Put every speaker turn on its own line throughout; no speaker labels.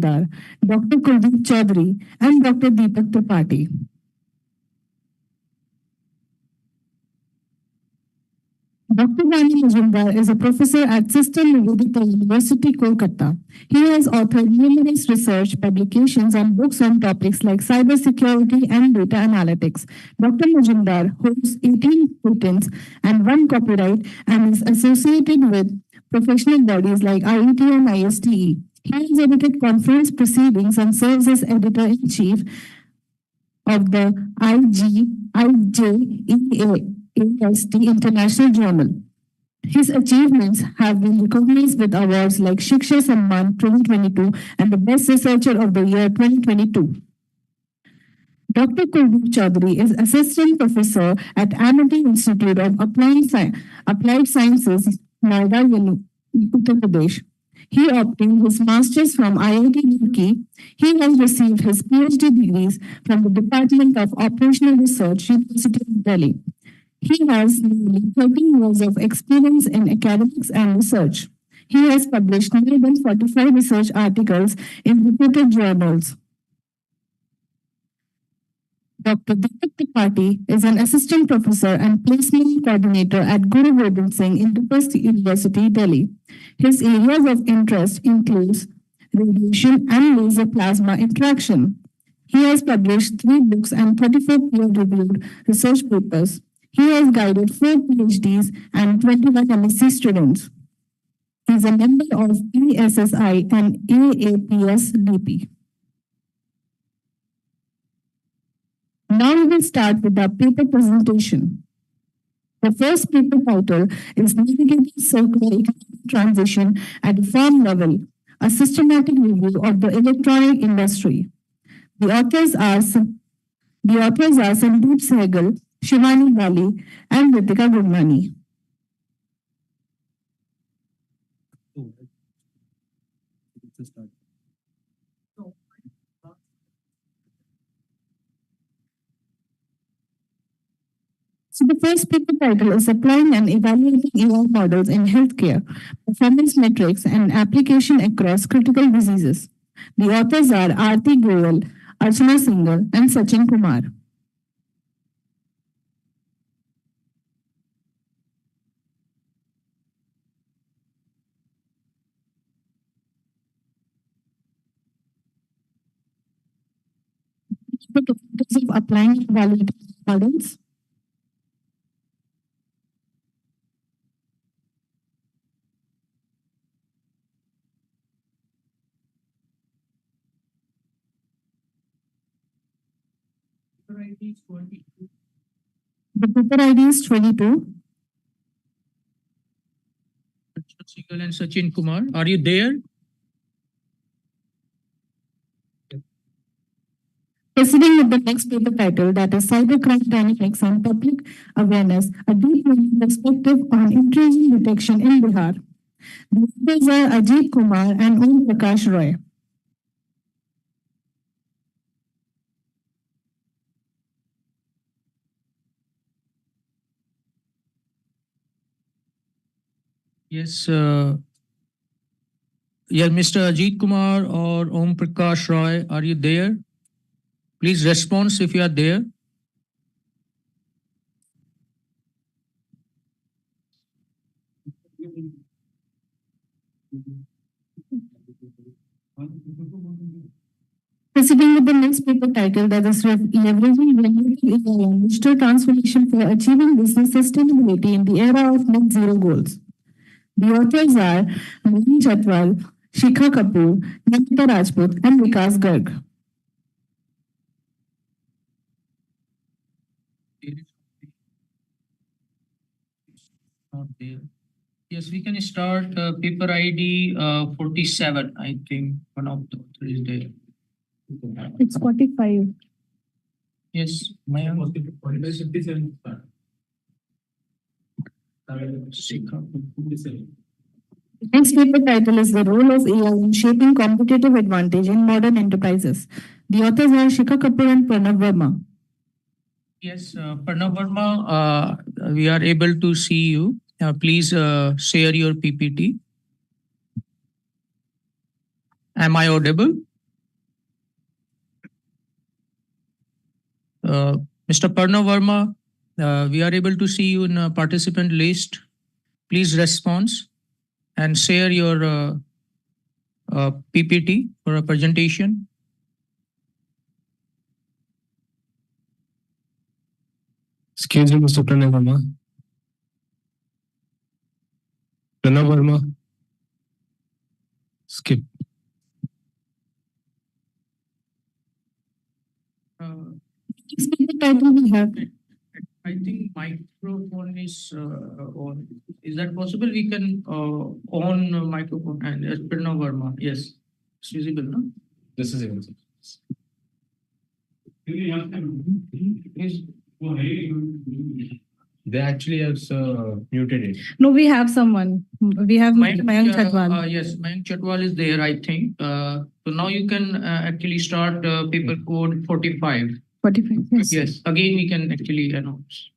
Majumdar, Dr. Kuldeep Chaudhary, and Dr. Deepak Tripathi. Dr. Vani Majumdar is a professor at Sister Nivedita University, Kolkata. He has authored numerous research publications and books on topics like cybersecurity and data analytics. Dr. Majumdar holds 18 patents and one copyright and is associated with professional bodies like IET and ISTE. He has edited conference proceedings and serves as editor-in-chief of the IJEAST International Journal. His achievements have been recognized with awards like Shiksha Samman 2022 and the Best Researcher of the Year 2022. Dr. Kuldeep Chaudhary is Assistant Professor at Amity Institute of Applied Sciences, Noida, Uttar Pradesh. He obtained his master's from IIT Roorkee. He has received his PhD degrees from the Department of Operational Research, University of Delhi. He has nearly 13 years of experience in academics and research. He has published more than 45 research articles in reputed journals. Dr. Deepak Tripathi is an assistant professor and placement coordinator at Guru Gobind Singh University, Delhi. His areas of interest include radiation and laser plasma interaction. He has published 3 books and 34 peer-reviewed research papers. He has guided 4 PhDs and 21 MSc students. He is a member of ESSI and AAPS-DP. Now we will start with our paper presentation. The first paper title is Navigating Circular Economic Transition at a Farm Level, a systematic review of the electronic industry. The authors are Sandeep Sehgal, Shivani Bali, and Ritika Gurmani. So the first paper title is Applying and Evaluating AI Models in Healthcare, Performance Metrics and Application Across Critical Diseases. The authors are Aarti Goyal, Archana Singhal, and Sachin Kumar. The capabilities of applying and evaluating models. The paper ID is 22.
Singhal and Sachin Kumar, are you there?
Proceeding with the next paper title, that is Cybercrime Dynamics and Public Awareness, a deep learning perspective on intrusion detection in Bihar. The authors are Ajit Kumar and Om Prakash Roy.
Yes, Mr. Ajit Kumar or Om Prakash Roy, are you there? Please respond if you are there.
Proceeding with the next paper title, that is Leveraging Generative AI and Digital Transformation for Achieving Business Sustainability in the Era of Net Zero Goals. The authors are Mohin Chatwal, Shikha Kapoor, Namita Rajput, and Vikas Garg.
Not there. Yes, we can start paper ID 47. I think one of the author is there.
It's 45.
Yes, my
Next paper title is The Role of AI in Shaping Competitive Advantage in Modern Enterprises. The authors are Shikha Kapoor and Pranav Verma.
Yes, Pranav Verma, we are able to see you. Please share your PPT. Am I audible? Uh, Mr. Parnav Verma, we are able to see you in a participant list. Please respond and share your PPT for a presentation.
Excuse me, Mr. Pranav Verma. Pranav Verma. Skip.
Speaker title we have.
I think microphone is on. Is that possible? We can on microphone and Pranav Verma. Yes, it's visible, no?
This is even.
Please.
They actually have muted it.
No, we have someone. We have Mayank Chatwal.
Yes, Mayank Chatwal is there, I think. So now you can actually start paper code 45.
45. Yes.
Yes, again we can actually announce.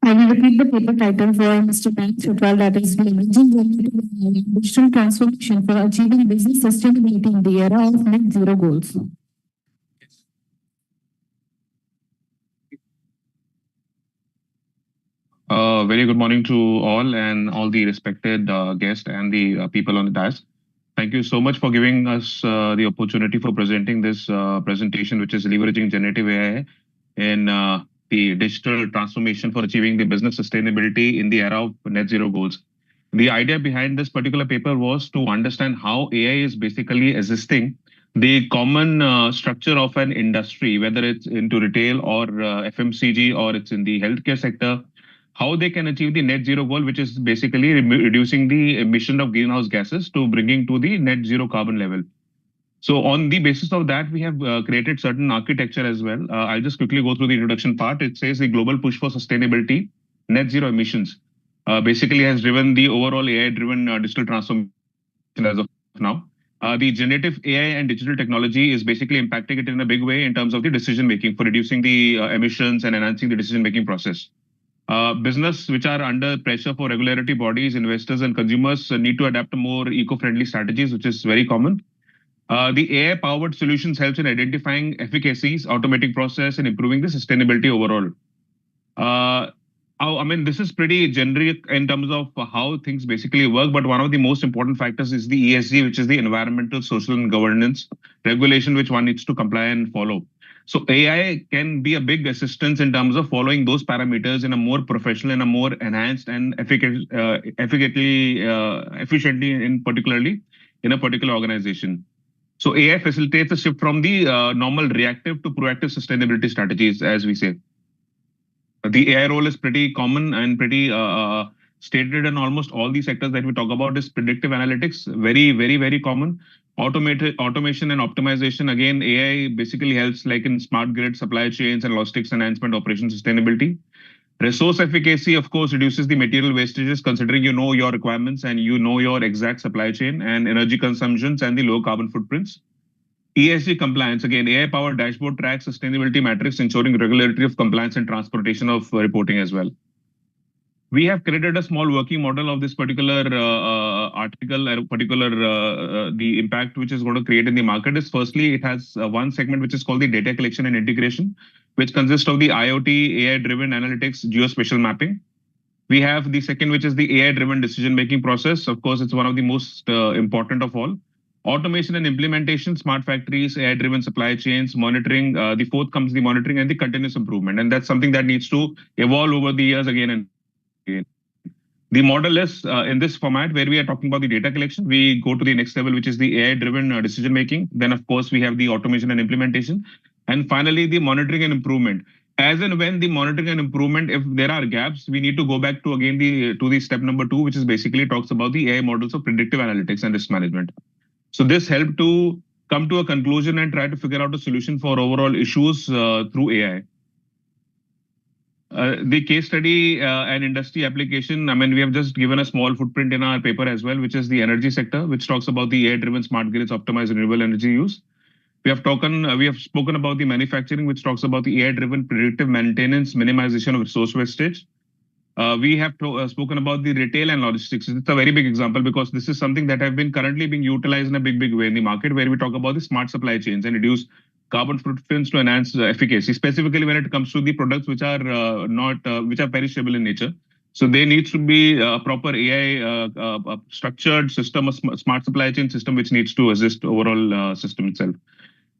I will repeat the paper title for Mr. Mayank Chatwal, that is Leveraging Generative AI and Digital Transformation for Achieving Business Sustainability in the Era of Net Zero Goals.
Very good morning to all and all the respected guests and the people on the dais. Thank you so much for giving us the opportunity for presenting this presentation, which is leveraging generative AI in the digital transformation for achieving the business sustainability in the era of net zero goals. The idea behind this particular paper was to understand how AI is basically assisting the common structure of an industry, whether it's into retail or FMCG or it's in the healthcare sector, how they can achieve the net zero goal, which is basically reducing the emission of greenhouse gases to bringing to the net zero carbon level. So on the basis of that, we have created certain architecture as well. I'll just quickly go through the introduction part. It says the global push for sustainability, net zero emissions, basically has driven the overall AI-driven digital transformation as of now. The generative AI and digital technology is basically impacting it in a big way in terms of the decision making for reducing the emissions and enhancing the decision making process. Business which are under pressure for regulatory bodies, investors, and consumers need to adapt to more eco-friendly strategies, which is very common. The AI-powered solutions helps in identifying efficacies, automating process, and improving the sustainability overall. I mean, this is pretty generic in terms of how things basically work, but one of the most important factors is the ESG, which is the environmental, social, and governance regulation, which one needs to comply and follow. So AI can be a big assistance in terms of following those parameters in a more professional and a more enhanced and efficiently in particularly in a particular organization. So AI facilitates a shift from the normal reactive to proactive sustainability strategies, as we say. The AI role is pretty common and pretty stated in almost all the sectors that we talk about is predictive analytics, very common. Automation and optimization, again, AI basically helps like in smart grid, supply chains and logistics enhancement, operation sustainability. Resource efficacy, of course, reduces the material wastages considering you know your requirements and you know your exact supply chain and energy consumptions and the low carbon footprints. ESG compliance, again, AI-powered dashboard tracks sustainability metrics, ensuring regularity of compliance and transportation of reporting as well. We have created a small working model of this particular article, the impact which is going to create in the market is firstly, it has one segment which is called the data collection and integration, which consists of the IoT, AI-driven analytics, geospatial mapping. We have the second, which is the AI-driven decision-making process. Of course, it's one of the most important of all. Automation and implementation, smart factories, AI-driven supply chains, monitoring. The fourth comes the monitoring and the continuous improvement. And that's something that needs to evolve over the years again and again. The model is in this format where we are talking about the data collection. We go to the next level, which is the AI-driven decision making. Then, of course, we have the automation and implementation. And finally, the monitoring and improvement. As and when the monitoring and improvement, if there are gaps, we need to go back to again the step number 2, which is basically talks about the AI models of predictive analytics and risk management. So this helped to come to a conclusion and try to figure out a solution for overall issues through AI. The case study and industry application, I mean, we have just given a small footprint in our paper as well, which is the energy sector, which talks about the AI-driven smart grids, optimized renewable energy use. We have spoken about the manufacturing, which talks about the AI-driven predictive maintenance, minimization of resource wastage. We have spoken about the retail and logistics. It's a very big example because this is something that have been currently being utilized in a big way in the market where we talk about the smart supply chains and reduce carbon footprints to enhance efficacy, specifically when it comes to the products which are not which are perishable in nature. So there needs to be a proper AI structured system, a smart supply chain system, which needs to assist overall system itself.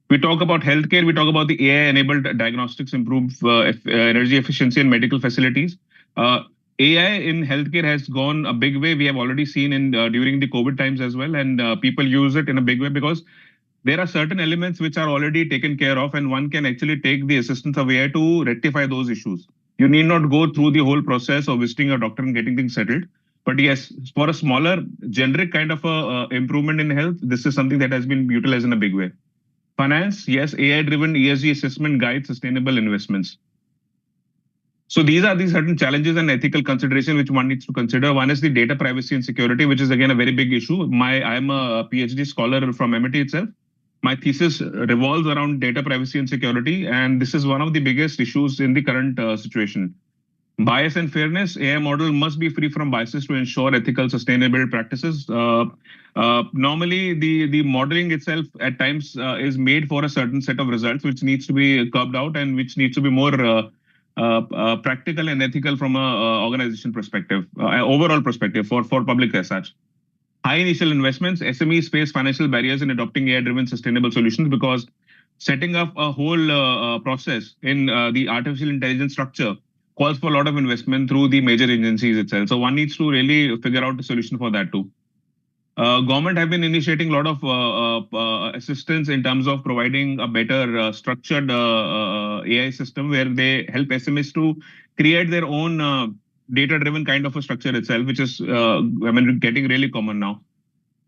We talk about healthcare. We talk about the AI-enabled diagnostics, improve energy efficiency in medical facilities. AI in healthcare has gone a big way. We have already seen in during the COVID times as well, and people use it in a big way because there are certain elements which are already taken care of, and one can actually take the assistance of AI to rectify those issues. You need not go through the whole process of visiting a doctor and getting things settled. But yes, for a smaller generic kind of a improvement in health, this is something that has been utilized in a big way. Finance, yes, AI-driven ESG assessment guides sustainable investments. So these are the certain challenges and ethical consideration which one needs to consider. One is the data privacy and security, which is again a very big issue. I'm a PhD scholar from MIT itself. My thesis revolves around data privacy and security, and this is one of the biggest issues in the current situation. Bias and fairness, AI model must be free from biases to ensure ethical, sustainable practices. Normally, the modeling itself at times is made for a certain set of results, which needs to be carved out and which needs to be more practical and ethical from a organization perspective, overall perspective for public as such. High initial investments, SMEs face financial barriers in adopting AI-driven sustainable solutions because setting up a whole process in the artificial intelligence structure calls for a lot of investment through the major agencies itself. So one needs to really figure out a solution for that too. Government have been initiating a lot of assistance in terms of providing a better structured AI system where they help SMEs to create their own data-driven kind of a structure itself, which is getting really common now.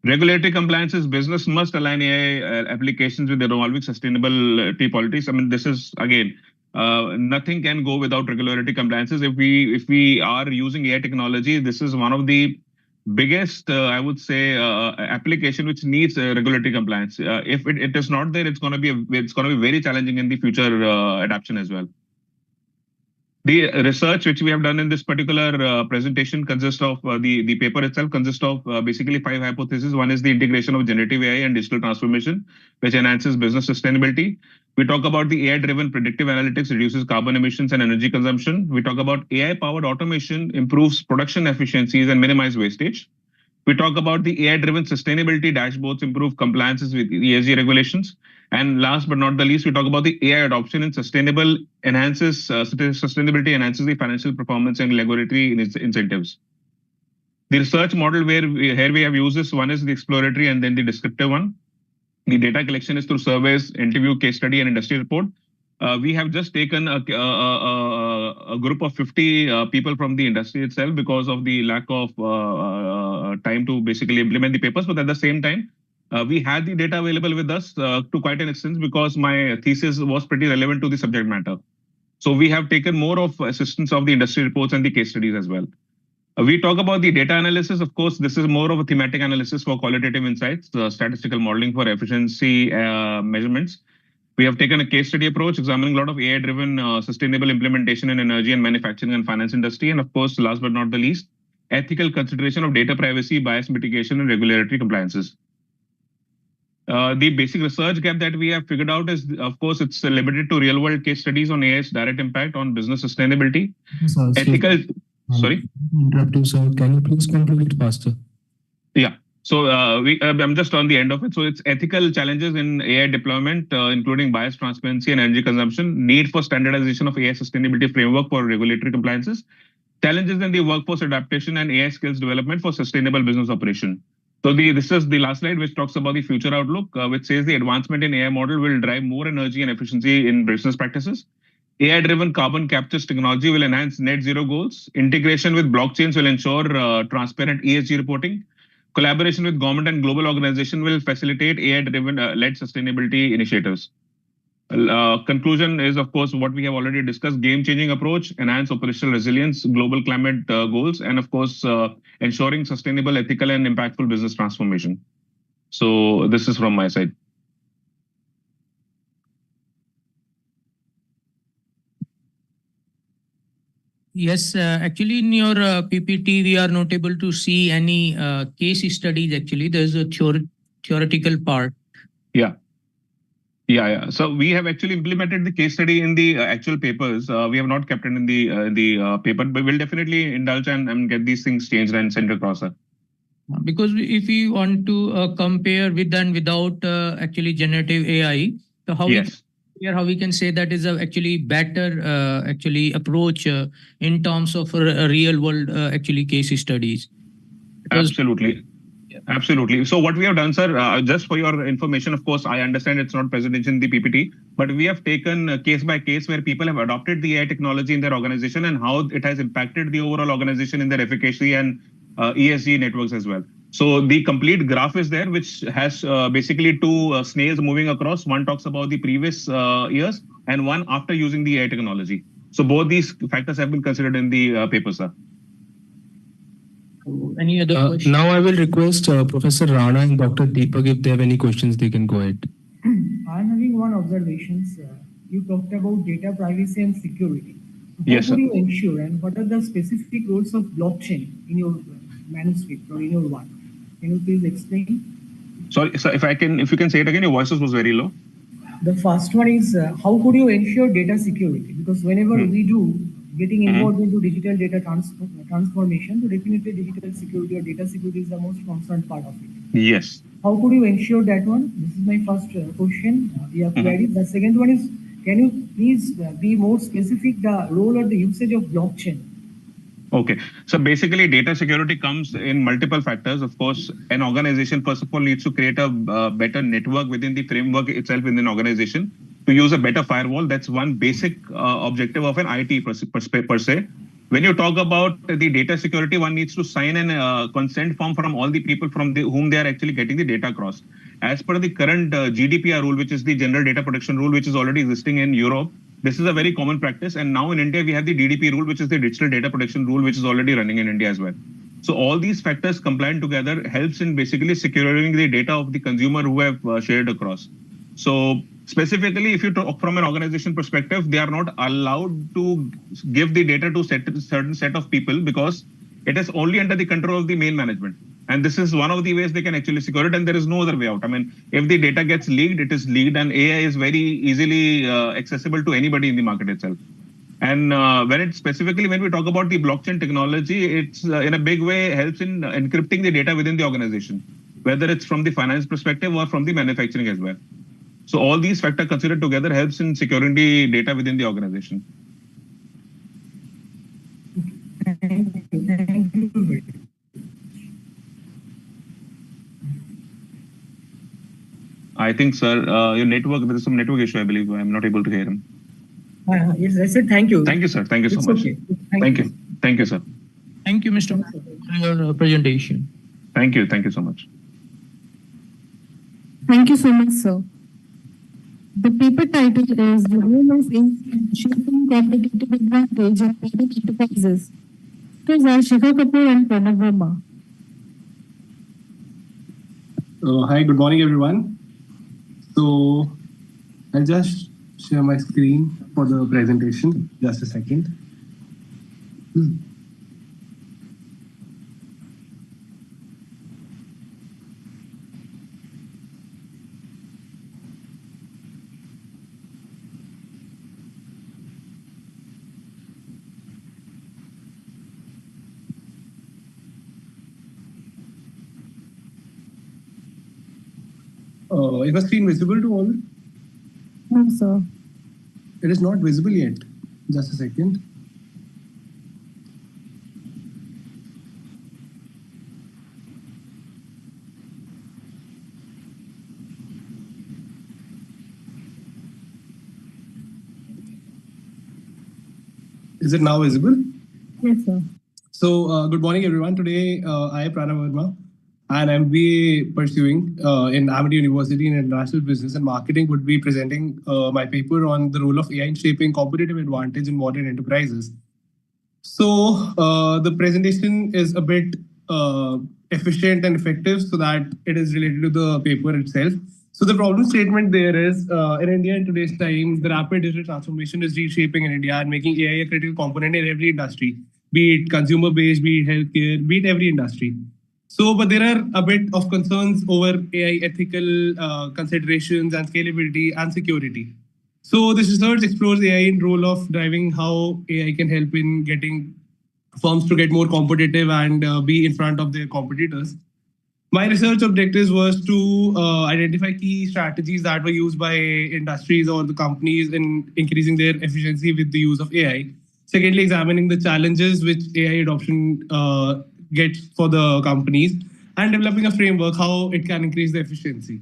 Regulatory compliances, business must align AI applications with their evolving sustainability policies. This is again, nothing can go without regulatory compliances. If we are using AI technology, this is one of the biggest, I would say, application which needs regulatory compliance. If it is not there, it's going to be very challenging in the future adoption as well. The research which we have done in this particular presentation consists of the paper itself consists of basically 5 hypotheses. One is the integration of generative AI and digital transformation, which enhances business sustainability. We talk about the AI-driven predictive analytics reduces carbon emissions and energy consumption. We talk about AI-powered automation improves production efficiencies and minimize wastage. We talk about the AI-driven sustainability dashboards improve compliances with ESG regulations. And last but not the least, we talk about the AI adoption and sustainability enhances the financial performance and regulatory incentives. The research model here we have used this one is the exploratory and then the descriptive one. The data collection is through surveys, interview, case study, and industry report. We have just taken a group of 50 people from the industry itself because of the lack of time to basically implement the papers. But at the same time, we had the data available with us to quite an extent because my thesis was pretty relevant to the subject matter. So we have taken more of assistance of the industry reports and the case studies as well. We talk about the data analysis. Of course, this is more of a thematic analysis for qualitative insights, statistical modeling for efficiency measurements. We have taken a case study approach, examining a lot of AI-driven sustainable implementation in energy and manufacturing and finance industry. And of course, last but not the least, ethical consideration of data privacy, bias mitigation, and regulatory compliances. The basic research gap that we have figured out is, of course, it's limited to real-world case studies on AI's direct impact on business sustainability. Ethical, sorry?
Interrupt you, sir. Can you please conclude it faster?
Yeah. So I'm just on the end of it. So it's ethical challenges in AI deployment, including bias, transparency, and energy consumption, need for standardization of AI sustainability framework for regulatory compliances, challenges in the workforce adaptation and AI skills development for sustainable business operation. So this is the last slide, which talks about the future outlook, which says the advancement in AI model will drive more energy and efficiency in business practices. AI-driven carbon capture technology will enhance net zero goals. Integration with blockchains will ensure transparent ESG reporting. Collaboration with government and global organizations will facilitate AI-driven led sustainability initiatives. Conclusion is, of course, what we have already discussed, game-changing approach, enhance operational resilience, global climate goals, and of course, ensuring sustainable, ethical, and impactful business transformation. So this is from my side.
Yes, actually in your PPT, we are not able to see any case studies actually. There's a theoretical part.
Yeah. Yeah. So we have actually implemented the case study in the actual papers. We have not kept it in the paper, but we'll definitely indulge and get these things changed and sent across, sir.
Because if we want to compare with and without actually generative AI, so how we
Yes.
here how we can say that is a actually better actually approach in terms of real world actually case studies. Because
Absolutely. Absolutely. So what we have done, sir, just for your information, of course, I understand it's not present in the PPT, but we have taken case by case where people have adopted the AI technology in their organization and how it has impacted the overall organization in their efficacy and ESG networks as well. So the complete graph is there, which has basically two snails moving across. One talks about the previous years and one after using the AI technology. So both these factors have been considered in the paper, sir.
any other question?
Now I will request Professor Rana and Dr. Deepak, if they have any questions, they can go ahead.
I'm having one observation, sir. You talked about data privacy and security. How
Yes,
would
sir.
you ensure, and what are the specific roles of blockchain in your manuscript or in your work? Can you please explain?
Sorry, sir, if you can say it again, your voices was very low.
The first one is how could you ensure data security? Because whenever we do getting involved into digital data transformation, so definitely digital security or data security is the most concerned part of it.
Yes.
How could you ensure that one? This is my first question. Query. The second one is, can you please be more specific the role or the usage of blockchain?
Okay. So basically, data security comes in multiple factors. Of course, an organization, first of all, needs to create a better network within the framework itself in an organization to use a better firewall. That's one basic objective of an IT per se. When you talk about the data security, one needs to sign an consent form from all the people from whom they are actually getting the data across. As per the current GDPR rule, which is the General Data Protection Rule, which is already existing in Europe, this is a very common practice. And now in India, we have the DDP rule, which is the Digital Data Protection Rule, which is already running in India as well. So all these factors combined together helps in basically securing the data of the consumer who have shared across. So specifically, if you talk from an organization perspective, they are not allowed to give the data to certain set of people because it is only under the control of the main management. And this is one of the ways they can actually secure it, and there is no other way out. I mean, if the data gets leaked, it is leaked, and AI is very easily accessible to anybody in the market itself. And when we talk about the blockchain technology, it's in a big way helps in encrypting the data within the organization, whether it's from the finance perspective or from the manufacturing as well. So all these factors considered together helps in securing the data within the organization.
Thank you.
I think, sir, your network, there is some network issue, I believe. I'm not able to hear him.
Yes, I said thank you.
Thank you, sir. Thank you so
It's
much.
okay.
Thank you. Thank you, sir.
Thank you, Mr. for your presentation.
Thank you. Thank you so much.
Thank you so much, sir. The paper title is The Role of AI in Shaping Competitive Advantage in Modern Enterprises. These are Shikhar Kapoor and Pranav Verma.
Hi, good morning, everyone. So I'll just share my screen for the presentation. Just a second. Is the screen visible to all?
No, sir.
It is not visible yet. Just a second. Is it now visible?
Yes, sir.
So good morning, everyone. Today, I, Pranav Verma, and I'm pursuing in Amity University in International Business and Marketing, would be presenting my paper on the role of AI in shaping competitive advantage in modern enterprises. So the presentation is a bit efficient and effective so that it is related to the paper itself. So the problem statement there is, in India in today's time, the rapid digital transformation is reshaping in India and making AI a critical component in every industry, be it consumer-based, be it healthcare, be it every industry. So, but there are a bit of concerns over AI ethical considerations and scalability and security. So, this research explores AI in role of driving how AI can help in getting firms to get more competitive and be in front of their competitors. My research objectives was to identify key strategies that were used by industries or the companies in increasing their efficiency with the use of AI. Secondly, examining the challenges which AI adoption gets for the companies and developing a framework how it can increase the efficiency.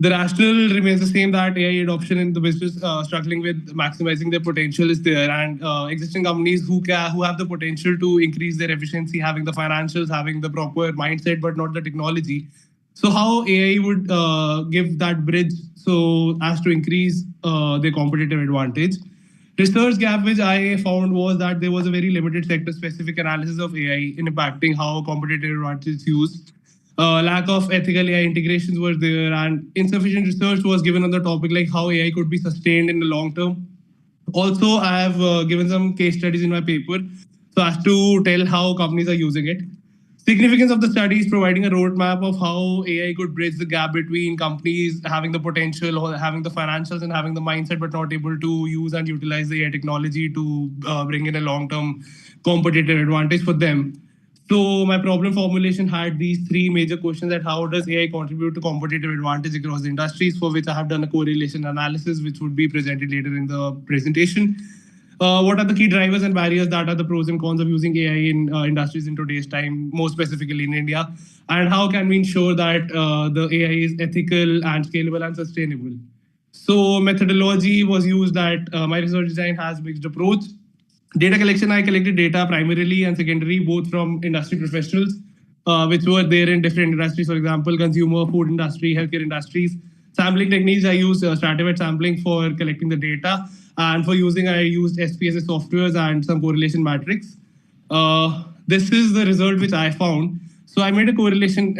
The rationale remains the same that AI adoption in the business struggling with maximizing their potential is there, and existing companies who have the potential to increase their efficiency, having the financials, having the proper mindset, but not the technology. So how AI would give that bridge so as to increase their competitive advantage. Research gap which I found was that there was a very limited sector specific analysis of AI in impacting how competitive advantage is used. Lack of ethical AI integrations were there, and insufficient research was given on the topic like how AI could be sustained in the long term. Also, I have given some case studies in my paper so as to tell how companies are using it. Significance of the study is providing a roadmap of how AI could bridge the gap between companies having the potential or having the financials and having the mindset, but not able to use and utilize the AI technology to bring in a long-term competitive advantage for them. So my problem formulation had these three major questions: that how does AI contribute to competitive advantage across the industries, for which I have done a correlation analysis, which would be presented later in the presentation. What are the key drivers and barriers that are the pros and cons of using AI in industries in today's time, more specifically in India? And how can we ensure that the AI is ethical and scalable and sustainable? So methodology was used that my research design has mixed approach. Data collection, I collected data primarily and secondary, both from industry professionals, which were there in different industries, for example, consumer, food industry, healthcare industries. Sampling techniques, I used stratified sampling for collecting the data. And for using, I used SPSS softwares and some correlation matrix. This is the result which I found. So I made a correlation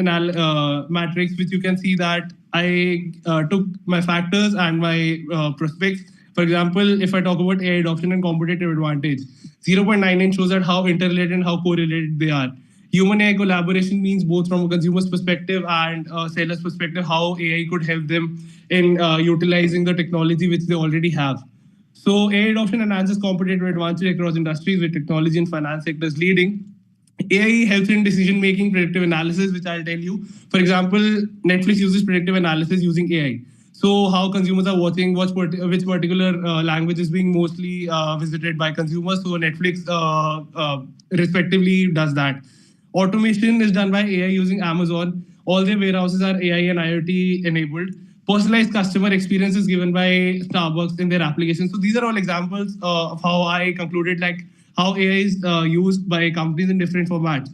matrix, which you can see that I took my factors and my prospects. For example, if I talk about AI adoption and competitive advantage, 0.99 shows that how interrelated and how correlated they are. Human AI collaboration means both from a consumer's perspective and a seller's perspective, how AI could help them in utilizing the technology which they already have. So AI adoption enhances competitive advantage across industries with technology and finance sectors leading. AI helps in decision making, predictive analysis, which I'll tell you. For example, Netflix uses predictive analysis using AI. So how consumers are watching, which particular language is being mostly visited by consumers. So Netflix respectively does that. Automation is done by AI using Amazon. All their warehouses are AI and IoT enabled. Personalized customer experience is given by Starbucks in their application. So these are all examples of how I concluded like how AI is used by companies in different formats.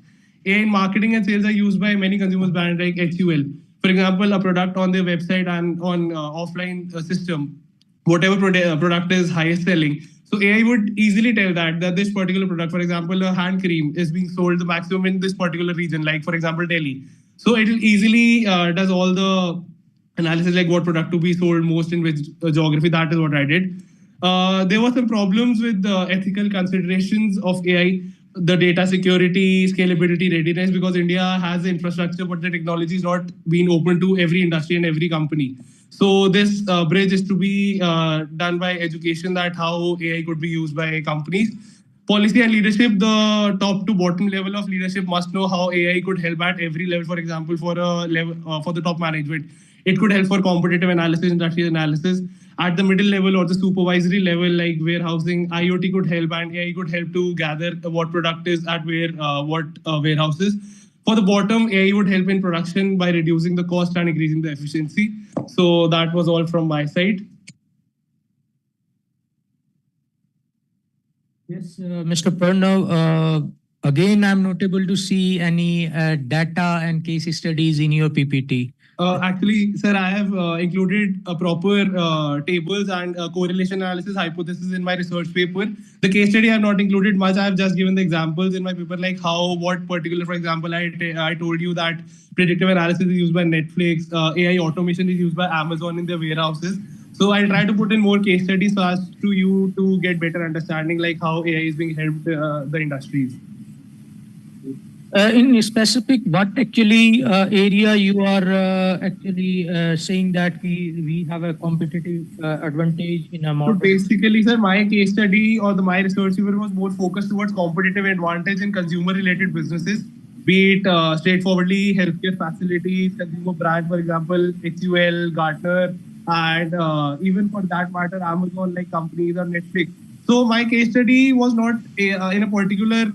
AI in marketing and sales are used by many consumers brands like HUL. For example, a product on their website and on offline system, whatever product is highest selling. So AI would easily tell that this particular product, for example, a hand cream is being sold the maximum in this particular region, like for example, Delhi. So it easily does all the analysis like what product to be sold most in which geography. That is what I did. There were some problems with the ethical considerations of AI, the data security, scalability, readiness, because India has the infrastructure, but the technology is not being open to every industry and every company. So this bridge is to be done by education, that how AI could be used by companies. Policy and leadership, the top to bottom level of leadership must know how AI could help at every level. For example, for a level for the top management, it could help for competitive analysis, industry analysis. At the middle level or the supervisory level, like warehousing, IoT could help and AI could help to gather what product is at where, what warehouses. For the bottom, AI would help in production by reducing the cost and increasing the efficiency. So that was all from my side.
Yes, Mr. Pranav, again, I'm not able to see any data and case studies in your PPT.
Actually, sir, I have included a proper tables and correlation analysis hypothesis in my research paper. The case study I have not included much. I have just given the examples in my paper, like how, what particular, for example, I told you that predictive analysis is used by Netflix, AI automation is used by Amazon in their warehouses. So I'll try to put in more case studies so as to you to get better understanding, like how AI is being helped the industries.
In specific, what actually area you are actually saying that we have a competitive advantage in a
So
model?
basically, sir, my case study or my research paper was more focused towards competitive advantage in consumer-related businesses, be it straightforwardly healthcare facilities, consumer brand, for example, HUL, Gartner, and even for that matter, Amazon like companies or Netflix. So my case study was not in a particular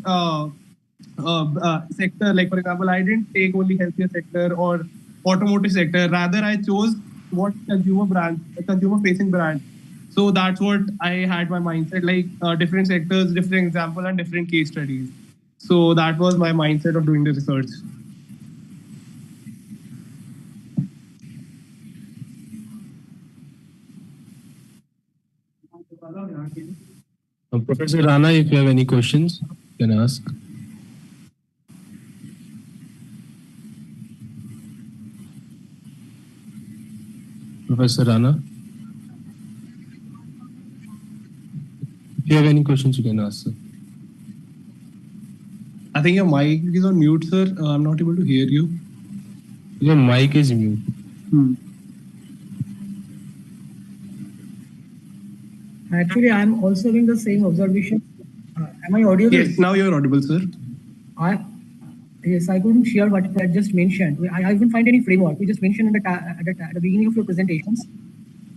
sector. Like for example, I didn't take only healthcare sector or automotive sector. Rather, I chose what consumer brand, consumer facing brand. So that's what I had my mindset, like different sectors, different example, and different case studies. So that was my mindset of doing the research.
Professor Rana, if you have any questions, you can ask. Professor Rana, if you have any questions, you can ask, sir.
I think your mic is on mute, sir. I'm not able to hear you.
Your mic is mute.
Actually, I'm also having the same observation. Am I audible?
Yes, now you're audible, sir.
I, yes, I couldn't share what I just mentioned. I didn't find any framework. You just mentioned at the beginning of your presentations.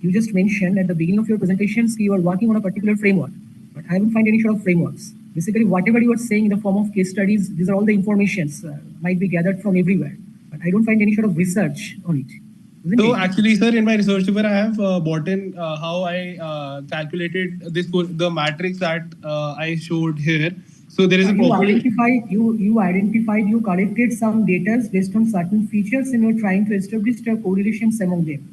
You just mentioned at the beginning of your presentations you are working on a particular framework, but I haven't find any sort of frameworks. Basically, whatever you are saying in the form of case studies, these are all the informations might be gathered from everywhere, but I don't find any sort of research on it.
So actually, sir, in my research paper, I have brought in how I calculated the matrix that I showed here. So there is a
you collected some data based on certain features and you're trying to establish the correlations among them.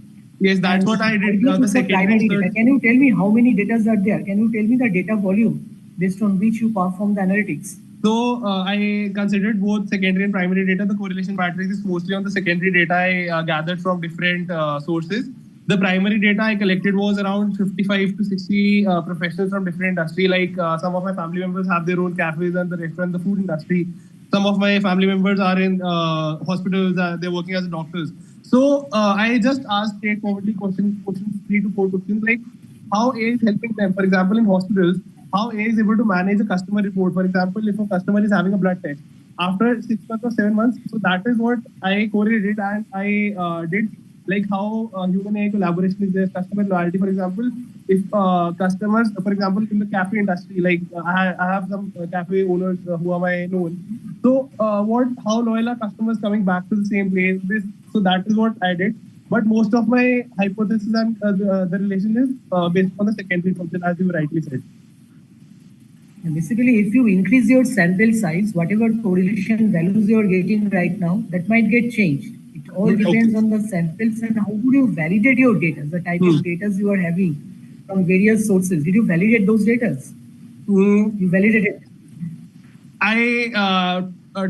Yes, that's what I did. The secondary
data. Can you tell me how many data are there? Can you tell me the data volume based on which you perform the analytics?
So I considered both secondary and primary data. The correlation matrix is mostly on the secondary data I gathered from different sources. The primary data I collected was around 55 to 60 professionals from different industry. Like some of my family members have their own cafes and the restaurant, the food industry. Some of my family members are in hospitals. They're working as doctors. So I just asked straightforwardly questions, 3 to 4 questions, like how AI is helping them. For example, in hospitals, how AI is able to manage a customer report. For example, if a customer is having a blood test after 6 months or 7 months, so that is what I correlated and I did, like how human AI collaboration is there, customer loyalty. For example, if customers, for example, in the cafe industry, like I have some cafe owners who are my known. So how loyal are customers coming back to the same place? So that is what I did. But most of my hypothesis and the relation is based on the secondary function, as you rightly said.
And basically, if you increase your sample size, whatever correlation values you are getting right now, that might get changed. It all depends on the samples and how would you validate your data, the type of data you are having from various sources. Did you validate those data? You validated.
I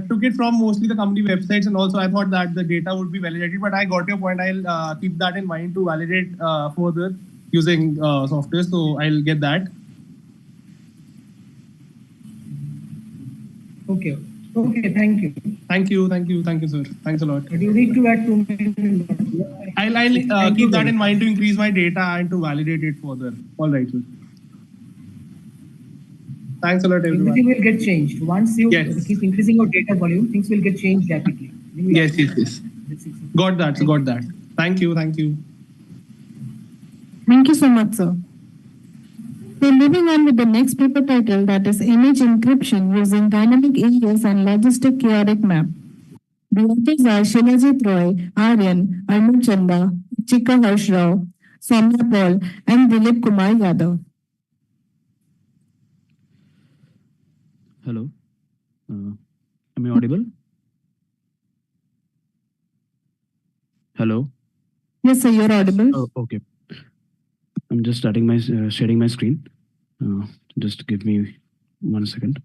took it from mostly the company websites, and also I thought that the data would be validated. But I got your point. I'll keep that in mind to validate further using software. So I'll get that.
Okay. Okay. Thank you.
Thank you. Thank you. Thank you, sir. Thanks a lot.
But you need to add 2 minutes.
I'll keep that in mind to increase my data and to validate it further. All right, sir. Thanks a lot, everyone.
Everything will get changed. Once you keep increasing your data volume, things will get changed rapidly.
Yes. Got that. Got that. Thank you. Thank you.
Thank you so much, sir. So moving on with the next paper title, that is Image Encryption Using Dynamic AES and Logistic Chaotic Map. The authors are Shilajit Roy, Aryan, Arnab Chanda, Chika Harsh Rao, Soumya Paul, and Dilip Kumar Yadav.
Hello. Am I audible? Hello.
Yes, sir, you're audible.
Oh, okay. I'm just sharing my screen. Just give me 1 second.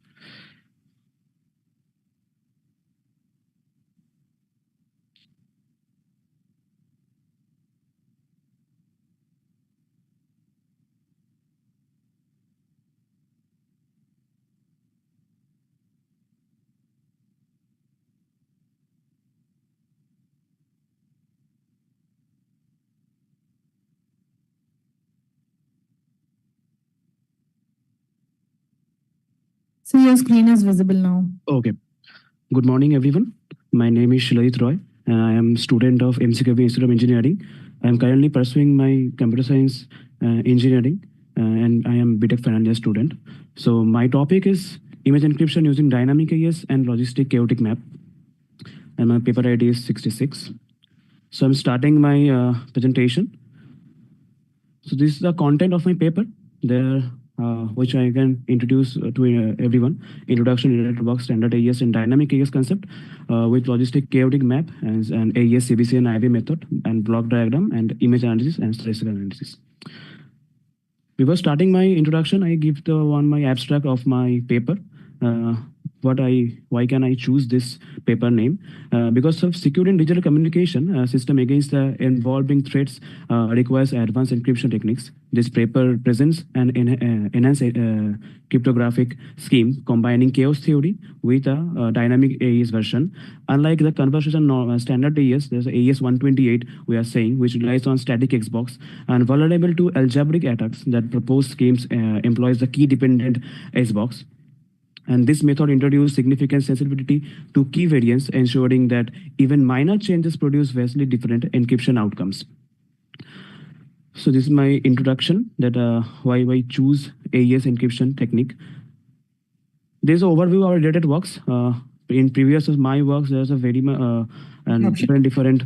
So your screen is visible now.
Okay. Good morning, everyone. My name is Shilayit Roy, and I am student of MCKV Institute of Engineering. I am currently pursuing my computer science engineering, and I am BTech final year student. So my topic is image encryption using dynamic AES and logistic chaotic map, and my paper ID is 66. So I'm starting my presentation. So this is the content of my paper. There, which I can introduce to everyone. Introduction to Box standard AES and dynamic AES concept with logistic chaotic map and AES, CBC and IV method and block diagram and image analysis and statistical analysis. Before starting my introduction, I give the one my abstract of my paper. Why can I choose this paper name? Because of secure and digital communication system against the evolving threats requires advanced encryption techniques. This paper presents an enhanced cryptographic scheme combining chaos theory with a dynamic AES version. Unlike the conversation standard AES, there's AES 128 we are saying, which relies on static Xbox and vulnerable to algebraic attacks that proposed schemes employs the key dependent Xbox. And this method introduced significant sensitivity to key variants, ensuring that even minor changes produce vastly different encryption outcomes. So this is my introduction that why I choose AES encryption technique. There's an overview of our related works. In previous my works, there's a very and different.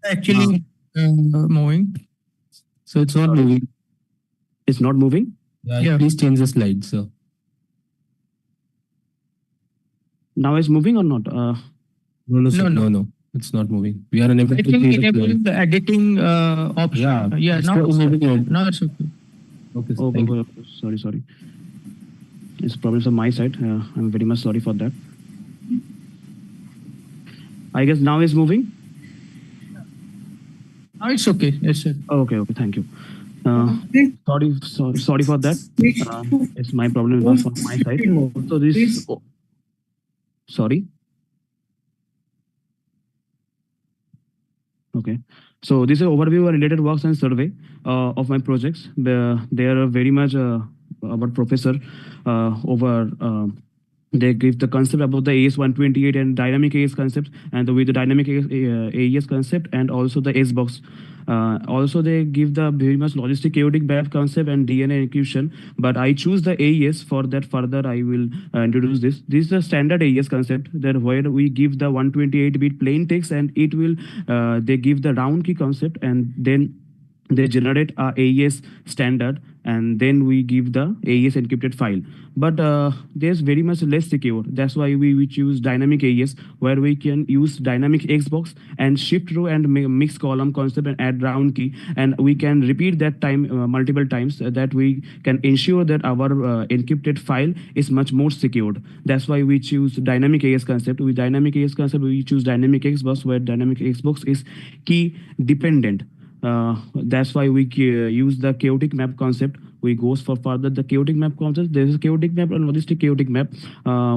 Actually, moving. So it's not moving.
It's not moving.
Yeah. Please change the slide, sir.
Now it's moving or not?
No, sir. No. It's not moving. We are unable
I
to
think
change the
enable
slide.
the editing option.
Yeah.
Now
It's moving on.
now it's okay.
Okay, sir.
Oh,
Thank you.
sorry. It's problems on my side. I'm very much sorry for that. I guess now it's moving.
Now it's okay. Yes, sir.
Okay. Thank you. Sorry for that. It's my problem was on my side. So this. Sorry. Okay. So this is an overview of related works and survey of my projects. They are very much our professor over. They give the concept about the AES 128 and dynamic AES concept, and with the dynamic AES concept and also the Xbox. Also, they give the very much logistic chaotic map concept and DNA encryption. But I choose the AES for that. Further, I will introduce this. This is the standard AES concept that where we give the 128-bit plain text, and it will they give the round key concept, and then they generate a AES standard, and then we give the AES encrypted file. But there's very much less secure. That's why we choose dynamic AES, where we can use dynamic Xbox and shift row and mix column concept and add round key, and we can repeat that time multiple times, that we can ensure that our encrypted file is much more secured. That's why we choose dynamic AES concept. With dynamic AES concept, we choose dynamic Xbox, where dynamic Xbox is key dependent. That's why we use the chaotic map concept. We goes for further the chaotic map concept. There is a chaotic map and logistic chaotic map.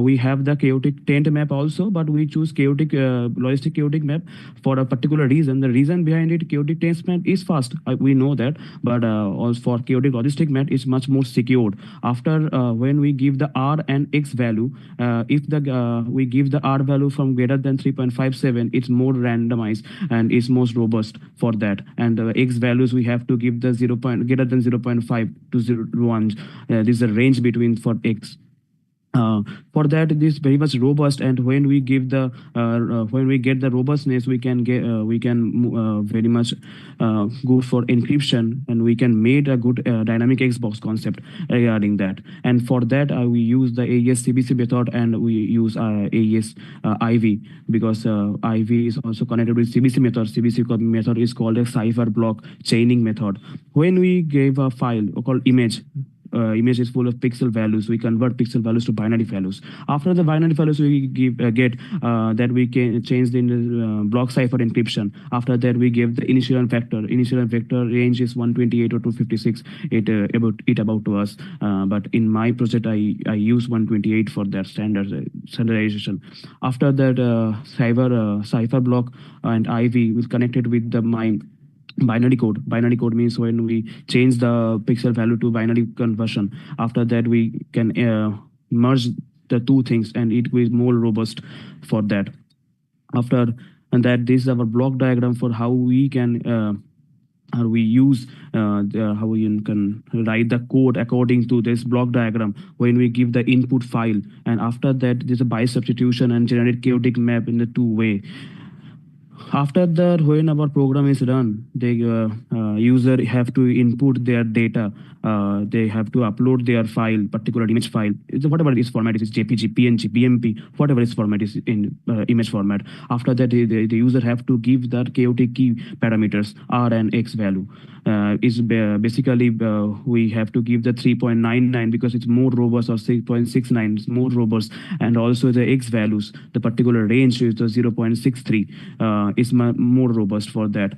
We have the chaotic tent map also, but we choose chaotic logistic chaotic map for a particular reason. The reason behind it, chaotic tent map is fast. We know that, but also for chaotic logistic map is much more secured. After when we give the R and X value, if the we give the R value from greater than 3.57, it's more randomized and is most robust for that. And the X values we have to give the greater than 0.5 to 0.1. This is a range between for X. For that, it is very much robust, and when we give the when we get the robustness, we can get very much go for encryption, and we can make a good dynamic Xbox concept regarding that. And for that, we use the AES CBC method, and we use AES IV, because IV is also connected with CBC method. CBC method is called a cipher block chaining method. When we give a file called image, image is full of pixel values. We convert pixel values to binary values. After the binary values, we give get that we can change the block cipher encryption. After that, we give the initial and vector. Initial and vector range is 128 or 256. It about to us. But in my project, I use 128 for that standardization. After that, cipher block and IV will connect it with the my binary code. Binary code means when we change the pixel value to binary conversion. After that, we can merge the two things, and it is more robust for that. After and that, this is our block diagram for how we can how we use how we can write the code according to this block diagram when we give the input file. And after that, there's a by substitution and generate chaotic map in the two way. After that, when our program is run, the user have to input their data. They have to upload their file, particular image file, whatever its format is, JPG, PNG, BMP, whatever its format is in image format. After that, the user have to give the chaotic key parameters R and X value. Is basically we have to give the 3.99 because it's more robust, or 6.69 is more robust, and also the X values, the particular range is the 0.63 is more robust for that.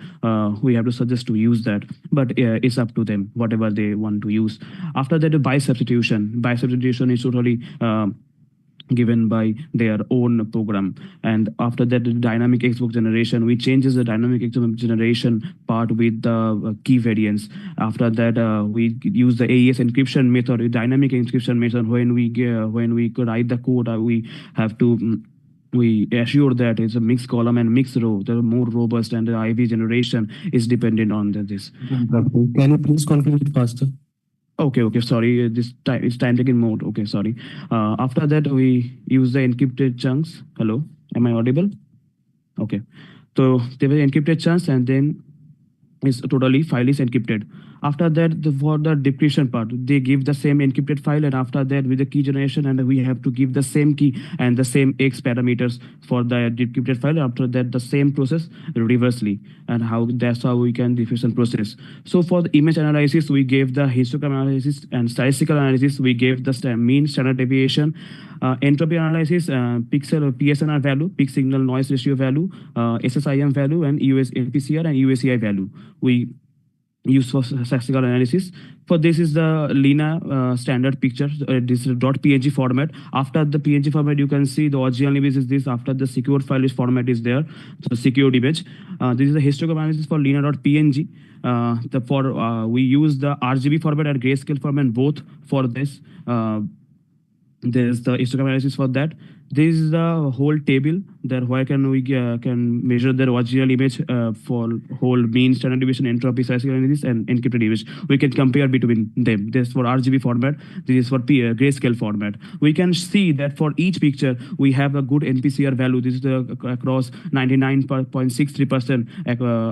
We have to suggest to use that, but it's up to them whatever they want to use. After that, by substitution is totally given by their own program. And after that, the dynamic Xbox generation, we changes the dynamic Xbox generation part with the key variants. After that, we use the AES encryption method, dynamic encryption method. When we write the code, we have to we assure that it's a mixed column and mixed row. They're more robust, and the IV generation is dependent on this.
Can you please conclude faster?
Okay, sorry. This time it's time taking mode. Okay, sorry. After that, we use the encrypted chunks. Hello, am I audible? Okay. So there were encrypted chunks, and then is totally file is encrypted. After that, for the decryption part, they give the same encrypted file, and after that, with the key generation, and we have to give the same key and the same X parameters for the decrypted file. After that, the same process reversely, and that's how we can decryption process. So for the image analysis, we gave the histogram analysis, and statistical analysis, we gave the mean standard deviation. Entropy analysis, pixel PSNR value, peak signal noise ratio value, SSIM value, and US NPCR and UACI value. We use for statistical analysis. For this is the Lina standard picture. This is .png format. After the PNG format, you can see the original image is this. After the secure file format is there, so secured image. This is the histogram analysis for Lina.png. We use the RGB format and grayscale format both for this. There's the histogram analysis for that. This is the whole table that where can we can measure the original image for whole mean standard deviation, entropy, statistical analysis, and encrypted image. We can compare between them. This for RGB format. This is for grayscale format. We can see that for each picture we have a good NPCR value. This is the across 99.63%,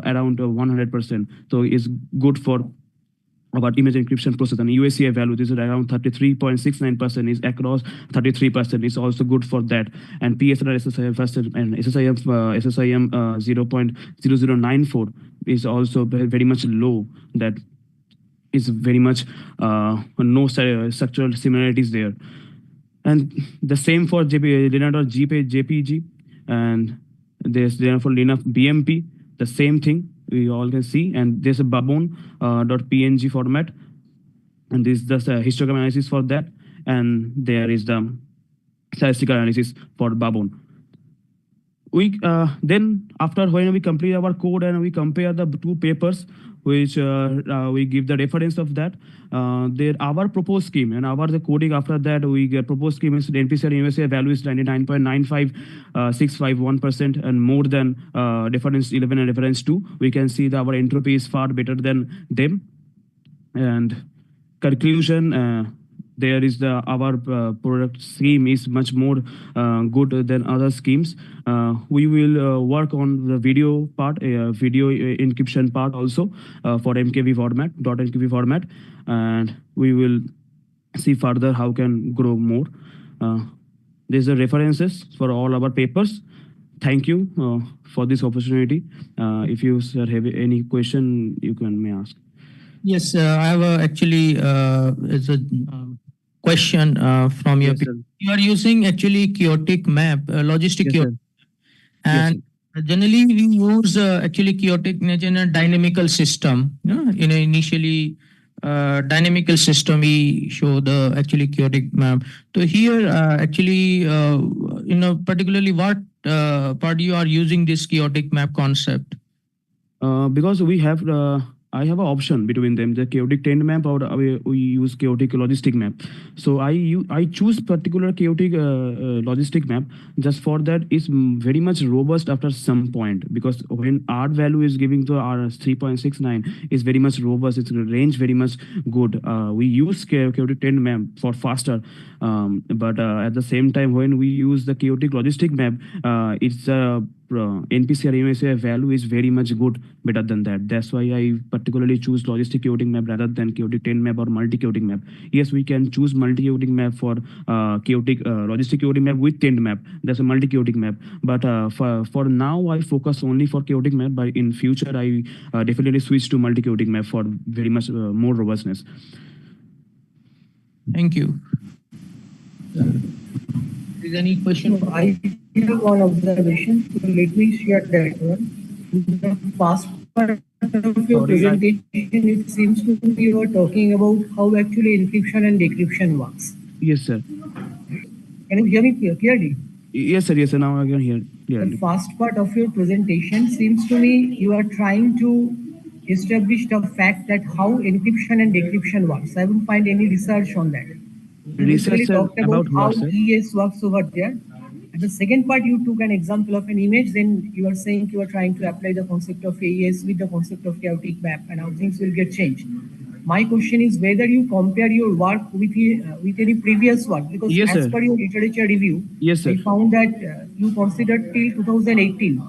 around 100%. So it's good for about image encryption process. And UACI value, this is around 33.69%, is across 33%, is also good for that. And PSNR SSIM and SSIM 0.0094 is also very much low. That is very much no structural similarities there. And the same for Lina.jpg, and there's there for Lina BMP, the same thing we all can see. And there's a baboon.png format, and this is the histogram analysis for that. And there is the statistical analysis for baboon. We then after when we complete our code and we compare the two papers, which we give the reference of that. There our proposed scheme and our the coding after that we get proposed scheme is the NPCR USA value is 99.95651% and more than reference 11 and reference 2. We can see that our entropy is far better than them. And conclusion, there is the our product scheme is much more good than other schemes. We will work on the video part, video encryption part also for MKV format, .mkv format, and we will see further how can grow more. There's the references for all our papers. Thank you for this opportunity. If you sir have any question, you can may ask.
Yes, I have actually is a question from your.
Yes, sir.
You are using actually chaotic map, logistic
Yes,
chaotic,
sir. Yes,
and generally we use actually chaotic in a dynamical system. In a initially dynamical system, we show the actually chaotic map. So here, actually, particularly what part you are using this chaotic map concept?
Because we have I have an option between them, the chaotic trend map or we use chaotic logistic map. So I choose particular chaotic logistic map just for that is very much robust after some point, because when R value is giving to R 3.69 is very much robust, its range very much good. We use chaotic trend map for faster, but at the same time when we use the chaotic logistic map, it's NPCR MSI value is very much good, better than that. That's why I particularly choose logistic chaotic map rather than chaotic 10 map or multi chaotic map. Yes, we can choose multi chaotic map for chaotic logistic chaotic map with 10 map. That's a multi chaotic map. But for now, I focus only for chaotic map. But in future, I definitely switch to multi chaotic map for very much more robustness.
Thank you. Is any question?
No, I have one observation, so let me share that one. The first part of your presentation, it seems to me you were talking about how actually encryption and decryption works.
Yes, sir.
Can you hear me clearly?
Yes, sir. Yes, sir. Now I can hear
The
clearly.
first part of your presentation seems to me you are trying to establish the fact that how encryption and decryption works. I haven't find any research on that. You basically
Research
talked about how
what, sir?
ES works over there. And the second part, you took an example of an image, then you are saying you are trying to apply the concept of AES with the concept of chaotic map, and how things will get changed. My question is whether you compare your work with any previous work, because
Yes,
as
sir.
per your literature review,
Yes, sir.
I found that you considered till 2018,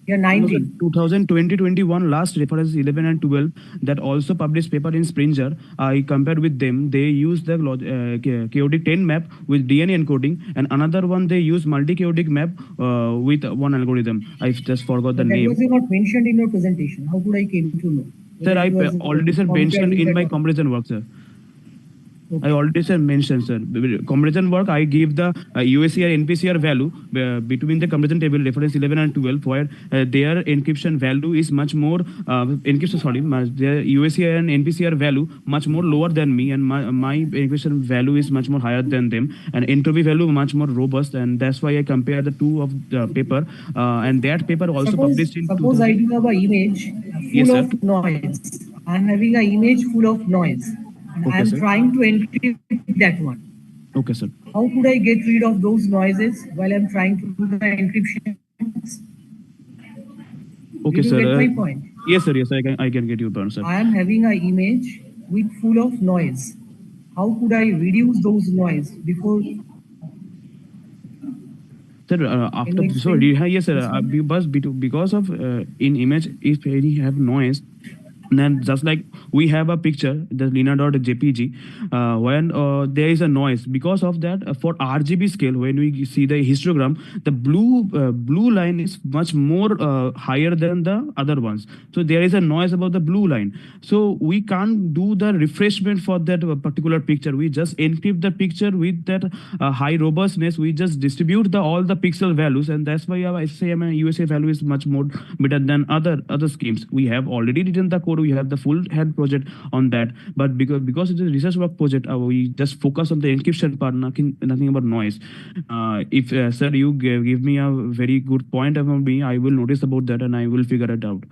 yeah, 19.
2020, 21 last reference 11 and 12 that also published paper in Springer. I compared with them. They use the chaotic 10 map with DNA encoding, and another one they use multi chaotic map with one algorithm. I just forgot the
But that
name.
was not mentioned in your presentation. How could I came to know?
Sir,
Whether
I
it was
already said
compared
mentioned
with
in
that
my
or-
comparison work, sir. I
Okay.
already said mentioned, sir. Comparison work, I give the USCR NPCR value between the comparison table reference 11 and 12, where their encryption value is much more encryption. Sorry, their USCR and NPCR value much more lower than me, and my encryption value is much more higher than them, and entropy value much more robust, and that's why I compare the two of the paper. And that paper also published in
Suppose I
2000.
do have an image
Yes,
full
sir.
of noise. I'm having an image full of noise. And
Okay,
I'm
sir.
trying to encrypt that one.
Okay, sir.
How could I get rid of those noises while I'm trying to do the encryption?
Okay,
Did you
sir.
get my point?
Yes, sir. Yes, I can get your point, sir.
I am having an image with full of noise. How could I reduce those noise before?
Sir,
Can
after
you
so
explain
yes, sir.
this one?
Because of in image, if any have noise, then just like we have a picture, the lina.jpg, when there is a noise, because of that, for RGB scale, when we see the histogram, the blue line is much more higher than the other ones. So there is a noise about the blue line. So we can't do the refreshment for that particular picture. We just encrypt the picture with that high robustness. We just distribute the all the pixel values, and that's why our SAM and USA value is much more better than other schemes. We have already written the code. We have the full head project on that, but because it is a research work project, we just focus on the encryption part, nothing about noise. If sir, you give me a very good point about me, I will notice about that and I will figure it out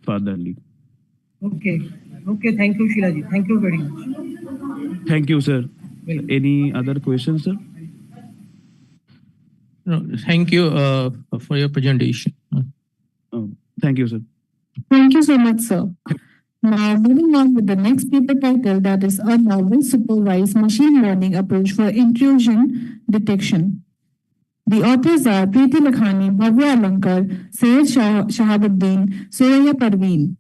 furtherly.
Okay. Okay. Thank you, Shilaji. Thank you very much.
Thank you, sir.
Welcome.
Any other questions, sir?
No, thank you for your presentation.
Thank you, sir.
Thank you so much, sir. Now, moving on with the next paper title, that is a novel supervised machine learning approach for intrusion detection. The authors are Preeti Lakhani, Bhavya Alankar, Syed Shahabuddin, Suraya Parveen.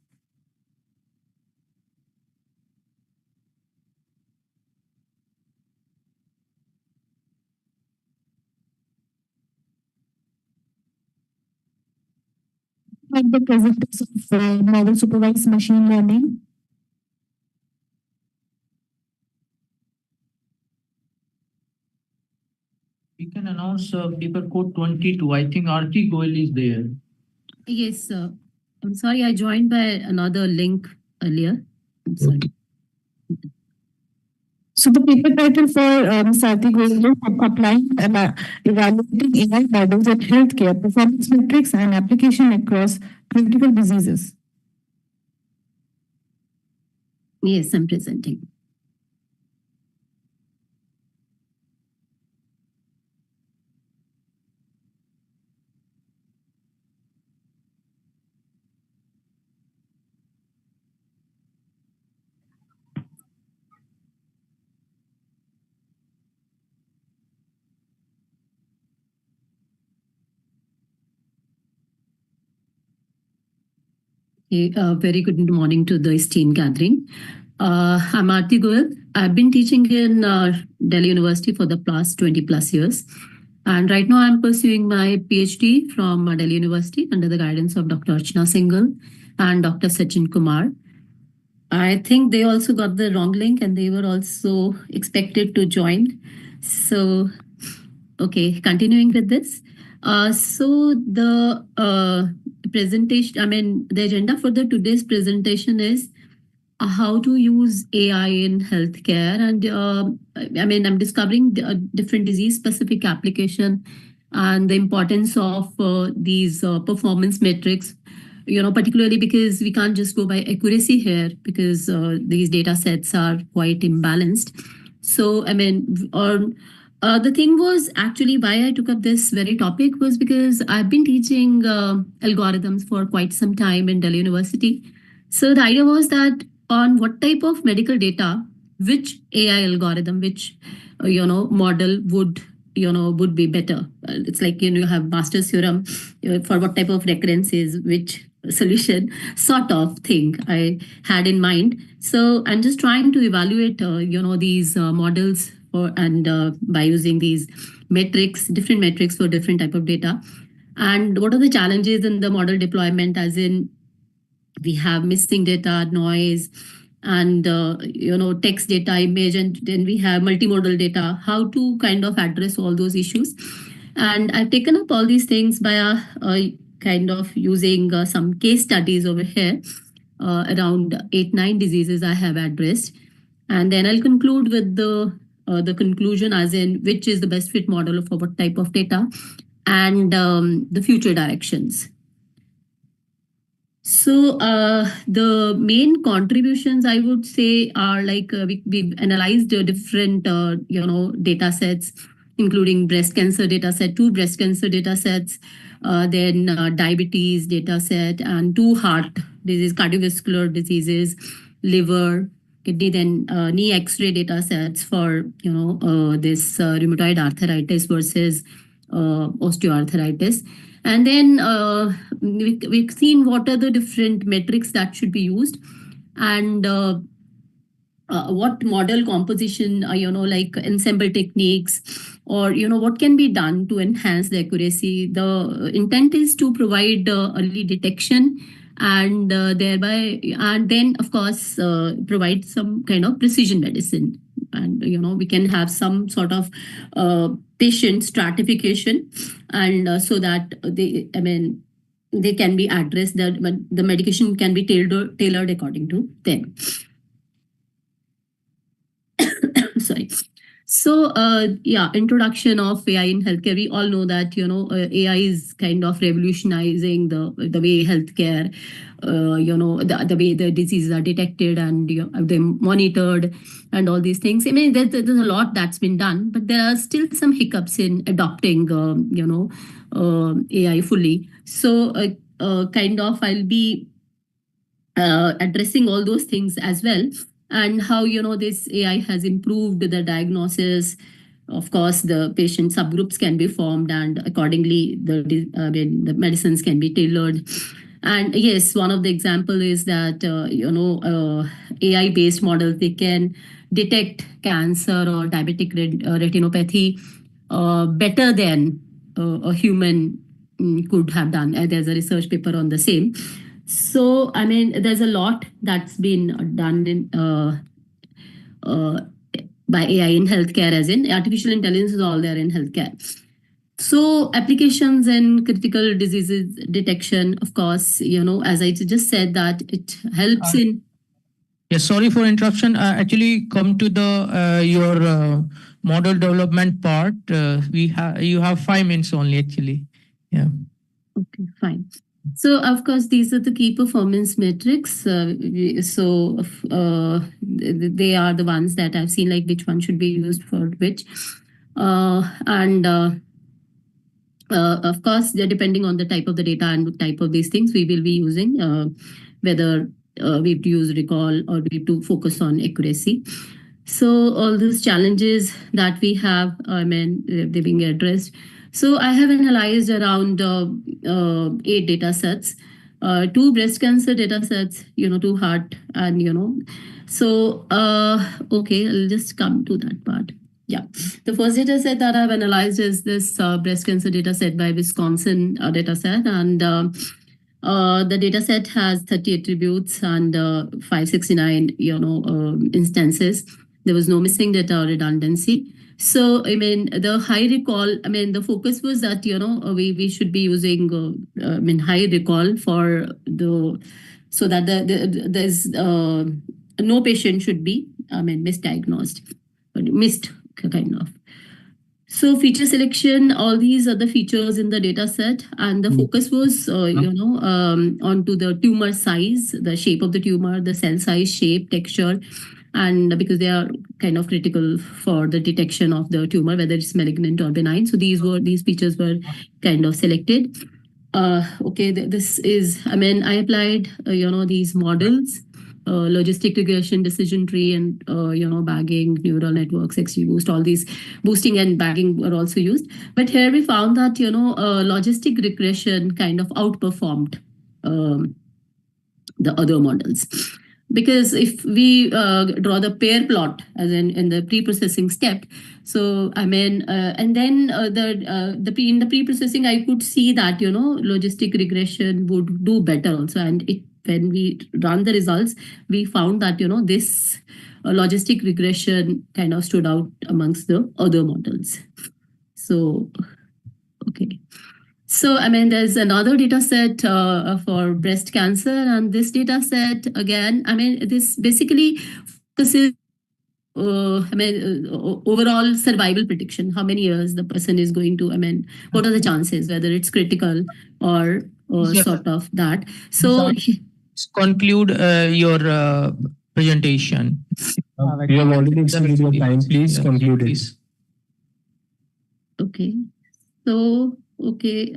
Like the presenters of novel supervised machine learning.
We can announce paper code 22. I think Arti Goel is there.
Yes, sir. I'm sorry, I joined by another link earlier. I'm sorry.
So the paper title for Sati Goel is Applying and Evaluating AI Models in Healthcare Performance Metrics and Application Across Critical Diseases.
Yes, I'm presenting. Very good morning to the esteemed gathering. I'm Aarti Goyal. I've been teaching in Delhi University for the past 20 plus years. And right now I'm pursuing my PhD from Delhi University under the guidance of Dr. Archana Singhal and Dr. Sachin Kumar. I think they also got the wrong link and they were also expected to join. So, okay, continuing with this. So the presentation, I mean, the agenda for the today's presentation is how to use AI in healthcare. And I mean, I'm discovering different disease specific application and the importance of these performance metrics, particularly because we can't just go by accuracy here because these data sets are quite imbalanced. So, I mean, the thing was actually why I took up this very topic was because I've been teaching algorithms for quite some time in Delhi University. So the idea was that on what type of medical data, which AI algorithm, which model would be better. It's like you have Master's theorem for what type of recurrences, which solution sort of thing I had in mind. So I'm just trying to evaluate these models by using these metrics, different metrics for different type of data. And what are the challenges in the model deployment, as in we have missing data, noise, and text data, image, and then we have multimodal data. How to kind of address all those issues? And I've taken up all these things by kind of using some case studies over here. Around 8-9 diseases I have addressed, and then I'll conclude with the conclusion, as in which is the best fit model for what type of data, and the future directions. So the main contributions I would say are like we've analyzed different data sets, including breast cancer data set, 2 breast cancer data sets, then diabetes data set, and 2 heart disease, cardiovascular diseases, liver, kidney, then knee X-ray data sets for this rheumatoid arthritis versus osteoarthritis. And then we've seen what are the different metrics that should be used, and what model composition, like ensemble techniques, or what can be done to enhance the accuracy. The intent is to provide early detection and thereby, and then of course provide some kind of precision medicine, and we can have some sort of patient stratification, and so that they can be addressed, that the medication can be tailored according to them. Sorry. So introduction of AI in healthcare. We all know that AI is kind of revolutionizing the way healthcare, the way the diseases are detected and they're monitored and all these things. I mean, there's a lot that's been done, but there are still some hiccups in adopting AI fully. So kind of I'll be addressing all those things as well, and how this AI has improved the diagnosis. Of course, the patient subgroups can be formed, and accordingly, the medicines can be tailored. And yes, one of the example is that AI-based models, they can detect cancer or diabetic retinopathy better than a human could have done. There's a research paper on the same. So, I mean, there's a lot that's been done by AI in healthcare, as in artificial intelligence is all there in healthcare. So applications in critical diseases detection, of course, as I just said, that it helps in.
Yes, sorry for interruption. Actually, come to the your model development part. You have 5 minutes only, actually. Yeah.
Okay, fine. So, of course, these are the key performance metrics. They are the ones that I've seen, like which one should be used for which. And Of course, depending on the type of the data and the type of these things, we will be using whether we have to use recall or we have to focus on accuracy. So all those challenges that we have, I mean, they're being addressed. So I have analyzed around 8 data sets, 2 breast cancer data sets, 2 heart, and okay, I'll just come to that part. Yeah, the first data set that I've analyzed is this breast cancer data set by Wisconsin data set, and the data set has 30 attributes and 569, instances. There was no missing data or redundancy. So, I mean, the high recall, I mean, the focus was that, we should be using, high recall for so that there's no patient should be, misdiagnosed, or missed kind of. So feature selection, all these are the features in the data set, and the focus was, onto the tumor size, the shape of the tumor, the cell size, shape, texture, and because they are kind of critical for the detection of the tumor, whether it's malignant or benign. So these features were kind of selected. Okay, this is, I mean, I applied, these models, logistic regression, decision tree, and bagging, neural networks, XGBoost, all these boosting and bagging were also used. But here we found that logistic regression kind of outperformed the other models. Because if we draw the pair plot as in the pre-processing step, so I mean, and then in the pre-processing, I could see that logistic regression would do better also, and when we run the results, we found that this logistic regression kind of stood out amongst the other models. So, okay. So, I mean, there's another data set for breast cancer, and this data set, again, I mean, this basically focuses, overall survival prediction, how many years the person is going to, I mean, what are the chances, whether it's critical or sort of that. So,
conclude your presentation.
You have already exceeded your time. Please conclude it.
Okay. So, okay.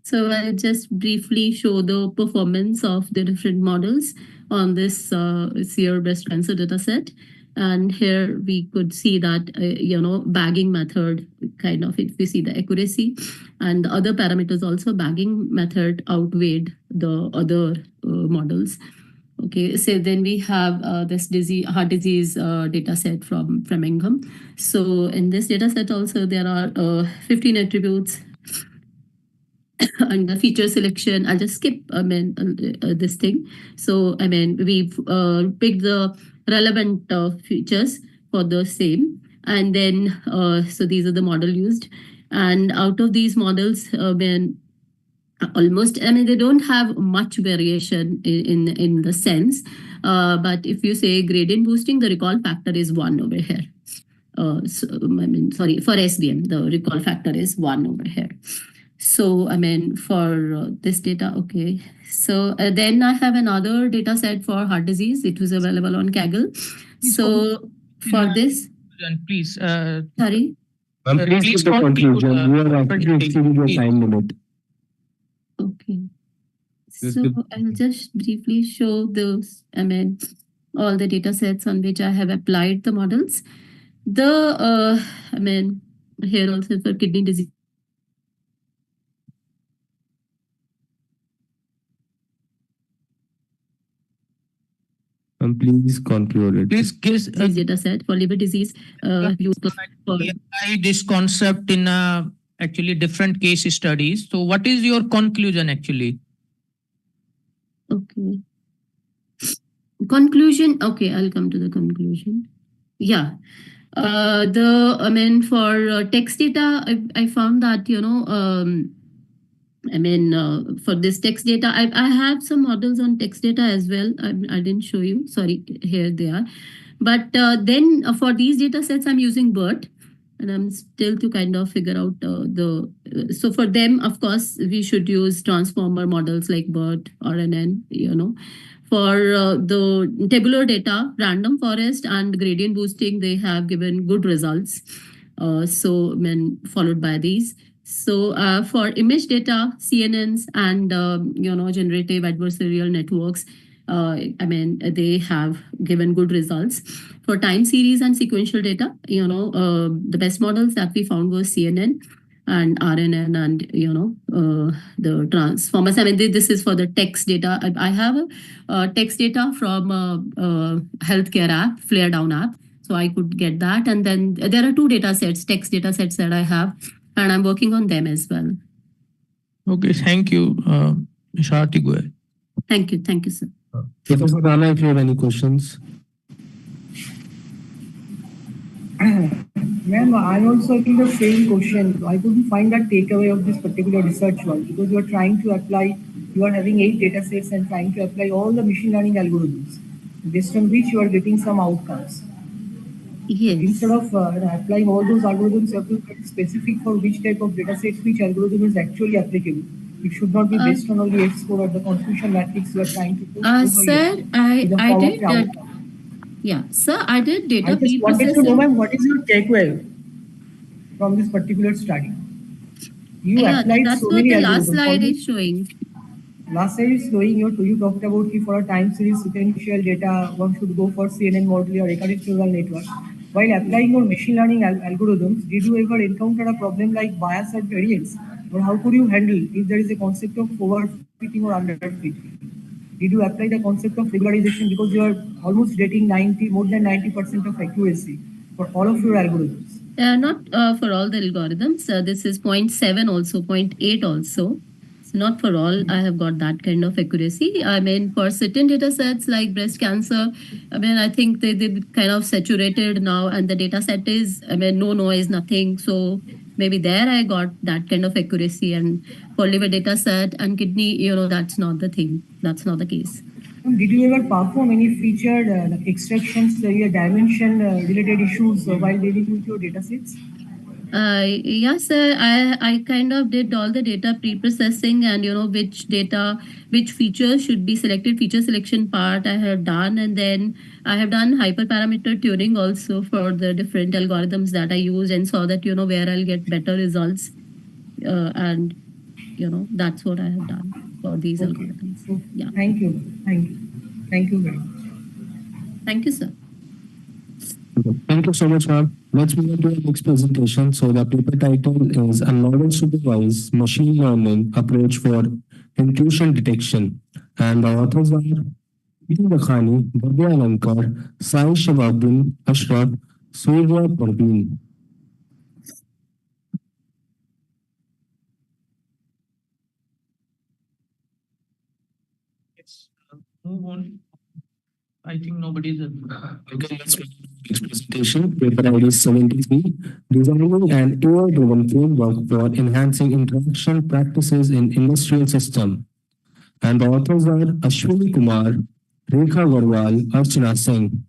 So I'll just briefly show the performance of the different models on this SEER breast cancer data set. And here we could see that, bagging method kind of, if we see the accuracy and the other parameters also, bagging method outweighed the other models. Okay, so then we have this heart disease data set from Framingham. So in this data set also, there are 15 attributes. And the feature selection, I'll just skip, this thing. So, I mean, we've picked the relevant features for the same. And then, so these are the model used. And out of these models, almost, I mean, they don't have much variation in the sense. But if you say gradient boosting, the recall factor is 1 over here. So, I mean, sorry, for SBM, the recall factor is 1 over here. So, I mean, for this data, okay. So then I have another data set for heart disease. It was available on Kaggle. So for this,
please.
Sorry.
Please the conclusion. You are actually exceeding your time limit.
Okay. So I'll just briefly show those, I mean, all the data sets on which I have applied the models. The, I mean, here also for kidney disease.
Please conclude it.
Please give
This data set for liver disease.
This concept in actually different case studies. So what is your conclusion actually?
Okay. Conclusion. Okay, I'll come to the conclusion. Yeah. I mean, for text data, I found that, I mean, for this text data, I have some models on text data as well. I didn't show you. Sorry, here they are. But then for these data sets, I'm using BERT. and I'm still to kind of figure out so for them, of course, we should use transformer models like BERT, RNN, For the tabular data, random forest and gradient boosting, they have given good results. So, when followed by these. So, for image data, CNNs and generative adversarial networks, they have given good results. For time series and sequential data, the best models that we found was CNN and RNN and the transformers. This is for the text data. I have text data from healthcare app, Flare Down app, so I could get that. And then there are two data sets, text data sets that I have, and I'm working on them as well.
Okay, thank you, Ms. Aarti Goyal.
Thank you, sir.
Professor Rana, if you have any questions.
Ma'am, I'm also asking the same question. I couldn't find that takeaway of this particular research one because you are trying to apply, you are having 8 data sets and trying to apply all the machine learning algorithms based on which you are getting some outcomes.
Yes.
Instead of applying all those algorithms, you have to get specific for which type of data sets, which algorithm is actually applicable. It should not be based on only X-score or the confusion matrix you are trying to put over
sir,
here.
I did that. Yeah, sir, I did data
I just wanted to know, ma'am, what is your takeaway from this particular study? You applied
that's
so
what
many
the
algorithms.
last slide is showing.
Last slide is showing you talked about for a time series sequential data, one should go for CNN model or recurrent neural network. While applying your machine learning algorithms, did you ever encounter a problem like bias or variance? Or how could you handle if there is a concept of overfitting or underfitting? Did you apply the concept of regularization because you are almost getting more than 90% of accuracy for all of your algorithms?
Not for all the algorithms. This is 0.7 also, 0.8 also. So not for all, I have got that kind of accuracy. For certain data sets like breast cancer, I think they kind of saturated now, and the data set is, no noise, nothing. So maybe there I got that kind of accuracy. And for liver data set and kidney, that's not the thing. That's not the case.
Did you ever perform any featured extractions, dimension related issues while dealing with your data sets?
Yes, I kind of did all the data pre-processing and which features should be selected, feature selection part I have done, and then I have done hyperparameter tuning also for the different algorithms that I used and saw that where I'll get better results, and that's what I have done for these algorithms.
So, yeah. Thank you very much.
Thank you, sir.
Thank you so much, ma'am. Let's move on to the next presentation. So the paper title is a model supervised machine learning approach for intrusion detection. And the authors are Peter Dakhani, Bhavya Alankar, Sai Shababuddin, Ashraf, Surya Parveen.
Let's move on. I think nobody's.
Okay, let's move on to the next presentation. Paper ID 73, designing an AI-driven framework for enhancing interaction practices in industrial system. And the authors are Ashwini Kumar, Rekha Agarwal, Archana Singh.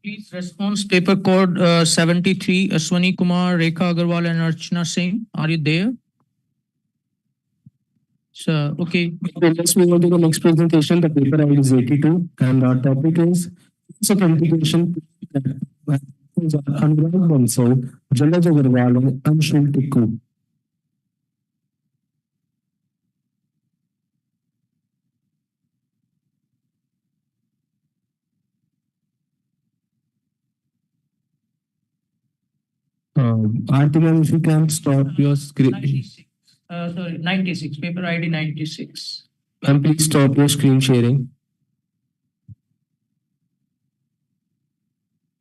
Please response paper code 73, Ashwani Kumar, Rekha Agarwal, and Archana Singh. Are you there? So, okay.
Let's move on to the next presentation. The paper ID is 82, and our topic is authentication. Anurag Bansal, Jalaj Agarwal, and Anshul Tikku. Artiman, if you can stop your screen.
96. Sorry, 96. Paper ID 96.
And please stop your screen sharing.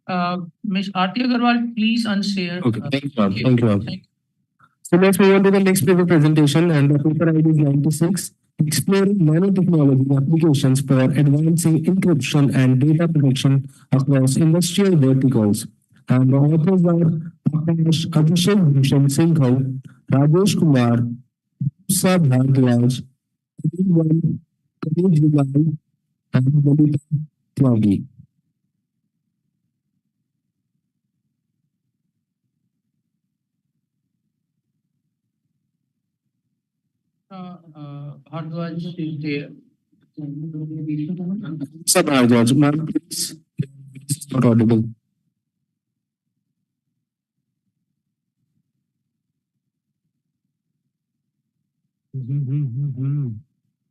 Ms. Aarti Agarwal, please unshare.
Okay, thank you. Thank you. So let's move on to the next paper presentation, and the paper ID is 96, exploring nanotechnology applications for advancing encryption and data protection across industrial verticals. And the authors are Akash Abhishek Bhushan Singhal, Rajesh Kumar, Musa Bhardwaj, everyone, Kamesh Jugal, and Balita Tyagi.
Bhardwaj is there.
Musa Bhardwaj, ma'am, please, this is not audible.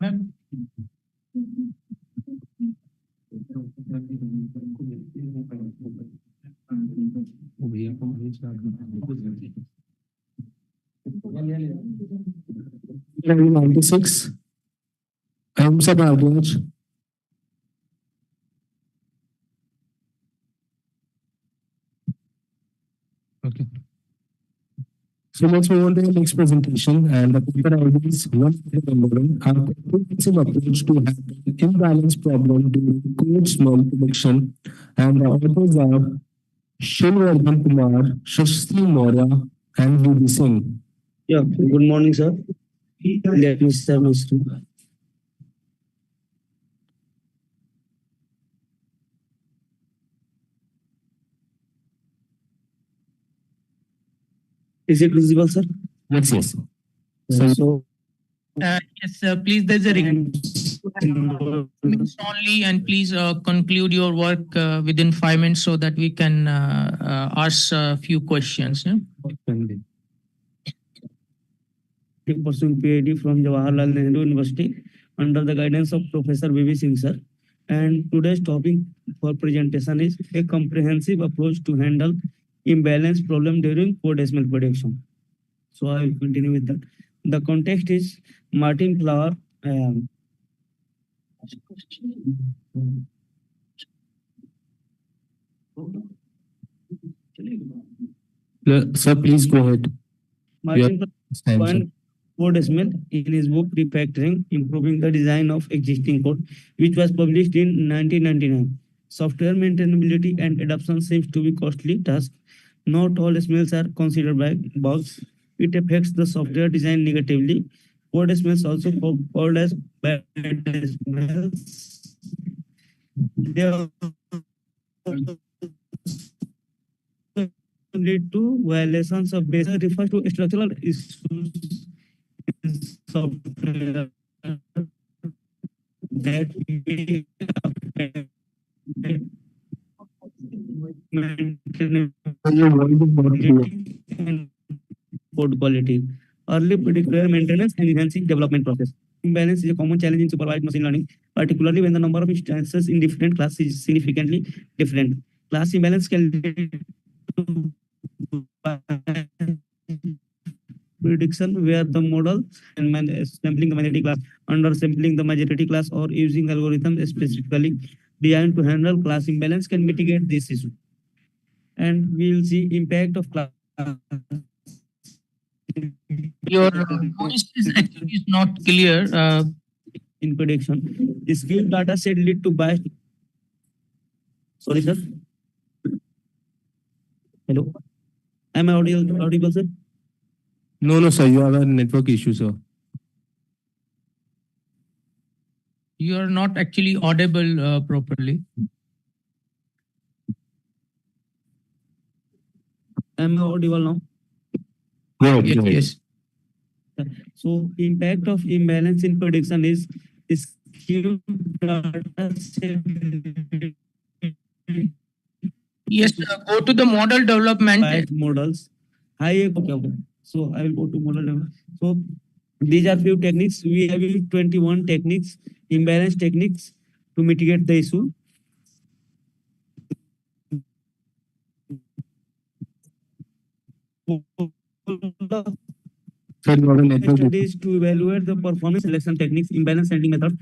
Ma'am,
Level 96, Musa Bhardwaj.
Okay.
So let's move on to the next presentation. And the paper ID is 111, a comprehensive approach to handle imbalance problem during code small prediction. And the authors are Shilvardhan Kumar, Shashti Maurya, and VB Singh.
Yeah, good morning, sir. Let me start my screen. Is it visible, sir?
Yes, yes.
So,
yes, please, there's a minutes only, and please conclude your work within 5 minutes so that we can ask a few questions. Yeah?
pursuing PhD from Jawaharlal Nehru University under the guidance of Professor VB Singh, sir. And today's topic for presentation is a comprehensive approach to handle imbalance problem during co-decimal prediction. So I will continue with that. The context is Martin Flower.
Sir, please go ahead.
Martin
Time, sir.
Flower co-decimal in his book Refactoring, Improving the Design of Existing Code, which was published in 1999. Software maintainability and adoption seems to be costly task. Not all smells are considered by bugs. It affects the software design negatively. Code smells also called as bad smells. They also lead to violations of basic refers to structural issues in software that may affect
Your voice is not clear.
and code quality. Early predictor maintenance and enhancing development process. Imbalance is a common challenge in supervised machine learning, particularly when the number of instances in different classes is significantly different. Class imbalance can lead to prediction where the model and sampling the majority class, under sampling the majority class, or using algorithms specifically designed to handle class imbalance can mitigate this issue. And we will see impact of class.
Your voice is actually not clear.
In prediction, the skewed data set lead to bias. Sorry, sir. Hello. Am I audible, sir?
No, sir, you have a network issue, sir.
You are not actually audible properly.
Am I audible now?
Yes.
So impact of imbalance in prediction is skewed data set.
Yes, go to the model development.
Biased models. Okay. So I will go to model development. So these are few techniques. We have used 21 techniques, imbalance techniques, to mitigate the issue. Studies to evaluate the performance selection techniques, imbalance handling method.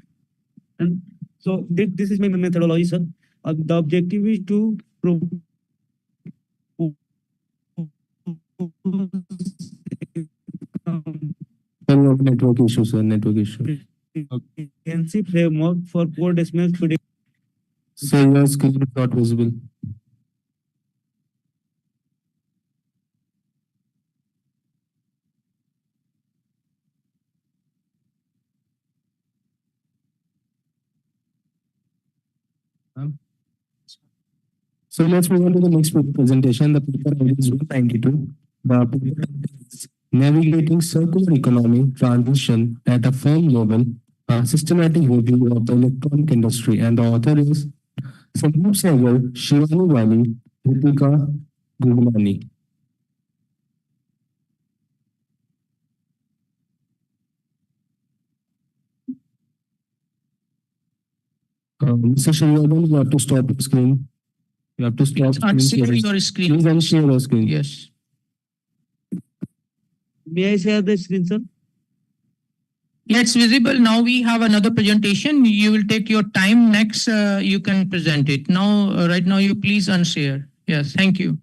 And so this is my methodology, sir. The objective is to
Network issue, sir. Network issue.
framework for core decimal prediction.
So your screen is not visible. So let's move on to the next presentation. The paper ID is 192. The paper is Navigating Circular Economy Transition at a Firm Level, a systematic review of the electronic industry. And the author is Sandeep Sagar, Shivani Wali, Ritika Gugulani. Mr. Shivani, you have to stop the screen. You have to stop
Unshare your screen.
Please unshare your screen.
Yes.
May I share the screen, sir?
Yeah, it's visible. Now we have another presentation. You will take your time. Next, you can present it. Now, right now, you please unshare. Yes, thank you.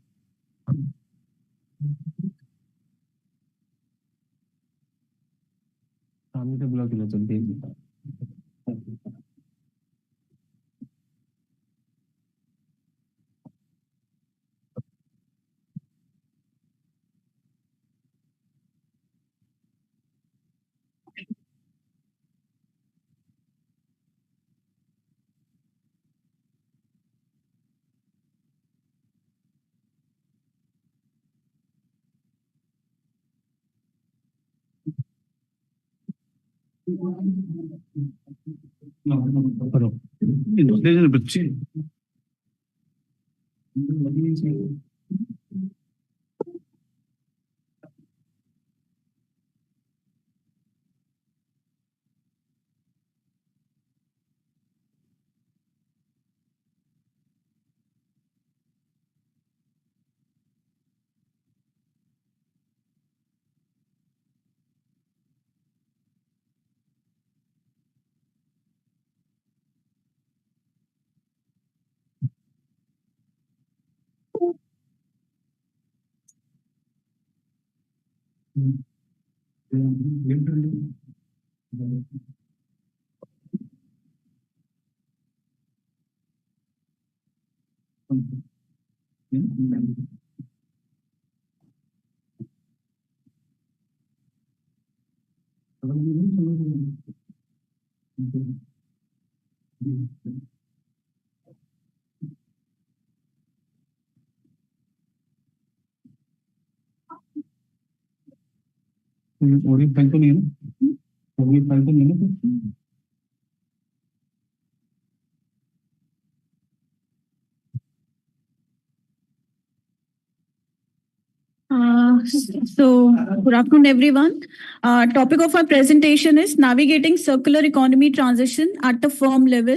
Good afternoon, everyone. Topic of our presentation is navigating circular economy transition at the firm level.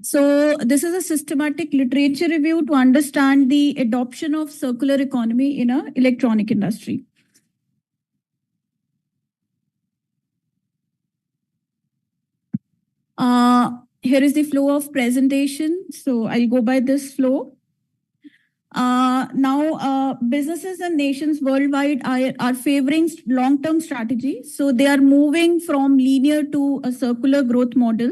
So this is a systematic literature review to understand the adoption of circular economy in a electronic industry. Here is the flow of presentation. So I'll go by this flow. Now, businesses and nations worldwide are favoring long-term strategy. So they are moving from linear to a circular growth model.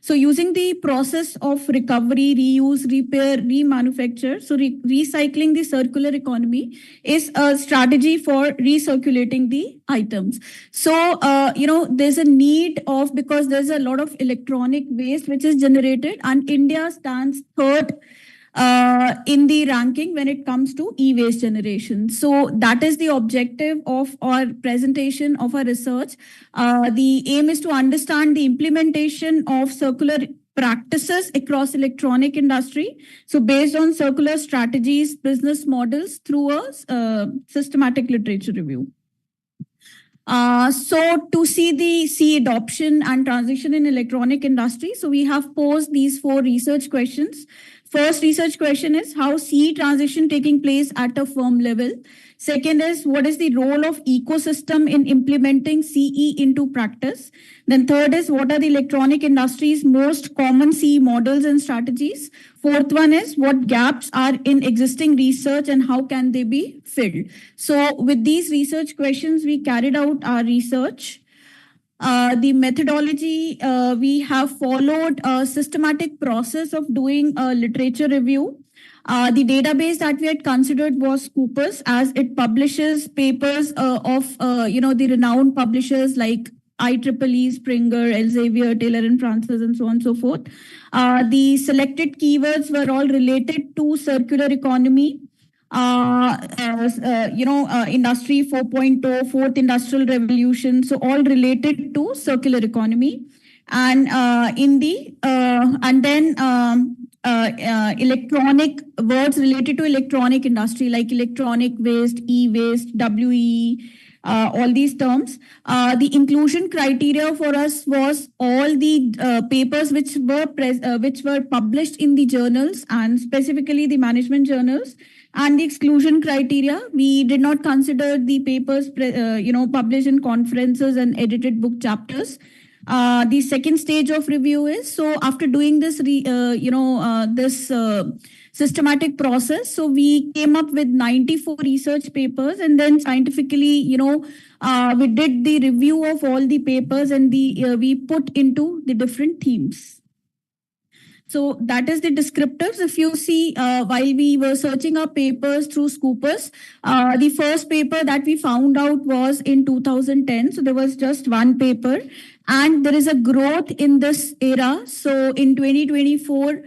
So using the process of recovery, reuse, repair, remanufacture. So recycling the circular economy is a strategy for recirculating the items. So, there's a need of, because there's a lot of electronic waste which is generated, and India stands third in the ranking when it comes to e-waste generation. So that is the objective of our presentation of our research. The aim is to understand the implementation of circular practices across electronic industry. So based on circular strategies, business models through a systematic literature review. So to see the adoption and transition in electronic industry, so we have posed these 4 research questions. First research question is how CE transition taking place at a firm level. Second is what is the role of ecosystem in implementing CE into practice. Then third is what are the electronic industry's most common CE models and strategies. Fourth one is what gaps are in existing research and how can they be filled. So with these research questions, we carried out our research. The methodology, we have followed a systematic process of doing a literature review. The database that we had considered was Coopers, as it publishes papers of the renowned publishers like
IEEE, Springer, Elsevier, Taylor and Francis, and so on and so forth. The selected keywords were all related to circular economy, industry 4.0, fourth industrial revolution, so all related to circular economy. And electronic words related to electronic industry, like electronic waste, e-waste, WE, all these terms. The inclusion criteria for us was all the papers which were published in the journals, and specifically the management journals. And the exclusion criteria, we did not consider the papers published in conferences and edited book chapters. The second stage of review is, so after doing this systematic process, so we came up with 94 research papers, and then scientifically, we did the review of all the papers, and we put into the different themes. So that is the descriptors. If you see, while we were searching our papers through Scoopers, the first paper that we found out was in 2010. So there was just one paper, and there is a growth in this era. So in 2024,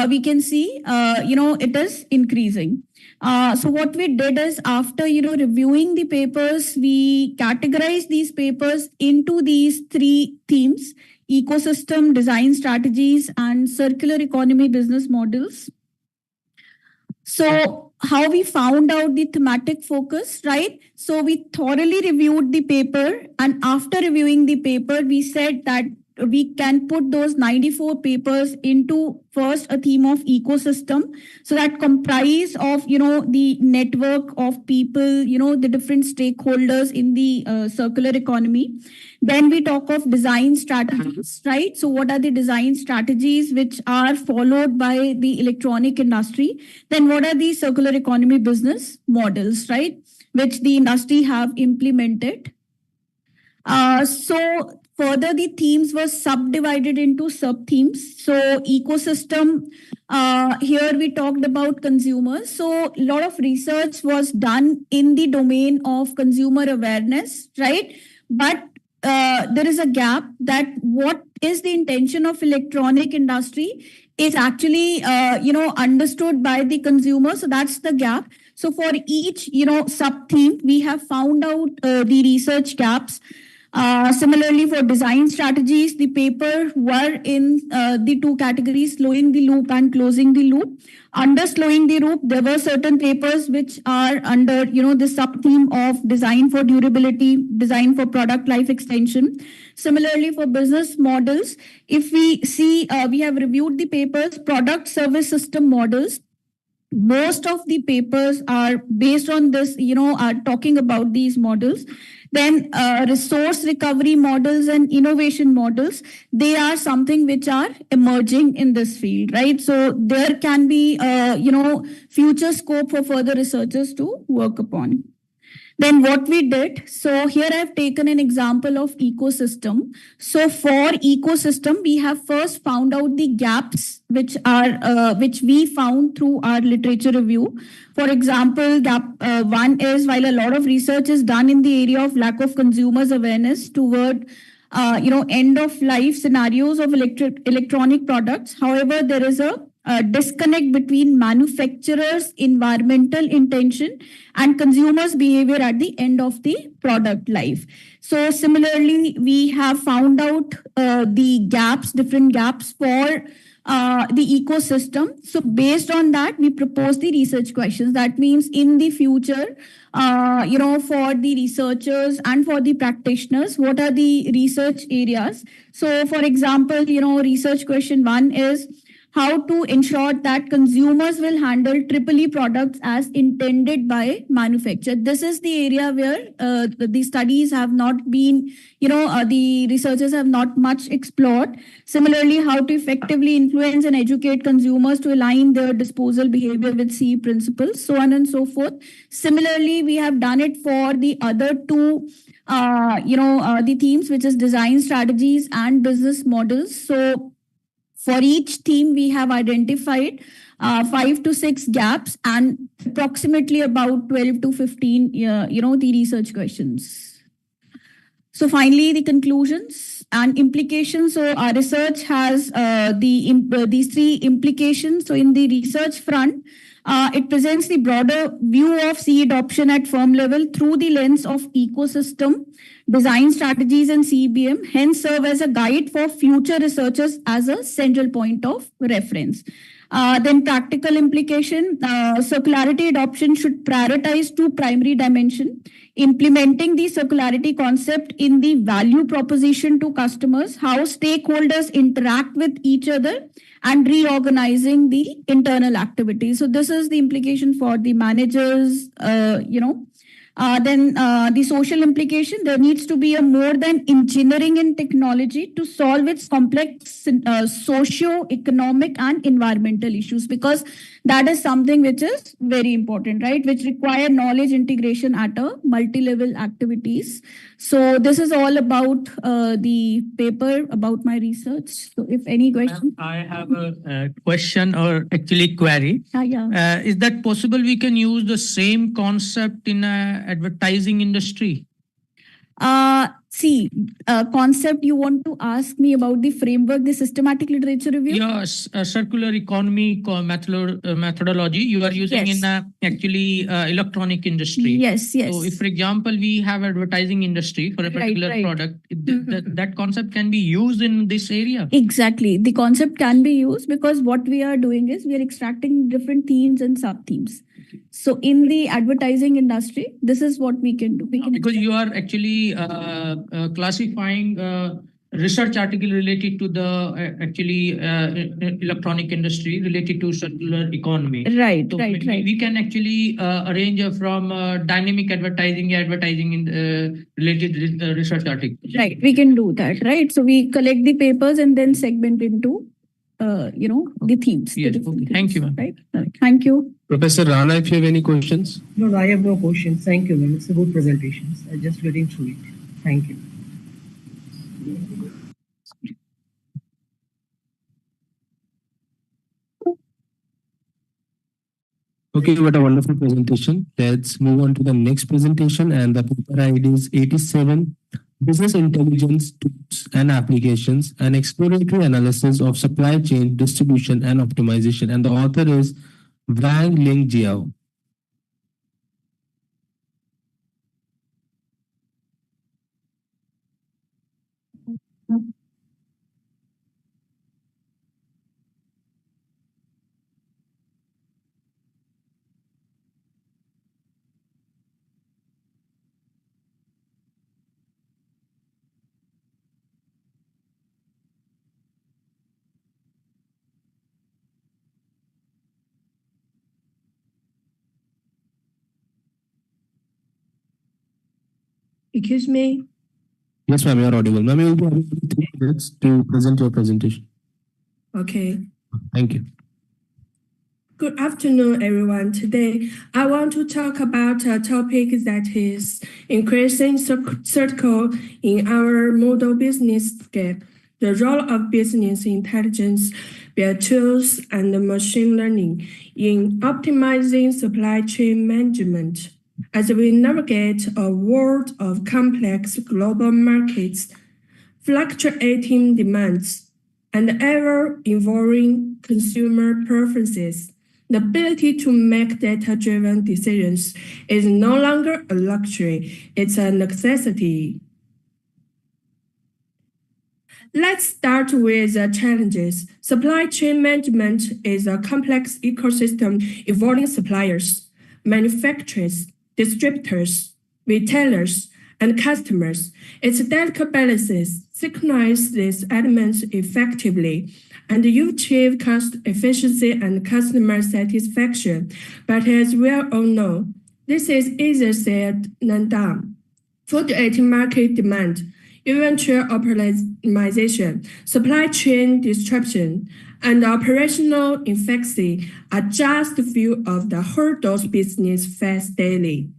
we can see, it is increasing. So what we did is, after reviewing the papers, we categorized these papers into these three themes: ecosystem, design strategies, and circular economy business models. So how we found out the thematic focus, right? So we thoroughly reviewed the paper, and after reviewing the paper, we said that we can put those 94 papers into first a theme of ecosystem. So that comprise of, the network of people, the different stakeholders in the circular economy. Then we talk of design strategies, right? So what are the design strategies which are followed by the electronic industry? Then what are the circular economy business models, right? Which the industry have implemented. So further, the themes were subdivided into sub-themes. So ecosystem, here we talked about consumers. So a lot of research was done in the domain of consumer awareness, right? But there is a gap that what is the intention of electronic industry is actually, understood by the consumer. So that's the gap. So for each, sub-theme, we have found out the research gaps. Similarly, for design strategies, the paper were in the two categories: slowing the loop and closing the loop. Under slowing the loop, there were certain papers which are under, the sub-theme of design for durability, design for product life extension. Similarly, for business models, if we see, we have reviewed the papers, product service system models. Most of the papers are based on this, are talking about these models. Then resource recovery models and innovation models, they are something which are emerging in this field, right? So there can be, future scope for further researchers to work upon. Then what we did, so here I've taken an example of ecosystem. So for ecosystem, we have first found out the gaps which we found through our literature review. For example, gap one is, while a lot of research is done in the area of lack of consumers' awareness toward end of life scenarios of electronic products. However, there is a disconnect between manufacturers' environmental intention and consumers' behavior at the end of the product life. So similarly, we have found out the gaps, different gaps for the ecosystem. So based on that, we propose the research questions. That means in the future, for the researchers and for the practitioners, what are the research areas? So for example, research question 1 is, how to ensure that consumers will handle EEE products as intended by manufacturer. This is the area where the studies have not been, the researchers have not much explored. Similarly, how to effectively influence and educate consumers to align their disposal behavior with CE principles, so on and so forth. Similarly, we have done it for the other two the themes, which is design strategies and business models. So for each theme, we have identified 5 to 6 gaps and approximately about 12 to 15, the research questions. So finally, the conclusions and implications. So our research has these three implications. So in the research front, it presents the broader view of CE adoption at firm level through the lens of ecosystem, design strategies, and CBM, hence serve as a guide for future researchers as a central point of reference. Then practical implication, circularity adoption should prioritize two primary dimensions: implementing the circularity concept in the value proposition to customers, how stakeholders interact with each other, and reorganizing the internal activities. So this is the implication for the managers, then the social implication, there needs to be a more than engineering and technology to solve its complex socio-economic and environmental issues, because that is something which is very important, right? Which require knowledge integration at a multi-level activities. So this is all about the paper, about my research. So if any question.
I have a question, or actually query.
Yeah.
Is that possible we can use the same concept in advertising industry?
Concept you want to ask me about the framework, the systematic literature review?
Yes, circular economy methodology you are using
Yes.
in actually electronic industry.
Yes.
So if, for example, we have advertising industry for a particular
Right.
product, that concept can be used in this area.
Exactly. The concept can be used, because what we are doing is we are extracting different themes and sub-themes. So in the advertising industry, this is what we can do.
Because you are actually classifying research article related to the electronic industry related to circular economy.
Right.
So we can actually arrange from dynamic advertising in related research article.
Right. We can do that. Right. So we collect the papers and then segment into the themes.
Yes. Okay. Thank you, ma'am.
Right. Thank you.
Professor Rana, if you have any questions?
No, I have no questions. Thank you, ma'am. It's a good presentation. I'm just getting through it. Thank you.
Okay, what a wonderful presentation. Let's move on to the next presentation, and the paper ID is 87, Business Intelligence Tools and Applications, an exploratory analysis of supply chain distribution and optimization. And the author is Wang Ling Jiao.
Excuse me.
Yes, ma'am, you're audible. Ma'am, you will be having 3 minutes to present your presentation.
Okay.
Thank you.
Good afternoon, everyone. Today, I want to talk about a topic that is increasing circle in our model business scale, the role of business intelligence via tools and machine learning in optimizing supply chain management. As we navigate a world of complex global markets, fluctuating demands, and ever-evolving consumer preferences, the ability to make data-driven decisions is no longer a luxury, it's a necessity. Let's start with the challenges. Supply chain management is a complex ecosystem involving suppliers, manufacturers, distributors, retailers, and customers. Its delicate balances synchronize these elements effectively, and you achieve cost efficiency and customer satisfaction. But as we all know, this is easier said than done. Fluctuating market demand, eventual optimization, supply chain disruption, and operational efficiency are just a few of the hurdles business face daily.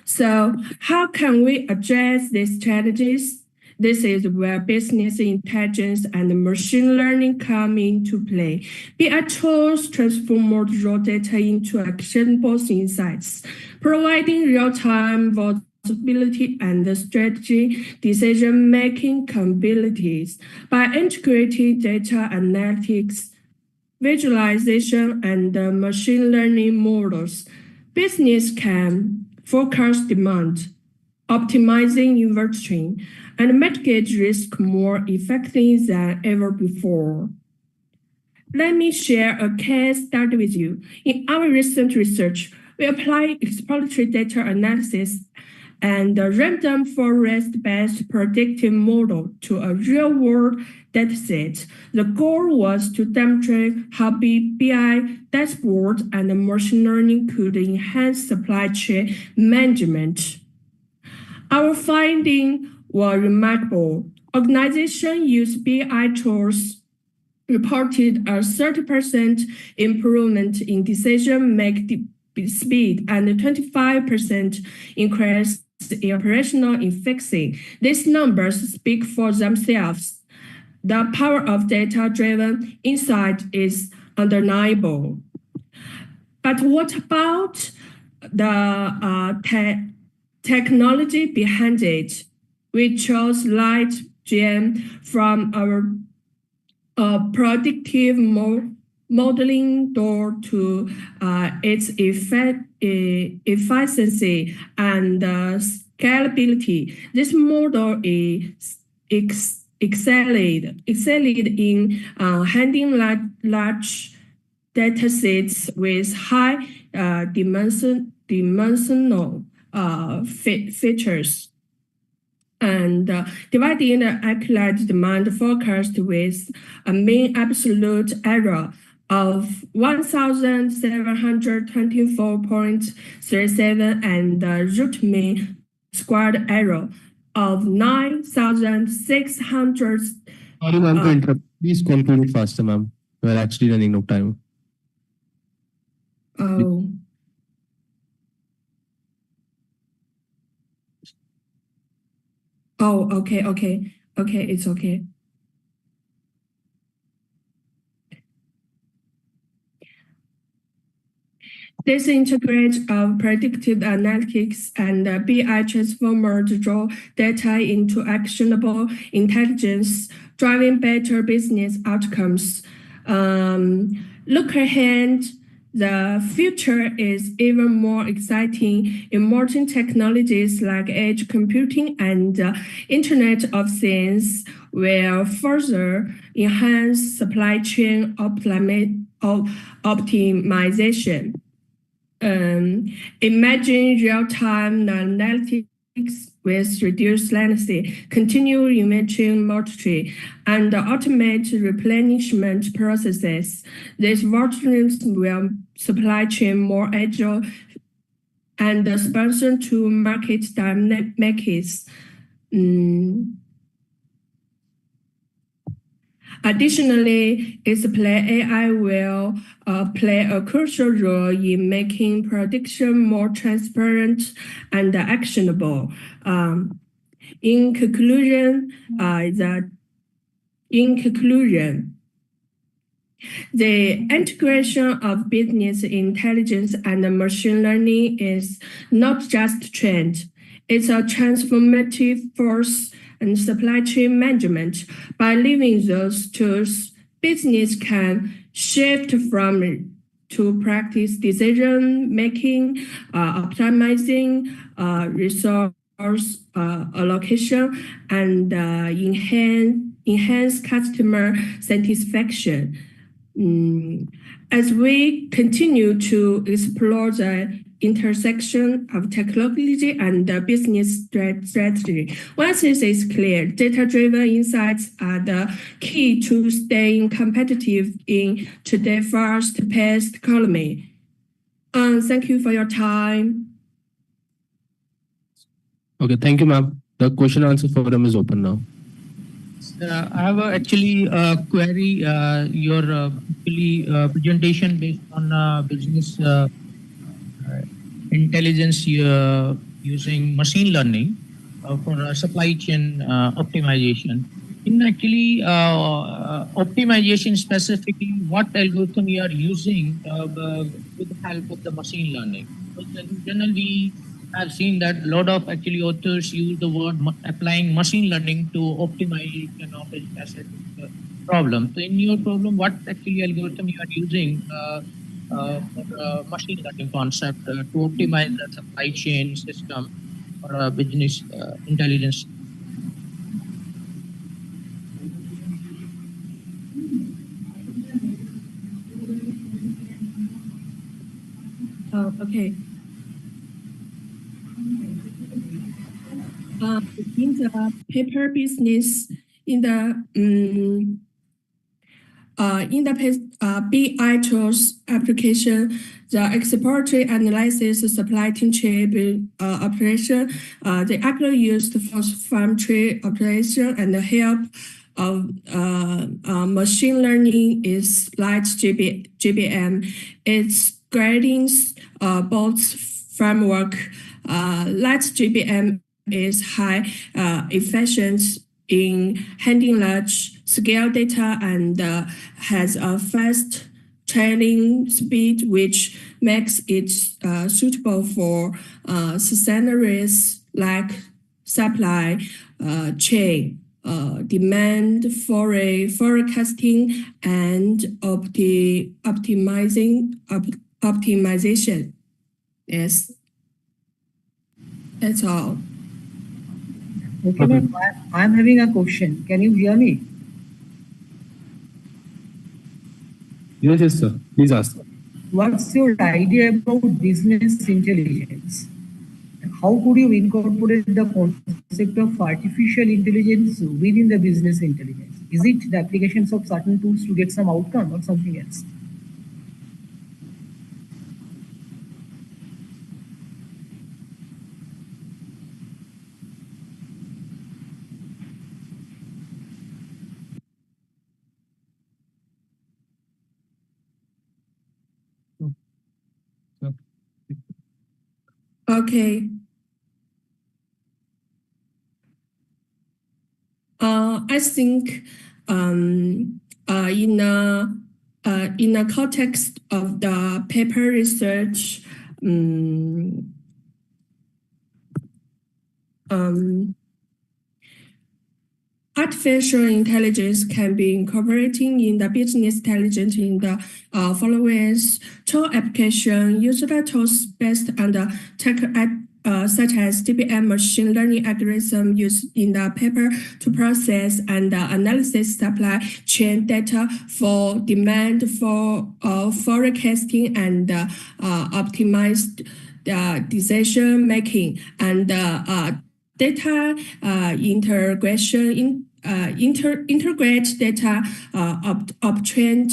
So how can we address these challenges? This is where business intelligence and machine learning come into play. BI tools transform raw data into actionable insights, providing real-time responsibility and strategy decision-making capabilities. By integrating data analytics, visualization, and machine learning models, business can forecast demand, optimizing inventory, and mitigate risk more effectively than ever before. Let me share a case study with you. In our recent research, we applied exploratory data analysis and a random forest-based predictive model to a real-world dataset. The goal was to demonstrate how BI dashboard and machine learning could enhance supply chain management. Our findings were remarkable. Organizations use BI tools reported a 30% improvement in decision-making speed and a 25% increase in operational efficiency. These numbers speak for themselves. The power of data-driven insight is undeniable. But what about the technology behind it? We chose LightGen from our predictive modeling door to its efficiency and scalability. This model is excelled in handling large datasets with high dimensional features, and dividing the accurate demand forecast with a mean absolute error of 1,724.37 and root mean squared error of 9,600.
Sorry, ma'am, to interrupt. Please conclude it faster, ma'am. We're actually running out of time.
Oh. Oh, okay, it's okay. This integrates of predictive analytics and BI transformer to draw data into actionable intelligence, driving better business outcomes. Look ahead, the future is even more exciting. Emerging technologies like edge computing and Internet of Things will further enhance supply chain optimization. Imagine real-time analytics with reduced latency, continuous inventory monitoring, and automate replenishment processes. These versions will supply chain more agile and responsive to market dynamics. Additionally, AI will play a crucial role in making prediction more transparent and actionable. In conclusion, the integration of business intelligence and machine learning is not just a trend, it's a transformative force in supply chain management. By leveraging those tools, business can shift from to practice decision making, optimizing resource allocation, and enhance customer satisfaction. As we continue to explore the intersection of technology and business strategy, one thing is clear: data-driven insights are the key to staying competitive in today's fast-paced economy. Thank you for your time.
Okay, thank you, ma'am. The question answer forum is open now.
I have actually a query. Your presentation based on business intelligence using machine learning for supply chain optimization. In actually optimization specifically, what algorithm you are using with the help of the machine learning? Because generally I've seen that a lot of actually authors use the word applying machine learning to optimization of a specific problem. So in your problem, what actually algorithm you are using for machine learning concept to optimize the supply chain system or business intelligence?
Okay. In the paper business, in the BI tools application, the exploratory analysis supply chain operation, they actually used for farm tree operation and the help of machine learning is light GBM. It's grading both framework. Light GBM is high efficient in handling large scale data and has a fast training speed, which makes it suitable for scenarios like supply chain, demand for a forecasting and optimization. Yes, that's all.
Okay, ma'am, I'm having a question. Can you hear me?
Yes, sir. Please ask.
What's your idea about business intelligence? How could you incorporate the concept of artificial intelligence within the business intelligence? Is it the applications of certain tools to get some outcome or something else?
Okay. I think in the context of the paper research, artificial intelligence can be incorporated in the business intelligence in the following ways: tool application, user tools based on the tech such as DBM machine learning algorithm used in the paper to process and analysis supply chain data for demand for forecasting and optimized decision making, and data integration integrate data obtained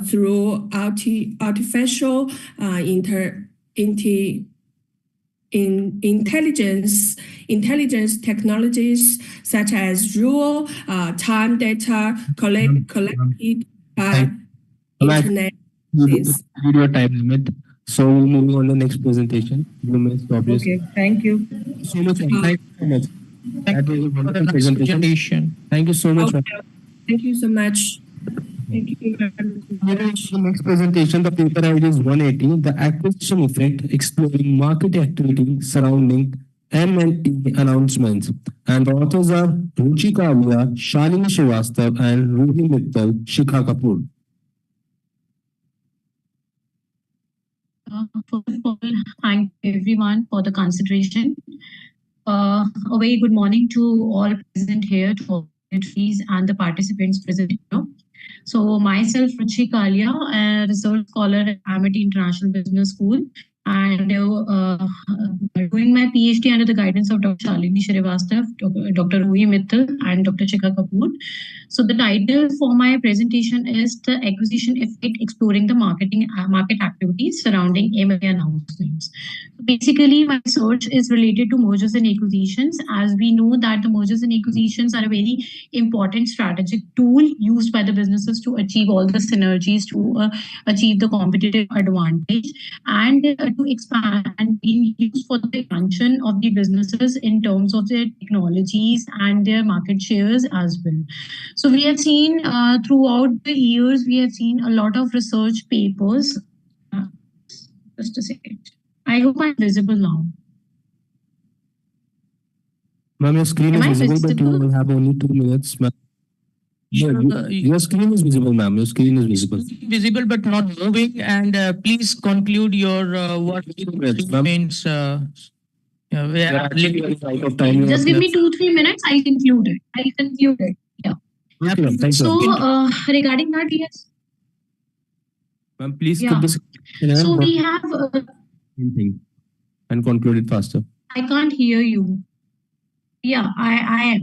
through artificial intelligence technologies such as real time data collected by internet.
Your time limit. So we're moving on to the next presentation. You may stop this.
Okay, thank you.
So much. Thank you so much. That was a wonderful
presentation.
Thank you so much.
Thank you so much. Thank you.
The next presentation, the paper ID is 180, the acquisition effect, exploring market activity surrounding M&E announcements. And the authors are Ruchi Kalia, Shalini Srivastav, and Ruhi Mittal, Shikha Kapoor.
First of all, thank everyone for the consideration. A very good morning to all present here, to all attendees and the participants present here. So myself, Ruchi Kalia, a research scholar at Amity International Business School, and doing my PhD under the guidance of Dr. Shalini Srivastav, Dr. Ruhi Mittal, and Dr. Shikha Kapoor. So the title for my presentation is The Acquisition Effect, Exploring the Market Activities Surrounding M&A Announcements. Basically, my research is related to mergers and acquisitions, as we know that the mergers and acquisitions are a very important strategic tool used by the businesses to achieve all the synergies, to achieve the competitive advantage, and to expand and being used for the expansion of the businesses in terms of their technologies and their market shares as well. So we have seen throughout the years, we have seen a lot of research papers. Just a second. I hope I'm visible now.
Ma'am, your screen
Am
is
I
visible, but you
visible?
will have only 2 minutes. Ma'am. Your screen is visible, ma'am. Your screen is visible.
Visible but not moving. And please conclude your work
Yes, ma'am.
means. We
We are
are
actually
limited.
running out of time.
Just give me 2-3 minutes. I conclude it. Yeah.
Okay, ma'am. Thank you.
So
ma'am.
regarding that, yes.
Ma'am, please
Yeah.
skip this
So we have.
thing and conclude it faster.
I can't hear you. Yeah, I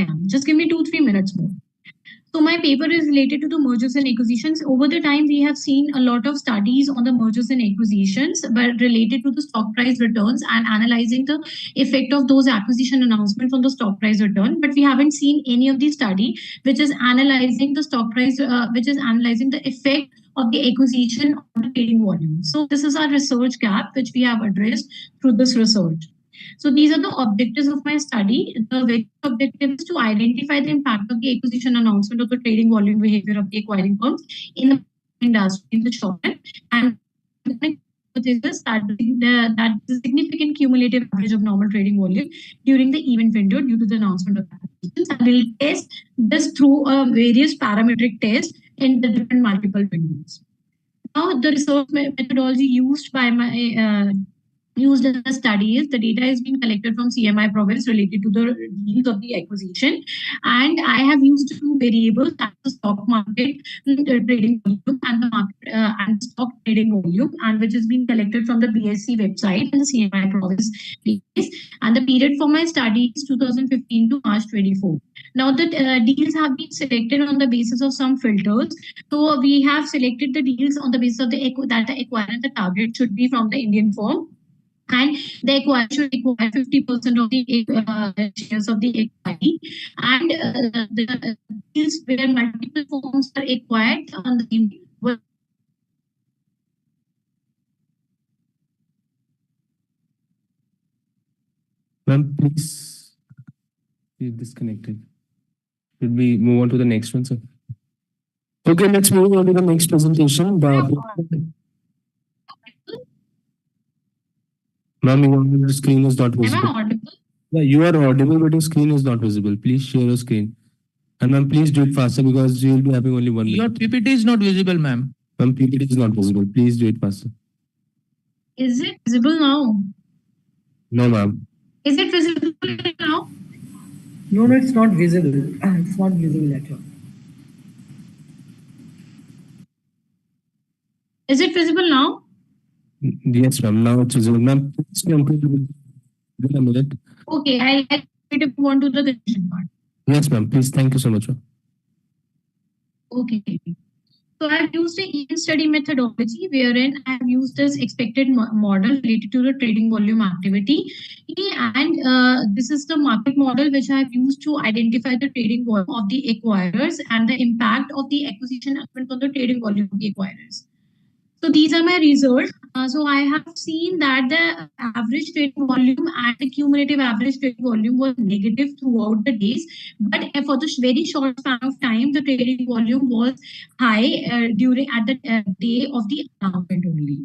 am. Just give me 2-3 minutes more. So my paper is related to the mergers and acquisitions. Over the time, we have seen a lot of studies on the mergers and acquisitions, but related to the stock price returns and analyzing the effect of those acquisition announcements on the stock price return. But we haven't seen any of the study which is analyzing the stock price, which is analyzing the effect of the acquisition on the trading volume. So this is our research gap which we have addressed through this research. So these are the objectives of my study. The very objective is to identify the impact of the acquisition announcement of the trading volume behavior of the acquiring firms in the industry in the short run, and hypothesis that the significant cumulative average of normal trading volume during the event window due to the announcement of acquisitions, and we'll test this through various parametric tests in the different multiple windows. Now, the research methodology used by my used in the studies, the data has been collected from CMI province related to the deals of the acquisition. And I have used two variables, that's the stock market trading volume and the market and stock trading volume, and which has been collected from the BSC website and the CMI province days. And the period for my study is 2015 to March 24. Now the deals have been selected on the basis of some filters. So we have selected the deals on the basis of the that the acquirer and the target should be from the Indian firm, and the acquirer should acquire 50% of the shares of the equity, and the deals where multiple firms are acquired on the same.
Ma'am, please be disconnected. Should we move on to the next one, sir? Okay, let's move on to the next presentation. Ma'am, your screen is not
Am
visible.
I audible?
Yeah, you are audible, but your screen is not visible. Please share your screen. And ma'am, please do it faster because you will be having only 1 minute.
Your PPT is not visible, ma'am.
Ma'am, PPT is not visible. Please do it faster.
Is it visible now?
No, ma'am.
Is it visible now?
No, it's not visible. It's not visible at all.
Is it visible now?
Yes, ma'am. Now it's visible. Ma'am, please conclude within a minute.
Okay, I move on to the conclusion part.
Yes, ma'am. Please. Thank you so much, ma'am.
Okay. So I have used the event study methodology wherein I have used this expected model related to the trading volume activity. And this is the market model which I have used to identify the trading volume of the acquirers and the impact of the acquisition on the trading volume of the acquirers. So these are my results. So I have seen that the average trading volume and the cumulative average trading volume was negative throughout the days. But for the very short span of time, the trading volume was high during at the day of the announcement only.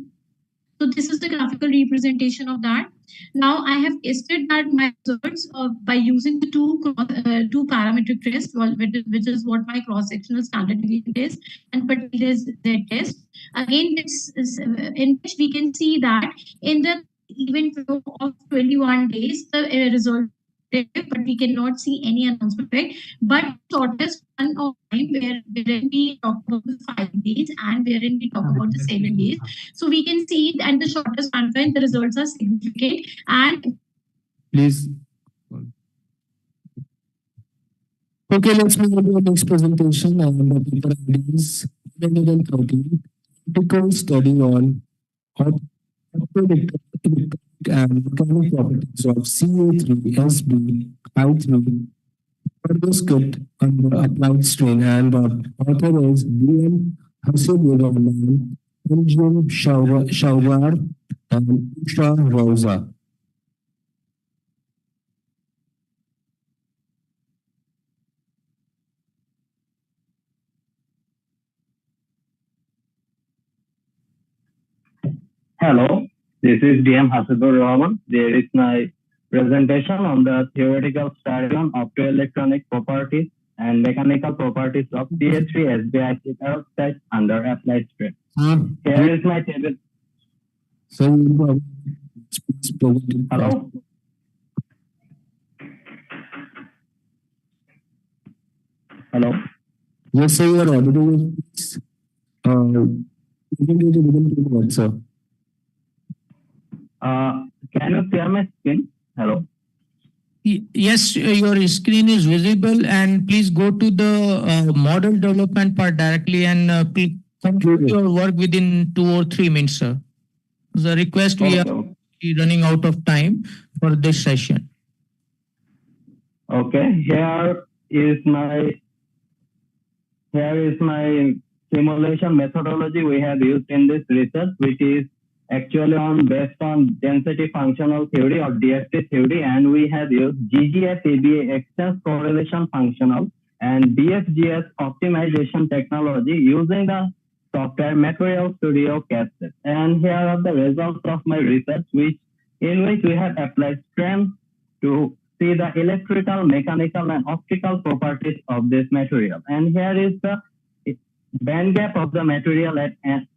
So this is the graphical representation of that. Now I have tested that my results by using the two parametric tests, which is what my cross-sectional standard deviation test and particular Z test. Again, this is in which we can see that in the event flow of 21 days, the result, but we cannot see any announcement effect. But shortest one of time wherein we talk about the 5 days and wherein we talk about the 7 days. So we can see that the shortest one time the results are significant. And
please. Okay, let's move on to the next presentation. And the paper is 113 critical study on electronic and mechanical properties of Ca3, Sb, further script under applied strain, and the author is B.M. Hasibullah, Anjum Shawar, and Usha Rosa.
Hello, this is DM Hasibur Rahman. There is my presentation on the theoretical study on optoelectronic properties and mechanical properties of CH3 SBIC peroxide under applied strain. Here is my table.
So,
Hello? Hello?
yes, sir, you are audible. You can do the beginning word, sir.
Can you share my screen? Hello?
Yes, your screen is visible, and please go to the model development part directly and conclude your work within 2 or 3 minutes, sir. The request, we are running out of time for this session.
Okay, here is my simulation methodology we have used in this research, which is actually based on density functional theory or DFT theory, and we have used GGS EBA extends correlation functional and DFGS optimization technology using the software Material Studio Cascade. And here are the results of my research, in which we have applied strength to see the electrical, mechanical, and optical properties of this material. And here is the band gap of the material at an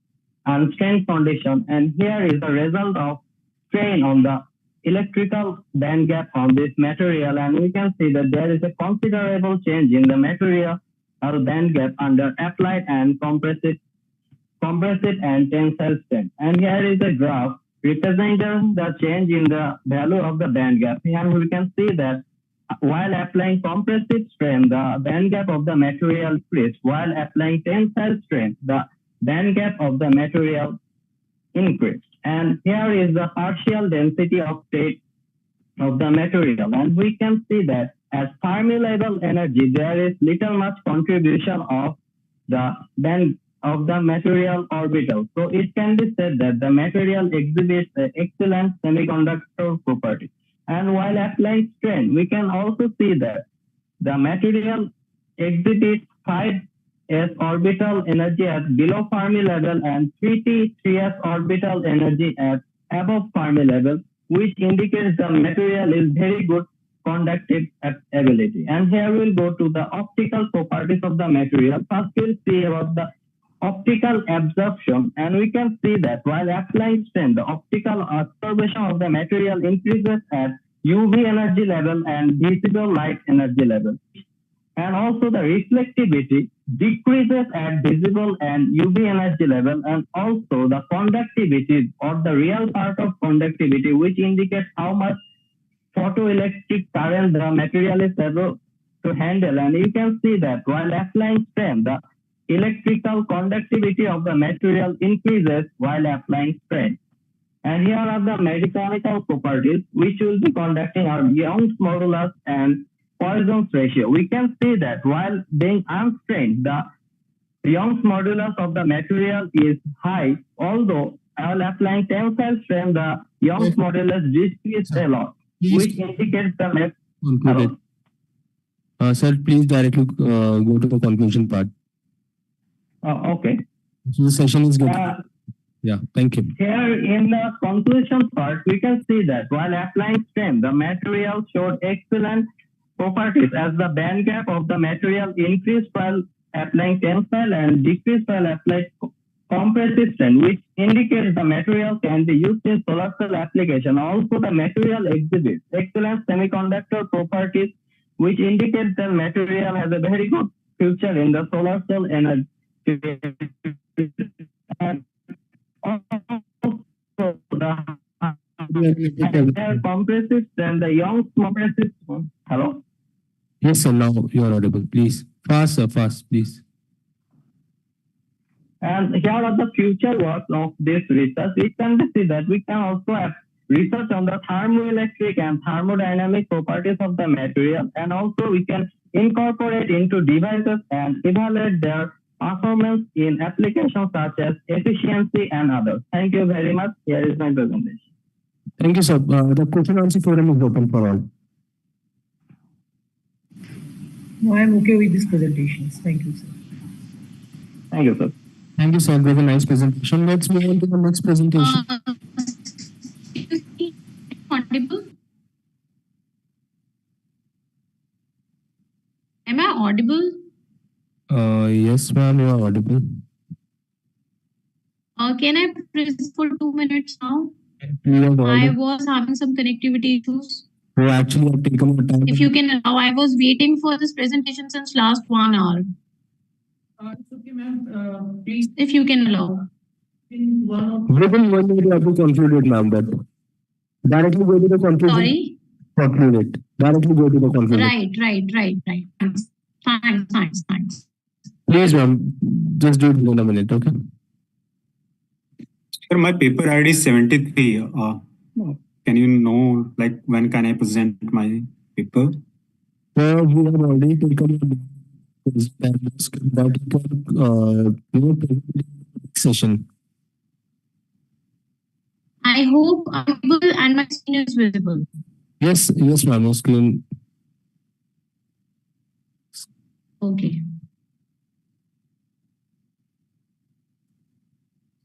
unstrained condition. And here is the result of strain on the electrical band gap on this material. And we can see that there is a considerable change in the material band gap under applied and compressive and tensile strain. And here is a graph representing the change in the value of the band gap. Here we can see that while applying compressive strain, the band gap of the material increased. While applying tensile strain, the band gap of the material increased. And here is the partial density of state of the material. And we can see that at Fermi level energy, there is little much contribution of the band of the material orbital. So it can be said that the material exhibits excellent semiconductor property. And while applying strain, we can also see that the material exhibits 5s orbital energy at below Fermi level and 3s orbital energy at above Fermi level, which indicates the material is very good conductive ability. And here we'll go to the optical properties of the material. First, we'll see about the optical absorption, and we can see that while applying strain, the optical absorption of the material increases at UV energy level and visible light energy level. And also the reflectivity decreases at visible and UV energy level, and also the conductivity or the real part of conductivity, which indicates how much photoelectric current the material is able to handle. And you can see that while applying strain, the electrical conductivity of the material increases while applying strain. And here are the mechanical properties, which will be conducting our Young's modulus and Poisson's ratio. We can see that while being unstrained, the Young's modulus of the material is high, although while applying tensile strain, the Young's modulus decreases a lot, which indicates the
concluded. Sir, please directly go to the conclusion part.
Okay.
So the session is good. Yeah, thank you.
Here in the conclusion part, we can see that while applying strain, the material showed excellent properties as the band gap of the material increased while applying tensile and decreased while applying compressive strain, which indicates the material can be used in solar cell application. Also, the material exhibits excellent semiconductor properties, which indicates the material has a very good future in the solar cell energy. And also the compressive strain, the Young's compressive. Hello?
Yes, sir, now you are audible. Please. Fast, sir, fast, please.
And here are the future work of this research. We can see that we can also have research on the thermoelectric and thermodynamic properties of the material, and also we can incorporate into devices and evaluate their performance in applications such as efficiency and others. Thank you very much. Here is my presentation.
Thank you, sir. The question answer forum is open for all.
No, I am okay with these presentations. Thank you, sir.
Thank you, sir.
Thank you, sir. It was a nice presentation. Let's move on to the next presentation.
Audible? audible?
Yes, ma'am, you are audible.
Can I present for 2 minutes now?
You are
I
audible.
was having some connectivity issues.
You actually have taken your time.
If you can allow, I was waiting for this presentation since last 1 hour.
It's okay, ma'am. Please.
If you can allow.
Within 1 minute, you have to conclude it, ma'am. That directly go to the conclusion.
Sorry?
Conclude it. Directly go to the conclusion.
Right. Thanks.
Please, ma'am, just do it in a minute, okay?
Sir, my paper ID is 73. Can you know, like, when can I present my paper?
Well, we have already taken that present session.
I hope I'm able and my screen is visible.
Yes, ma'am, your screen.
Okay.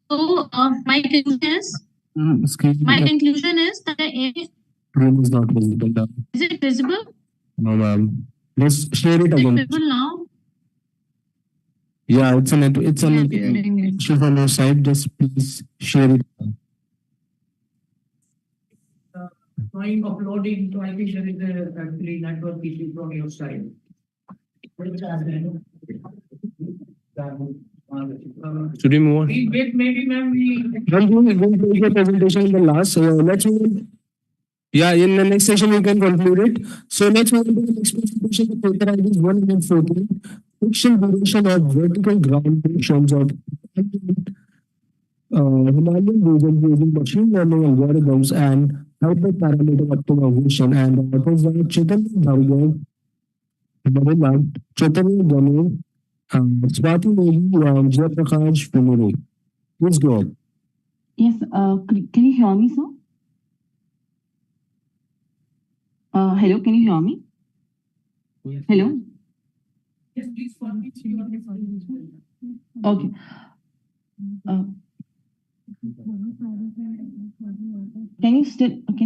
So my conclusion is
Screen
that the
is not visible now.
is it visible?
No, ma'am. Just share it
Is it
again.
visible now?
Yeah, it's a net
Sharing it.
issue from your side. Just please share it.
Trying uploading, so I think there is a actually network issue from your side.
Should we move on?
Maybe, ma'am,
We'll take your presentation in the last. Let's move on. Yeah, in the next session we can conclude it. So let's move on to the next presentation. The paper ID is 114. Fiction duration of vertical ground motions of Himalayan region using machine learning algorithms and hyperparameter optimization. And that was Chaitanya Bhargav, Marilla, Chaitanya Ganu, Swati Negi, and Jayaprakash Pumuru. Please go on.
Yes, can you hear me, sir? Hello, can you hear me? Hello?
yes, please continue.
Okay. Can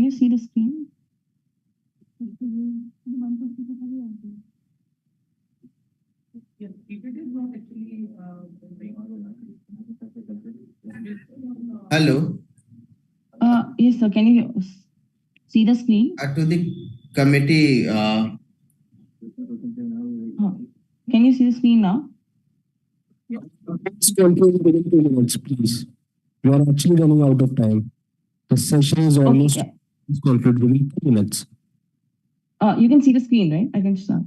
you see the screen?
Hello.
Yes, sir. Can you see the screen?
To the committee.
Can you see the screen now?
Let's conclude within 2 minutes, please. We are actually running out of time. The session is almost concluded within 2 minutes.
You can see the screen, right? I can start.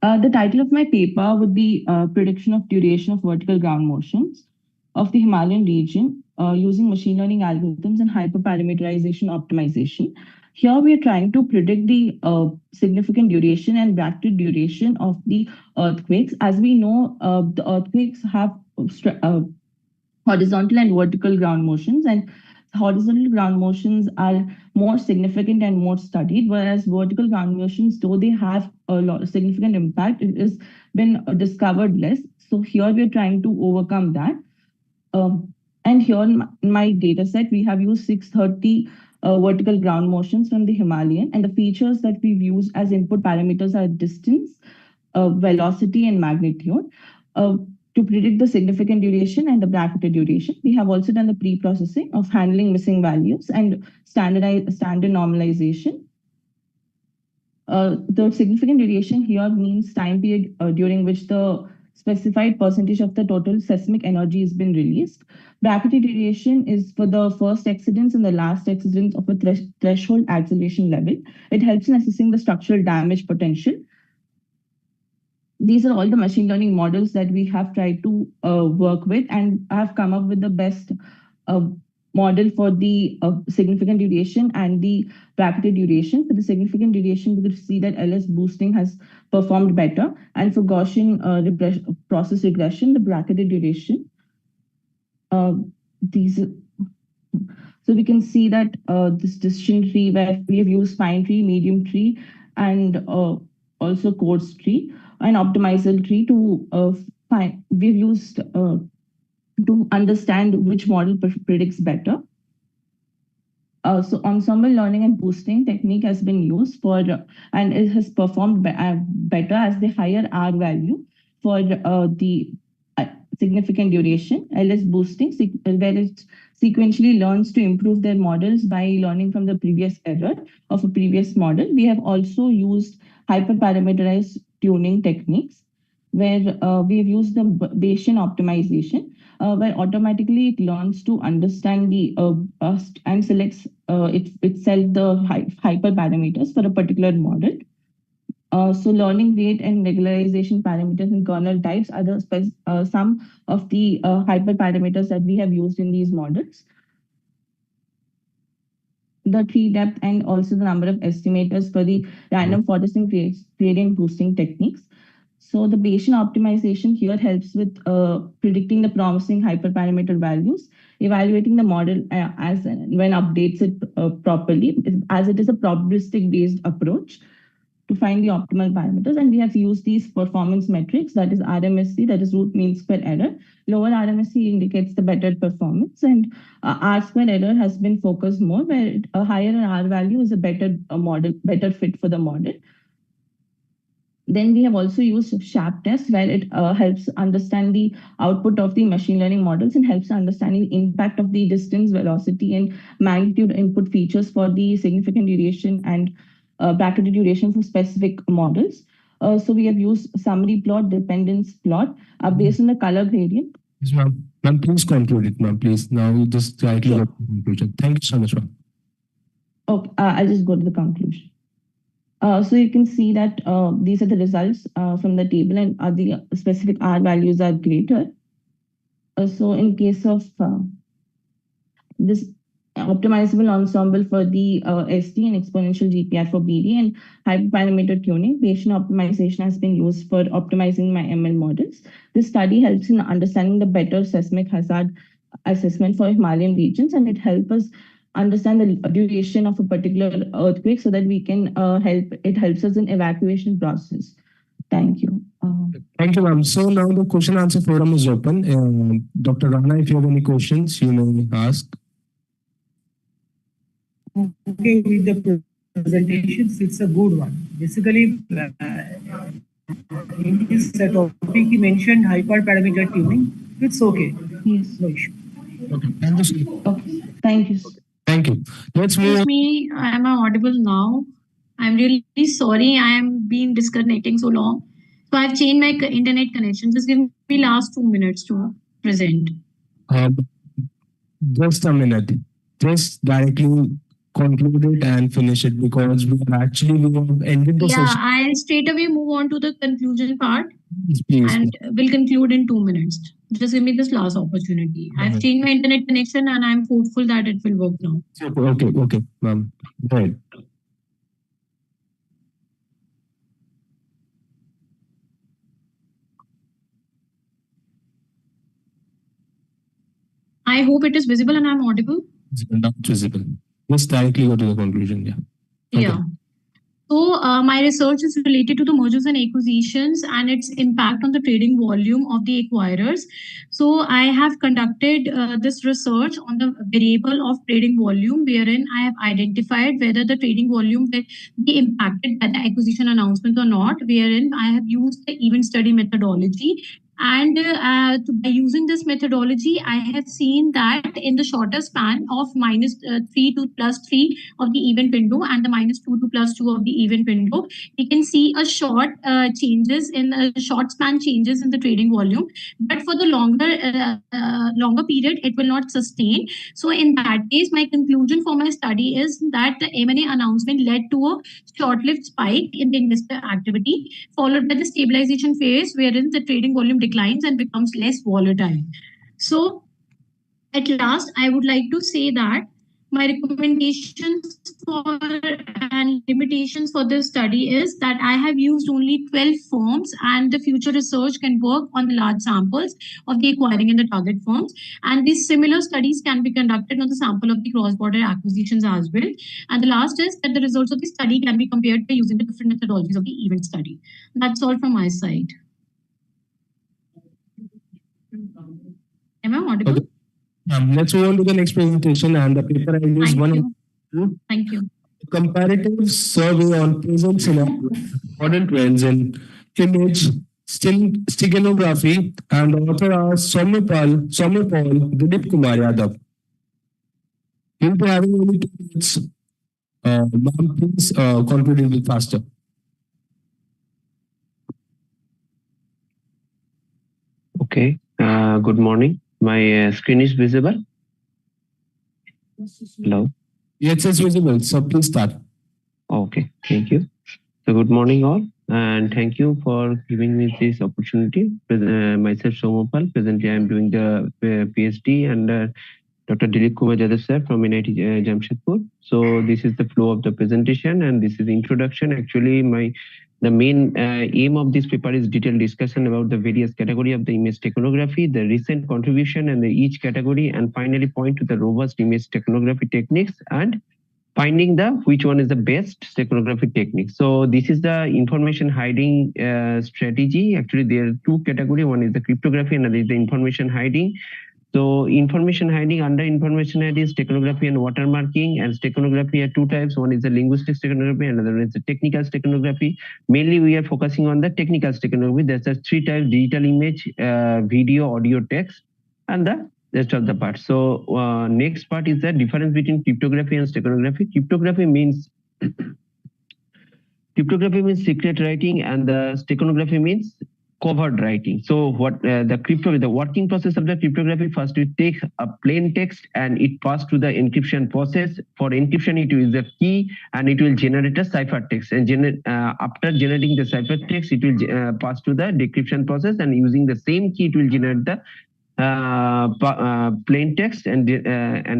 The title of my paper would be Prediction of Duration of Vertical Ground Motions of the Himalayan region using machine learning algorithms and hyperparameterization optimization. Here we are trying to predict the significant duration and bracketed duration of the earthquakes. As we know, the earthquakes have horizontal and vertical ground motions, and horizontal ground motions are more significant and more studied, whereas vertical ground motions, though they have a lot of significant impact, it has been discovered less. So here we are trying to overcome that. And here in my data set, we have used 630 vertical ground motions from the Himalayan, and the features that we've used as input parameters are distance, velocity, and magnitude. To predict the significant duration and the bracketed duration, we have also done the pre-processing of handling missing values and standard normalization. The significant duration here means time period during which the specified percentage of the total seismic energy has been released. Bracketed duration is for the first accidents and the last accidents of a threshold acceleration level. It helps in assessing the structural damage potential. These are all the machine learning models that we have tried to work with, and I have come up with the best model for the significant duration and the bracketed duration. For the significant duration, we could see that LS boosting has performed better, and for Gaussian process regression, the bracketed duration. So we can see that this decision tree where we have used spine tree, medium tree, and also coarse tree, an optimizer tree to we've used to understand which model predicts better. So ensemble learning and boosting technique has been used for, and it has performed better as the higher R value for the significant duration. LS boosting, where it sequentially learns to improve their models by learning from the previous error of a previous model. We have also used hyperparameterized tuning techniques, where we have used the Bayesian optimization, where automatically it learns to understand the and selects itself the hyperparameters for a particular model. So learning rate and regularization parameters and kernel types are some of the hyperparameters that we have used in these models. The tree depth and also the number of estimators for the random forest and gradient boosting techniques. So the Bayesian optimization here helps with predicting the promising hyperparameter values, evaluating the model as when updates it properly, as it is a probabilistic based approach to find the optimal parameters. And we have used these performance metrics, that is RMSE, that is root mean square error. Lower RMSE indicates the better performance, and R square error has been focused more, where a higher R value is a better model, better fit for the model. Then we have also used SHAP test, where it helps understand the output of the machine learning models and helps understanding the impact of the distance, velocity, and magnitude input features for the significant duration and bracketed duration for specific models. So we have used summary plot, dependence plot based on the color gradient.
Yes, ma'am. Ma'am, please conclude it, ma'am. Please. Now you just directly go to the conclusion. Thank you so much, ma'am.
Okay, I'll just go to the conclusion. So you can see that these are the results from the table, and the specific R values are greater. So in case of this optimizable ensemble for the ST and exponential GPR for BD and hyperparameter tuning, Bayesian optimization has been used for optimizing my ML models. This study helps in understanding the better seismic hazard assessment for Himalayan regions, and it helps us understand the duration of a particular earthquake so that we can it helps us in evacuation process. Thank you.
Thank you, ma'am. So now the question answer forum is open. Dr. Rana, if you have any questions, you may ask.
Okay, with the presentations, it's a good one. Basically, in this topic, he mentioned hyperparameter tuning. It's okay.
Yes.
No issue.
Okay. Thank you.
Okay. Thank you.
Thank you. Let's move
Excuse
on.
me, am I audible now? I'm really sorry. I am been disconnecting so long. So I've changed my internet connection. Just give me last 2 minutes to present.
Just a minute. Just directly conclude it and finish it, because we have ended the
Yeah,
session.
I'll straight away move on to the conclusion part.
Please.
And we'll conclude in 2 minutes. Just give me this last opportunity. I've changed my internet connection and I'm hopeful that it will work now.
Okay, ma'am. Go ahead.
I hope it is visible and I'm audible.
Not visible. Just directly go to the conclusion. Yeah. Okay.
Yeah. So my research is related to the mergers and acquisitions and its impact on the trading volume of the acquirers. So I have conducted this research on the variable of trading volume, wherein I have identified whether the trading volume will be impacted by the acquisition announcement or not, wherein I have used the event study methodology. And by using this methodology, I have seen that in the shorter span of -3 to +3 of the event window and the -2 to +2 of the event window, we can see a short short span changes in the trading volume. But for the longer period, it will not sustain. So in that case, my conclusion for my study is that the M&A announcement led to a short-lived spike in the investor activity, followed by the stabilization phase, wherein the trading volume declines and becomes less volatile. So at last, I would like to say that my recommendations for and limitations for this study is that I have used only 12 firms, and the future research can work on the large samples of the acquiring and the target firms. And these similar studies can be conducted on the sample of the cross-border acquisitions as well. And the last is that the results of the study can be compared by using the different methodologies of the event study. That's all from my side. Am I audible?
Okay. Let's move on to the next presentation, and the paper ID is
Thank you.
Comparative survey on present scenario, modern trends in image steganography, and author are Soumyapal Dilip Kumar Yadav. He'll be having only 2 minutes. Ma'am, please conclude a little faster.
Okay. Good morning. My screen is visible. Hello.
Yes, it's visible. So please start.
Okay. Thank you. So good morning all, and thank you for giving me this opportunity. Myself Soumyapal. Presently, I am doing the PhD and Dr. Dilip Kumar Yadav sir from NIT Jamshedpur. So this is the flow of the presentation, and this is the introduction. Actually, the main aim of this paper is detailed discussion about the various category of the image steganography, the recent contribution and each category, and finally point to the robust image steganography techniques and finding the which one is the best steganography technique. So this is the information hiding strategy. Actually, there are 2 categories. One is the cryptography and another is the information hiding. So information hiding, under information hiding is steganography and watermarking, and steganography are 2 types. One is the linguistic steganography, another one is the technical steganography. Mainly we are focusing on the technical steganography. There's 3 types: digital image, video, audio, text, and the rest of the part. So next part is the difference between cryptography and steganography. Cryptography means secret writing, and the steganography means covert writing. So what the working process of the cryptography, first it takes a plain text and it passes to the encryption process. For encryption, it uses a key and it will generate a ciphertext. And after generating the ciphertext, it will pass to the decryption process, and using the same key, it will generate the plain text and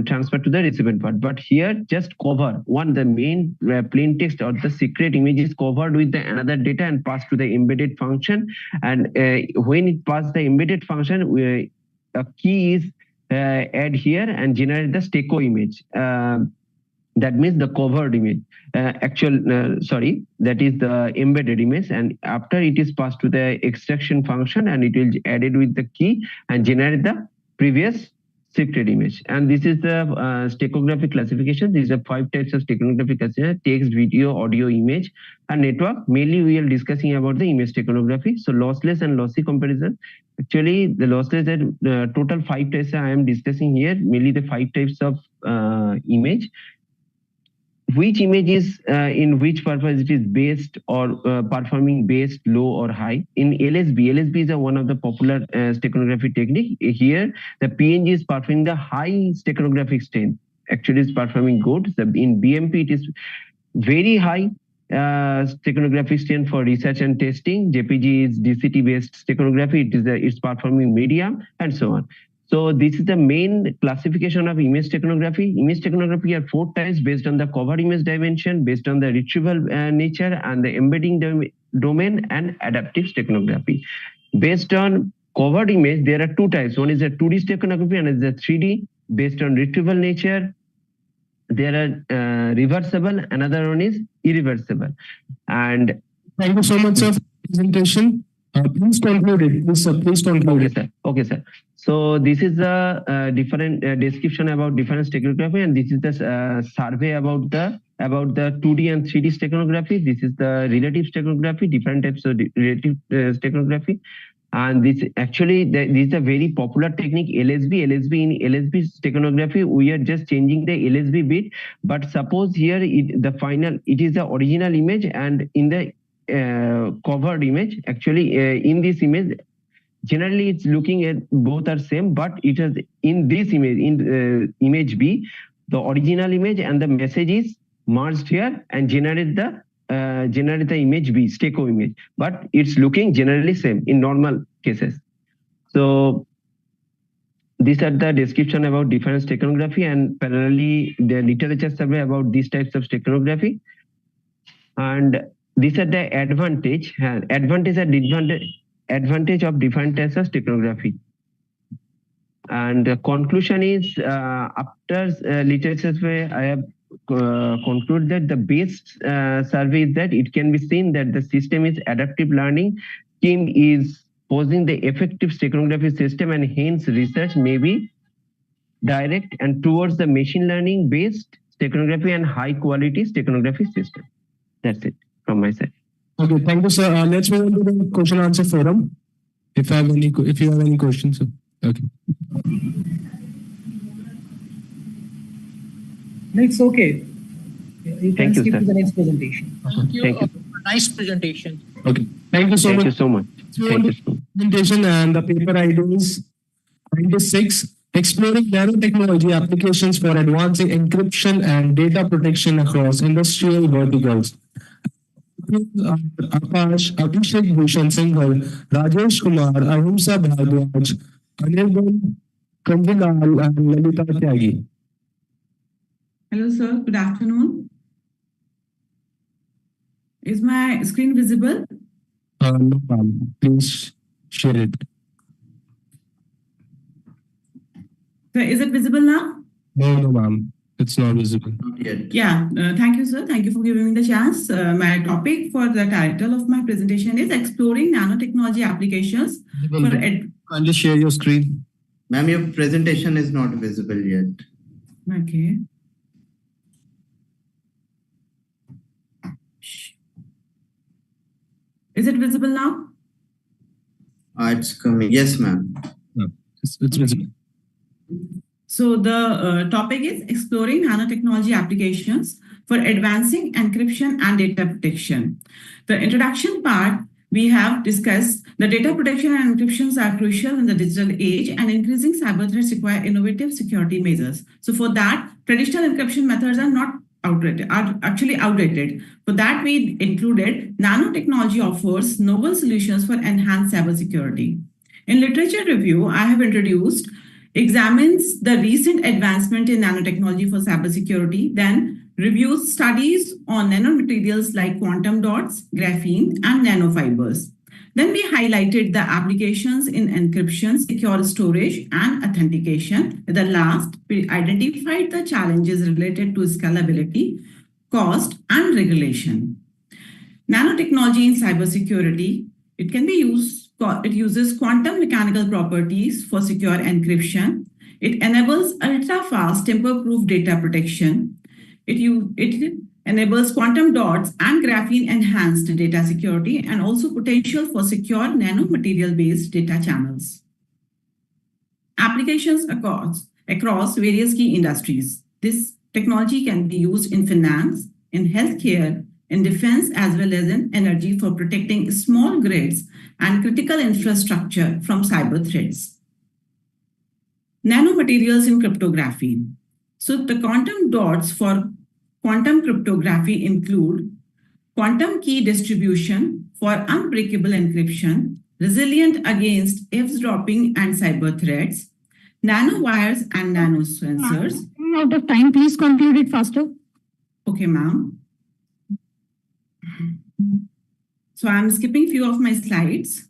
transfer to the recipient part. But here, just cover the main plain text or the secret image is covered with the another data and passed to the embedded function. And when it passes the embedded function, a key is add here and generate the stego image. That means the covered image. That is the embedded image, and after it is passed to the extraction function, and it will added with the key and generate the previous secret image. And this is the steganography classification. These are 5 types of steganography classification: text, video, audio, image, and network. Mainly we are discussing about the image steganography. So lossless and lossy comparison. Actually, the lossless and total 5 types I am discussing here. Mainly the 5 types of image. Which image is in which purpose it is based or performing best, low or high. In LSB is one of the popular steganography technique. Here the PNG is performing the high steganographic strength. Actually is performing good. In BMP it is very high steganography strength for research and testing. JPG is DCT based steganography. It's performing medium, and so on. So this is the main classification of image steganography. Image steganography are 4 types based on the cover image dimension, based on the retrieval nature, and the embedding domain, and adaptive steganography. Based on covered image, there are 2 types. One is a 2D steganography and is a 3D. Based on retrieval nature, there are reversible. Another one is irreversible. And
thank you so much, sir, for the presentation. Please conclude it. Please conclude it.
Okay, sir. So this is the different description about different steganography, and this is the survey about the 2D and 3D steganography. This is the relative steganography, different types of relative steganography. And this actually, this is a very popular technique, LSB. In LSB steganography, we are just changing the LSB bit. But suppose here it is the original image, and in the covered image, actually in this image, generally it's looking at both are same, but it is in this image, in image B, the original image and the message is merged here and generate the image B, stego image, but it's looking generally same in normal cases. So these are the description about different steganography, and parallelly the literature survey about these types of steganography. And these are the advantage of different types of steganography. And the conclusion is, after literature survey, I have concluded that the best survey is that it can be seen that the system is adaptive learning scheme is posing the effective steganography system, and hence research may be direct and towards the machine learning based steganography and high quality steganography system. That's it from my side.
Okay, thank you, sir. Let's move on to the question answer forum. If you have any questions, sir. Okay.
No, it's okay. You can
Thank you,
skip
sir.
to the next presentation.
Thank you.
Thank you.
Nice presentation.
Okay. Thank you so
Thank
much.
you so much. Thank you so much.
Presentation and the paper ID is 96, Exploring Nanotechnology Applications for Advancing Encryption and Data Protection Across Industrial Verticals. Akash, Abhishek Bhushan Singhal, Rajesh Kumar, Ahimsa Bhardwaj, Anirban Kanjilal, and Lalita Tyagi.
Hello, sir. Good afternoon. Is my screen visible?
No, ma'am. Please share it.
So is it visible now?
No, ma'am. It's not visible.
Yeah. Thank you, sir. Thank you for giving me the chance. My topic for the title of my presentation is Exploring Nanotechnology Applications for
Kindly share your screen.
Ma'am, your presentation is not visible yet.
Okay. Is it visible now?
It's coming. Yes, ma'am.
It's visible.
So the topic is Exploring Nanotechnology Applications for Advancing Encryption and Data Protection. The introduction part, we have discussed the data protection and encryptions are crucial in the digital age, and increasing cyber threats require innovative security measures. So for that, traditional encryption methods are actually outdated. For that, we included nanotechnology offers novel solutions for enhanced cybersecurity. In literature review, I have examines the recent advancement in nanotechnology for cybersecurity, then reviews studies on nanomaterials like quantum dots, graphene, and nanofibers. Then we highlighted the applications in encryption, secure storage, and authentication. At the last, we identified the challenges related to scalability, cost, and regulation. Nanotechnology in cybersecurity, it uses quantum mechanical properties for secure encryption. It enables ultra-fast tamper-proof data protection. It enables quantum dots and graphene-enhanced data security, and also potential for secure nanomaterial-based data channels. Applications across various key industries. This technology can be used in finance, in healthcare, in defense, as well as in energy for protecting small grids and critical infrastructure from cyber threats. Nanomaterials in cryptography. So the quantum dots for quantum cryptography include quantum key distribution for unbreakable encryption, resilient against eavesdropping and cyber threats, nanowires and nanosensors.
Out of time, please conclude it faster.
Okay, ma'am. So I'm skipping few of my slides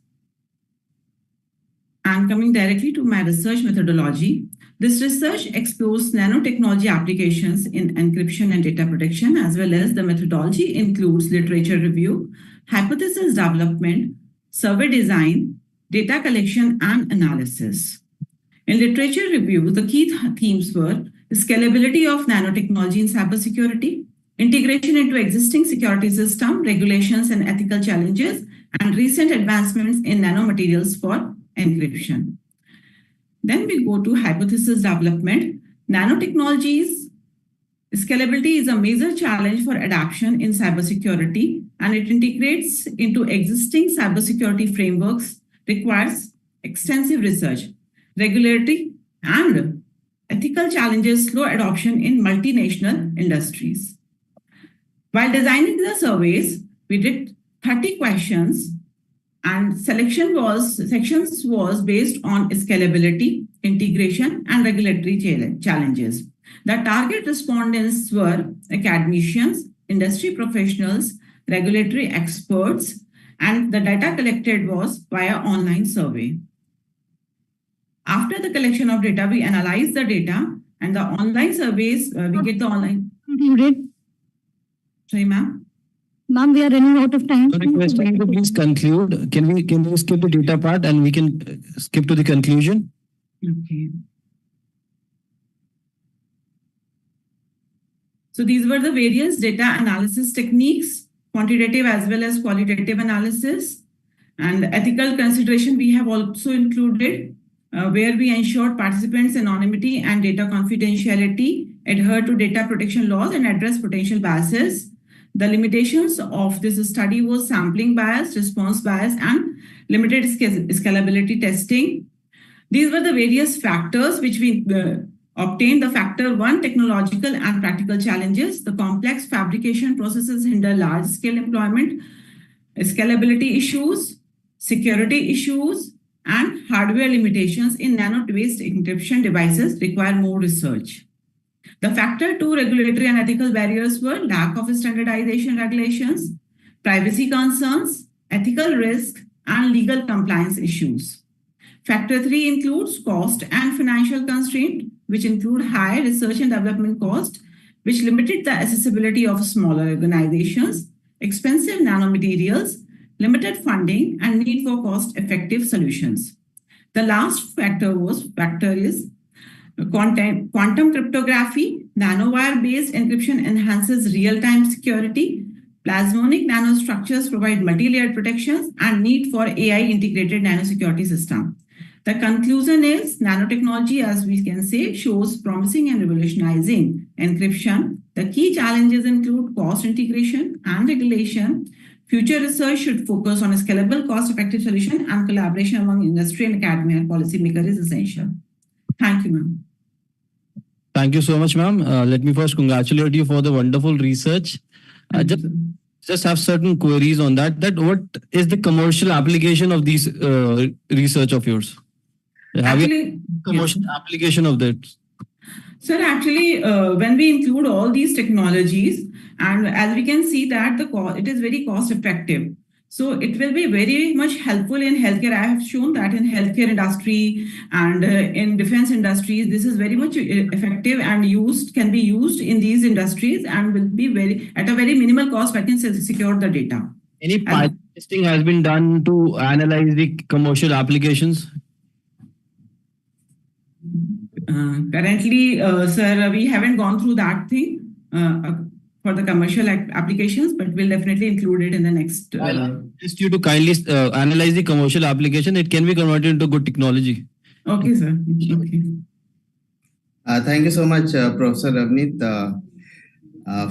and coming directly to my research methodology. This research explores nanotechnology applications in encryption and data protection, as well as the methodology includes literature review, hypothesis development, survey design, data collection, and analysis. In literature review, the key themes were scalability of nanotechnology in cybersecurity, integration into existing security system, regulations and ethical challenges, and recent advancements in nanomaterials for encryption. Then we go to hypothesis development. Nanotechnologies scalability is a major challenge for adoption in cybersecurity, and it integrates into existing cybersecurity frameworks, requires extensive research, regulatory and ethical challenges, slow adoption in multinational industries. While designing the surveys, we did 30 questions, and sections was based on scalability, integration, and regulatory challenges. The target respondents were academicians, industry professionals, regulatory experts, and the data collected was via online survey. After the collection of data, we analyze the data, and the online surveys, we get the online.
Concluded.
Sorry, ma'am.
Ma'am, we are running out of time.
Requesting you to please conclude. Can we skip the data part and we can skip to the conclusion?
Okay. So these were the various data analysis techniques, quantitative as well as qualitative analysis. And ethical consideration we have also included, where we ensured participants' anonymity and data confidentiality, adhere to data protection laws, and address potential biases. The limitations of this study was sampling bias, response bias, and limited scalability testing. These were the various factors which we obtained. The factor one, technological and practical challenges. The complex fabrication processes hinder large-scale employment, scalability issues, security issues, and hardware limitations in nano-based encryption devices require more research. The factor two, regulatory and ethical barriers were lack of standardization regulations, privacy concerns, ethical risk, and legal compliance issues. Factor three includes cost and financial constraint, which include high research and development cost, which limited the accessibility of smaller organizations, expensive nanomaterials, limited funding, and need for cost-effective solutions. The last factor is quantum cryptography. Nanowire-based encryption enhances real-time security. Plasmonic nanostructures provide multi-layered protections and need for AI-integrated nanosecurity system. The conclusion is nanotechnology, as we can say, shows promising and revolutionizing encryption. The key challenges include cost integration and regulation. Future research should focus on a scalable, cost-effective solution, and collaboration among industry and academia and policymakers is essential. Thank you, ma'am.
Thank you so much, ma'am. Let me first congratulate you for the wonderful research. Just have certain queries on that. What is the commercial application of these research of yours? Have you commercial application of that?
Sir, actually, when we include all these technologies, and as we can see that it is very cost effective. So it will be very much helpful in healthcare. I have shown that in healthcare industry and in defense industries, this is very much effective and can be used in these industries and will be at a very minimal cost. I can secure the data.
Any pilot testing has been done to analyze the commercial applications?
Currently, sir, we haven't gone through that thing for the commercial applications, but we'll definitely include it in the next.
Just you to kindly analyze the commercial application. It can be converted into good technology.
Okay, sir. Okay.
Thank you so much, Professor Ravneet,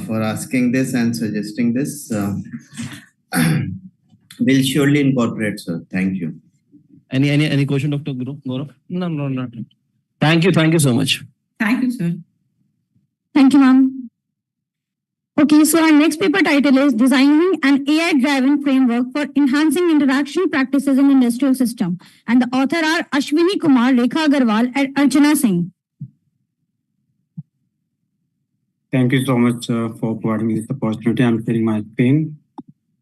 for asking this and suggesting this. We'll surely incorporate, sir. Thank you.
Any question, Dr. Gaurav? No. Thank you so much.
Thank you, sir.
Thank you, ma'am. Okay, so our next paper title is Designing an AI-Driven Framework for Enhancing Interaction Practices in Industrial System. And the author are Ashwini Kumar, Rekha Agarwal, and Archana Singh.
Thank you so much for providing me this opportunity. I'm sharing my screen.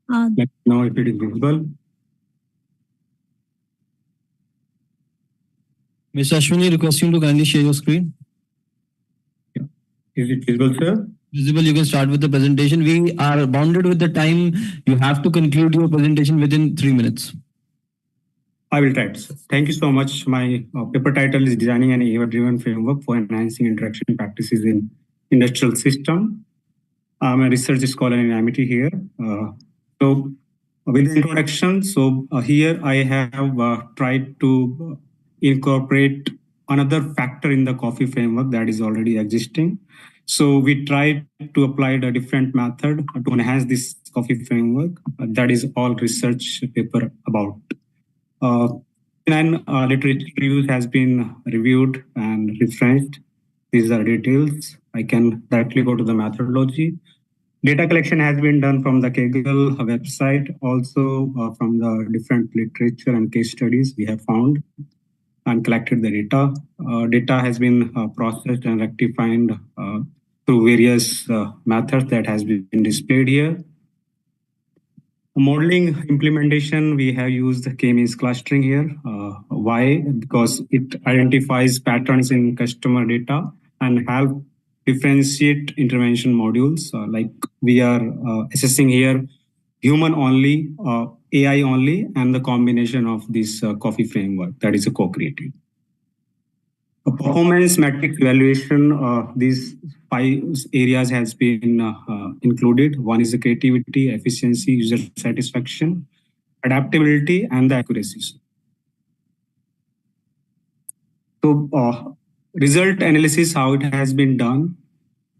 Let me know if it is visible.
Mr. Ashwini, requesting to kindly share your screen.
Yeah. Is it visible, sir?
Visible, you can start with the presentation. We are bounded with the time. You have to conclude your presentation within 3 minutes.
I will try. Thank you so much. My paper title is Designing an AI-Driven Framework for Enhancing Interaction Practices in Industrial System. I'm a research scholar in MIT here. So with the introduction, here I have tried to incorporate another factor in the coffee framework that is already existing. So we tried to apply a different method to enhance this coffee framework. That is all research paper about. And literature reviews has been reviewed and referenced. These are details. I can directly go to the methodology. Data collection has been done from the Kaggle website, also from the different literature and case studies we have found and collected the data. Data has been processed and rectified through various methods that has been displayed here. Modeling implementation, we have used K-means clustering here. Why? Because it identifies patterns in customer data and help differentiate intervention modules. Like we are assessing here human only, AI only, and the combination of this coffee framework that is co-created. A performance metric evaluation, these 5 areas has been included. One is the creativity, efficiency, user satisfaction, adaptability, and the accuracy. So result analysis, how it has been done.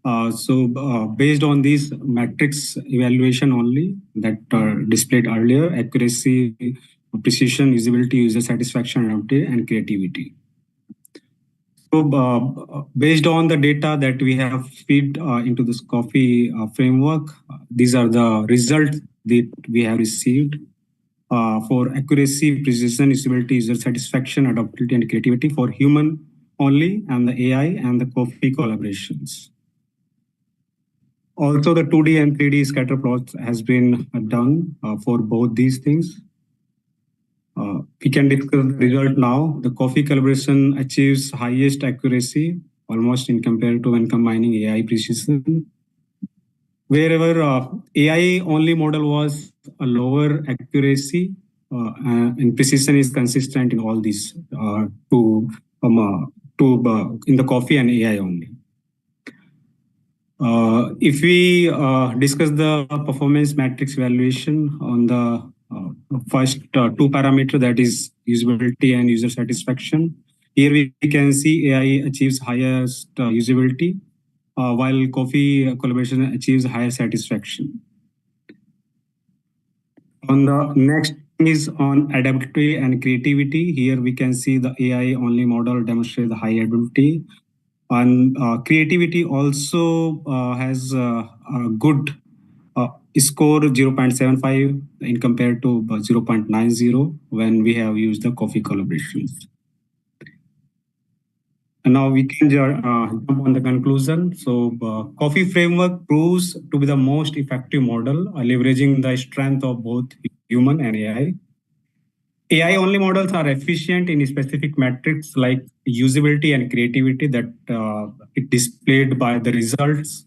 Based on these metrics evaluation only that are displayed earlier, accuracy, precision, usability, user satisfaction, adaptability, and creativity. So based on the data that we have feed into this coffee framework, these are the results that we have received for accuracy, precision, usability, user satisfaction, adaptability, and creativity for human only, and the AI and the coffee collaborations. Also, the 2D and 3D scatter plots has been done for both these things. We can discuss the result now. The coffee collaboration achieves highest accuracy, almost in compared to when combining AI precision. Wherever AI only model was a lower accuracy, and precision is consistent in all these in the coffee and AI only. If we discuss the performance matrix evaluation on the first 2 parameter, that is usability and user satisfaction. Here we can see AI achieves highest usability, while coffee collaboration achieves higher satisfaction. On the next is on adaptability and creativity. Here we can see the AI only model demonstrates the high adaptability. And creativity also has a good score 0.75 in compared to 0.90 when we have used the coffee collaborations. And now we can jump on the conclusion. So coffee framework proves to be the most effective model, leveraging the strength of both human and AI. AI only models are efficient in specific metrics like usability and creativity that it displayed by the results.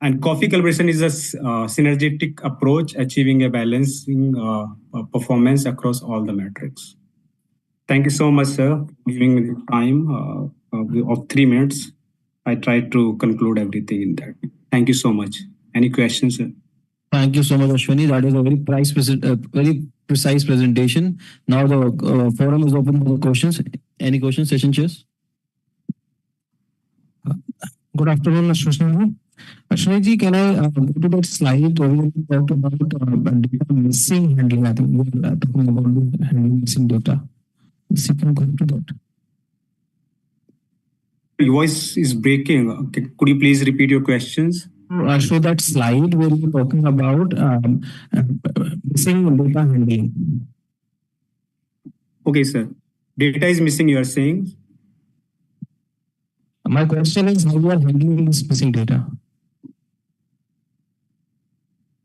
And coffee collaboration is a synergetic approach, achieving a balancing performance across all the metrics. Thank you so much, sir, for giving me the time of 3 minutes. I tried to conclude everything in that. Thank you so much. Any questions, sir?
Thank you so much, Ashwini. That is a very precise presentation. Now the forum is open for questions. Any questions, session chairs?
Good afternoon, Ashwini. Ashwini ji, can I go to that slide where you talked about data missing handling? I think we are talking about the handling missing data. If you can go to that.
Your voice is breaking. Okay. Could you please repeat your questions?
Show that slide where you're talking about missing data handling.
Okay, sir. Data is missing, you are saying?
My question is how you are handling this missing data?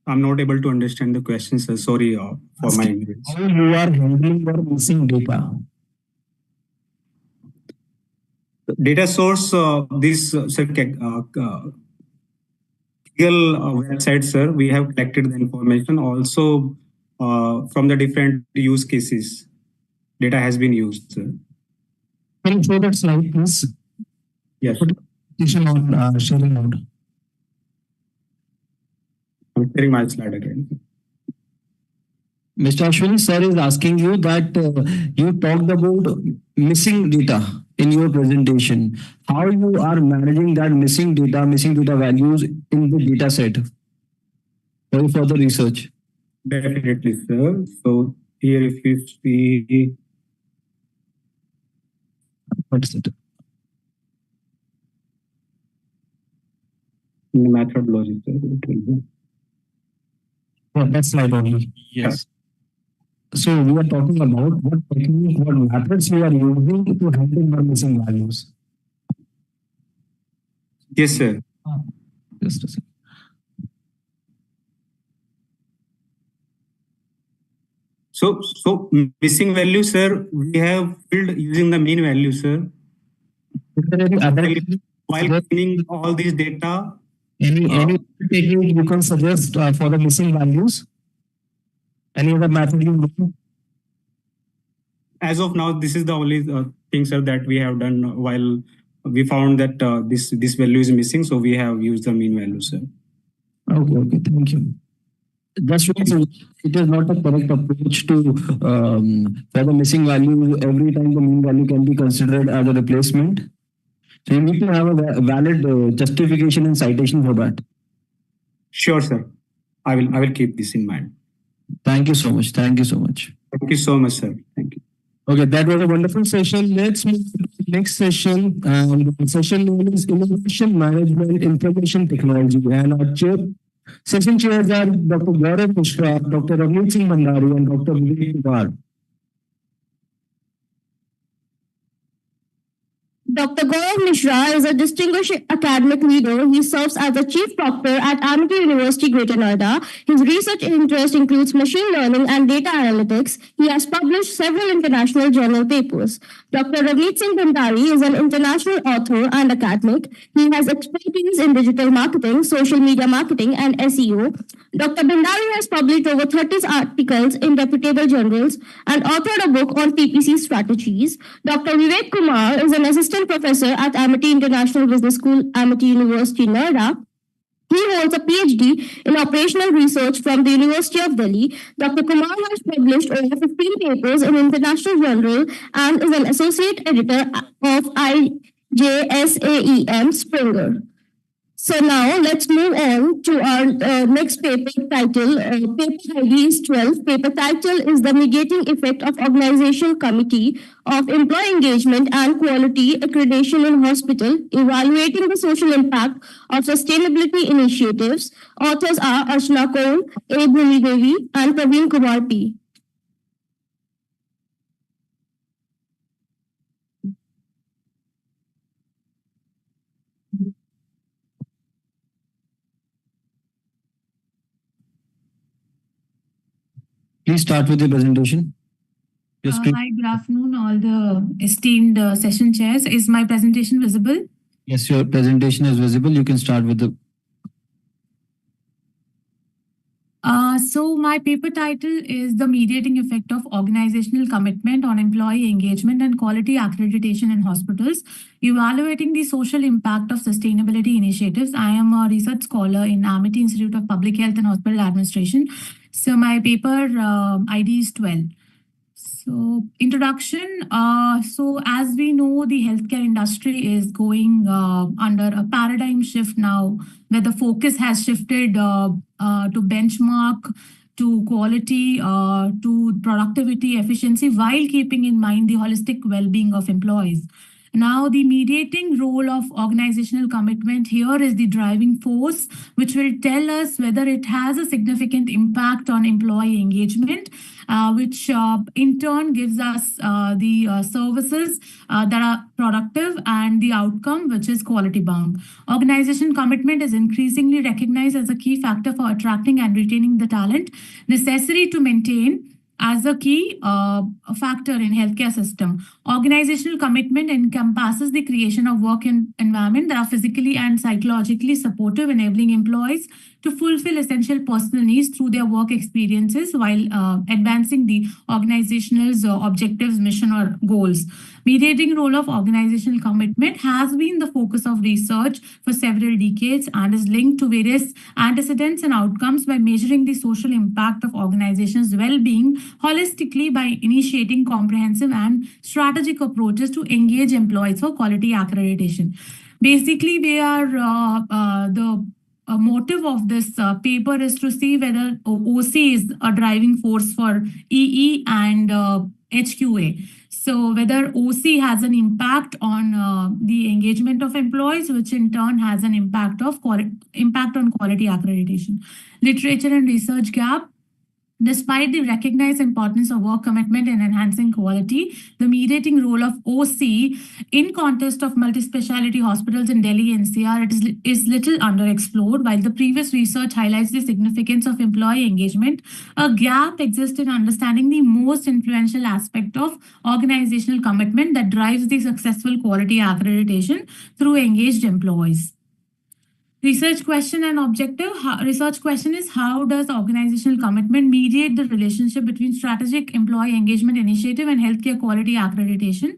I'm not able to understand the question, sir. Sorry for my English.
How you are handling your missing data?
Data source, this website, sir, we have collected the information also from the different use cases. Data has been used, sir.
Can you show that slide, please?
Yes.
Put on sharing mode.
I'm sharing my slide again.
Mr. Ashwini, sir is asking you that you talked about missing data in your presentation. How you are managing that missing data values in the data set for further research?
Definitely, sir. So here if you see...
What is it?
In the methodology, sir, it will be.
Yeah, that slide only.
Yes.
So we are talking about what technique, what methods we are using to handle our missing values.
Yes, sir.
Just a second.
So missing value, sir, we have filled using the mean value, sir. While cleaning all these data.
Any technique you can suggest for the missing values? Any other method you know?
As of now, this is the only things that we have done while we found that this value is missing, so we have used the mean value, sir.
Okay, thank you. Just one suggestion, it is not a correct approach to for the missing value. Every time the mean value can be considered as a replacement. So you need to have a valid justification and citation for that.
Sure, sir. I will keep this in mind.
Thank you so much. Thank you so much.
Thank you so much, sir. Thank you.
Okay, that was a wonderful session. Let's move to the next session. The session name is Innovation Management Information Technology. And our session chairs are Dr. Gaurav Mishra, Dr. Ramit Singh Bhandari, and Dr. Vivek Kumar.
Dr. Gaurav Mishra is a distinguished academic leader. He serves as the Chief Proctor at Amity University, Greater Noida. His research interest includes machine learning and data analytics. He has published several international journal papers. Dr. Ramit Singh Bhandari is an international author and academic. He has expertise in digital marketing, social media marketing, and SEO. Dr. Bhandari has published over 30 articles in reputable journals and authored a book on PPC strategies. Dr. Vivek Kumar is an assistant professor at Amity International Business School, Amity University, Noida. He holds a PhD in operational research from the University of Delhi. Dr. Kumar has published over 15 papers in international journals and is an associate editor of IJSAEM Springer. So now let's move on to our next paper title. Paper ID is 12. Paper title is The Mitigating Effect of Organizational Committee of Employee Engagement and Quality Accreditation in Hospital, Evaluating the Social Impact of Sustainability Initiatives. Authors are Archana Kaul, A. Bhumi Devi, and Praveen Kumar P.
Please start with the presentation.
Hi, good afternoon, all the esteemed session chairs. Is my presentation visible?
Yes, your presentation is visible. You can start with the...
So my paper title is The Mediating Effect of Organizational Commitment on Employee Engagement and Quality Accreditation in Hospitals, Evaluating the Social Impact of Sustainability Initiatives. I am a research scholar in Amity Institute of Public Health and Hospital Administration. So my paper ID is 12. So introduction. So as we know, the healthcare industry is going under a paradigm shift now, where the focus has shifted to benchmark, to quality, to productivity, efficiency, while keeping in mind the holistic well-being of employees. Now, the mediating role of organizational commitment here is the driving force, which will tell us whether it has a significant impact on employee engagement, which in turn gives us the services that are productive and the outcome, which is quality bound. Organization commitment is increasingly recognized as a key factor for attracting and retaining the talent necessary to maintain as a key factor in healthcare system. Organizational commitment encompasses the creation of work environment that are physically and psychologically supportive, enabling employees to fulfill essential personal needs through their work experiences while advancing the organization's objectives, mission, or goals. Mediating role of organizational commitment has been the focus of research for several decades and is linked to various antecedents and outcomes by measuring the social impact of organizations' well-being holistically by initiating comprehensive and strategic approaches to engage employees for quality accreditation. Basically, we are the motive of this paper is to see whether OC is a driving force for EE and HQA. So whether OC has an impact on the engagement of employees, which in turn has an impact on quality accreditation. Literature and research gap. Despite the recognized importance of work commitment in enhancing quality, the mediating role of OC in context of multi-speciality hospitals in Delhi NCR is little underexplored. While the previous research highlights the significance of employee engagement, a gap exists in understanding the most influential aspect of organizational commitment that drives the successful quality accreditation through engaged employees. Research question and objective. Research question is, how does organizational commitment mediate the relationship between strategic employee engagement initiative and healthcare quality accreditation?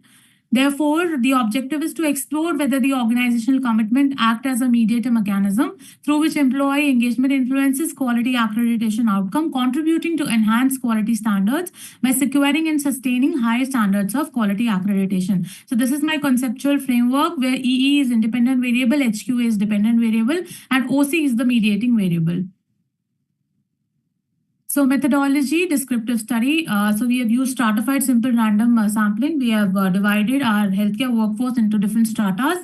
Therefore, the objective is to explore whether the organizational commitment act as a mediator mechanism through which employee engagement influences quality accreditation outcome, contributing to enhanced quality standards by securing and sustaining high standards of quality accreditation. So this is my conceptual framework where EE is independent variable, HQA is dependent variable, and OC is the mediating variable. So methodology, descriptive study. So we have used stratified simple random sampling. We have divided our healthcare workforce into different stratas,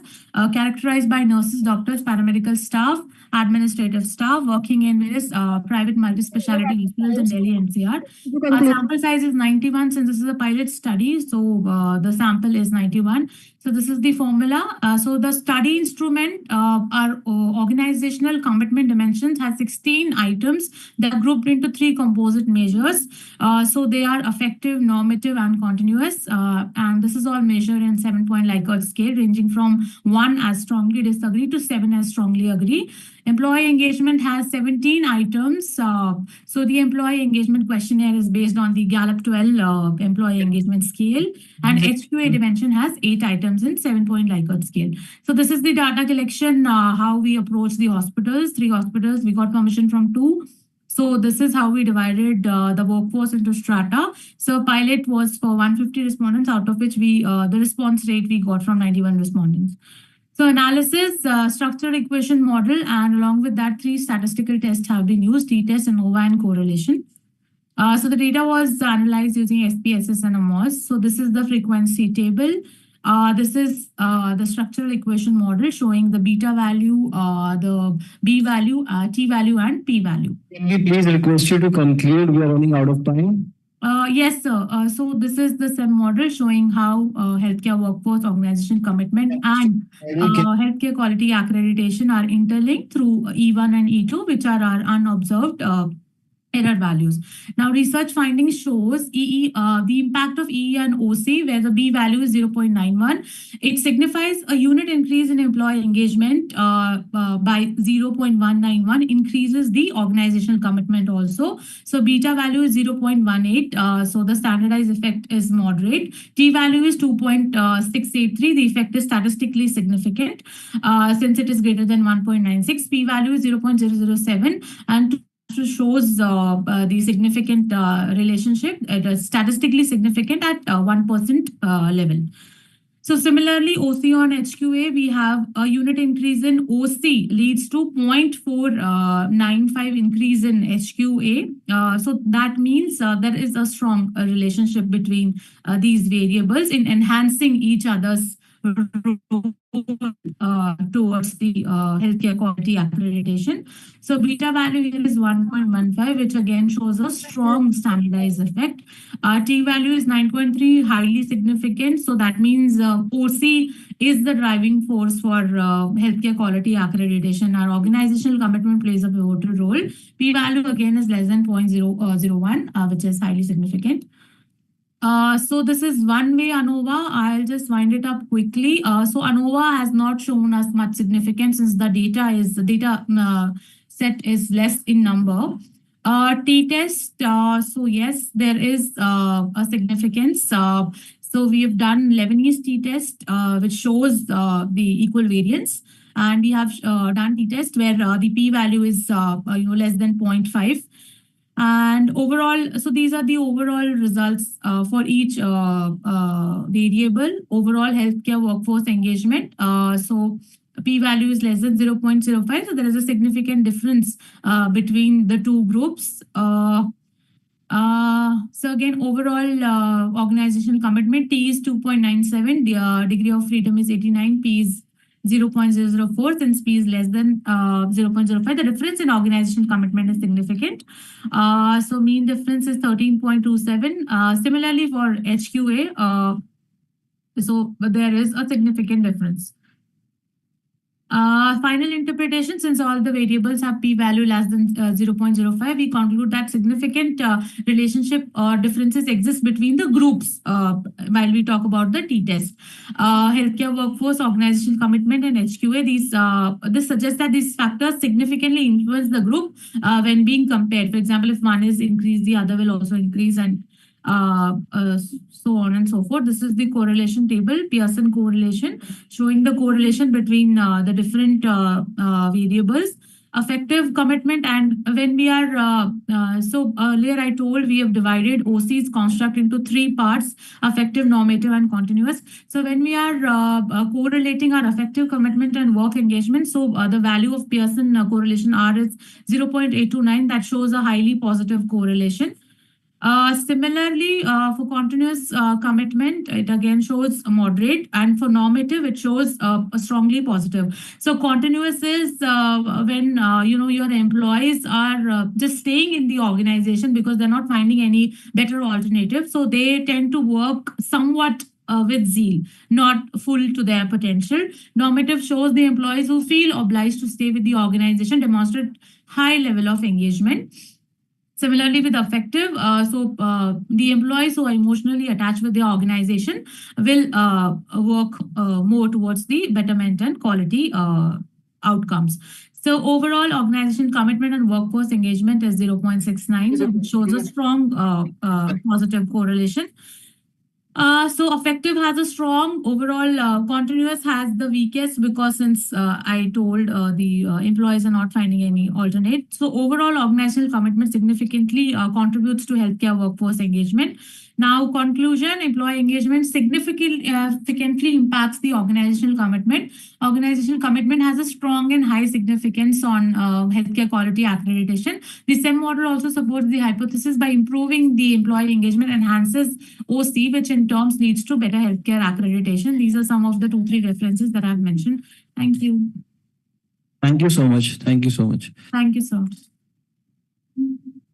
characterized by nurses, doctors, paramedical staff, administrative staff working in various private multi-specialty hospitals in Delhi NCR. Our sample size is 91 since this is a pilot study. So the sample is 91. So this is the formula. So the study instrument, our organizational commitment dimensions has 16 items that are grouped into 3 composite measures. So they are effective, normative, and continuous. And this is all measured in 7-point Likert scale, ranging from 1 as strongly disagree to 7 as strongly agree. Employee engagement has 17 items. So the employee engagement questionnaire is based on the Gallup 12 employee engagement scale, and HQA dimension has 8 items in 7-point Likert scale. So this is the data collection, how we approach the hospitals, 3 hospitals. We got permission from 2. So this is how we divided the workforce into strata. So pilot was for 150 respondents, out of which we the response rate we got from 91 respondents. So analysis, structural equation model, and along with that, 3 statistical tests have been used, t-test, ANOVA, and correlation. So the data was analyzed using SPSS and AMOS. So this is the frequency table. This is the structural equation model showing the beta value, the B value, T value, and P value.
Can we please request you to conclude? We are running out of time.
Yes, sir. So this is the SEM model showing how healthcare workforce organization commitment and healthcare quality accreditation are interlinked through E1 and E2, which are our unobserved error values. Now, research findings shows the impact of EE and OC, where the B value is 0.91. It signifies a unit increase in employee engagement by 0.191, increases the organizational commitment also. So beta value is 0.18. So the standardized effect is moderate. T value is 2.683. The effect is statistically significant since it is greater than 1.96. P value is 0.007, and shows the significant relationship. It is statistically significant at 1% level. So similarly, OC on HQA, we have a unit increase in OC leads to 0.495 increase in HQA. So that means there is a strong relationship between these variables in enhancing each other's towards the healthcare quality accreditation. So beta value here is 1.15, which again shows a strong standardized effect. T value is 9.3, highly significant. So that means OC is the driving force for healthcare quality accreditation. Our organizational commitment plays a pivotal role. P value again is less than 0.001, which is highly significant. So this is one way ANOVA. I'll just wind it up quickly. So ANOVA has not shown us much significance since the data set is less in number. T-test, so yes, there is a significance. So we have done Lebanese t-test, which shows the equal variance. And we have done t-test where the p-value is less than 0.5. And overall, so these are the overall results for each variable. Overall healthcare workforce engagement. So p-value is less than 0.05. So there is a significant difference between the 2 groups. So again, overall organizational commitment, T is 2.97. The degree of freedom is 89. P is 0.004, since P is less than 0.05. The difference in organizational commitment is significant. So mean difference is 13.27. Similarly for HQA, so there is a significant difference. Final interpretation, since all the variables have p-value less than 0.05, we conclude that significant relationship or differences exist between the groups while we talk about the t-test. Healthcare workforce, organizational commitment, and HQA, this suggests that these factors significantly influence the group when being compared. For example, if one is increased, the other will also increase, and so on and so forth. This is the correlation table, Pearson correlation, showing the correlation between the different variables. Effective commitment, and when we are so earlier I told we have divided OC's construct into three parts: effective, normative, and continuous. So when we are correlating our effective commitment and work engagement, so the value of Pearson correlation R is 0.829. That shows a highly positive correlation. Similarly, for continuous commitment, it again shows a moderate, and for normative, it shows a strongly positive. So continuous is when your employees are just staying in the organization because they're not finding any better alternative. So they tend to work somewhat with zeal, not full to their potential. Normative shows the employees who feel obliged to stay with the organization, demonstrate high level of engagement. Similarly, with effective, the employees who are emotionally attached with the organization will work more towards the betterment and quality outcomes. So overall, organization commitment and workforce engagement is 0.69, so it shows a strong positive correlation. So effective has a strong overall, continuous has the weakest, because since I told the employees are not finding any alternate. So overall organizational commitment significantly contributes to healthcare workforce engagement. Now conclusion, employee engagement significantly impacts the organizational commitment. Organizational commitment has a strong and high significance on healthcare quality accreditation. The SEM model also supports the hypothesis by improving the employee engagement enhances OC, which in terms leads to better healthcare accreditation. These are some of the 2-3 references that I've mentioned. Thank you.
Thank you so much. Thank you so much.
Thank you, sir.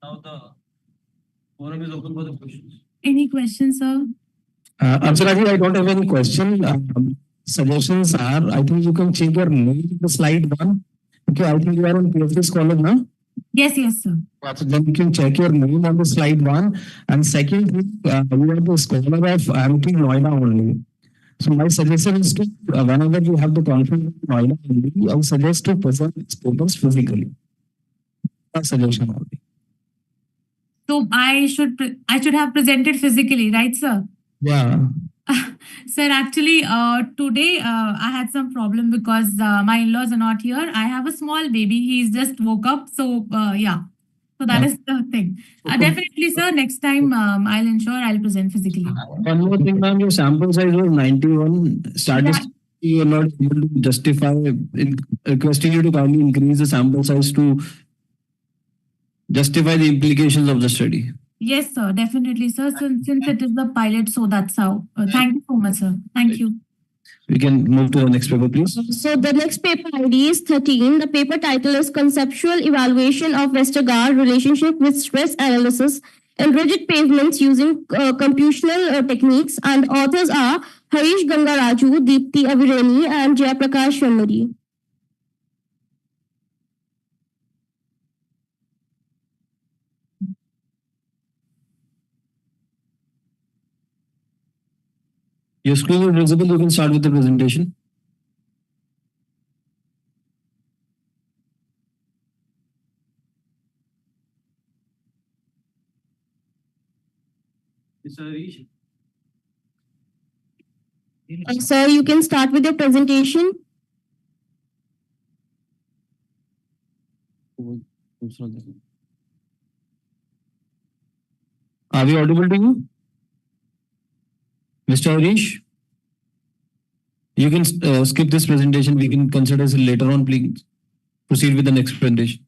Now the forum is open for the questions.
Any questions, sir?
Apsaraji, I don't have any question. Suggestions are, I think you can check your name in the slide 1. Okay, I think you are on PhD scholar now.
Yes, sir.
So then you can check your name on the slide 1. And second thing, you are the scholar of IMT Noida only. So my suggestion is to, whenever you have the conference in Noida only, I would suggest to present these papers physically. That's suggestion only.
So I should have presented physically, right, sir?
Yeah.
Sir, actually, today I had some problem because my in-laws are not here. I have a small baby. He's just woke up. So, yeah. So that is the thing. Definitely, sir. Next time, I'll ensure I'll present physically.
One more thing, ma'am, your sample size was 91. Statistically, you are not able to justify requesting you to kindly increase the sample size to justify the implications of the study.
Yes, sir. Definitely, sir. Since it is the pilot, so that's how. Thank you so much, sir. Thank you.
We can move to the next paper, please.
So the next paper ID is 13. The paper title is Conceptual Evaluation of Westergaard Relationship with Stress Analysis in Rigid Pavements Using Computational Techniques. And authors are Harish Gangaraju, Deepti Avirani, and Jayaprakash Shamari.
Your screen is visible. You can start with the presentation.
Sir, you can start with your presentation.
Are we audible to you? Mr. Harish, you can skip this presentation. We can consider this later on. Please proceed with the next presentation.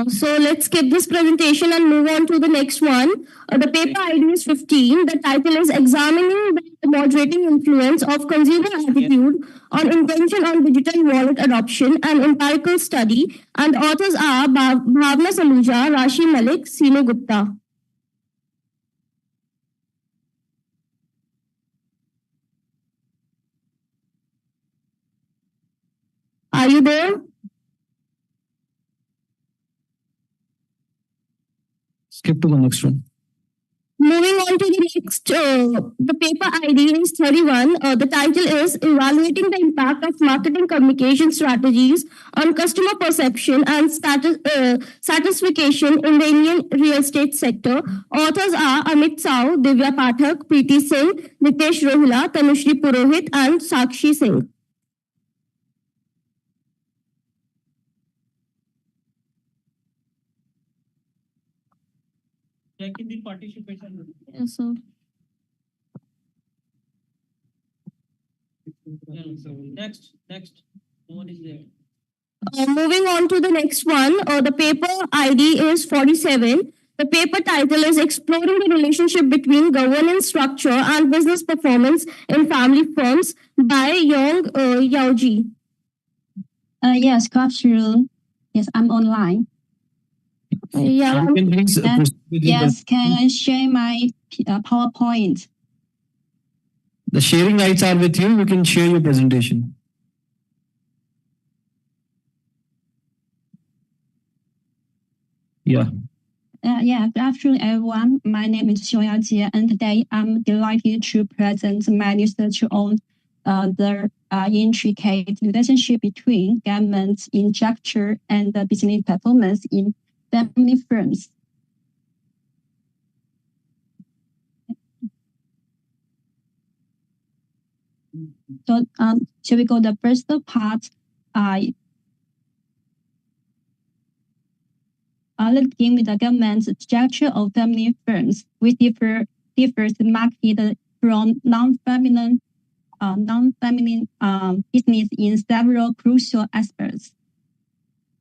So let's skip this presentation and move on to the next one. The paper ID is 15. The title is Examining the Moderating Influence of Consumer Attitude on Intention on Digital Wallet Adoption, an Empirical Study. And authors are Bhavna Saluja, Rashi Malik, Sinu Gupta. Are you there?
Skip to the next one.
Moving on to the next, the paper ID is 31. The title is Evaluating the Impact of Marketing Communication Strategies on Customer Perception and Satisfaction in the Indian Real Estate Sector. Authors are Amit Sao, Divya Pathak, Preeti Singh, Nitesh Rohila, Tanushri Purohit, and Sakshi Singh.
Checking the participation.
Yes, sir.
Next. No one is there.
Moving on to the next one, the paper ID is 47. The paper title is Exploring the Relationship Between Governance Structure and Business Performance in Family Firms by Yong Yaoji.
Yes, good afternoon. Yes, I'm online.
Yeah.
You can please proceed with your
Yes, can I share my PowerPoint?
The sharing rights are with you. You can share your presentation. Yeah.
Good afternoon, everyone. My name is Xiongya Jie, and today I'm delighted to present my research on the intricate relationship between government structure and the business performance in family firms. So, shall we go the first part? Let's begin with the government structure of family firms, which differs markedly from non-family business in several crucial aspects.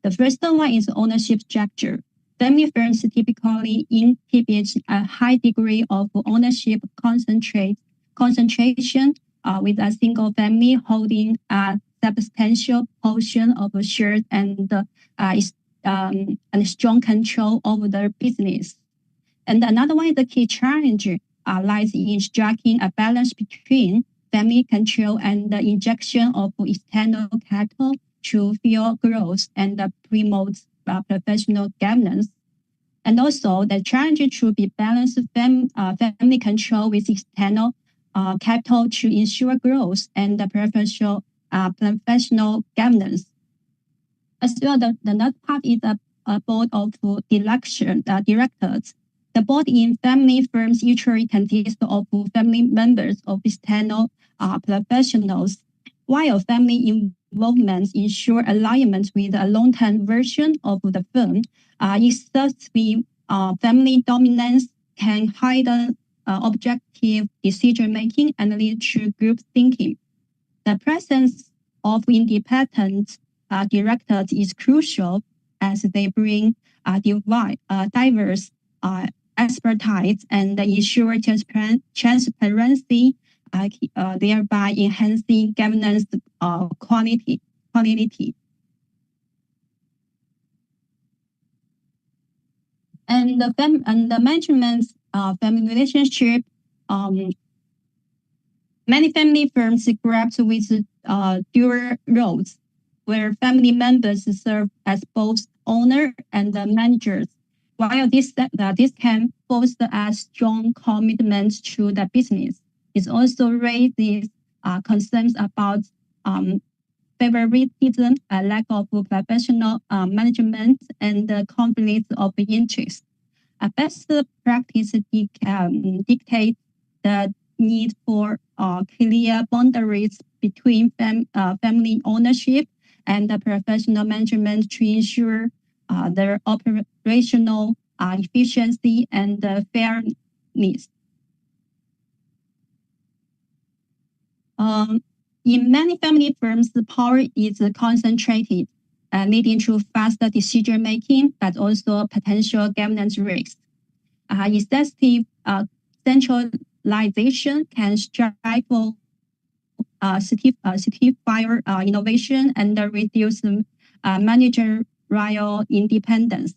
The first one is ownership structure. Family firms typically exhibit a high degree of ownership concentration, with a single family holding a substantial portion of shares and strong control over the business. And another one is the key challenge lies in striking a balance between family control and the injection of external capital to fuel growth and promote professional governance. And also, the challenge should be balanced family control with external capital to ensure growth and professional governance. As well, the next part is a board of directors. The board in family firms usually consists of family members of external professionals, while family involvement ensure alignment with a long-term version of the firm. Excessive family dominance can heighten objective decision-making and lead to group thinking. The presence of independent directors is crucial as they bring diverse expertise and ensure transparency, thereby enhancing governance quality. And the management family relationship, many family firms grapple with dual roles, where family members serve as both owner and managers. While this can foster a strong commitment to the business, it also raises concerns about favoritism, a lack of professional management, and conflicts of interest. A best practice dictates the need for clear boundaries between family ownership and the professional management to ensure their operational efficiency and fairness. In many family firms, the power is concentrated, leading to faster decision making, but also potential governance risks. Excessive centralization can stifle fire innovation and reduce managerial independence.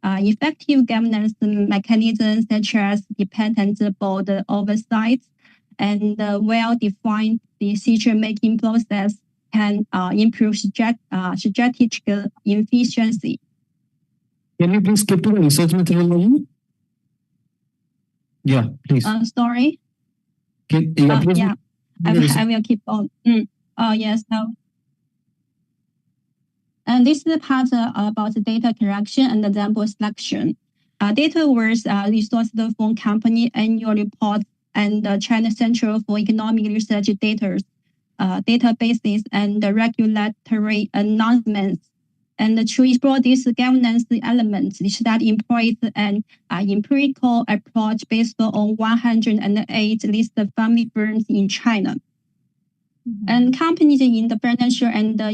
Effective governance mechanisms such as dependent board oversight and well-defined decision-making process can improve strategic efficiency.
Can you please skip to the research methodology?
Yeah, please.
Sorry.
Please.
Yeah, I will keep on. Yes. No. And this is the part about the data collection and the sample selection. Data was resourced from company annual report and China Central for Economic Research data databases and the regulatory announcements. And to explore these governance elements, the study employs an empirical approach based on 108 listed family firms in China. And companies in the financial and the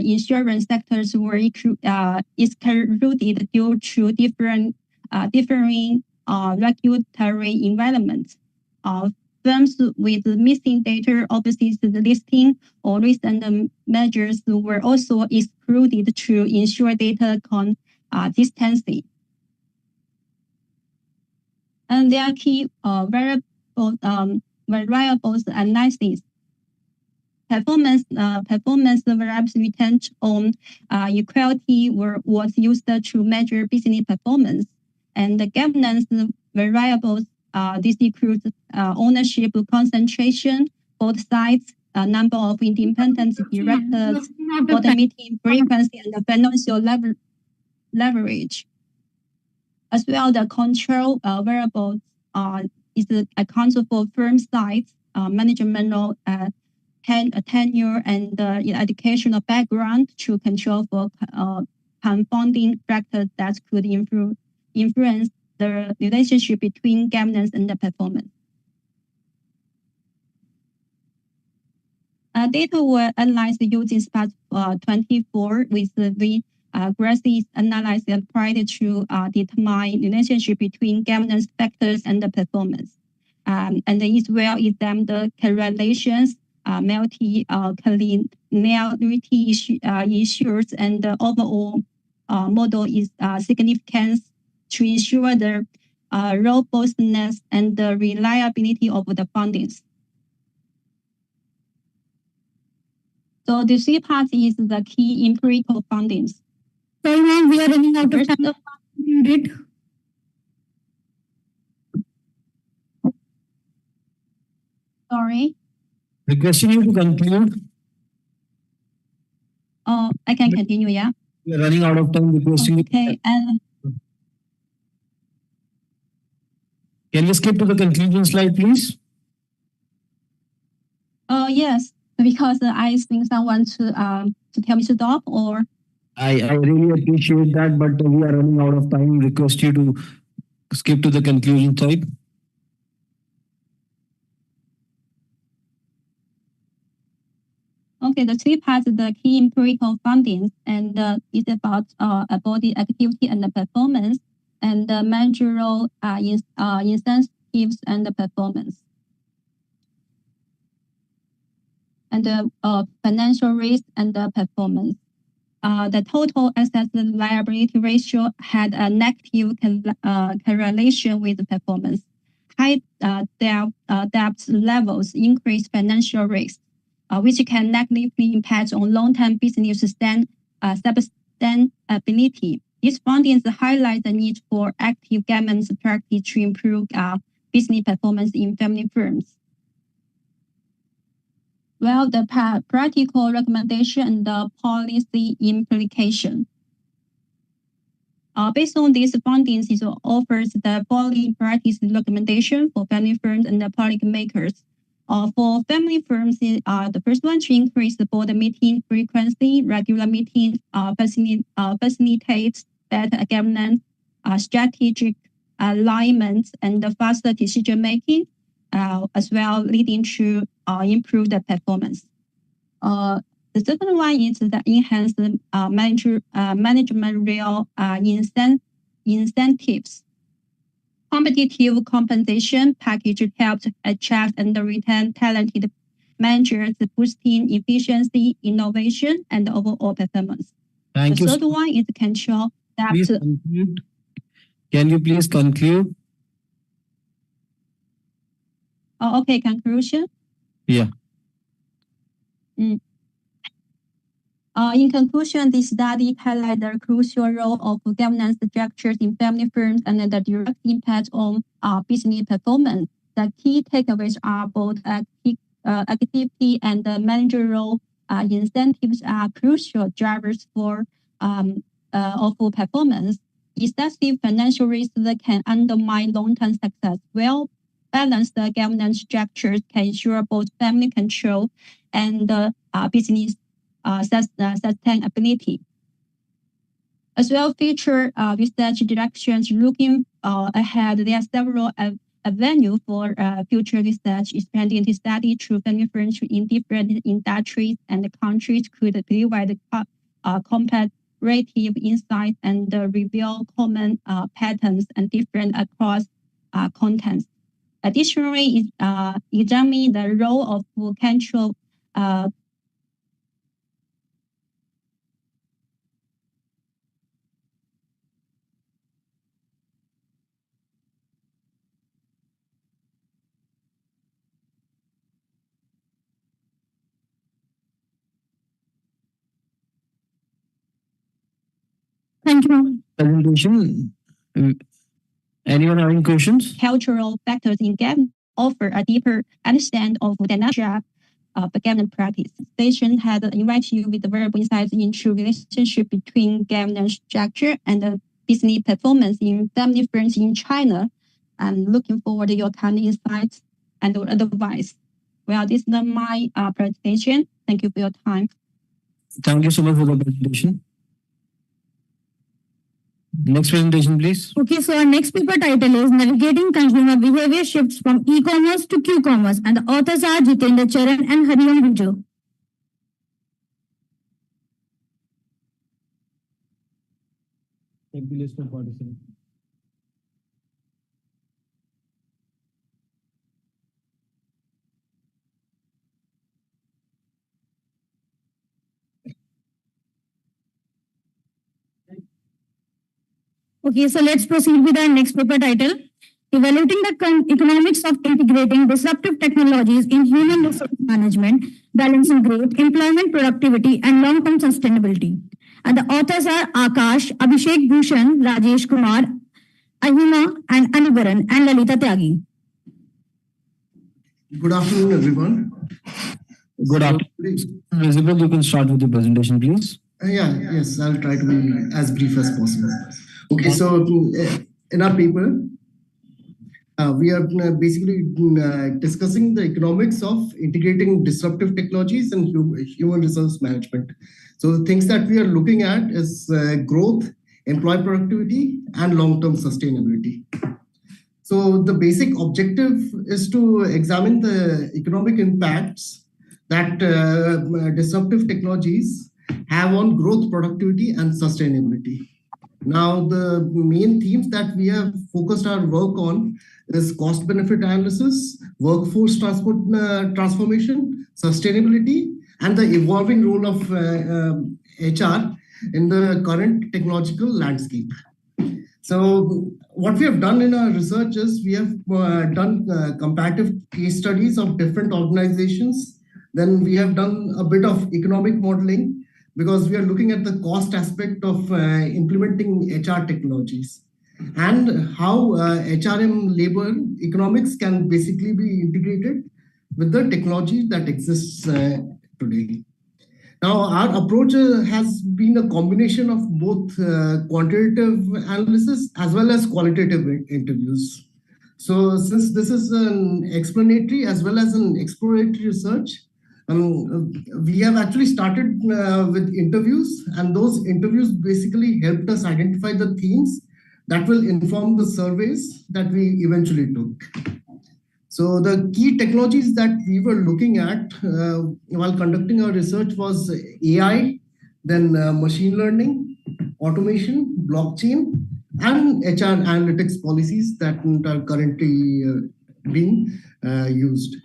insurance sectors were excluded due to differing regulatory environments. Firms with missing data overseas listing or recent measures were also excluded to ensure data consistency. And their key variables analysis. Performance variables return on equality was used to measure business performance, and the governance variables this includes ownership concentration, both sides, number of independent directors, board meeting frequency, and the financial leverage. As well, the control variables is accounts for firm size, management tenure, and educational background to control for confounding factors that could influence the relationship between governance and the performance. Data were analyzed using SPAT 24 with the graphics analysis applied to determine relationship between governance factors and the performance. And as well examined the correlations, multi-collinearity issues, and the overall model is significance to ensure the robustness and the reliability of the findings. So the C part is the key empirical findings.
Sorry, ma'am, we are running out of time.
Sorry.
Requesting you to conclude.
I can continue, yeah?
We are running out of time. Requesting
okay, and
can we skip to the conclusion slide, please?
Yes, because I think someone to tell me to stop, or
I really appreciate that, but we are running out of time. Request you to skip to the conclusion slide.
Okay, the three parts, the key empirical findings, and it's about body activity and the performance, and the managerial incentives and the performance, and the financial risk and the performance. The total asset liability ratio had a negative correlation with the performance. High debt levels increase financial risk, which can negatively impact on long-term business sustainability. These findings highlight the need for active governance practice to improve business performance in family firms. Well, the practical recommendation and the policy implication. Based on these findings, it offers the following practice recommendation for family firms and the policy makers. For family firms, the first one to increase the board meeting frequency, regular meetings, facilitate better governance, strategic alignment, and the faster decision making, as well leading to improve the performance. The second one is the enhanced managerial incentives. Competitive compensation package helps attract and retain talented managers, boosting efficiency, innovation, and overall performance.
Thank you.
The third one is control debt.
Please conclude. Can you please conclude?
Okay, conclusion.
Yeah.
In conclusion, this study highlights the crucial role of governance structures in family firms and the direct impact on business performance. The key takeaways are both activity and managerial incentives are crucial drivers of performance. Excessive financial risk can undermine long-term success. Well-balanced governance structures can ensure both family control and business sustainability. As well, future research directions looking ahead, there are several avenues for future research, expanding the study through family firms in different industries and countries could provide comparative insights and reveal common patterns and different across contents. Additionally, examine the role of control
Thank you.
Presentation. Anyone having questions?
Cultural factors in government offer a deeper understanding of the nature of government practice. Station had invited you with valuable insights into relationship between governance structure and the business performance in family firms in China. I'm looking forward to your kind insights and advice. Well, this is my presentation. Thank you for your time.
Thank you so much for the presentation. Next presentation, please.
Okay, so our next paper title is Navigating Consumer Behavior Shifts from E-commerce to Q-commerce, and the authors are Jitendra Charan and Hariom Vijay.
Take the list of participants.
Okay, so let's proceed with our next paper title, Evaluating the Economics of Integrating Disruptive Technologies in Human Resource Management, Balancing Growth, Employment Productivity, and Long-Term Sustainability. And the authors are Akash, Abhishek Bhushan, Rajesh Kumar, Ahima, and Anibaran, and Lalita Tyagi.
Good afternoon, everyone.
Good afternoon. Elizabeth, you can start with the presentation, please.
Yes, I'll try to be as brief as possible. Okay, so in our paper, we are basically discussing the economics of integrating disruptive technologies and human resource management. So the things that we are looking at is growth, employee productivity, and long-term sustainability. So the basic objective is to examine the economic impacts that disruptive technologies have on growth, productivity, and sustainability. Now, the main themes that we have focused our work on is cost-benefit analysis, workforce transformation, sustainability, and the evolving role of HR in the current technological landscape. So what we have done in our research is we have done comparative case studies of different organizations. Then we have done a bit of economic modeling, because we are looking at the cost aspect of implementing HR technologies and how HRM labor economics can basically be integrated with the technology that exists today. Now, our approach has been a combination of both quantitative analysis as well as qualitative interviews. So since this is an explanatory as well as an exploratory research, we have actually started with interviews, and those interviews basically helped us identify the themes that will inform the surveys that we eventually took. So the key technologies that we were looking at while conducting our research was AI, then machine learning, automation, blockchain, and HR analytics policies that are currently being used.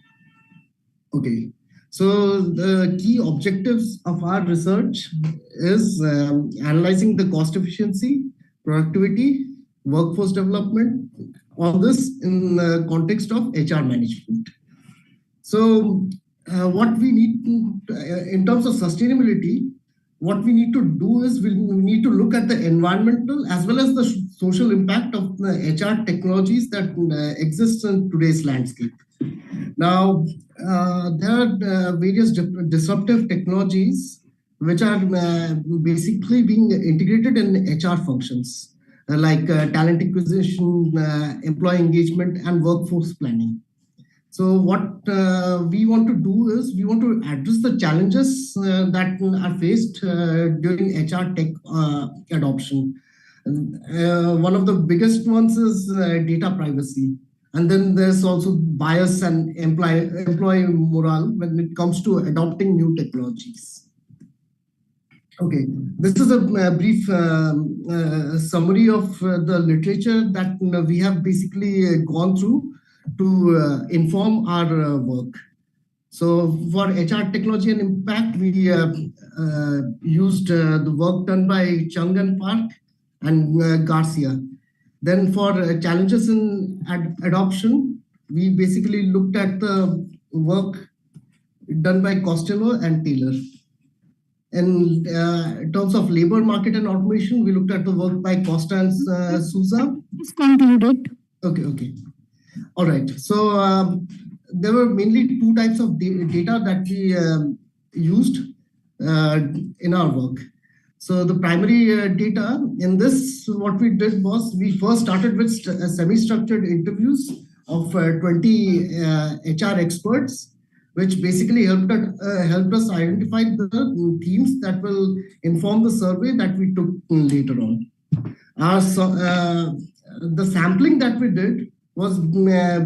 Okay. So the key objectives of our research is analyzing the cost efficiency, productivity, workforce development, all this in the context of HR management. So what we need in terms of sustainability, what we need to do is we need to look at the environmental as well as the social impact of the HR technologies that exist in today's landscape. Now, there are various disruptive technologies which are basically being integrated in HR functions, like talent acquisition, employee engagement, and workforce planning. So what we want to do is we want to address the challenges that are faced during HR tech adoption. One of the biggest ones is data privacy. And then there's also bias and employee morale when it comes to adopting new technologies. Okay, this is a brief summary of the literature that we have basically gone through to inform our work. So for HR technology and impact, we used the work done by Chung and Park and Garcia. Then for challenges in adoption, we basically looked at the work done by Costello and Taylor. In terms of labor market and automation, we looked at the work by Costa and Souza.
It's concluded.
Okay. All right. So there were mainly two types of data that we used in our work. So the primary data in this, what we did was we first started with semi-structured interviews of 20 HR experts, which basically helped us identify the themes that will inform the survey that we took later on. The sampling that we did was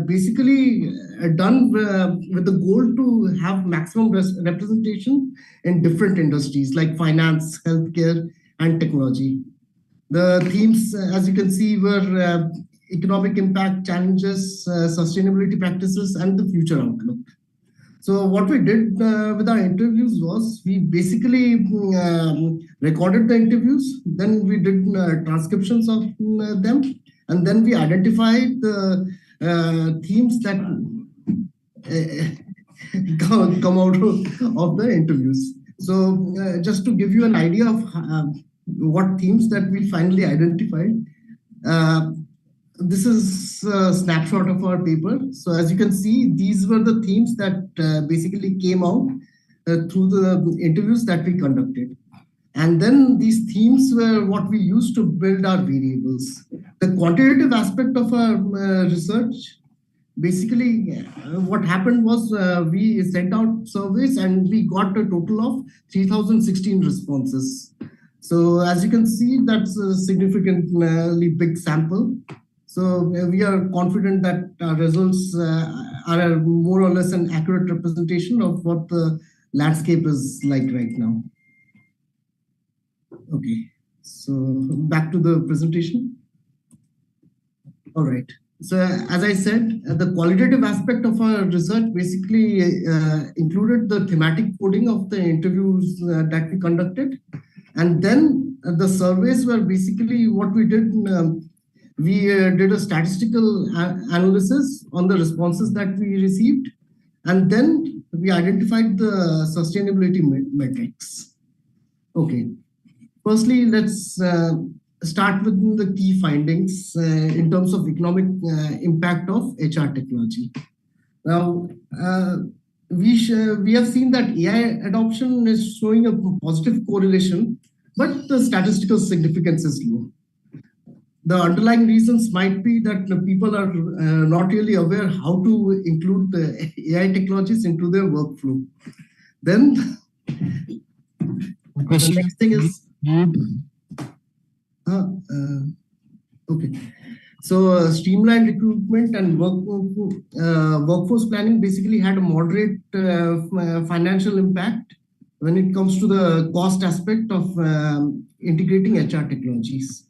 basically done with the goal to have maximum representation in different industries like finance, healthcare, and technology. The themes, as you can see, were economic impact, challenges, sustainability practices, and the future outlook. So what we did with our interviews was we basically recorded the interviews, then we did transcriptions of them, and then we identified the themes that come out of the interviews. So just to give you an idea of what themes that we finally identified, this is a snapshot of our paper. So as you can see, these were the themes that basically came out through the interviews that we conducted. And then these themes were what we used to build our variables. The quantitative aspect of our research, basically what happened was we sent out surveys and we got a total of 3,016 responses. So as you can see, that's a significantly big sample. So we are confident that our results are more or less an accurate representation of what the landscape is like right now. Okay, so back to the presentation. All right. So as I said, the qualitative aspect of our research basically included the thematic coding of the interviews that we conducted. And then the surveys were basically what we did. We did a statistical analysis on the responses that we received. And then we identified the sustainability metrics. Okay. Firstly, let's start with the key findings in terms of economic impact of HR technology. Now, we have seen that AI adoption is showing a positive correlation, but the statistical significance is low. The underlying reasons might be that the people are not really aware how to include the AI technologies into their workflow. Then the next thing is okay. So streamlined recruitment and workforce planning basically had a moderate financial impact when it comes to the cost aspect of integrating HR technologies.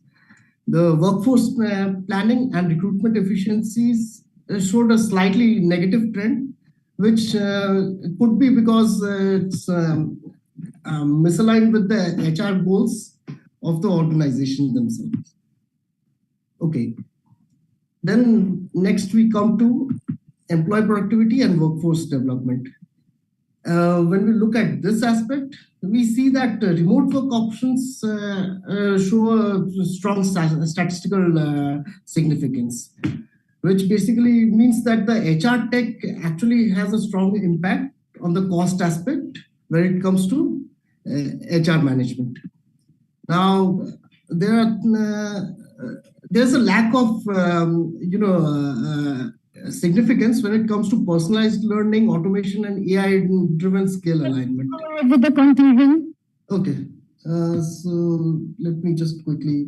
The workforce planning and recruitment efficiencies showed a slightly negative trend, which could be because it's misaligned with the HR goals of the organization themselves. Okay. Then next we come to employee productivity and workforce development. when we look at this aspect, we see that remote work options show a strong statistical significance, which basically means that the HR tech actually has a strong impact on the cost aspect when it comes to HR management. Now, there's a lack of significance when it comes to personalized learning, automation, and AI-driven skill alignment.
With the conclusion.
Okay, so let me just quickly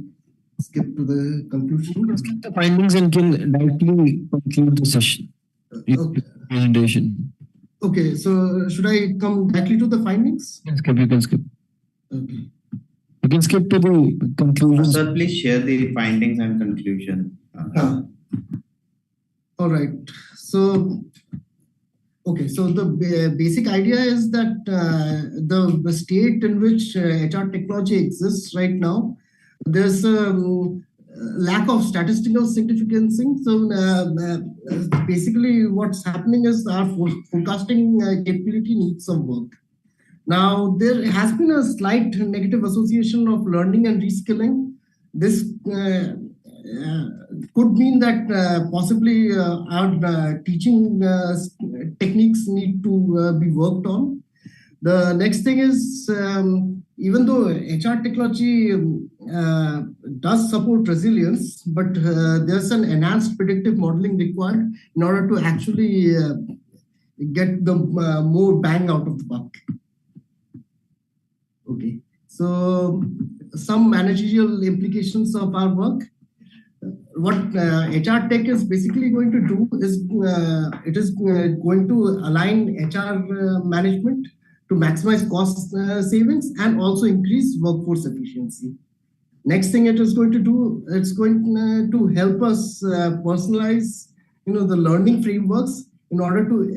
skip to the conclusion.
Skip the findings and can directly conclude the session.
Okay.
Presentation.
Okay, so should I come directly to the findings?
You can skip.
Okay.
You can skip to the conclusions.
Sir, please share the findings and conclusion.
All right. So, okay. So the basic idea is that the state in which HR technology exists right now, there's a lack of statistical significance. So basically what's happening is our forecasting capability needs some work. Now, there has been a slight negative association of learning and reskilling. This could mean that possibly our teaching techniques need to be worked on. The next thing is, even though HR technology does support resilience, but there's an enhanced predictive modeling required in order to actually get the more bang out of the buck. Okay, so some managerial implications of our work. What HR tech is basically going to do is it is going to align HR management to maximize cost savings and also increase workforce efficiency. Next thing it is going to do, it's going to help us personalize, the learning frameworks in order to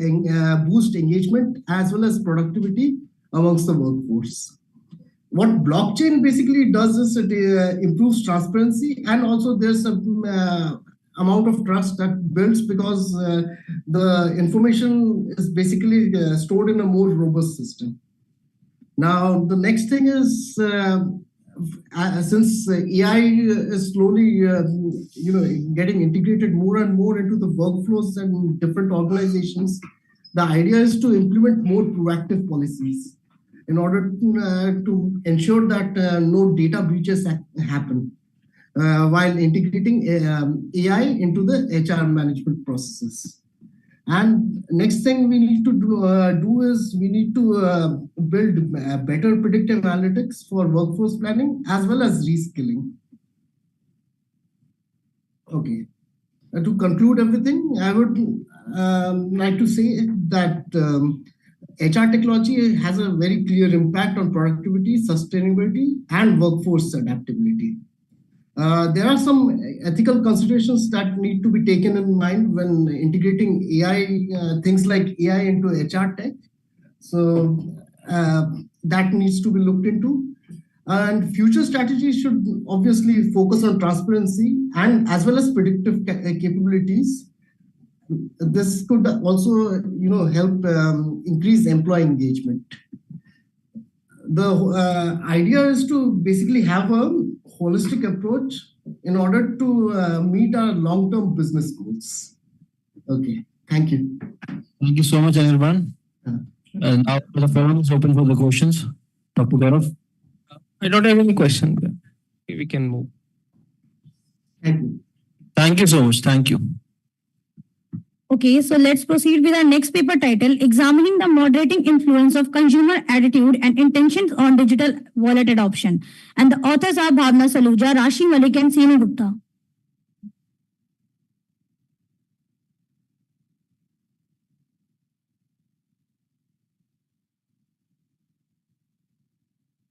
boost engagement as well as productivity amongst the workforce. What blockchain basically does is it improves transparency, and also there's some amount of trust that builds because the information is basically stored in a more robust system. Now, the next thing is since AI is slowly getting integrated more and more into the workflows and different organizations, the idea is to implement more proactive policies in order to ensure that no data breaches happen while integrating AI into the HR management processes. And next thing we need to do is we need to build better predictive analytics for workforce planning as well as reskilling. Okay. To conclude everything, I would like to say that HR technology has a very clear impact on productivity, sustainability, and workforce adaptability. There are some ethical considerations that need to be taken in mind when integrating AI, things like AI into HR tech. So that needs to be looked into. And future strategies should obviously focus on transparency and as well as predictive capabilities. This could also, help increase employee engagement. The idea is to basically have a holistic approach in order to meet our long-term business goals. Okay, thank you.
Thank you so much, Anirban. And now the forum is open for the questions. Dr. Gaurav.
I don't have any question. We can move.
Thank you.
Thank you so much. Thank you.
Okay, so let's proceed with our next paper title, Examining the Moderating Influence of Consumer Attitude and Intentions on Digital Wallet Adoption. And the authors are Bhavna Saluja, Rashi Malik, and Seema Gupta.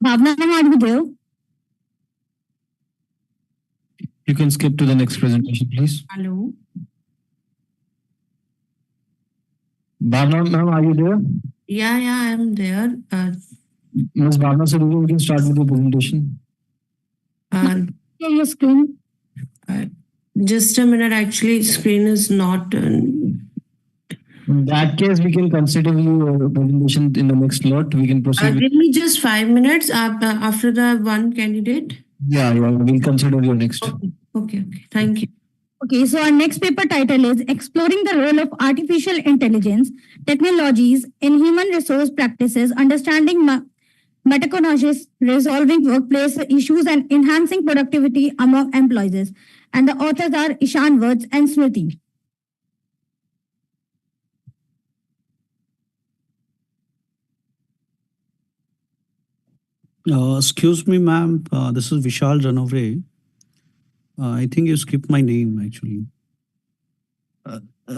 Bhavna, are you there?
You can skip to the next presentation, please.
Hello.
Bhavna, ma'am, are you there?
Yeah, I'm there.
Ms. Bhavna Saluja, we can start with the presentation.
Your screen.
Just a minute, actually, screen is not.
In that case, we can consider your presentation in the next slot. We can proceed.
Give me just 5 minutes after the one candidate.
Yeah, we'll consider your next.
Okay. Thank you.
Okay, so our next paper title is Exploring the Role of Artificial Intelligence Technologies in Human Resource Practices, Understanding Metacognition, Resolving Workplace Issues, and Enhancing Productivity Among Employees. And the authors are Ishan Vats and Smriti.
Excuse me, ma'am. This is Vishal Ranavre. I think you skipped my name, actually.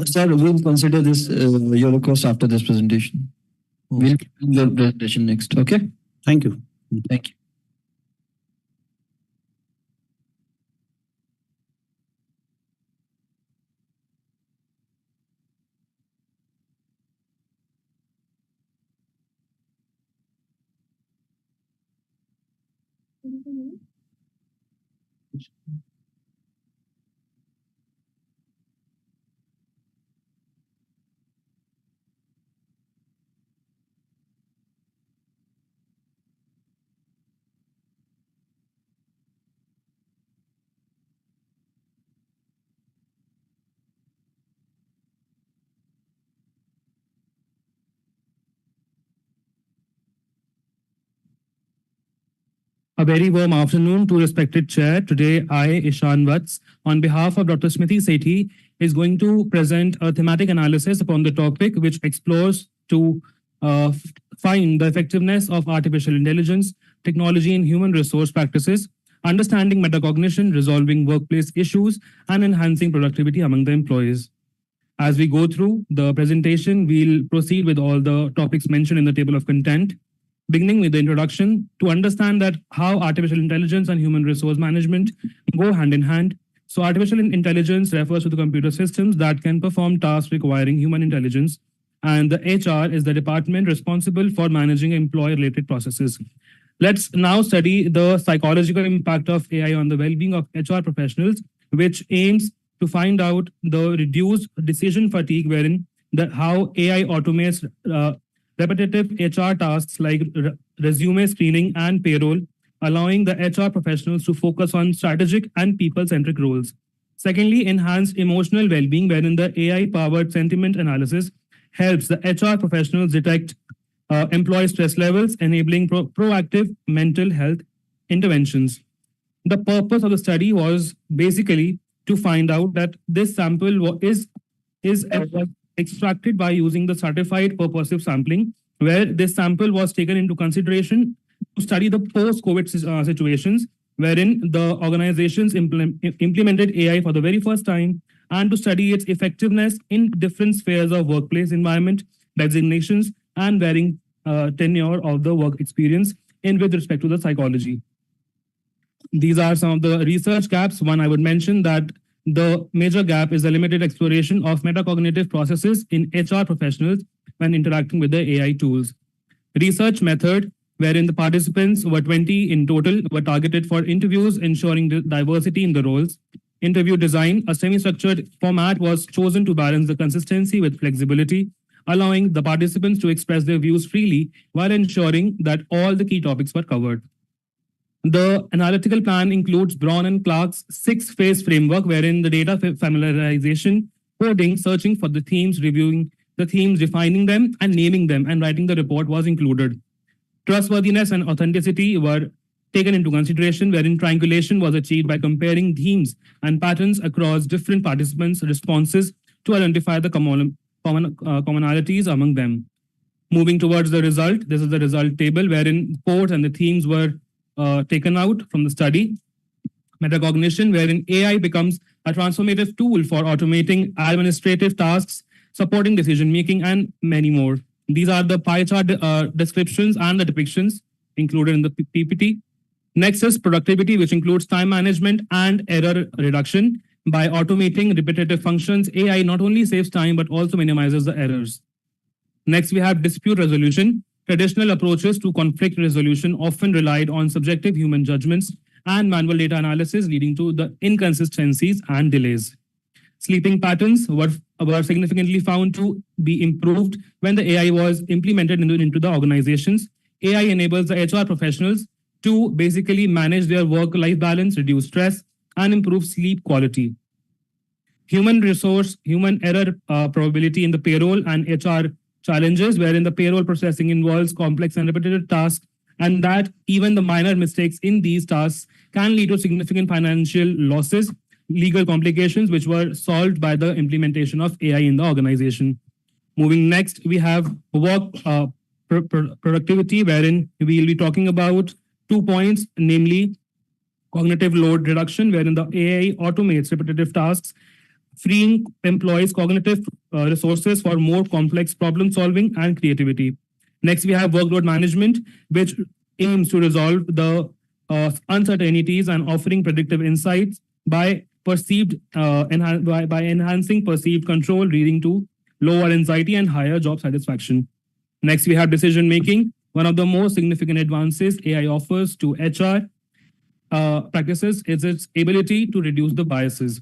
Sir, we'll consider this your request after this presentation. We'll do your presentation next. Okay.
Thank you.
Thank you.
A very warm afternoon to respected chair. Today, I, Ishan Vats, on behalf of Dr. Smriti Sethi, is going to present a thematic analysis upon the topic which explores to find the effectiveness of artificial intelligence, technology in human resource practices, understanding metacognition, resolving workplace issues, and enhancing productivity among the employees. As we go through the presentation, we'll proceed with all the topics mentioned in the table of content, beginning with the introduction to understand that how artificial intelligence and human resource management go hand in hand. So artificial intelligence refers to the computer systems that can perform tasks requiring human intelligence, and the HR is the department responsible for managing employee-related processes. Let's now study the psychological impact of AI on the well-being of HR professionals, which aims to find out the reduced decision fatigue, wherein how AI automates repetitive HR tasks like resume screening and payroll, allowing the HR professionals to focus on strategic and people-centric roles. Secondly, enhanced emotional well-being, wherein the AI-powered sentiment analysis helps the HR professionals detect employee stress levels, enabling proactive mental health interventions. The purpose of the study was basically to find out that this sample is extracted by using the certified purposive sampling, where this sample was taken into consideration to study the post-COVID situations, wherein the organizations implemented AI for the very first time, and to study its effectiveness in different spheres of workplace environment, designations, and varying tenure of the work experience in with respect to the psychology. These are some of the research gaps. One, I would mention that the major gap is the limited exploration of metacognitive processes in HR professionals when interacting with the AI tools. Research method, wherein the participants were 20 in total, were targeted for interviews, ensuring diversity in the roles. Interview design, a semi-structured format was chosen to balance the consistency with flexibility, allowing the participants to express their views freely while ensuring that all the key topics were covered. The analytical plan includes Braun and Clark's 6-phase framework, wherein the data familiarization, coding, searching for the themes, reviewing the themes, defining them, and naming them, and writing the report was included. Trustworthiness and authenticity were taken into consideration, wherein triangulation was achieved by comparing themes and patterns across different participants' responses to identify the commonalities among them. Moving towards the result, this is the result table, wherein codes and the themes were taken out from the study. Metacognition, wherein AI becomes a transformative tool for automating administrative tasks, supporting decision-making, and many more. These are the pie chart descriptions and the depictions included in the PPT. Next is productivity, which includes time management and error reduction. By automating repetitive functions, AI not only saves time, but also minimizes the errors. Next, we have dispute resolution. Traditional approaches to conflict resolution often relied on subjective human judgments and manual data analysis, leading to the inconsistencies and delays. Sleeping patterns were were significantly found to be improved when the AI was implemented into the organizations. AI enables the HR professionals to basically manage their work-life balance, reduce stress, and improve sleep quality. Human error probability in the payroll and HR challenges, wherein the payroll processing involves complex and repetitive tasks, and that even the minor mistakes in these tasks can lead to significant financial losses, legal complications, which were solved by the implementation of AI in the organization. Moving next, we have work productivity, wherein we will be talking about 2 points, namely cognitive load reduction, wherein the AI automates repetitive tasks, freeing employees' cognitive resources for more complex problem solving and creativity. Next, we have workload management, which aims to resolve the uncertainties and offering predictive insights by enhancing perceived control, leading to lower anxiety and higher job satisfaction. Next, we have decision making. One of the most significant advances AI offers to HR practices is its ability to reduce the biases.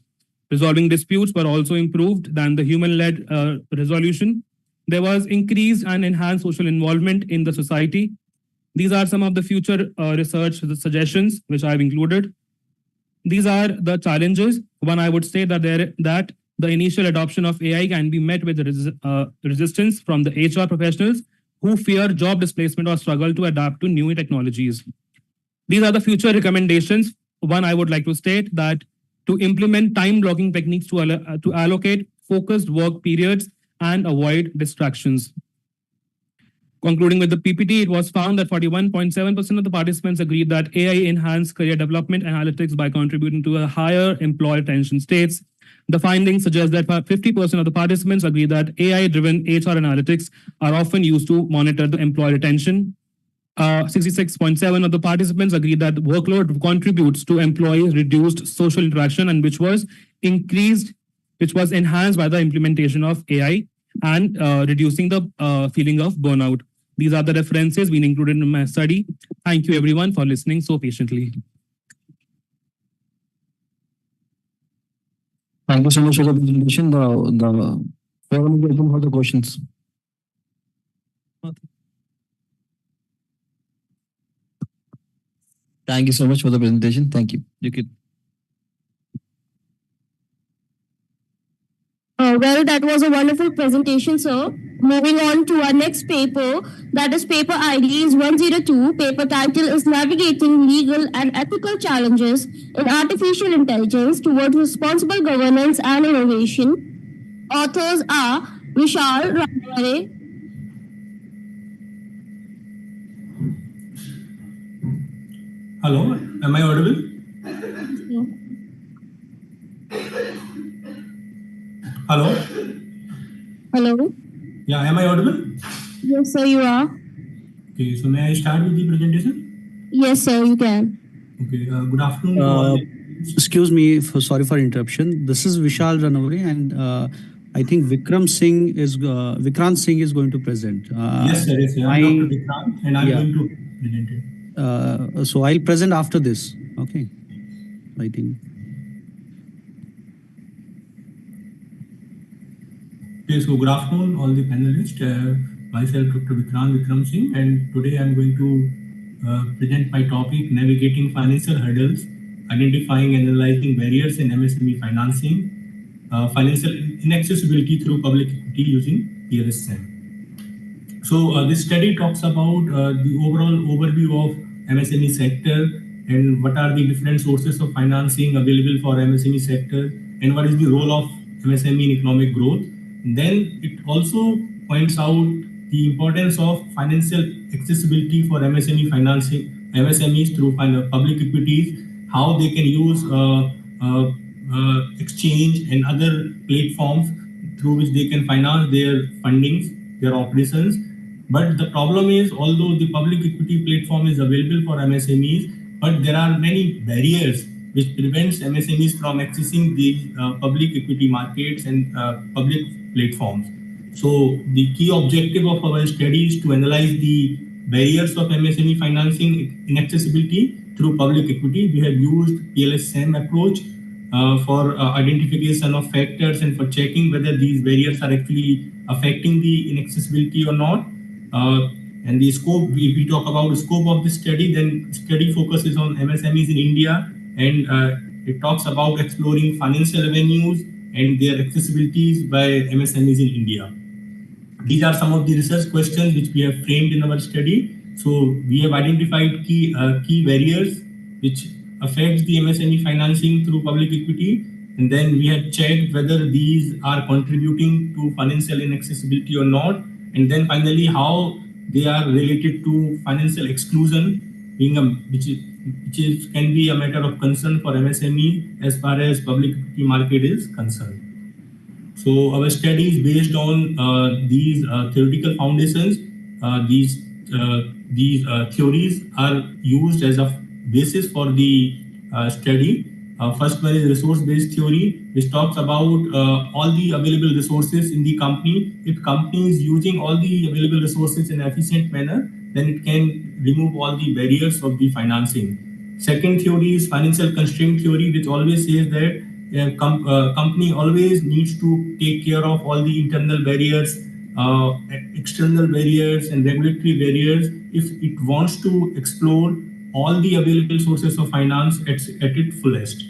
Resolving disputes were also improved than the human-led resolution. There was increased and enhanced social involvement in the society. These are some of the future research suggestions which I have included. These are the challenges. One, I would say that the initial adoption of AI can be met with resistance from the HR professionals who fear job displacement or struggle to adapt to new technologies. These are the future recommendations. One, I would like to state that to implement time blocking techniques to allocate focused work periods and avoid distractions. Concluding with the PPT, it was found that 41.7% of the participants agreed that AI enhanced career development analytics by contributing to a higher employee retention states. The findings suggest that 50% of the participants agree that AI-driven HR analytics are often used to monitor the employee retention. 66.7% of the participants agreed that workload contributes to employees' reduced social interaction, and which was enhanced by the implementation of AI and reducing the feeling of burnout. These are the references being included in my study. Thank you everyone for listening so patiently.
Thank you so much for the presentation. The forum is open for the questions. Thank you so much for the presentation. Thank you. You could.
Well, that was a wonderful presentation, sir. Moving on to our next paper, that is paper ID is 102. Paper title is Navigating Legal and Ethical Challenges in Artificial Intelligence Towards Responsible Governance and Innovation. Authors are Vishal Ranaware.
Hello, am I audible? Hello?
Hello?
Yeah, am I audible?
Yes, sir, you are.
Okay, so may I start with the presentation?
Yes, sir, you can.
Okay, good afternoon to all.
Excuse me, sorry for interruption. This is Vishal Ranaware, and I think Vikrant Singh is going to present.
Yes, sir. Yes, sir. I'm Dr. Vikrant, and I'm going to present it.
So I'll present after this. Okay, I think.
Okay, so good afternoon, all the panelists. Myself, Dr. Vikram Singh, and today I'm going to present my topic, Navigating Financial Hurdles, Identifying and Analyzing Barriers in MSME Financing, Financial Inaccessibility through Public Equity using PLSM. So this study talks about the overall overview of MSME sector and what are the different sources of financing available for MSME sector and what is the role of MSME in economic growth. Then it also points out the importance of financial accessibility for MSME financing, MSMEs through public equities, how they can use exchange and other platforms through which they can finance their fundings, their operations. But the problem is, although the public equity platform is available for MSMEs, but there are many barriers which prevents MSMEs from accessing the public equity markets and public platforms. So the key objective of our study is to analyze the barriers of MSME financing inaccessibility through public equity. We have used PLSM approach for identification of factors and for checking whether these barriers are actually affecting the inaccessibility or not. And the scope, if we talk about the scope of the study, then study focuses on MSMEs in India, and it talks about exploring financial avenues and their accessibilities by MSMEs in India. These are some of the research questions which we have framed in our study. So we have identified key barriers which affects the MSME financing through public equity, and then we have checked whether these are contributing to financial inaccessibility or not, and then finally how they are related to financial exclusion, being which can be a matter of concern for MSME as far as public equity market is concerned. So our study is based on these theoretical foundations. These theories are used as a basis for the study. First one is resource-based theory, which talks about all the available resources in the company. If company is using all the available resources in an efficient manner, then it can remove all the barriers of the financing. Second theory is financial constraint theory, which always says that company always needs to take care of all the internal barriers, external barriers, and regulatory barriers if it wants to explore all the available sources of finance at its fullest.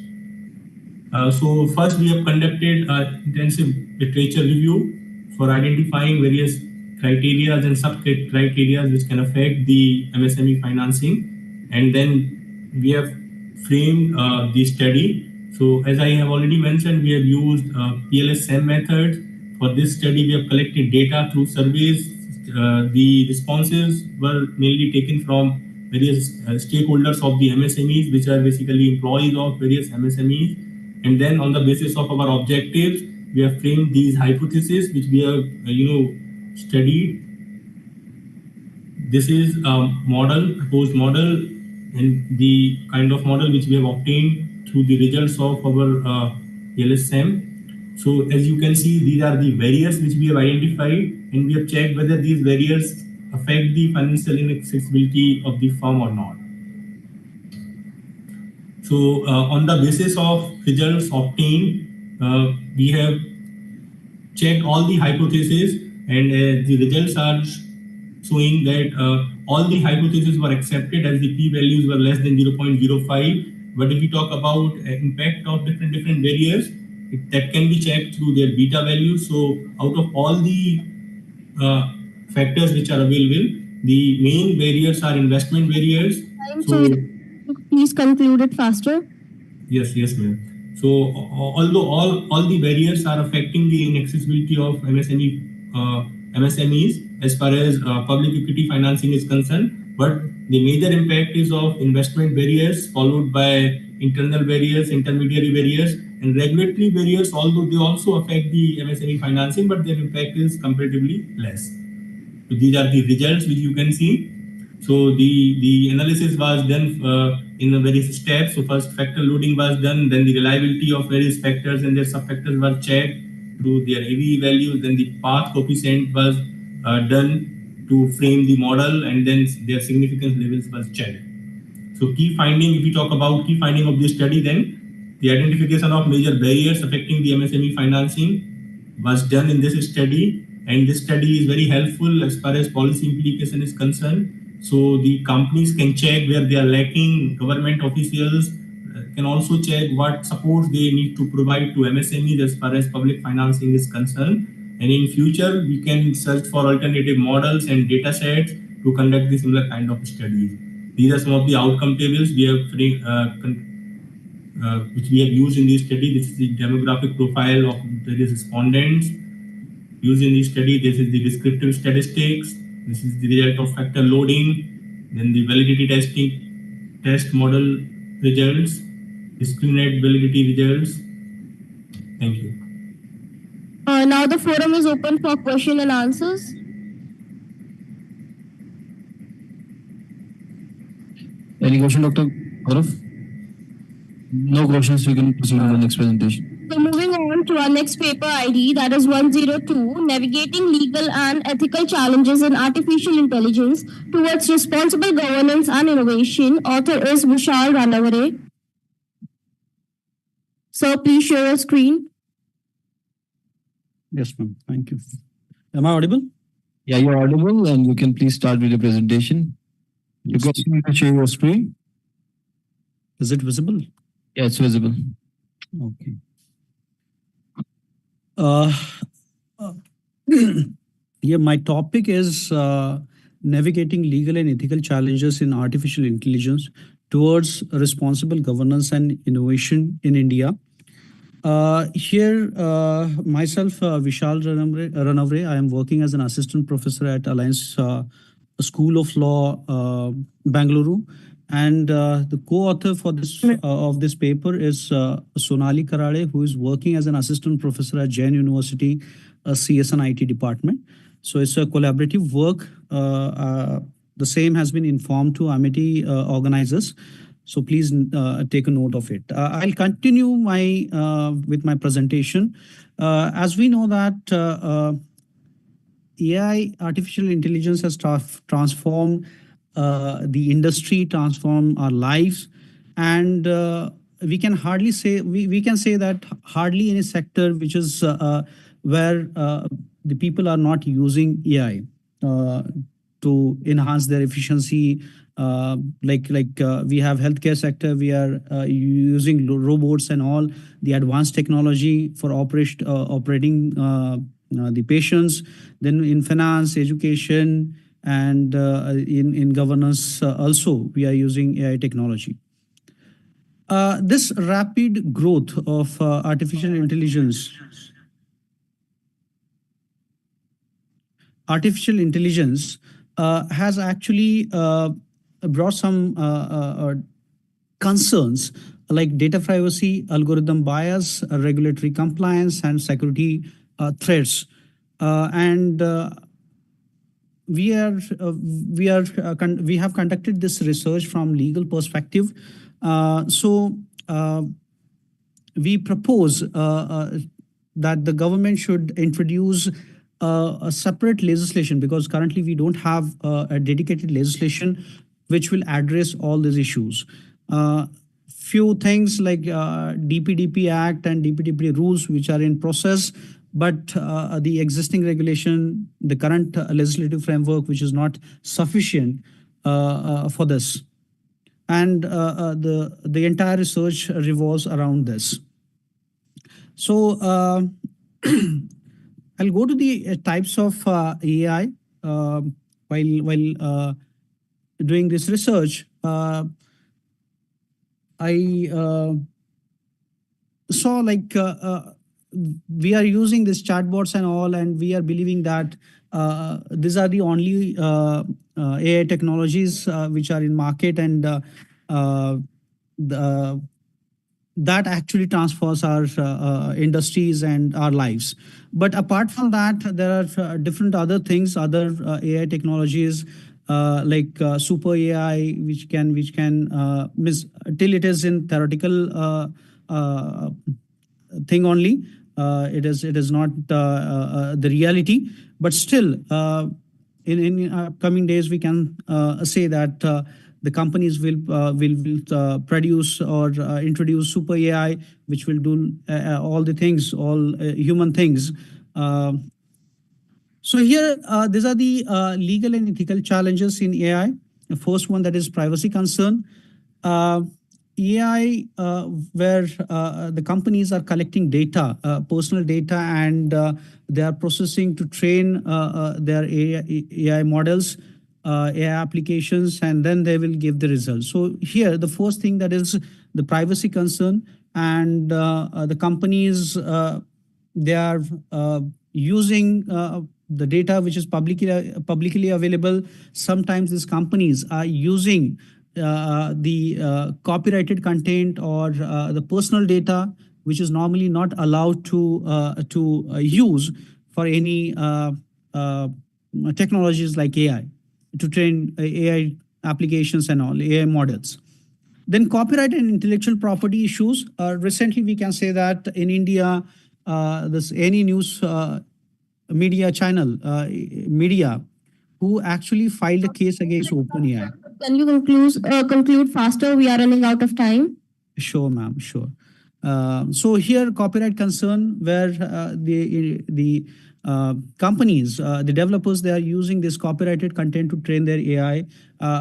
So first we have conducted intensive literature review for identifying various criteria and sub-criteria which can affect the MSME financing, and then we have framed the study. So as I have already mentioned, we have used PLS-SEM methods. For this study, we have collected data through surveys. The responses were mainly taken from various stakeholders of the MSMEs, which are basically employees of various MSMEs. And then on the basis of our objectives, we have framed these hypotheses, which we have, studied. This is a model, proposed model, and the kind of model which we have obtained through the results of our LSM. So as you can see, these are the barriers which we have identified, and we have checked whether these barriers affect the financial inaccessibility of the firm or not. So on the basis of results obtained, we have checked all the hypotheses, and the results are showing that all the hypotheses were accepted as the p-values were less than 0.05. But if we talk about impact of different barriers, that can be checked through their beta values. So out of all the factors which are available, the main barriers are investment barriers.
So please conclude it faster.
Yes, ma'am. So although all the barriers are affecting the inaccessibility of MSMEs as far as public equity financing is concerned, but the major impact is of investment barriers, followed by internal barriers, intermediary barriers, and regulatory barriers, although they also affect the MSME financing, but their impact is comparatively less. So these are the results which you can see. So the analysis was done in a various steps. So first factor loading was done, then the reliability of various factors and their sub-factors were checked through their AV values, then the path coefficient was done to frame the model, and then their significance levels was checked. So key finding, if we talk about key finding of this study, then the identification of major barriers affecting the MSME financing was done in this study, and this study is very helpful as far as policy implication is concerned. So the companies can check where they are lacking. Government officials can also check what support they need to provide to MSMEs as far as public financing is concerned. And in future, we can search for alternative models and data sets to conduct the similar kind of studies. These are some of the outcome tables we have which we have used in this study. This is the demographic profile of various respondents used in this study. This is the descriptive statistics. This is the result of factor loading. Then the validity test model results, discriminate validity results. Thank you.
Now the forum is open for question and answers.
Any question, Dr. Gaurav? No questions, we can proceed to the next presentation.
So moving on to our next paper ID, that is 102, Navigating Legal and Ethical Challenges in Artificial Intelligence Towards Responsible Governance and Innovation. Author is Vishal Ranavare. So please share your screen.
Yes, ma'am. Thank you. Am I audible?
Yeah, you're audible, and you can please start with the presentation. Request you to share your screen.
Is it visible?
Yeah, it's visible.
Okay. Uh, yeah, my topic is navigating legal and ethical challenges in artificial intelligence towards responsible governance and innovation in India. Here, myself, Vishal Ranavre, I am working as an assistant professor at Alliance School of Law, Bangalore. And the co-author for this of this paper is Sonali Karade, who is working as an assistant professor at Jain University, CS and IT department. So it's a collaborative work. The same has been informed to Amity organizers. So please take a note of it. I'll continue with my presentation. As we know that AI, artificial intelligence, has transformed the industry, transformed our lives, and we can hardly say we can say that hardly any sector which is where the people are not using AI to enhance their efficiency. Like we have healthcare sector, we are using robots and all the advanced technology for operating the patients. Then in finance, education, and in governance also we are using AI technology. This rapid growth of artificial intelligence has actually brought some concerns like data privacy, algorithm bias, regulatory compliance, and security threats. And we have conducted this research from legal perspective. So we propose that the government should introduce a separate legislation, because currently we don't have a dedicated legislation which will address all these issues. Few things like DPDP Act and DPDP rules which are in process, but the existing regulation, the current legislative framework, which is not sufficient for this. And the entire research revolves around this. So I'll go to the types of AI while doing this research. I saw like we are using these chatbots and all, and we are believing that these are the only AI technologies which are in market, and that actually transfers our industries and our lives. But apart from that, there are different other things, other AI technologies like super AI, which can till it is in theoretical thing only. It is not the reality, but still in upcoming days we can say that the companies will produce or introduce super AI, which will do all the things, all human things. So here, these are the legal and ethical challenges in AI. The first one, that is privacy concern. AI, where the companies are collecting data, personal data, and they are processing to train their AI models, AI applications, and then they will give the results. So here, the first thing, that is the privacy concern, and the companies, they are using the data which is publicly available. Sometimes these companies are using the copyrighted content or the personal data, which is normally not allowed to use for any technologies like AI, to train AI applications and all, AI models. Then copyright and intellectual property issues. Recently, we can say that in India, this any news media channel, media, who actually filed a case against OpenAI.
Can you conclude faster? We are running out of time.
Sure, ma'am, sure. So here copyright concern where the companies, the developers, they are using this copyrighted content to train their AI,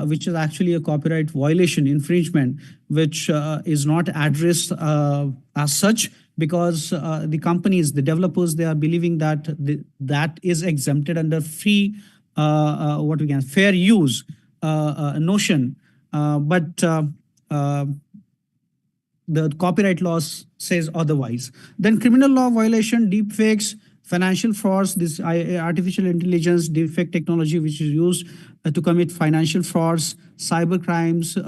which is actually a copyright violation, infringement, which is not addressed as such because the companies, the developers, they are believing that that is exempted under free, what we can, fair use notion. But the copyright laws says otherwise. Then criminal law violation, deep fakes, financial frauds, this artificial intelligence, deepfake technology, which is used to commit financial frauds, cyber crimes,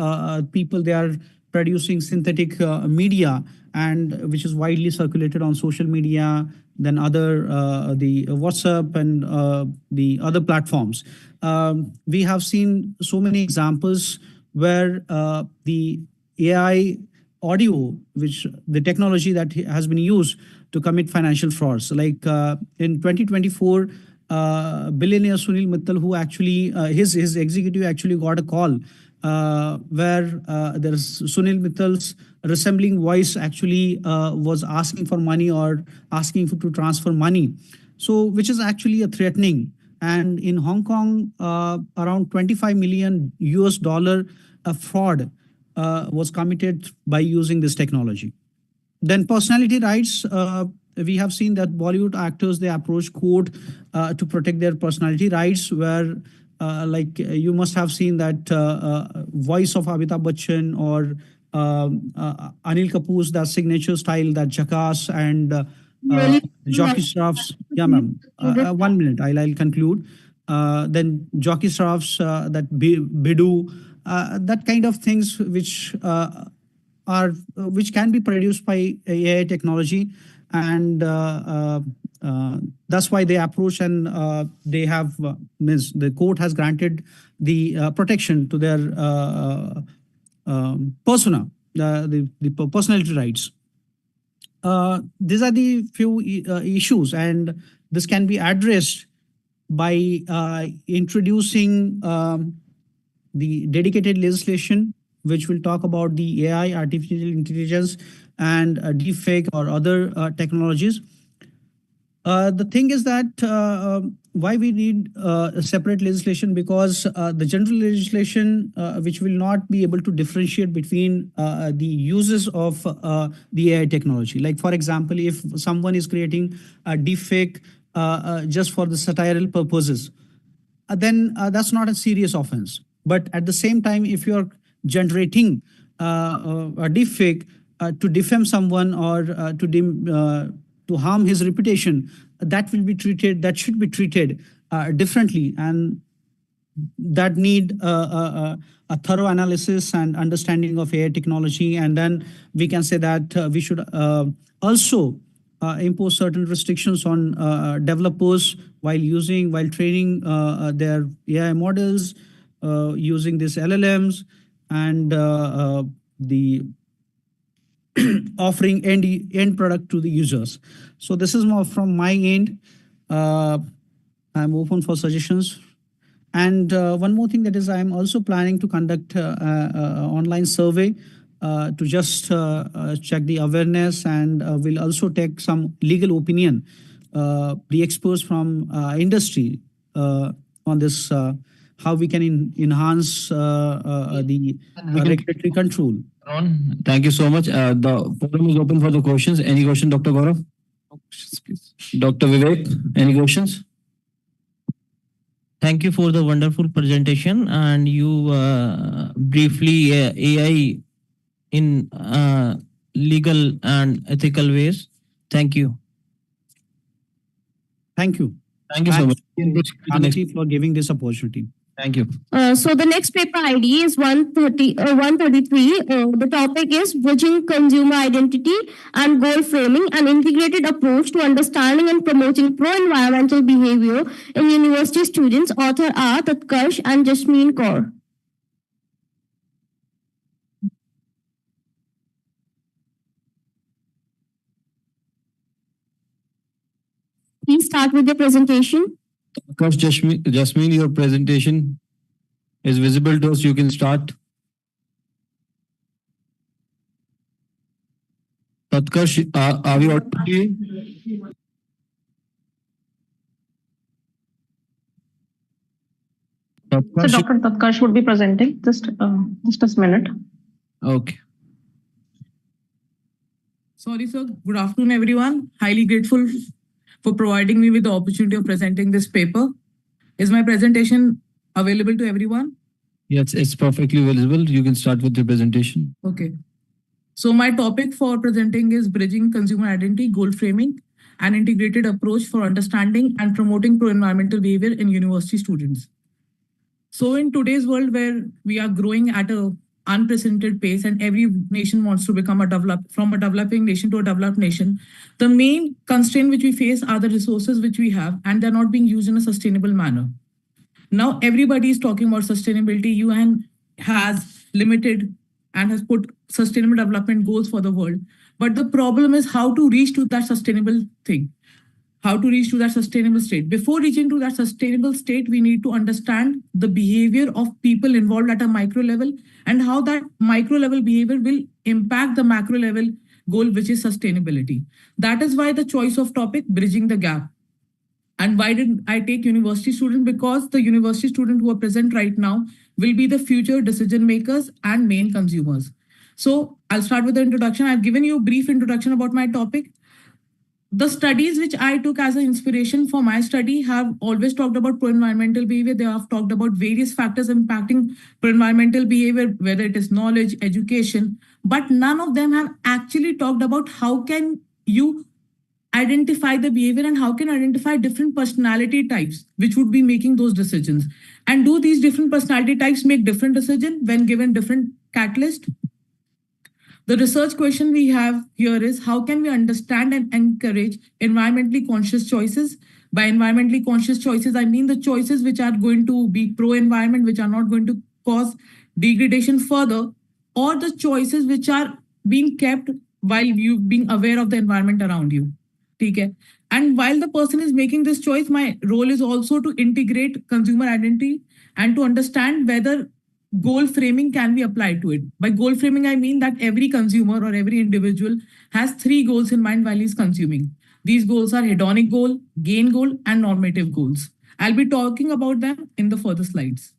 people, they are producing synthetic media and which is widely circulated on social media, then other, the WhatsApp and the other platforms. We have seen so many examples where the AI audio, which the technology that has been used to commit financial frauds. Like in 2024, billionaire Sunil Mittal, who actually, his executive actually got a call where there's Sunil Mittal's resembling voice actually was asking for money or asking to transfer money. So, which is actually a threatening. And in Hong Kong, around 25 million US dollar fraud was committed by using this technology. Then personality rights, we have seen that Bollywood actors, they approach court to protect their personality rights, where like you must have seen that voice of Amitabh Bachchan or Anil Kapoor's that signature style, that jackass and Jockey Shroff's. Yeah, ma'am. 1 minute, I'll conclude. Then Jockey Shroff's, that Bidu, that kind of things which which can be produced by AI technology, and that's why they approach and they have means the court has granted the protection to their persona, the personality rights. These are the few issues, and this can be addressed by introducing the dedicated legislation, which will talk about the AI, artificial intelligence, and deepfake or other technologies. The thing is that why we need a separate legislation, because the general legislation, which will not be able to differentiate between the uses of the AI technology. Like, for example, if someone is creating a deepfake just for the satirical purposes, then that's not a serious offense. But at the same time, if you're generating a deepfake to defame someone or to harm his reputation, that will be treated, that should be treated differently, and that need a thorough analysis and understanding of AI technology. And then we can say that we should also impose certain restrictions on developers while training their AI models using these LLMs, and the offering end product to the users. So this is more from my end. I'm open for suggestions. And one more thing, that is I'm also planning to conduct an online survey to just check the awareness, and we'll also take some legal opinion, the experts from industry on this, how we can enhance the regulatory control.
Thank you so much. The forum is open for the questions. Any question, Dr. Gaurav? Dr. Vivek, any questions?
Thank you for the wonderful presentation, and you briefly AI in legal and ethical ways. Thank you.
Thank you.
Thank you so much.
For giving this opportunity.
Thank you.
So the next paper ID is 133. The topic is Bridging Consumer Identity and Goal Framing, an integrated approach to understanding and promoting pro-environmental behavior in university students. Author are Tatkarsh and Jasmine Kaur. Please start with the presentation.
Because Jasmine, your presentation is visible to us. You can start. Tatkarsh, are we audible?
So Dr. Tatkarsh would be presenting. Just a minute.
Okay.
Sorry, sir. Good afternoon, everyone. Highly grateful for providing me with the opportunity of presenting this paper. Is my presentation available to everyone?
Yes, it's perfectly visible. You can start with your presentation.
Okay. So my topic for presenting is bridging consumer identity, goal framing, an integrated approach for understanding and promoting pro-environmental behavior in university students. So in today's world where we are growing at a unprecedented pace and every nation wants to become from a developing nation to a developed nation, the main constraint which we face are the resources which we have and they're not being used in a sustainable manner. Now everybody is talking about sustainability. UN has limited and has put sustainable development goals for the world. But the problem is how to reach to that sustainable thing, how to reach to that sustainable state. Before reaching to that sustainable state, we need to understand the behavior of people involved at a micro level and how that micro level behavior will impact the macro level goal, which is sustainability. That is why the choice of topic, bridging the gap. And why did I take university student? Because the university students who are present right now will be the future decision makers and main consumers. So I'll start with the introduction. I've given you a brief introduction about my topic. The studies which I took as an inspiration for my study have always talked about pro-environmental behavior. They have talked about various factors impacting pro-environmental behavior, whether it is knowledge, education, but none of them have actually talked about how can you identify the behavior and how can identify different personality types which would be making those decisions. And do these different personality types make different decisions when given different catalyst? The research question we have here is how can we understand and encourage environmentally conscious choices? By environmentally conscious choices, I mean the choices which are going to be pro-environment, which are not going to cause degradation further, or the choices which are being kept while you being aware of the environment around you. Okay. And while the person is making this choice, my role is also to integrate consumer identity and to understand whether goal framing can be applied to it. By goal framing, I mean that every consumer or every individual has 3 goals in mind while he's consuming. These goals are hedonic goal, gain goal, and normative goals. I'll be talking about them in the further slides.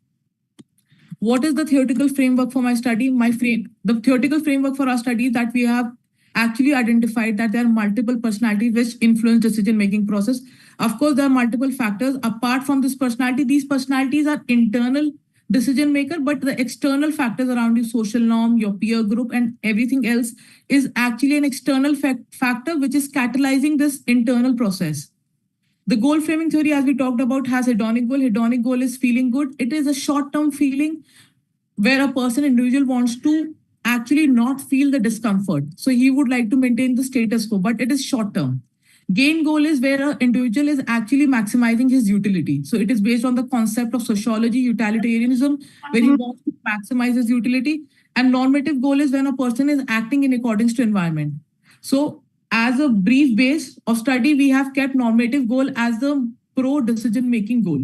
What is the theoretical framework for my study? The theoretical framework for our study is that we have actually identified that there are multiple personalities which influence decision-making process. Of course, there are multiple factors. Apart from this personality, these personalities are internal decision maker, but the external factors around you, social norm, your peer group, and everything else is actually an external factor which is catalyzing this internal process. The goal framing theory, as we talked about, has hedonic goal. Hedonic goal is feeling good. It is a short-term feeling where a person, individual wants to actually not feel the discomfort. So he would like to maintain the status quo, but it is short term. Gain goal is where an individual is actually maximizing his utility. So it is based on the concept of sociology, utilitarianism, where he wants to maximize his utility. And normative goal is when a person is acting in accordance to environment. So as a brief base of study, we have kept normative goal as the pro decision-making goal.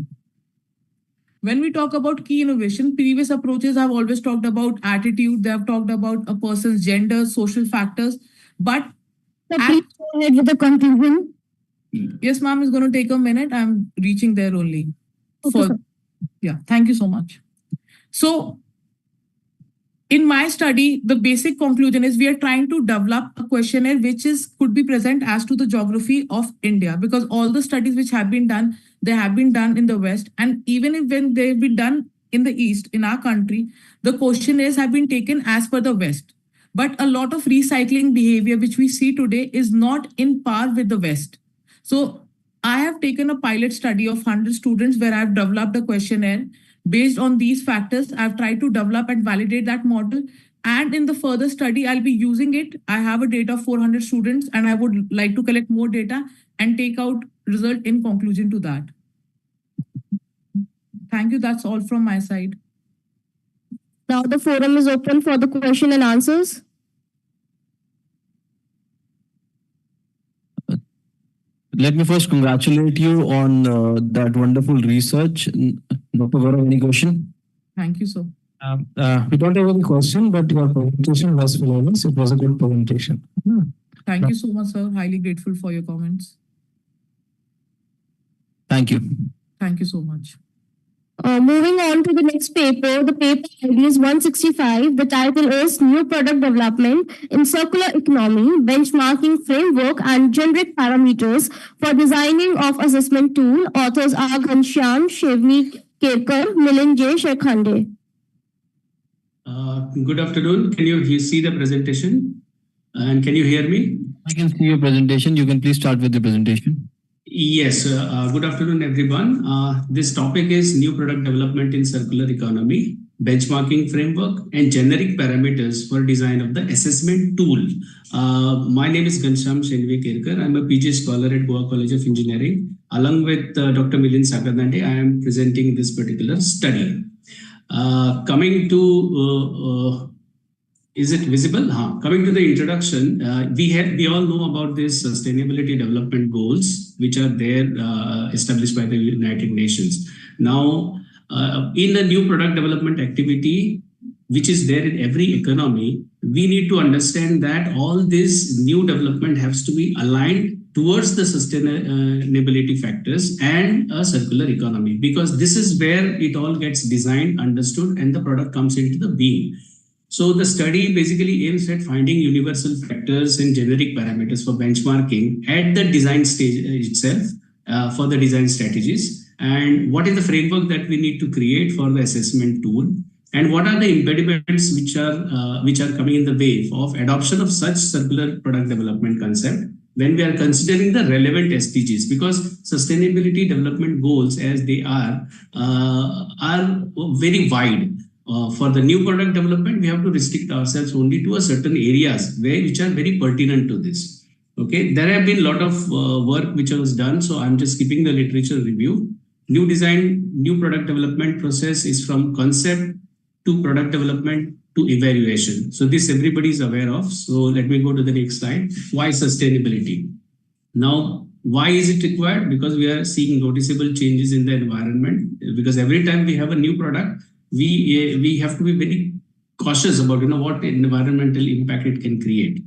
When we talk about key innovation, previous approaches have always talked about attitude. They have talked about a person's gender, social factors. But
please go ahead with the conclusion.
Yes, ma'am, it's going to take a minute. I'm reaching there only.
Okay,
Yeah, thank you so much. So in my study, the basic conclusion is we are trying to develop a questionnaire which could be present as to the geography of India, because all the studies which have been done, they have been done in the West. And even if when they've been done in the East, in our country, the questionnaires have been taken as per the West. But a lot of recycling behavior which we see today is not in par with the West. So I have taken a pilot study of 100 students where I've developed a questionnaire. Based on these factors, I've tried to develop and validate that model. And in the further study, I'll be using it. I have a data of 400 students and I would like to collect more data and take out result in conclusion to that. Thank you. That's all from my side.
Now the forum is open for the question and answers.
Let me first congratulate you on that wonderful research. Dr. Gaurav, any question?
Thank you, sir.
We don't have any question, but your presentation was flawless. It was a good presentation.
Thank you so much, sir. Highly grateful for your comments.
Thank you.
Thank you so much.
Moving on to the next paper, the paper ID is 165. The title is New Product Development in Circular Economy, Benchmarking Framework and Generic Parameters for Designing of Assessment Tool. Authors are Ghanshyam Shevni Kerkar, Milind J. Shekhande.
Good afternoon. Can you see the presentation? And can you hear me?
I can see your presentation. You can please start with the presentation.
Yes. Good afternoon, everyone. This topic is new product development in circular economy, benchmarking framework, and generic parameters for design of the assessment tool. My name is Ghanshyam Shevni Kerkar. I'm a PG scholar at Goa College of Engineering. Along with Dr. Milind Sakardande, I am presenting this particular study. Coming to is it visible? Coming to the introduction, we all know about these sustainability development goals, which are there established by the United Nations. Now, in a new product development activity, which is there in every economy, we need to understand that all this new development has to be aligned towards the sustainability factors and a circular economy, because this is where it all gets designed, understood, and the product comes into the being. So the study basically aims at finding universal factors and generic parameters for benchmarking at the design stage itself for the design strategies, and what is the framework that we need to create for the assessment tool, and what are the impediments which are coming in the way of adoption of such circular product development concept when we are considering the relevant SDGs, because sustainability development goals as they are very wide. For the new product development, we have to restrict ourselves only to a certain areas which are very pertinent to this. Okay, there have been a lot of work which was done, so I'm just skipping the literature review. New product development process is from concept to product development to evaluation. So this everybody is aware of. So let me go to the next slide. Why sustainability? Now, why is it required? Because we are seeing noticeable changes in the environment. Because every time we have a new product, we have to be very cautious about what environmental impact it can create.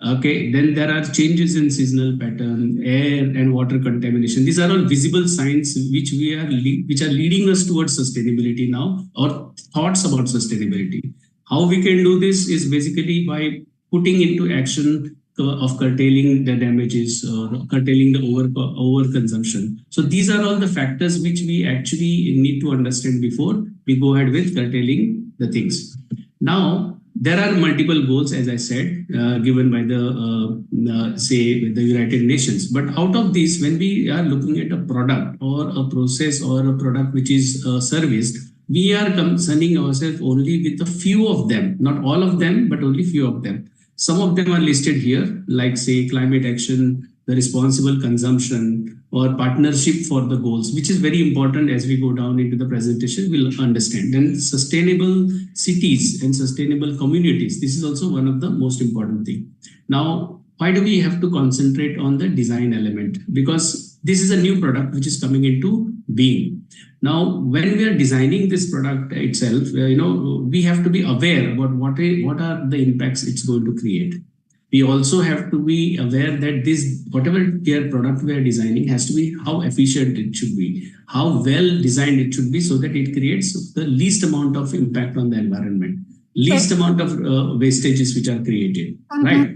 Okay, then there are changes in seasonal pattern, air and water contamination. These are all visible signs which are leading us towards sustainability now, or thoughts about sustainability. How we can do this is basically by putting into action of curtailing the damages or curtailing the overconsumption. So these are all the factors which we actually need to understand before we go ahead with curtailing the things. Now, there are multiple goals, as I said, given by the United Nations. But out of these, when we are looking at a product or a process or a product which is serviced, we are concerning ourselves only with a few of them, not all of them, but only few of them. Some of them are listed here, like say climate action, the responsible consumption, or partnership for the goals, which is very important. As we go down into the presentation, we'll understand. Then sustainable cities and sustainable communities. This is also one of the most important thing. Now, why do we have to concentrate on the design element? Because this is a new product which is coming into being. Now, when we are designing this product itself, we have to be aware about what are the impacts it's going to create. We also have to be aware that whatever product we are designing has to be how efficient it should be, how well designed it should be, so that it creates the least amount of impact on the environment, least amount of wastages which are created. Right?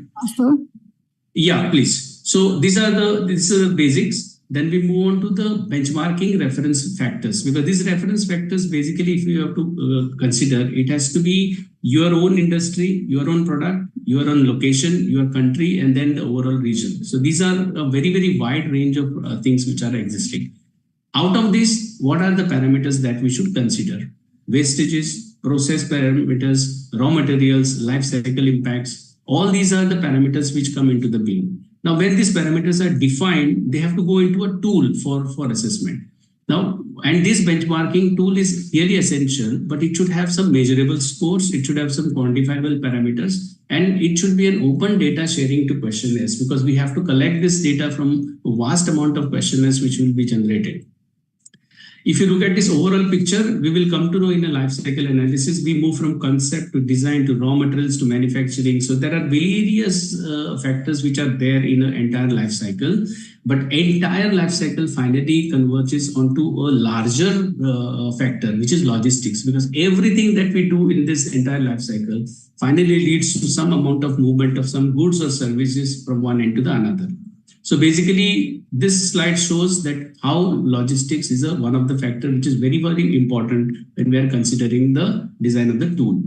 Yeah, please. So these are the basics. Then we move on to the benchmarking reference factors, because these reference factors, basically, if you have to consider, it has to be your own industry, your own product, your own location, your country, and then the overall region. So these are a very, very wide range of things which are existing. Out of this, what are the parameters that we should consider? Wastages, process parameters, raw materials, life cycle impacts. All these are the parameters which come into the being. Now, when these parameters are defined, they have to go into a tool for assessment. Now, and this benchmarking tool is really essential, but it should have some measurable scores, it should have some quantifiable parameters, and it should be an open data sharing to questionnaires, because we have to collect this data from a vast amount of questionnaires which will be generated. If you look at this overall picture, we will come to know in a life cycle analysis, we move from concept to design to raw materials to manufacturing. So there are various factors which are there in an entire life cycle, but entire life cycle finally converges onto a larger factor, which is logistics, because everything that we do in this entire life cycle finally leads to some amount of movement of some goods or services from one end to the another. So basically, this slide shows that how logistics is one of the factors which is very, very important when we are considering the design of the tool.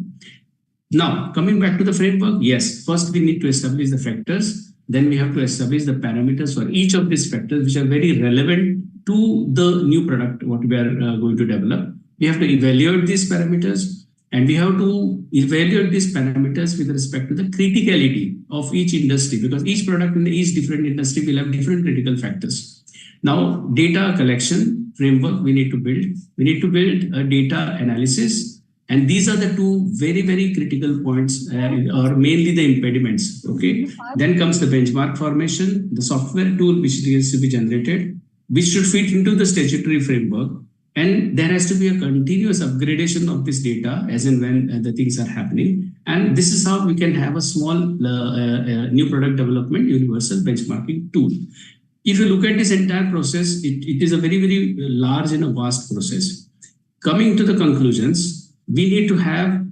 Now, coming back to the framework, yes, first we need to establish the factors. Then we have to establish the parameters for each of these factors, which are very relevant to the new product, what we are going to develop. We have to evaluate these parameters. And we have to evaluate these parameters with respect to the criticality of each industry, because each product in each different industry will have different critical factors. Now, data collection framework we need to build. We need to build a data analysis. And these are the two very, very critical points or mainly the impediments. Okay. Then comes the benchmark formation, the software tool which needs to be generated, which should fit into the statutory framework. And there has to be a continuous upgradation of this data as and when the things are happening. And this is how we can have a small new product development universal benchmarking tool. If you look at this entire process, it is a very, very large and a vast process. Coming to the conclusions, we need to have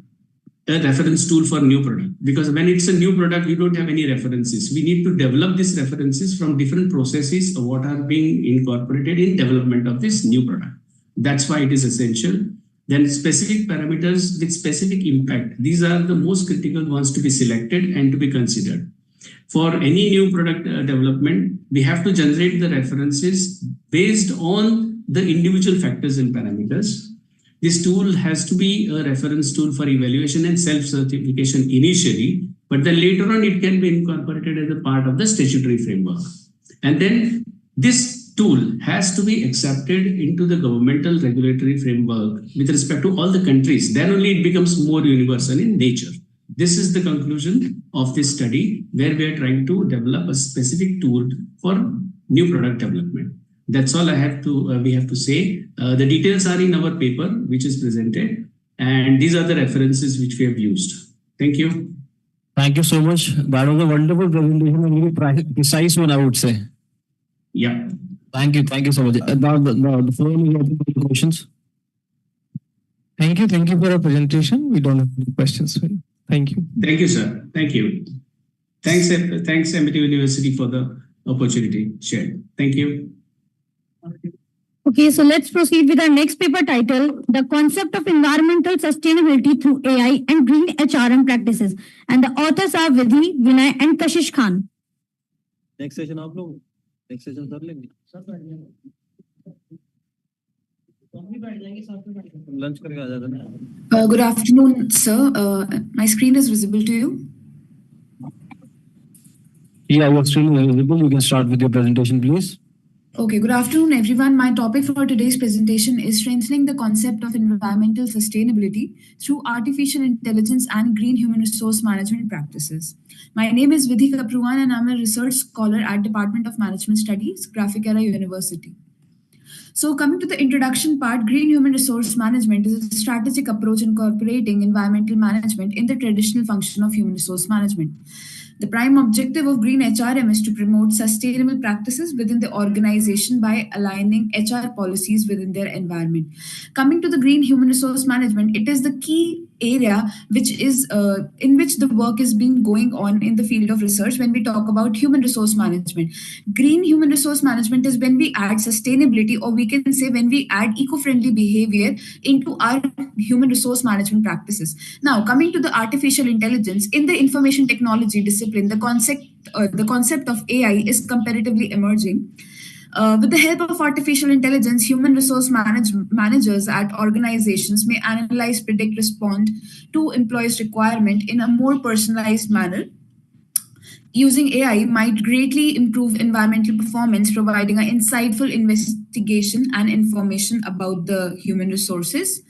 a reference tool for new product, because when it's a new product, you don't have any references. We need to develop these references from different processes of what are being incorporated in development of this new product. That's why it is essential. Then specific parameters with specific impact. These are the most critical ones to be selected and to be considered. For any new product development, we have to generate the references based on the individual factors and parameters. This tool has to be a reference tool for evaluation and self-certification initially, but then later on it can be incorporated as a part of the statutory framework. And then this tool has to be accepted into the governmental regulatory framework with respect to all the countries. Then only it becomes more universal in nature. This is the conclusion of this study, where we are trying to develop a specific tool for new product development. That's all I have to we have to say. The details are in our paper, which is presented, and these are the references which we have used. Thank you.
Thank you so much. That was a wonderful presentation and very precise one, I would say.
Yeah.
Thank you so much. Now the floor is open for questions.
Thank you for your presentation. We don't have any questions for you. Thank you.
Thank you, sir. Thank you. Thanks, Amity University, for the opportunity shared. Thank you.
Okay, so let's proceed with our next paper title, The Concept of Environmental Sustainability Through AI and Green HRM Practices. And the authors are Vidhi, Vinay and Kashish Khan.
Next session आप लोग next session कर लेंगे lunch करके आ जाता ना.
Good afternoon, sir. My screen is visible to you?
Yeah, your screen is visible. You can start with your presentation, please.
Okay, good afternoon, everyone. My topic for today's presentation is strengthening the concept of environmental sustainability through artificial intelligence and green human resource management practices. My name is Vidhi Kapruan and I'm a research scholar at Department of Management Studies, Graphic Era University. So coming to the introduction part, green human resource management is a strategic approach incorporating environmental management in the traditional function of human resource management. The prime objective of Green HRM is to promote sustainable practices within the organization by aligning HR policies within their environment. Coming to the Green Human Resource Management, it is the key area which is in which the work is being going on in the field of research when we talk about human resource management. Green human resource management is when we add sustainability, or we can say when we add eco-friendly behavior into our human resource management practices. Now, coming to the artificial intelligence, in the information technology discipline, the concept of AI is comparatively emerging. With the help of artificial intelligence, human resource managers at organizations may analyze, predict, respond to employees' requirement in a more personalized manner. Using AI might greatly improve environmental performance, providing an insightful investigation and information about the human resources.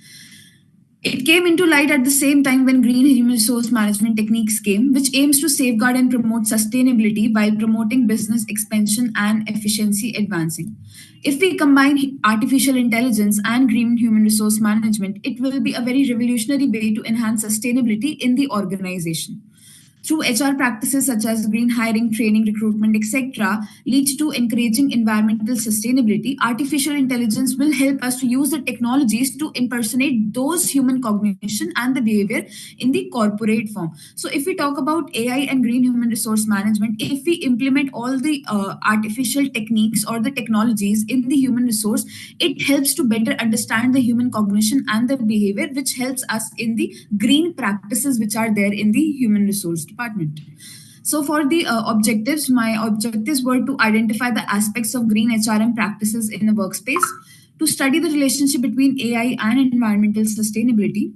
It came into light at the same time when green human resource management techniques came, which aims to safeguard and promote sustainability while promoting business expansion and efficiency advancing. If we combine artificial intelligence and green human resource management, it will be a very revolutionary way to enhance sustainability in the organization. Through HR practices such as green hiring, training, recruitment, etc., leads to encouraging environmental sustainability, artificial intelligence will help us to use the technologies to impersonate those human cognition and the behavior in the corporate form. So if we talk about AI and green human resource management, if we implement all the artificial techniques or the technologies in the human resource, it helps to better understand the human cognition and the behavior, which helps us in the green practices which are there in the human resource department. So for the objectives, my objectives were to identify the aspects of green HRM practices in the workspace, to study the relationship between AI and environmental sustainability,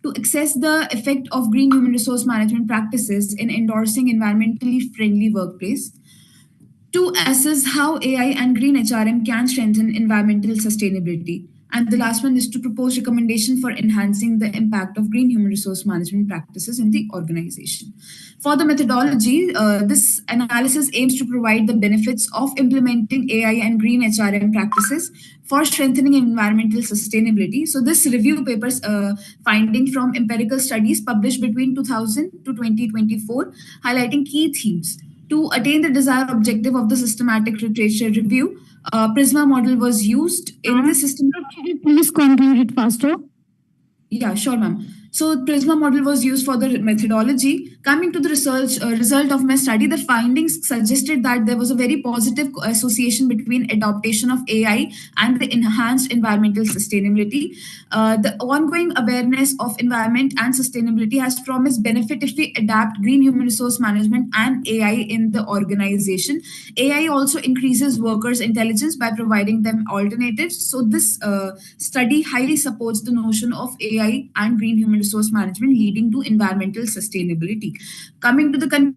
to assess the effect of green human resource management practices in endorsing environmentally friendly workplace, to assess how AI and green HRM can strengthen environmental sustainability. And the last one is to propose recommendation for enhancing the impact of green human resource management practices in the organization. For the methodology, this analysis aims to provide the benefits of implementing AI and green HRM practices for strengthening environmental sustainability. So this review papers finding from empirical studies published between 2000 to 2024, highlighting key themes. To attain the desired objective of the systematic literature review, Prisma model was used in the system.
Please conclude it faster.
Yeah, sure, ma'am. So Prisma model was used for the methodology. Coming to the research result of my study, the findings suggested that there was a very positive association between adoption of AI and the enhanced environmental sustainability. The ongoing awareness of environment and sustainability has promised benefit if we adapt green human resource management and AI in the organization. AI also increases workers' intelligence by providing them alternatives. So this study highly supports the notion of AI and green human resource management leading to environmental sustainability. Coming to the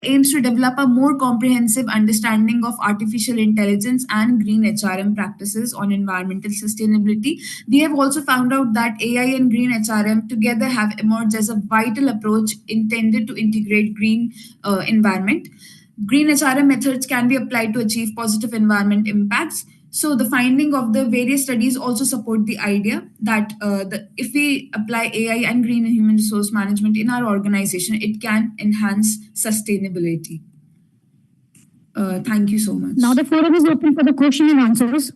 aims to develop a more comprehensive understanding of artificial intelligence and green HRM practices on environmental sustainability. We have also found out that AI and green HRM together have emerged as a vital approach intended to integrate green environment. Green HRM methods can be applied to achieve positive environment impacts. So the finding of the various studies also support the idea that if we apply AI and green and human resource management in our organization, it can enhance sustainability. Thank you so much.
Now the forum is open for the question and answers.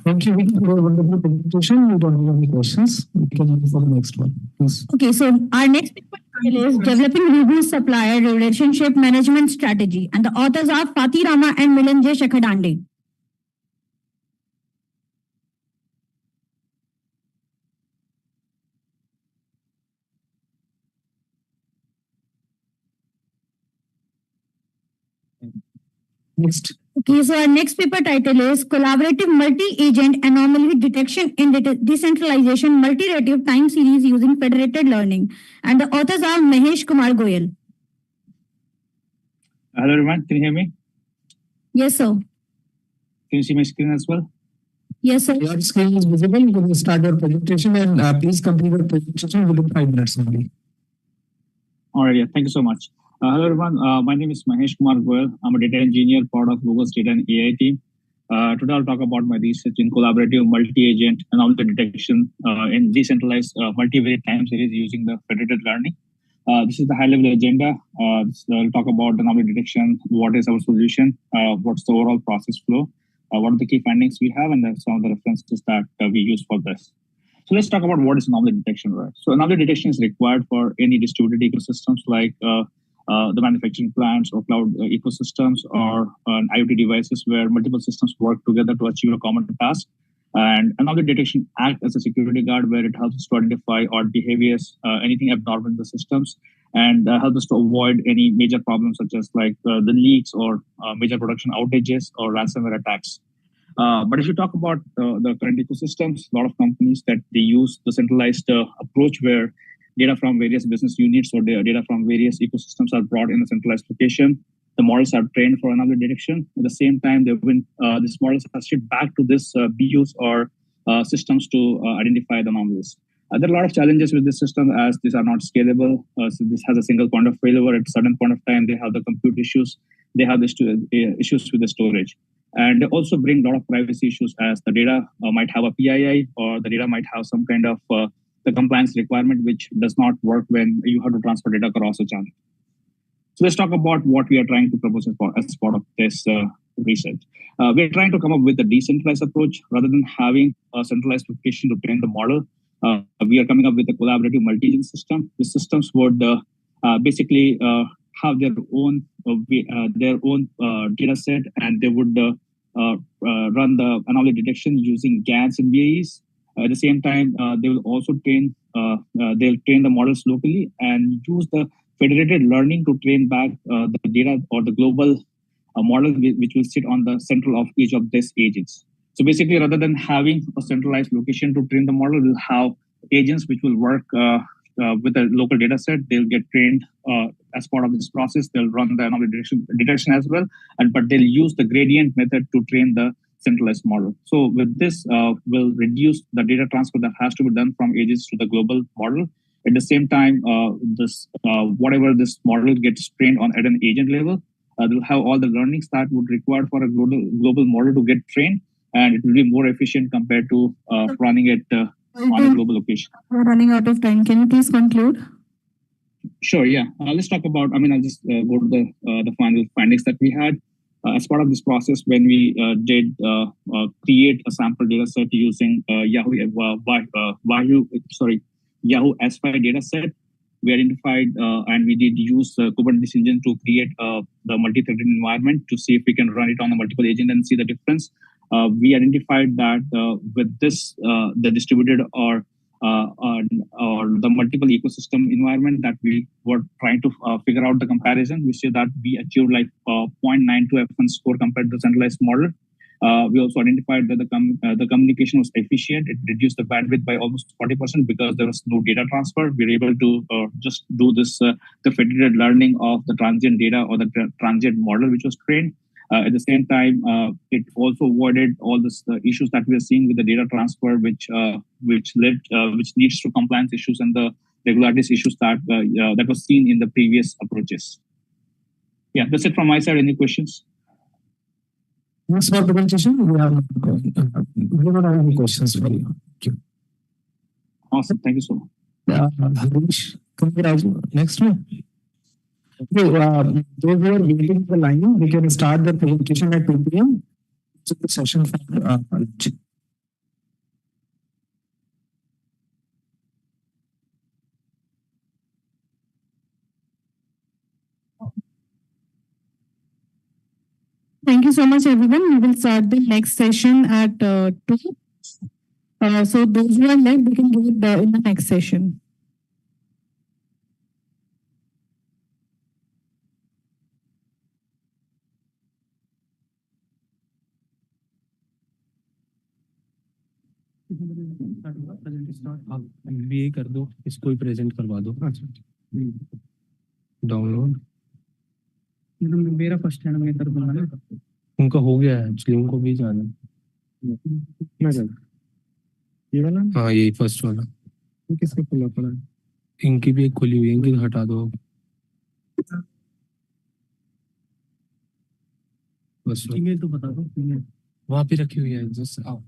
Thank you for a wonderful presentation. We don't have any questions. We can move for the next one, please.
Okay, so our next paper is Developing Reduced Supplier Relationship Management Strategy, and the authors are Fatih Rama and Milanjay Shekhardande.
Next.
Okay, so our next paper title is Collaborative Multi-Agent Anomaly Detection in Decentralization Multi-Rative Time Series Using Federated Learning. And the authors are Mahesh Kumar Goyal.
Hello everyone, can you hear me?
Yes, sir.
Can you see my screen as well?
Yes, sir.
Your screen is visible. You can start your presentation and please complete your presentation within 5 minutes only.
All right, yeah, thank you so much. Hello everyone, my name is Mahesh Kumar Goyal. I'm a data engineer, part of Google's data and AI team. Today I'll talk about my research in collaborative multi-agent anomaly detection in decentralized multivariate time series using the federated learning. This is the high-level agenda. I'll talk about anomaly detection, what is our solution, what's the overall process flow, what are the key findings we have, and then some of the references that we use for this. So let's talk about what is anomaly detection, right? So anomaly detection is required for any distributed ecosystems like the manufacturing plants or cloud ecosystems or IoT devices where multiple systems work together to achieve a common task. And anomaly detection acts as a security guard where it helps us to identify odd behaviors, anything abnormal in the systems, and help us to avoid any major problems such as like the leaks or major production outages or ransomware attacks. But if you talk about the current ecosystems, a lot of companies that they use the centralized approach where data from various business units or data from various ecosystems are brought in a centralized location. the models are trained for anomaly detection. At the same time, these models are shipped back to this BUs or systems to identify the anomalies. There are a lot of challenges with this system as these are not scalable. So this has a single point of failure. At a certain point of time, they have the compute issues. They have issues with the storage. And they also bring a lot of privacy issues as the data might have a PII or the data might have some kind of the compliance requirement, which does not work when you have to transfer data across a channel. So let's talk about what we are trying to propose as part of this research. We're trying to come up with a decentralized approach rather than having a centralized location to train the model. We are coming up with a collaborative multi-agent system. The systems would basically have their own data set, and they would run the anomaly detection using GANs and BAEs. At the same time, they will also train the models locally and use the federated learning to train back the data or the global model which will sit on the central of each of these agents. So basically, rather than having a centralized location to train the model, we'll have agents which will work with a local data set. They'll get trained as part of this process. They'll run the anomaly detection as well, but they'll use the gradient method to train the centralized model. So with this, we'll reduce the data transfer that has to be done from agents to the global model. At the same time, whatever this model gets trained on at an agent level, they'll have all the learnings that would require for a global model to get trained, and it will be more efficient compared to running it on a global location.
We're running out of time. Can you please conclude?
Sure, yeah. Let's talk about, I'll just go to the final findings that we had. As part of this process, when we did create a sample data set using Yahoo S5 data set, we identified and we did use Kubernetes engine to create the multi-threaded environment to see if we can run it on a multiple agent and see the difference. We identified that with this, the distributed or the multiple ecosystem environment that we were trying to figure out the comparison, we see that we achieved like 0.92 F1 score compared to the centralized model. We also identified that the communication was efficient. It reduced the bandwidth by almost 40% because there was no data transfer. We were able to just do this, the federated learning of the transient data or the transient model which was trained. At the same time, it also avoided all the issues that we are seeing with the data transfer, which leads to compliance issues and the regularities issues that was seen in the previous approaches. Yeah, that's it from my side. Any questions?
Yes, for the presentation, we don't have any questions for you. Thank you.
Awesome. Thank you so much.
Harish, next one. Okay, those who are waiting in the line, we can start the presentation at 2 p.m. So the session for
Thank you so much, everyone. We will start the next session at 2. So those who are left, they can do it in the next session.
MBA कर दो, इसको ही present करवा दो. Download मेरा first hand में कर दूंगा ना. उनका हो गया है एक्चुअली, उनको भी जाना है. ये वाला, हाँ यही फर्स्ट वाला. ये किसका खुला पड़ा है? इनकी भी एक खुली हुई है, इनकी हटा दो बस. ईमेल तो बता दो, ईमेल वहाँ पे रखी हुई है. जस्ट आओ.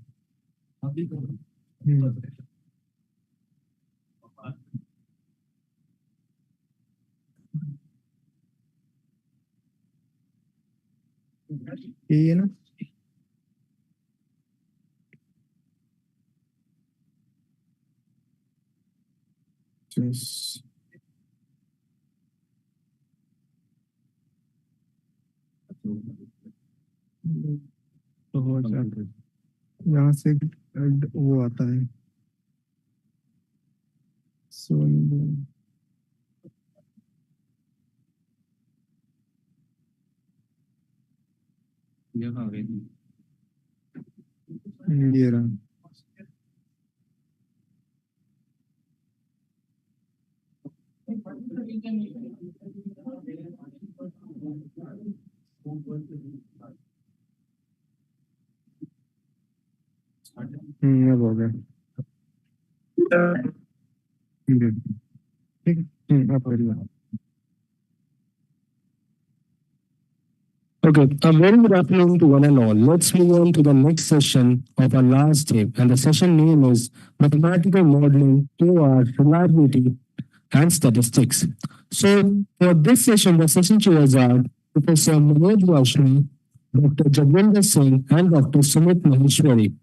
ये ना यहाँ से वो आता है. ये रहा.
अब हो गया। ठीक है, ठीक है, आप ready हो। Okay, a very good afternoon to one and all. Let's move on to the next session of our last day. And the session name is Mathematical Modeling, OR, Reliability, and Statistics. So for this session, the session chairs are Professor Manoj Vashni, Dr. Jagwinder Singh, and Dr. Sumit Maheshwari.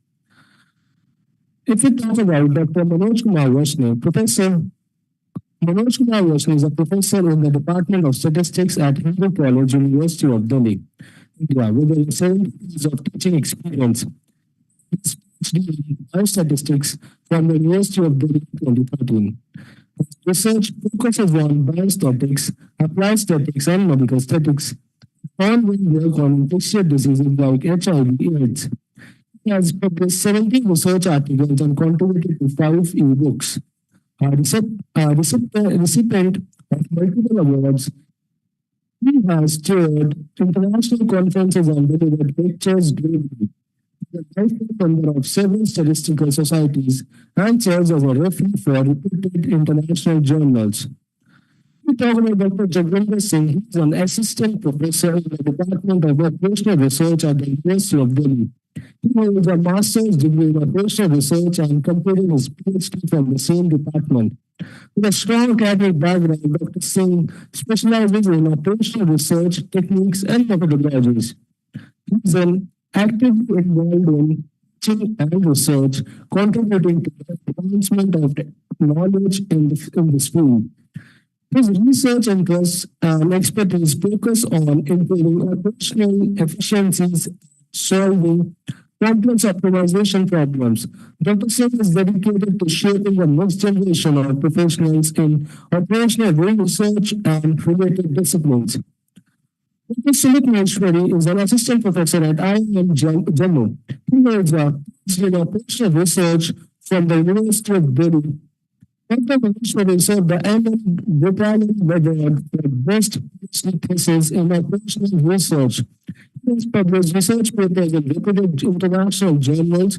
If we talk about Dr. Manoj Kumar Vashni, Professor Manoj Kumar Vashni is a professor in the Department of Statistics at Hindu College, University of Delhi, India, with over 7 years of teaching experience. His PhD in biostatistics from the University of Delhi in 2013. His research focuses on biostatics, applied statistics, and medical statistics. Ongoing work on infectious diseases like HIV/AIDS. He has published 17 research articles and contributed to 5 e-books. Recipient of multiple awards, he has chaired international conferences and delivered lectures globally. He is a lifelong member of several statistical societies and serves as a referee for reputed international journals. We talk about Dr. Jagwinder Singh. He is an assistant professor in the Department of Operational Research at the University of Delhi. He holds a master's degree in operational research and completed his PhD from the same department. With a strong academic background, Dr. Singh specializes in operational research techniques and methodologies. He is actively involved in teaching and research, contributing to the advancement of knowledge in this field. His research interests and expertise focus on improving operational efficiencies, solving complex optimization problems. Dr. Singh is dedicated to shaping the next generation of professionals in operational research and related disciplines. Dr. Sumit Maheshwari is an assistant professor at IIM Jammu. He holds a PhD in operational research from the University of Delhi. Dr. Maheshwari served the M.M. Gopalan Award for Best PhD thesis in operational research. He has published research papers in reputed international journals,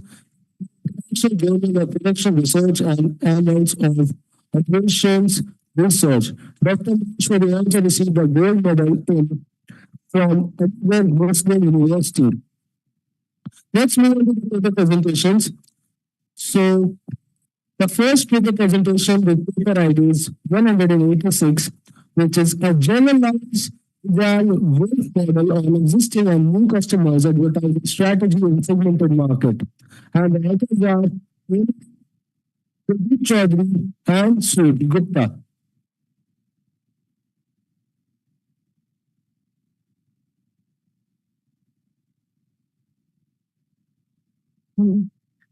International Journal of Production Research, and Annals of Operations Research. Dr. Maheshwari also received a gold medal from Muslim University. Let's move on to the paper presentations. So, the first paper presentation with paper ID is 186, which is a generalized wealth model on existing and new customers advertising strategy in segmented market. And the authors are Pradeep Chaudhary and Sud Gupta.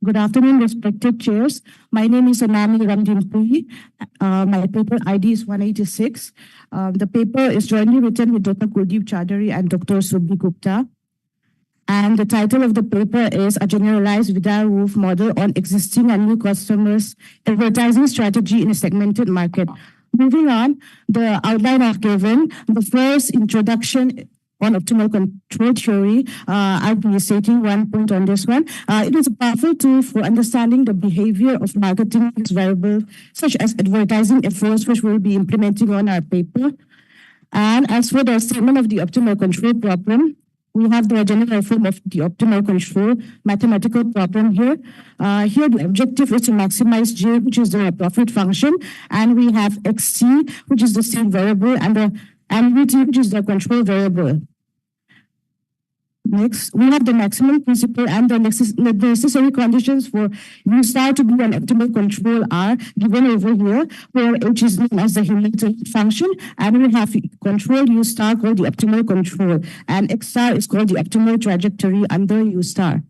Good afternoon, respected chairs. My name is Anami Ramjinpuri. My paper ID is 186. The paper is jointly written with Dr. Kuldeep Chaudhary and Dr. Subhi Gupta. And the title of the paper is A Generalized Vidal Wolf Model on Existing and New Customers Advertising Strategy in a Segmented Market. Moving on, the outline I've given, the first introduction on optimal control theory. I'll be stating one point on this one. It is a powerful tool for understanding the behavior of marketing variables, such as advertising efforts, which we'll be implementing on our paper. And as for the statement of the optimal control problem, we have the general form of the optimal control mathematical problem here. Here, the objective is to maximize J, which is the profit function, and we have XC, which is the state variable, and the annuity, which is the control variable. Next, we have the maximum principle and the necessary conditions for U star to be an optimal control are given over here, where H is known as the Hamilton function, and we have control U star called the optimal control, and X star is called the optimal trajectory under U star.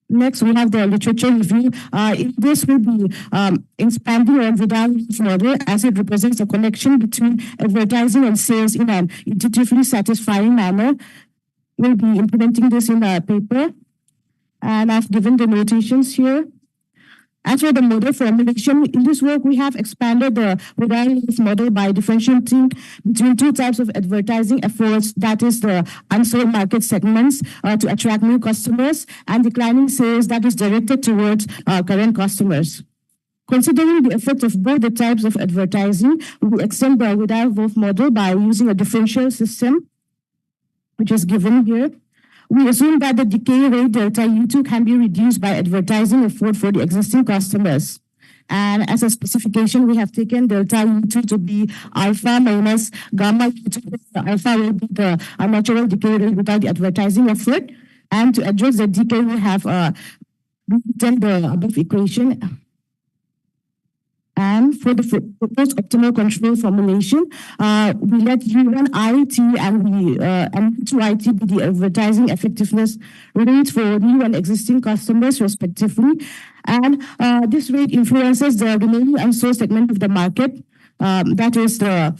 Next, we have the literature review. This will be expanding on Vidal-Wolf model as it represents a connection between advertising and sales in an intuitively satisfying manner. We'll be implementing this in our paper, and I've given the notations here. As for the model formulation, in this work, we have expanded the Vidal-Leaf model by differentiating between two types of advertising efforts, that is the unsold market segments to attract new customers, and declining sales that is directed towards current customers. Considering the effect of both the types of advertising, we extend the Vidal-Wolf model by using a differential system, which is given here. We assume that the decay rate delta U2 can be reduced by advertising effort for the existing customers. And as a specification, we have taken delta U2 to be alpha minus gamma U2. Alpha will be the natural decay rate without the advertising effort. And to address the decay, we have written the above equation. And for the proposed optimal control formulation, we let U1IT and U2IT be the advertising effectiveness rate for new and existing customers respectively. And this rate influences the remaining unsold segment of the market. That is the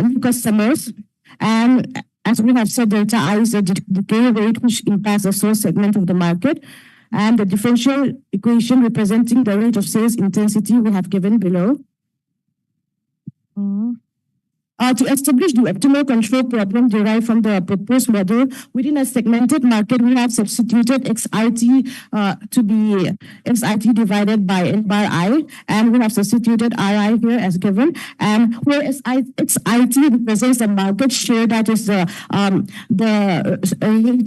new customers. And as we have said, delta I is the decay rate which impacts the sold segment of the market. And the differential equation representing the rate of sales intensity we have given below. To establish the optimal control problem derived from the proposed model, within a segmented market, we have substituted XIT to be XIT divided by N bar I, and we have substituted RI here as given. And where XIT represents the market share, that is the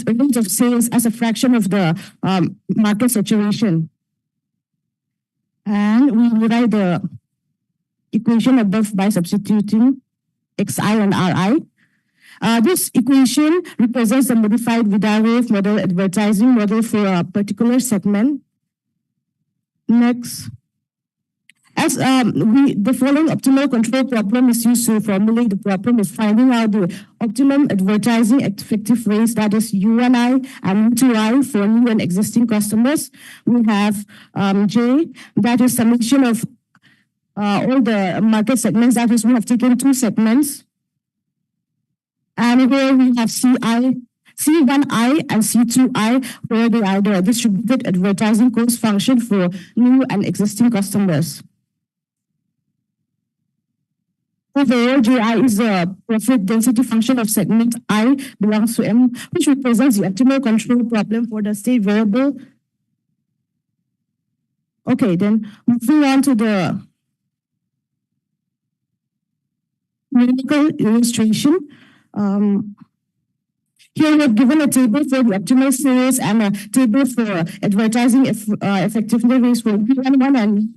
rate of sales as a fraction of the market saturation. And we write the equation above by substituting Xi and Ri. This equation represents the modified Vidal-Wolf model advertising model for a particular segment. Next. As the following optimal control problem is used to formulate the problem is finding out the optimum advertising effective rates, that is U1I and U2I for new and existing customers. We have J, that is summation of all the market segments, that is we have taken two segments. And here we have C1I and C2I, where they are the distributed advertising cost function for new and existing customers. Overall, JI is a profit density function of segment I belongs to M, which represents the optimal control problem for the state variable. Okay, then moving on to the numerical illustration. Here we have given a table for the optimal sales and a table for advertising effectiveness rates for U11 and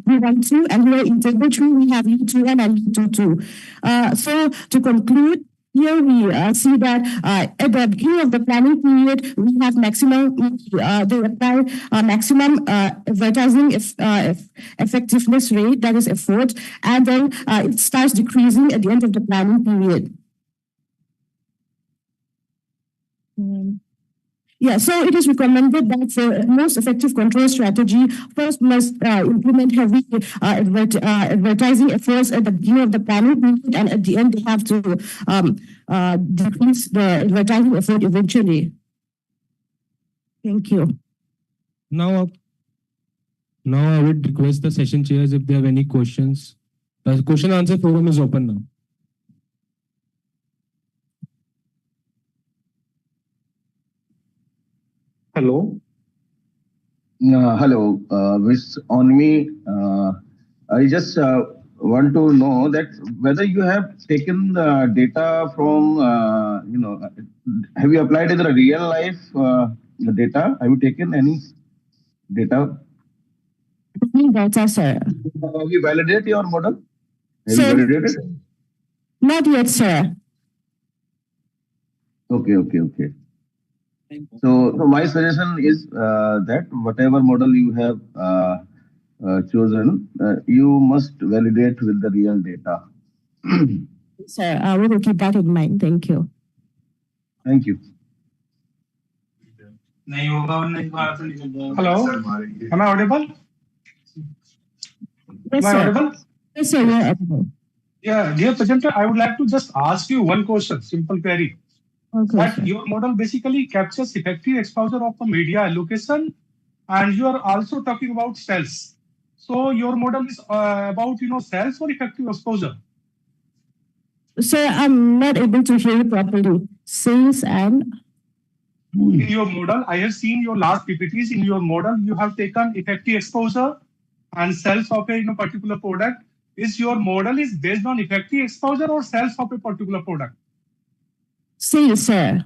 U12. And here in table 3, we have U21 and U22. So to conclude, here we see that at the beginning of the planning period, we have maximum, they apply maximum advertising effectiveness rate, that is effort, and then it starts decreasing at the end of the planning period. Yeah, so it is recommended that for most effective control strategy, first must implement heavy advertising efforts at the beginning of the planning period, and at the end they have to decrease the advertising effort eventually. Thank you.
Now I would request the session chairs if they have any questions. The question answer forum is open now.
Hello. Hello. Miss Onmi, I just want to know that whether you have taken the data from, have you applied in the real life the data? Have you taken any data?
Data, sir.
Have you validated your model? Have
Sir,
you validated?
not yet, sir.
Okay. So my suggestion is that whatever model you have chosen, you must validate with the real data.
Sir, we will keep that in mind. Thank you.
Thank you.
Hello, am I audible?
Yes,
Am I
sir.
audible?
Yes, sir, you are audible.
Yeah, dear presenter, I would like to just ask you one question, simple query.
Okay,
That
sir.
your model basically captures effective exposure of the media allocation and you are also talking about sales. So your model is about sales or effective exposure?
Sir, I'm not able to hear you properly. Sales and
in your model, I have seen your last PPTs. In your model, you have taken effective exposure and sales of a particular product. Is your model is based on effective exposure or sales of a particular product?
sales, sir.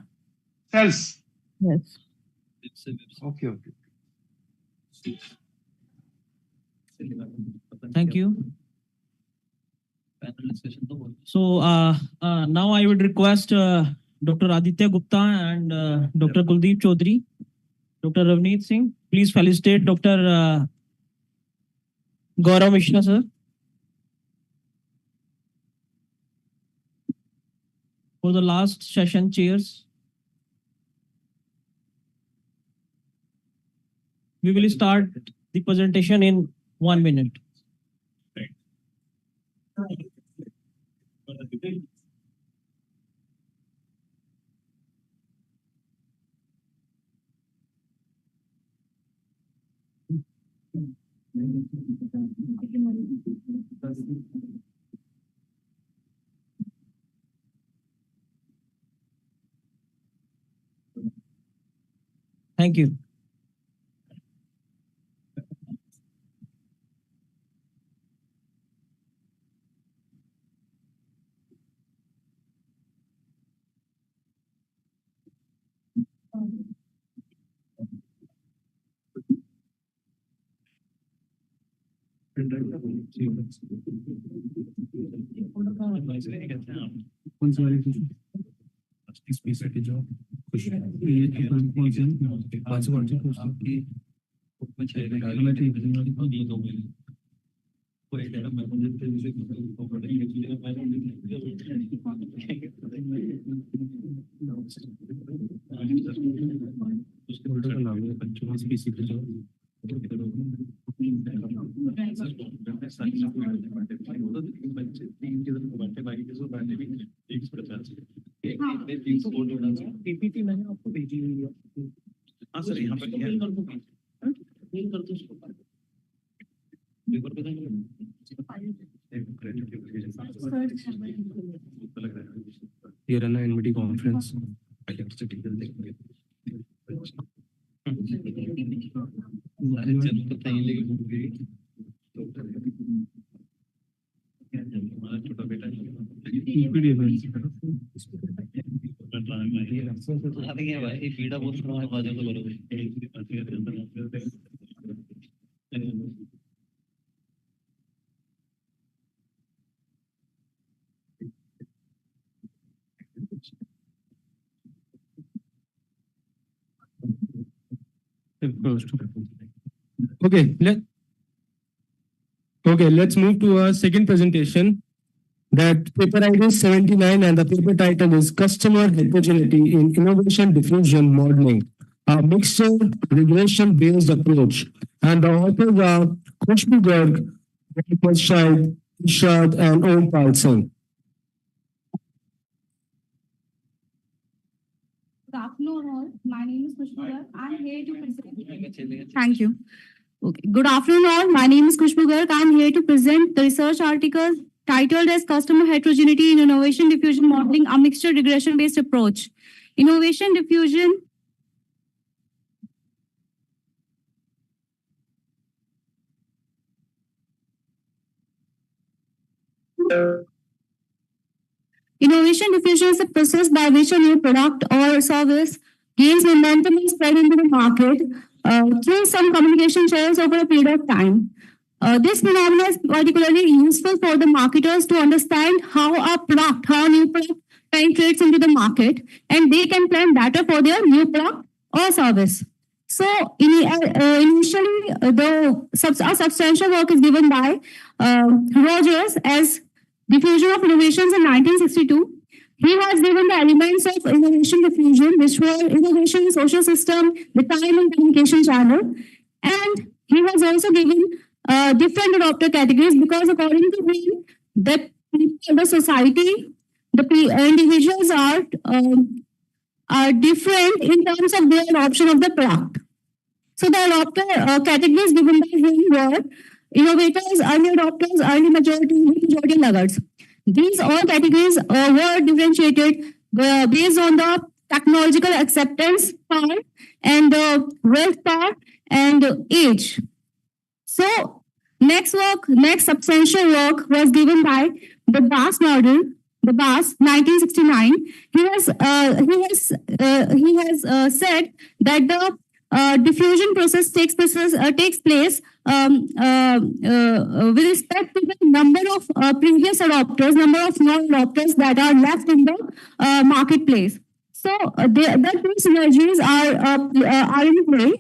Sales.
Yes.
Okay.
Thank you. So now I would request Dr. Aditya Gupta and Dr. Kuldeep Chaudhary, Dr. Ravneet Singh. Please felicitate Dr. Gaurav Mishra, sir. For the last session, cheers. We will start the presentation in 1 minute. Thank you. PPT मैंने आपको भेजी हुई है। हाँ sir, यहाँ पर क्या कर दो उसको। पेपर पे ये रहा एनवीडी कॉन्फ्रेंस छोटा बेटा भाई पीड़ा बहुत
Okay, let's move to our second presentation. That paper ID is 79 and the paper title is Customer Heterogeneity in Innovation Diffusion Modeling, a mixture regression based approach. And the authors are Khushbu Garg, Mohammad Shahid, Ishad, and Om Pal Singh.
Good afternoon all. My name is Khushbu Garg. I'm here to present. Thank you. Okay. Good afternoon all. My name is Khushbu Garg. I'm here to present the research article titled as Customer Heterogeneity in Innovation Diffusion Modeling, a mixture regression based approach. Innovation diffusion Innovation diffusion is a process by which a new product or service gains momentum and spread into the market through some communication channels over a period of time. This phenomenon is particularly useful for the marketers to understand how a new product penetrates into the market, and they can plan better for their new product or service. So initially, a substantial work is given by Rogers as Diffusion of Innovations in 1962. He has given the elements of innovation diffusion, which were innovation in social system, the time and communication channel. And he has also given different adopter categories because according to him, the people in the society, individuals are different in terms of their adoption of the product.
So the adopter categories given by him were innovators, early adopters, early majority laggards. These all categories were differentiated based on the technological acceptance part and the wealth part and age. So next substantial work was given by the BAS model, the BAS 1969. He has said that the diffusion process takes place with respect to the number of previous adopters, number of non-adopters that are left in the marketplace. So the two synergies are in play.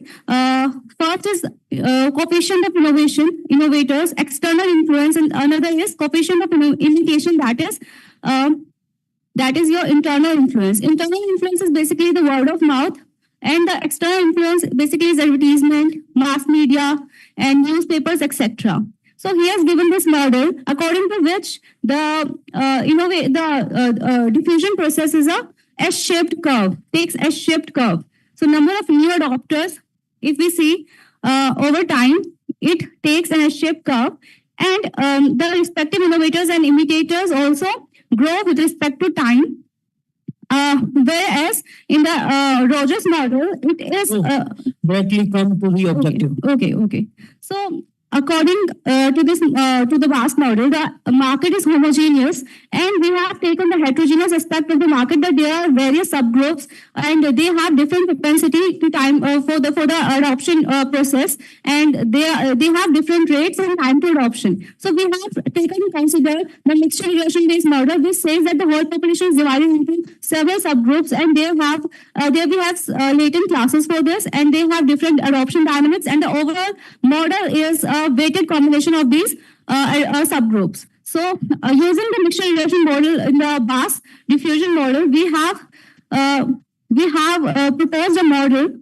First is coefficient of innovators, external influence, and another is coefficient of imitation. That is your internal influence. Internal influence is basically the word of mouth, and the external influence basically is advertisement, mass media, and newspapers, etc. So he has given this model according to which the diffusion process is a S-shaped curve, takes S-shaped curve. So number of new adopters, if we see over time, it takes an S-shaped curve, and the respective innovators and imitators also grow with respect to time. Whereas in the Rogers model, it is
directly come to the objective.
Okay. So according to the VAST model, the market is homogeneous, and we have taken the heterogeneous aspect of the market, that there are various subgroups and they have different propensity to time for the adoption process, and they have different rates and time to adoption. So we have taken to consider the mixed regression based model, which says that the whole population is divided into several subgroups, and there we have latent classes for this, and they have different adoption dynamics, and the overall model is a weighted combination of these subgroups. So using the mixed regression model in the BAS diffusion model, we have proposed a model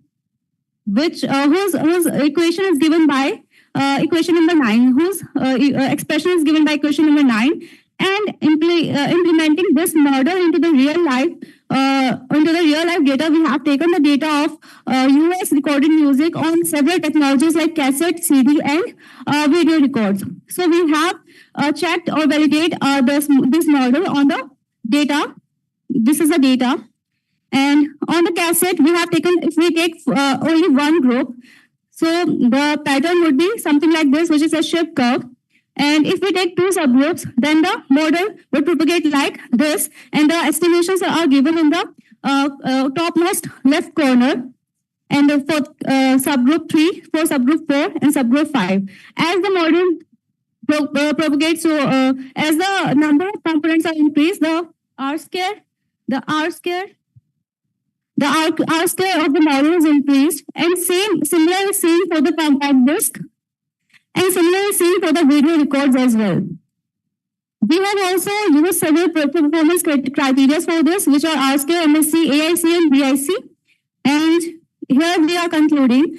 which whose equation is given by equation number 9, whose expression is given by equation number 9, and implementing this model into the real life data. We have taken the data of US recorded music on several technologies like cassette, CD, and video records. So we have checked or validate this model on the data. This is the data. And on the cassette, we have taken, if we take only one group, so the pattern would be something like this, which is a shape curve. And if we take two subgroups, then the model would propagate like this, and the estimations are given in the topmost left corner, and for subgroup 3, for subgroup 4, and subgroup 5. As the model propagates, so as the number of components are increased, the R square of the model is increased, and similarly seen for the compact disc, and similarly seen for the video records as well. We have also used several performance criteria for this, which are R-square, MSC, AIC, and BIC. And here we are concluding.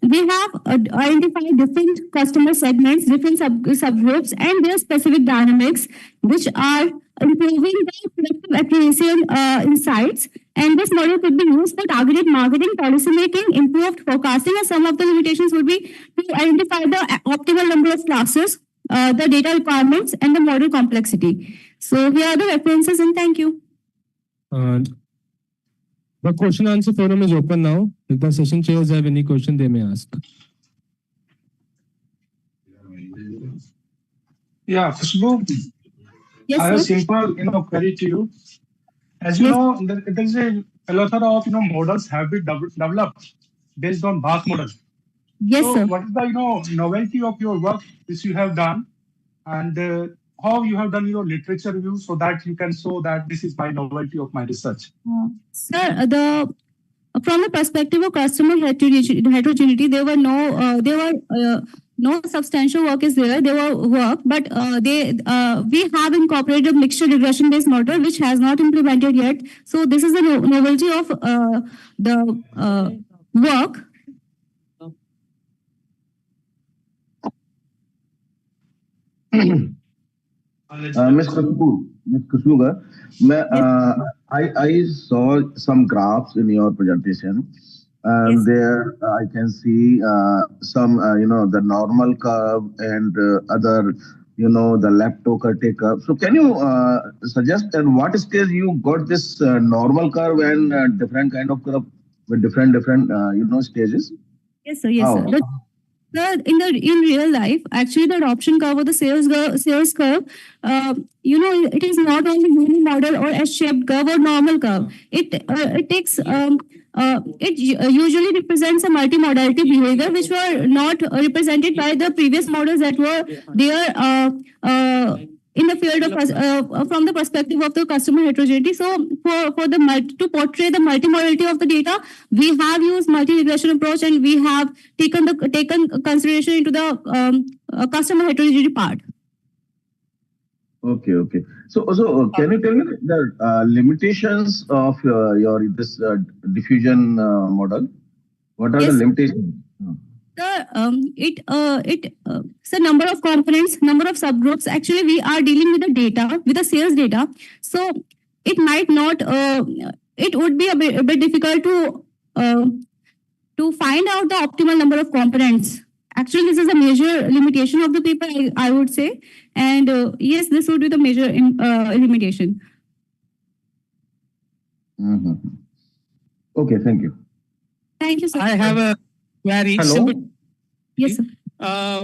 We have identified different customer segments, different subgroups, and their specific dynamics, which are improving the predictive accuracy and insights. And this model could be used for targeted marketing, policy making, improved forecasting, and some of the limitations would be to identify the optimal number of classes, the data requirements, and the model complexity. So here are the references, and thank you.
The question answer forum is open now. If the session chairs have any question, they may ask.
Yeah, Khushbu,
yes,
I have a simple query to you. As you know, there is a lot of models have been developed based on BAS model.
Yes,
so
sir.
What is the novelty of your work which you have done, and how you have done your literature review so that you can show that this is my novelty of my research?
Sir, from the perspective of customer heterogeneity, there were no substantial work is there. There were work, but we have incorporated a mixture regression based model which has not implemented yet. So this is the novelty of the work.
Ms. Kushbuga, I saw some graphs in your presentation, And there I can see some, the normal curve and other, the left-toe curve. So can you suggest at what stage you got this normal curve and different kind of curve with different stages?
Yes, sir. Yes,
How?
sir. In real life, actually, the adoption curve or the sales curve, it is not only unimodal or S-shaped curve or normal curve. It usually represents a multimodality behavior which were not represented by the previous models that were there in the field of from the perspective of the customer heterogeneity. So to portray the multimodality of the data, we have used multi-regression approach, and we have taken consideration into the customer heterogeneity part.
Okay. So can you tell me the limitations of your this diffusion model? What are the limitations?
So number of components, number of subgroups. Actually, we are dealing with the data, with the sales data. So it might not. It would be a bit difficult to find out the optimal number of components. Actually, this is a major limitation of the paper, I would say. And yes, this would be the major limitation.
Okay, thank you.
Thank you, sir.
I have a query.
Hello? Yes, sir.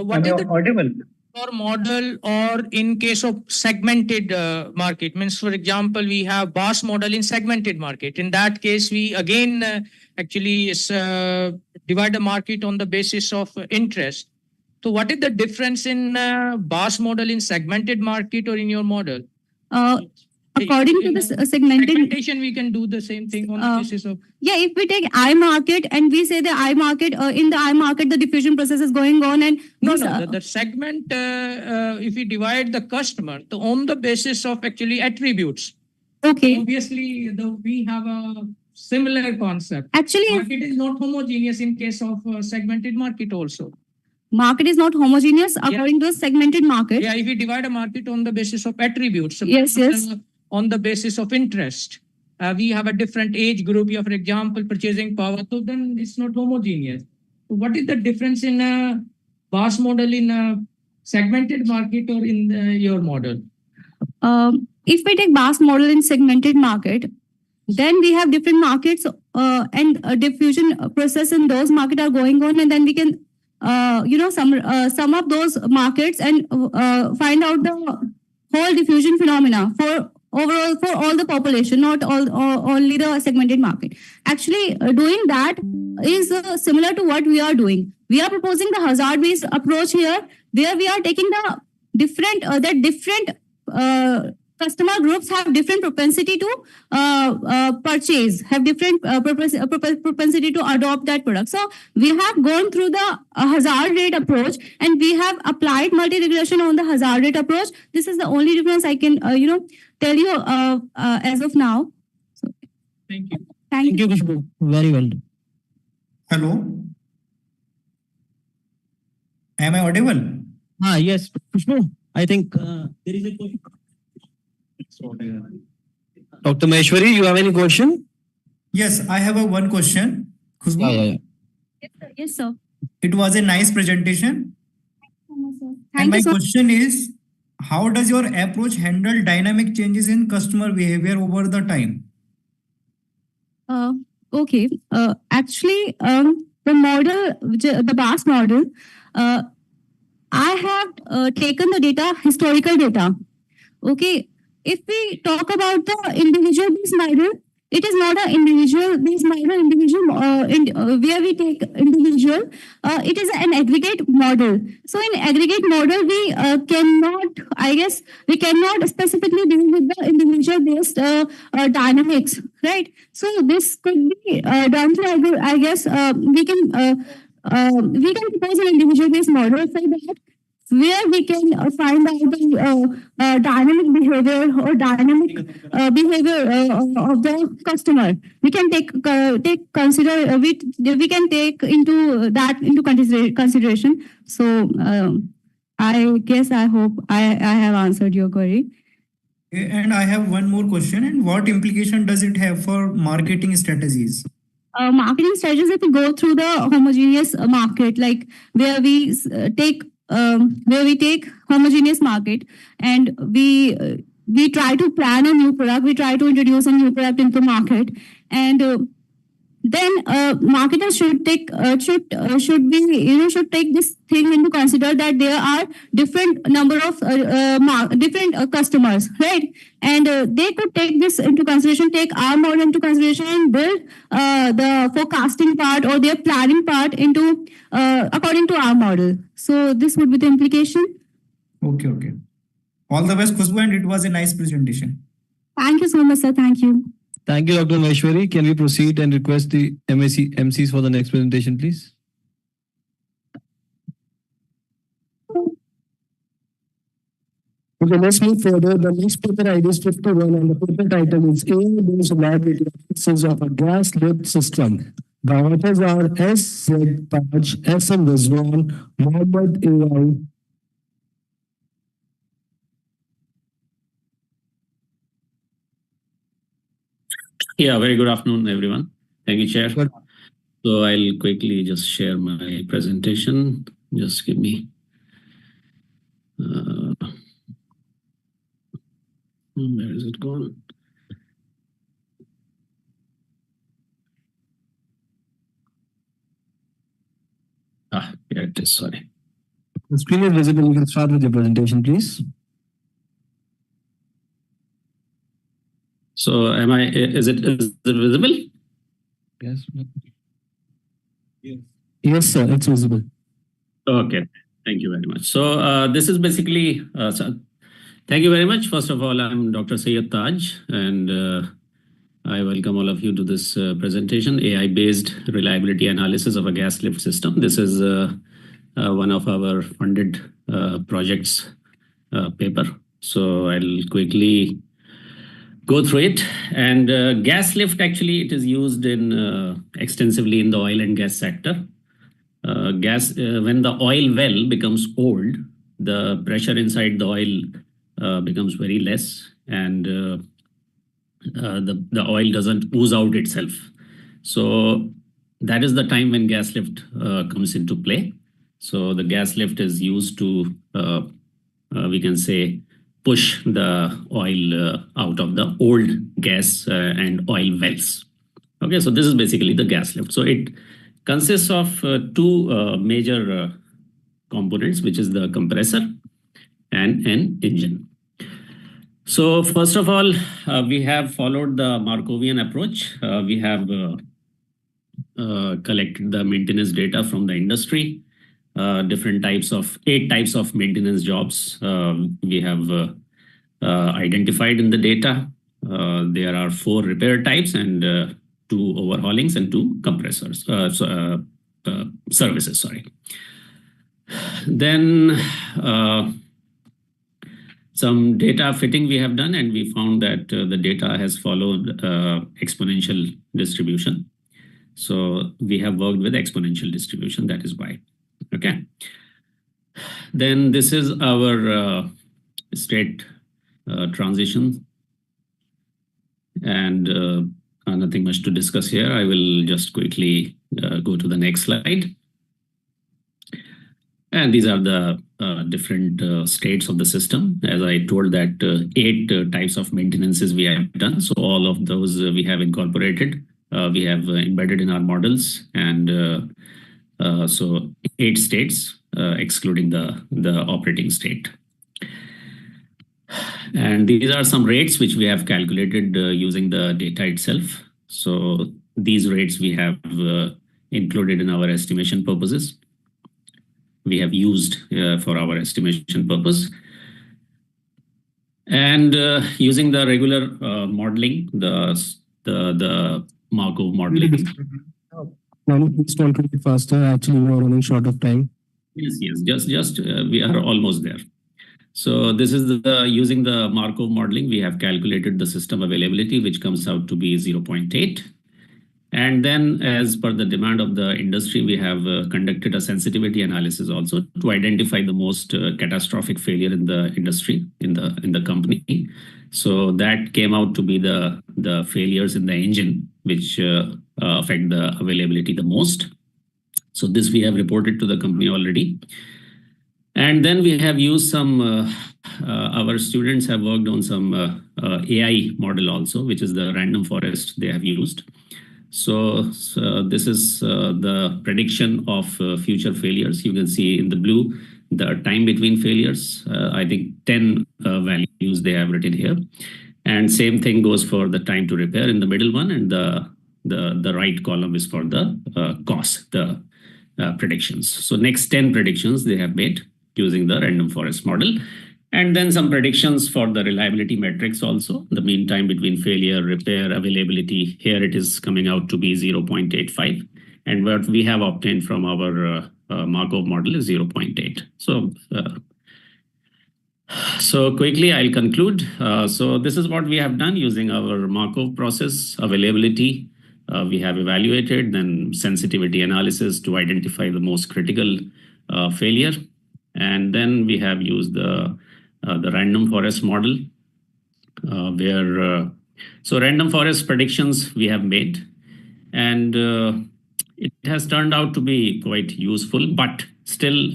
What is the audible or model, or in case of segmented market? Means, for example, we have BAS model in segmented market. In that case, we again actually divide the market on the basis of interest. So what is the difference in BAS model in segmented market or in your model?
According to the
segmentation, we can do the same thing on the basis of.
Yeah, if we take I market and we say the I market, in the I market, the diffusion process is going on, and
the segment, if we divide the customer on the basis of actually attributes.
Okay.
Obviously, we have a similar concept.
Actually,
market is not homogeneous in case of segmented market also.
Market is not homogeneous according to a segmented market.
Yeah, if we divide a market on the basis of attributes.
Yes.
On the basis of interest. We have a different age group, for example, purchasing power. So then it's not homogeneous. So what is the difference in a BAS model in a segmented market or in your model?
If we take BAS model in segmented market, then we have different markets and a diffusion process in those markets are going on, and then we can sum up those markets and find out the whole diffusion phenomena for all the population, not only the segmented market. Actually, doing that is similar to what we are doing. We are proposing the hazard-based approach here, where we are taking the different customer groups have different propensity to purchase, have different propensity to adopt that product. So we have gone through the hazard rate approach, and we have applied multi-regression on the hazard rate approach. This is the only difference I can tell you as of now. So,
thank you.
Thank you,
Khushbu. Very well done.
Hello. Am I audible?
Yes, Khushbu. I think there is a question. Dr. Maheshwari, you have any question?
Yes, I have one question. Khushbu?
Yeah. Yes, sir.
It was a nice presentation.
Thank
my
you, sir.
question is, how does your approach handle dynamic changes in customer behavior over the time?
Okay. Actually, the model, the BAS model, I have taken the data, historical data. Okay. If we talk about the individual based model, it is not an individual based model, where we take individual. It is an aggregate model. So in aggregate model, we cannot specifically deal with the individual based dynamics, right? So this could be done through, I guess, we can propose an individual based model for that, where we can find out the dynamic behavior or dynamic behavior of the customer. We can we can take into that into consideration. So I guess I hope I have answered your query.
And I have one more question. And what implication does it have for marketing strategies?
marketing strategies if we go through the homogeneous market, like where we take homogeneous market and we try to plan a new product, we try to introduce a new product into market, and then marketers should take should take this thing into consider that there are different number of different customers, right? And they could take this into consideration, take our model into consideration, and build the forecasting part or their planning part into according to our model. So this would be the implication.
Okay, okay. All the best, Khushbu, and it was a nice presentation.
Thank you so much, sir. Thank you.
Thank you, Dr. Maheshwari. Can we proceed and request the MCs for the next presentation, please?
Okay, let's move further. The next paper ID is 51 and the paper title is AI-based reliability analysis of a gas lift system. The authors are S. Z. Taj, S. M. Rizwan, Mohammed AI.
Yeah, very good afternoon, everyone. Thank you, Chair. So I'll quickly just share my presentation. Just give me. Where is it gone? Here it is. Sorry.
The screen is visible. You can start with your presentation, please.
So is it visible?
Yes.
Yes, sir, it's visible.
Okay, thank you very much. So this is basically, thank you very much. First of all, I'm Dr. Syed Taj, and I welcome all of you to this presentation, AI-based reliability analysis of a gas lift system. This is one of our funded projects paper. So I'll quickly go through it. And gas lift, actually, it is used in extensively in the oil and gas sector. When the oil well becomes old, the pressure inside the oil becomes very less, and the oil doesn't ooze out itself. So that is the time when gas lift comes into play. So the gas lift is used to, we can say, push the oil out of the old gas and oil wells. Okay, so this is basically the gas lift. So it consists of two major components, which is the compressor and an engine. So first of all, we have followed the Markovian approach. We have collected the maintenance data from the industry, different types of 8 types of maintenance jobs we have identified in the data. There are 4 repair types and 2 overhaulings and 2 compressors, services, sorry. Then some data fitting we have done, and we found that the data has followed exponential distribution. So we have worked with exponential distribution, that is why. Okay. Then this is our state transition, and nothing much to discuss here. I will just quickly go to the next slide. And these are the different states of the system. As I told that 8 types of maintenances we have done. So all of those we have incorporated, we have embedded in our models. And so 8 states, excluding the operating state. And these are some rates which we have calculated using the data itself. So these rates we have included in our estimation purposes. We have used for our estimation purpose. And using the regular modeling, the Markov modeling.
Please don't read faster. Actually, we are running short of time.
Yes, just we are almost there. So this is using the Markov modeling, we have calculated the system availability, which comes out to be 0.8. And then as per the demand of the industry, we have conducted a sensitivity analysis also to identify the most catastrophic failure in the industry, in the company. So that came out to be the failures in the engine, which affect the availability the most. So this we have reported to the company already. And then we have used some, our students have worked on some AI model also, which is the random forest they have used. So this is the prediction of future failures. You can see in the blue, the time between failures. I think 10 values they have written here. And same thing goes for the time to repair in the middle one, and the right column is for the cost, the predictions. So next 10 predictions they have made using the random forest model. And then some predictions for the reliability metrics also, the mean time between failure, repair, availability. Here it is coming out to be 0.85. And what we have obtained from our Markov model is 0.8. So quickly, I'll conclude. So this is what we have done using our Markov process, availability. We have evaluated, then sensitivity analysis to identify the most critical failure. And then we have used the random forest model so random forest predictions we have made. And it has turned out to be quite useful, but still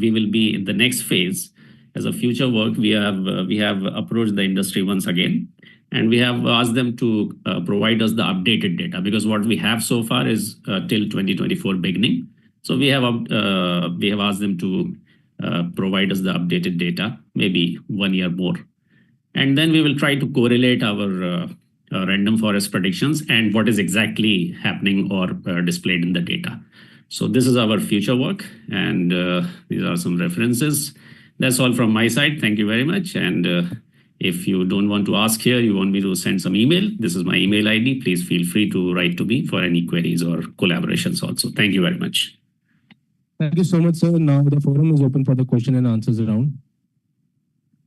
we will be in the next phase. As a future work, we have approached the industry once again, and we have asked them to provide us the updated data, because what we have so far is till 2024 beginning. So we have asked them to provide us the updated data, maybe 1 year more. And then we will try to correlate our random forest predictions and what is exactly happening or displayed in the data. So this is our future work, and these are some references. That's all from my side. Thank you very much. And if you don't want to ask here, you want me to send some email, this is my email ID. Please feel free to write to me for any queries or collaborations also. Thank you very much.
Thank you so much, sir. Now the forum is open for the question and answers round.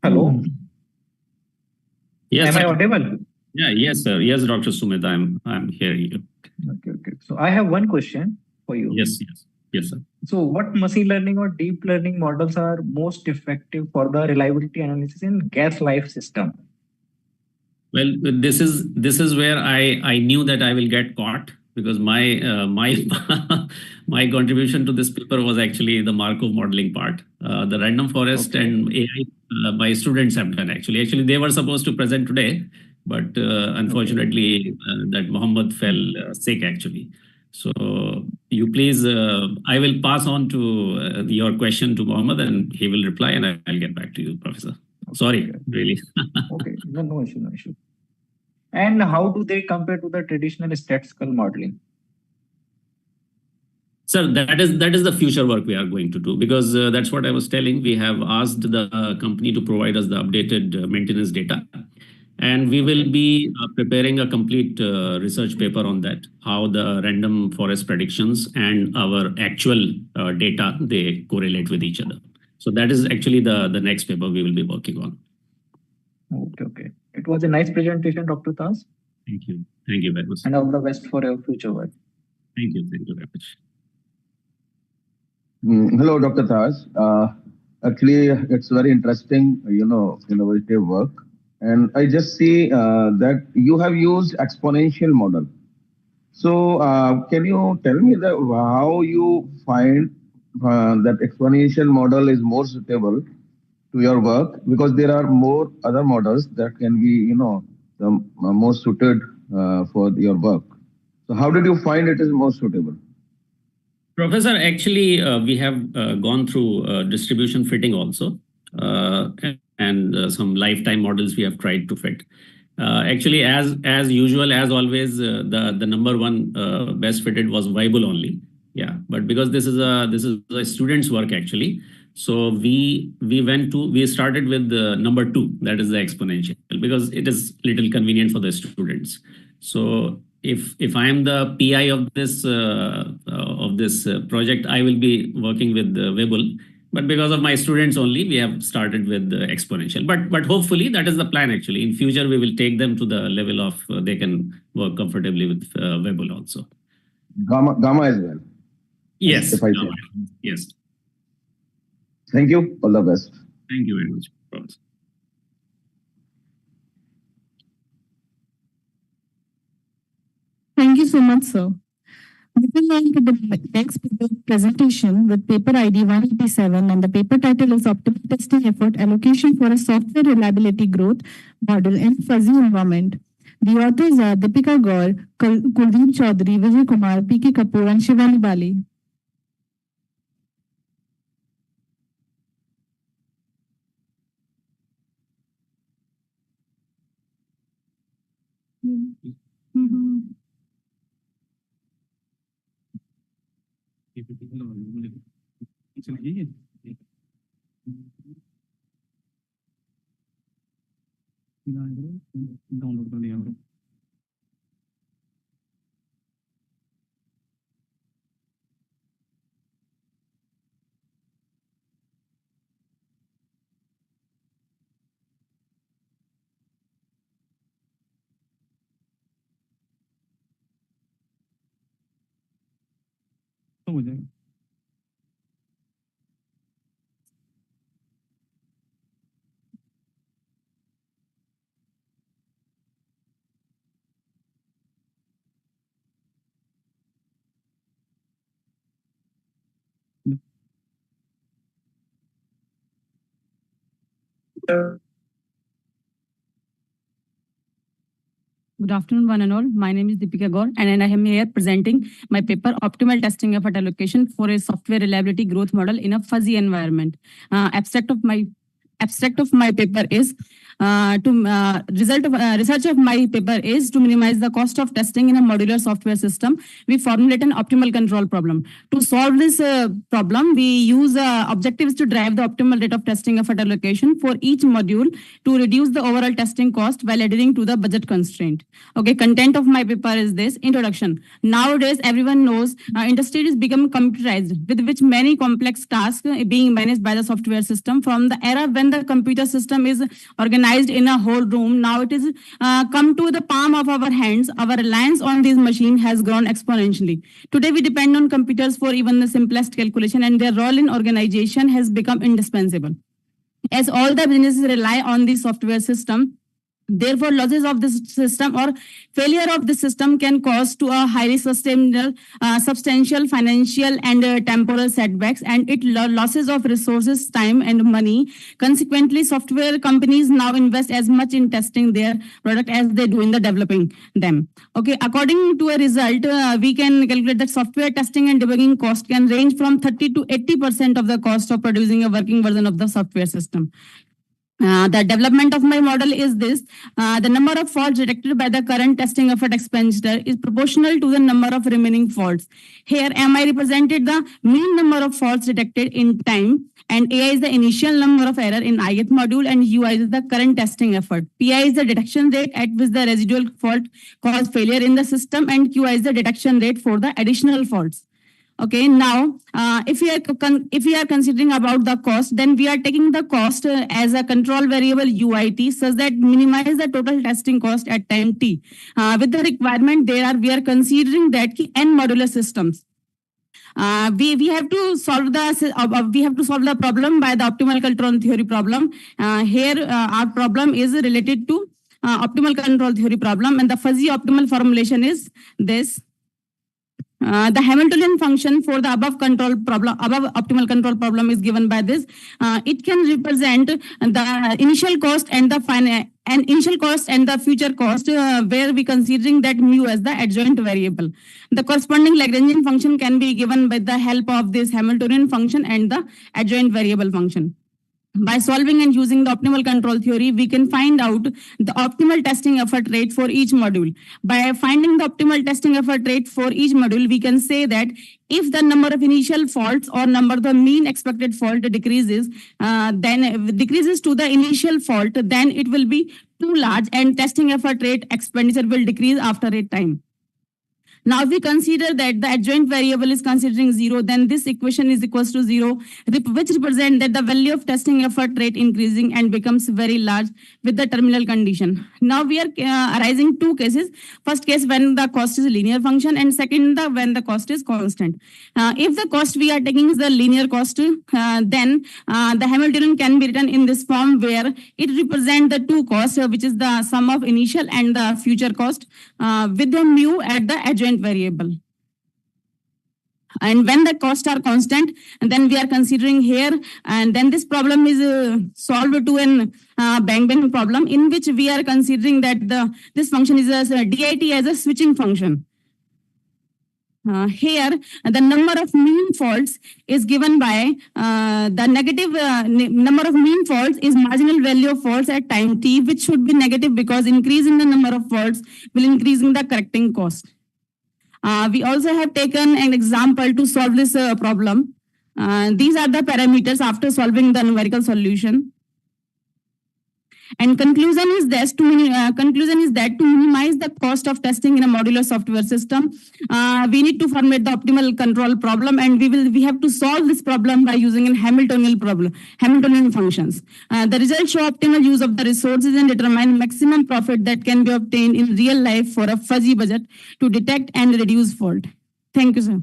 Hello.
Yes.
Am I audible?
Yeah. Yes, sir. Yes, Dr. Sumit, I'm hearing you.
Okay. So I have one question for you.
Yes, sir.
So what machine learning or deep learning models are most effective for the reliability analysis in gas life system?
Well, this is where I knew that I will get caught, because my my contribution to this paper was actually the Markov modeling part. The random forest and AI my students have done actually. Actually, they were supposed to present today, but unfortunately that Mohammed fell sick actually. So you please, I will pass on to your question to Mohammed, and he will reply, and I'll get back to you, Professor. Sorry, really.
Okay, no issue. And how do they compare to the traditional statistical modeling?
Sir, that is the future work we are going to do, because that's what I was telling. We have asked the company to provide us the updated maintenance data. And we will be preparing a complete research paper on that, how the random forest predictions and our actual data, they correlate with each other. So that is actually the next paper we will be working on.
Okay. It was a nice presentation, Dr. Tas.
Thank you. Thank you very much.
And all the best for your future work.
Thank you. Thank you very much.
Hello, Dr. Tas. Actually, it's very interesting, innovative work. And I just see that you have used exponential model. So can you tell me how you find that exponential model is more suitable to your work? Because there are more other models that can be, the more suited for your work. So how did you find it is more suitable?
Professor, actually, we have gone through distribution fitting also. And some lifetime models we have tried to fit. Actually, as usual, as always, the number one best fitted was Weibull only. Yeah, but because this is a student's work actually, so we started with the number 2, that is the exponential, because it is little convenient for the students. So if I am the PI of this project, I will be working with Weibull. But because of my students only, we have started with the exponential. But hopefully that is the plan actually. In future, we will take them to the level of they can work comfortably with Weibull also.
Gamma as well.
Yes.
If I
Gamma. Yes.
Thank you. All the best.
Thank you very much, Professor.
Thank you so much, sir. Moving on to the next presentation with paper ID 187, and the paper title is Optimal Testing Effort Allocation for a Software Reliability Growth Model in Fuzzy Environment. The authors are Deepika Gaur, Kuldeep Chaudhary, Vijay Kumar, P.K. Kapoor, and Shivani Bali.
Download कर लिया bro. तो हो जाएगा।
Good afternoon, one and all. My name is Deepika Gaur, and I am here presenting my paper, Optimal Testing Effort Allocation for a Software Reliability Growth Model in a Fuzzy Environment. Abstract of my paper is research of my paper is to minimize the cost of testing in a modular software system. We formulate an optimal control problem. To solve this problem, we use objectives to drive the optimal rate of testing effort allocation for each module to reduce the overall testing cost while adhering to the budget constraint. Okay, content of my paper is this. Introduction. Nowadays, everyone knows industry is becoming computerized, with which many complex tasks being managed by the software system. From the era when the computer system is organized in a whole room, now it is come to the palm of our hands. Our reliance on this machine has grown exponentially. Today, we depend on computers for even the simplest calculation, and their role in organization has become indispensable. As all the businesses rely on the software system, therefore, losses of this system or failure of the system can cause to a highly substantial financial and temporal setbacks, and it losses of resources, time, and money. Consequently, software companies now invest as much in testing their product as they do in the developing them. Okay, according to a result, we can calculate that software testing and debugging cost can range from 30 to 80% of the cost of producing a working version of the software system. The development of my model is this. The number of faults detected by the current testing effort expenditure is proportional to the number of remaining faults. Here, MI represented the mean number of faults detected in time, and AI is the initial number of error in ith module, and UI is the current testing effort. PI is the detection rate at which the residual fault cause failure in the system, and QI is the detection rate for the additional faults. Okay, now if we are considering about the cost, then we are taking the cost as a control variable UIT, such that minimize the total testing cost at time t. With the requirement we are considering that n modular systems. We have to solve the problem by the optimal control theory problem. Here our problem is related to optimal control theory problem, and the fuzzy optimal formulation is this. The Hamiltonian function for the above optimal control problem is given by this. It can represent the initial cost and the future cost, where we considering that mu as the adjoint variable. The corresponding Lagrangian function can be given by the help of this Hamiltonian function and the adjoint variable function. By solving and using the optimal control theory, we can find out the optimal testing effort rate for each module. By finding the optimal testing effort rate for each module, we can say that if the number of initial faults or the mean expected fault decreases, then decreases to the initial fault, then it will be too large, and testing effort rate expenditure will decrease after a time. Now, if we consider that the adjoint variable is considering 0, then this equation is equals to 0, which represent that the value of testing effort rate increasing and becomes very large with the terminal condition. Now, we are arising two cases. First case when the cost is a linear function, and second when the cost is constant. If the cost we are taking is the linear cost, then the Hamiltonian can be written in this form where it represents the two costs, which is the sum of initial and the future cost with the mu at the adjoint variable. And when the costs are constant, and then we are considering here, and then this problem is solved to an bang problem in which we are considering that this function is a DIT as a switching function. Here, the number of mean faults is given by the negative number of mean faults is marginal value of faults at time t, which should be negative because increase in the number of faults will increase in the correcting cost. We also have taken an example to solve this problem. These are the parameters after solving the numerical solution. And conclusion is that to minimize the cost of testing in a modular software system, we need to formulate the optimal control problem, and we have to solve this problem by using a Hamiltonian functions. The results show optimal use of the resources and determine maximum profit that can be obtained in real life for a fuzzy budget to detect and reduce fault. Thank you, sir.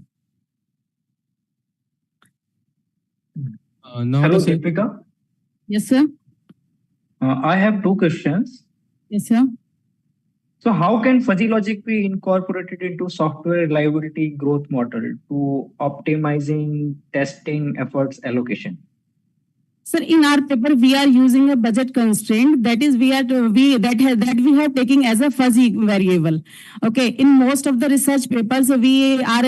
Hello, Deepika.
Yes, sir.
I have two questions.
Yes, sir.
So how can fuzzy logic be incorporated into software reliability growth model to optimizing testing efforts allocation?
Sir, in our paper, we are using a budget constraint. That is, we have taking as a fuzzy variable. Okay, in most of the research papers, we are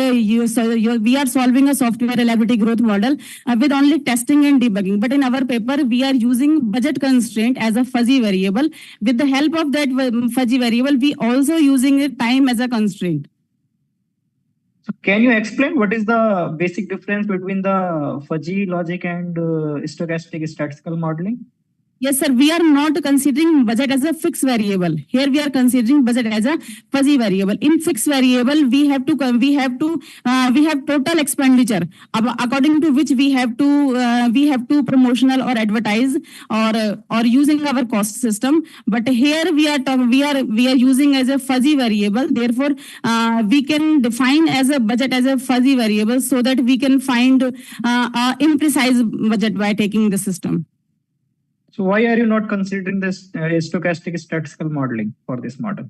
solving a software reliability growth model with only testing and debugging. But in our paper, we are using budget constraint as a fuzzy variable. With the help of that fuzzy variable, we also using time as a constraint.
So can you explain what is the basic difference between the fuzzy logic and stochastic statistical modeling?
Yes, sir. We are not considering budget as a fixed variable. Here we are considering budget as a fuzzy variable. In fixed variable, we have total expenditure according to which we have to promotional or advertise or using our cost system. But here we are using as a fuzzy variable. Therefore, we can define as a budget as a fuzzy variable so that we can find imprecise budget by taking the system.
So why are you not considering this stochastic statistical modeling for this model?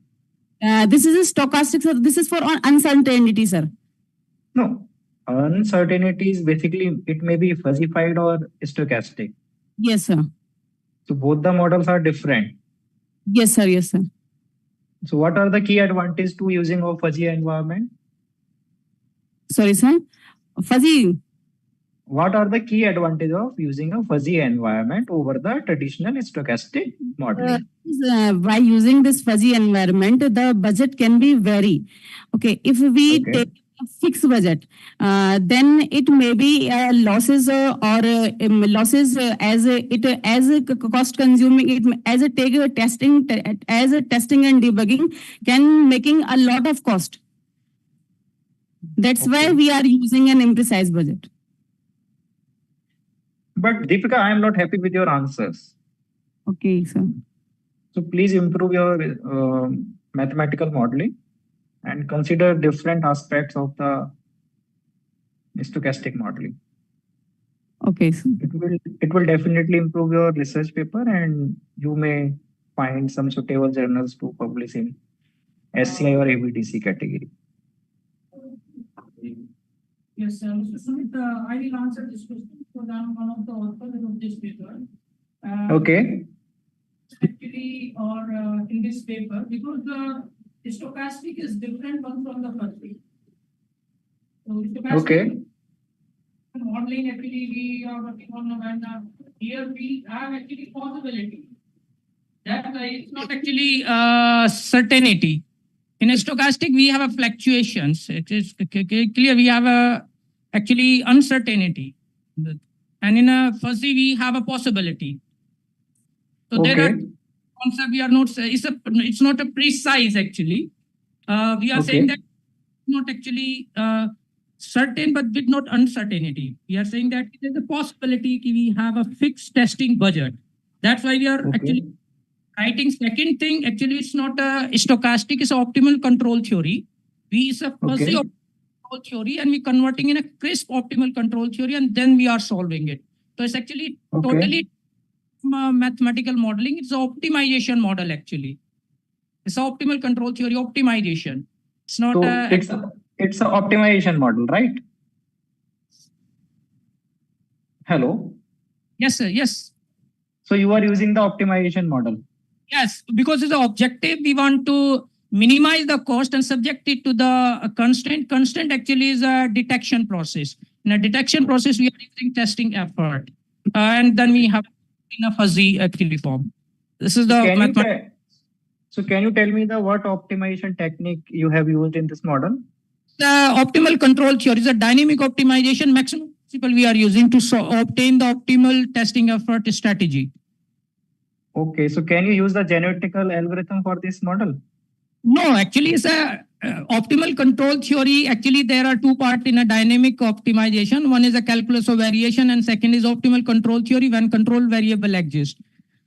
This is a stochastic, sir. This is for uncertainty, sir.
No, uncertainty is basically, it may be fuzzified or stochastic.
Yes, sir.
So both the models are different.
Yes, sir. Yes, sir.
So what are the key advantages to using a fuzzy environment?
Sorry, sir. Fuzzy.
What are the key advantages of using a fuzzy environment over the traditional stochastic modeling?
By using this fuzzy environment, the budget can be vary. Okay, if we take a fixed budget, then it may be losses losses as a cost consuming. It as a testing and debugging can making a lot of cost. That's why we are using an imprecise budget.
But Deepika, I am not happy with your answers.
Okay, sir.
So please improve your mathematical modeling and consider different aspects of the stochastic modeling.
Okay, sir.
It will definitely improve your research paper, and you may find some suitable journals to publish in SCI or ABDC category.
Yes, sir. Mr. Sumit, I will answer this question because I am one of the authors of this paper.
Okay.
Actually, or in this paper, because the stochastic is different one from the fuzzy. So stochastic modeling, actually, we are working on, and here we have actually possibility. That it's not actually certainty. In a stochastic, we have a fluctuations. It is clear we have a actually uncertainty, and in a fuzzy we have a possibility. So there are concept we are not. It's not a precise actually. We are saying that not actually certain, but with not uncertainty. We are saying that there's a possibility we have a fixed testing budget. That's why we are actually writing. Second thing, actually, it's not a stochastic, it's optimal control theory. We is a fuzzy control theory, and we converting in a crisp optimal control theory, and then we are solving it. So it's actually totally mathematical modeling. It's an optimization model actually. It's an optimal control theory optimization. It's not
it's an optimization model, right? Hello.
Yes, sir. Yes.
So you are using the optimization model.
Yes, because it's an objective. We want to minimize the cost and subject it to the constraint. Constraint actually is a detection process. In a detection process, we are using testing effort. And then we have in a fuzzy actually form. This is the method.
So can you tell me what optimization technique you have used in this model?
The optimal control theory is a dynamic optimization maximum principle we are using to obtain the optimal testing effort strategy.
Okay, so can you use the genetical algorithm for this model?
No, actually it's a optimal control theory. Actually, there are two parts in a dynamic optimization. One is a calculus of variation and second is optimal control theory when control variable exists.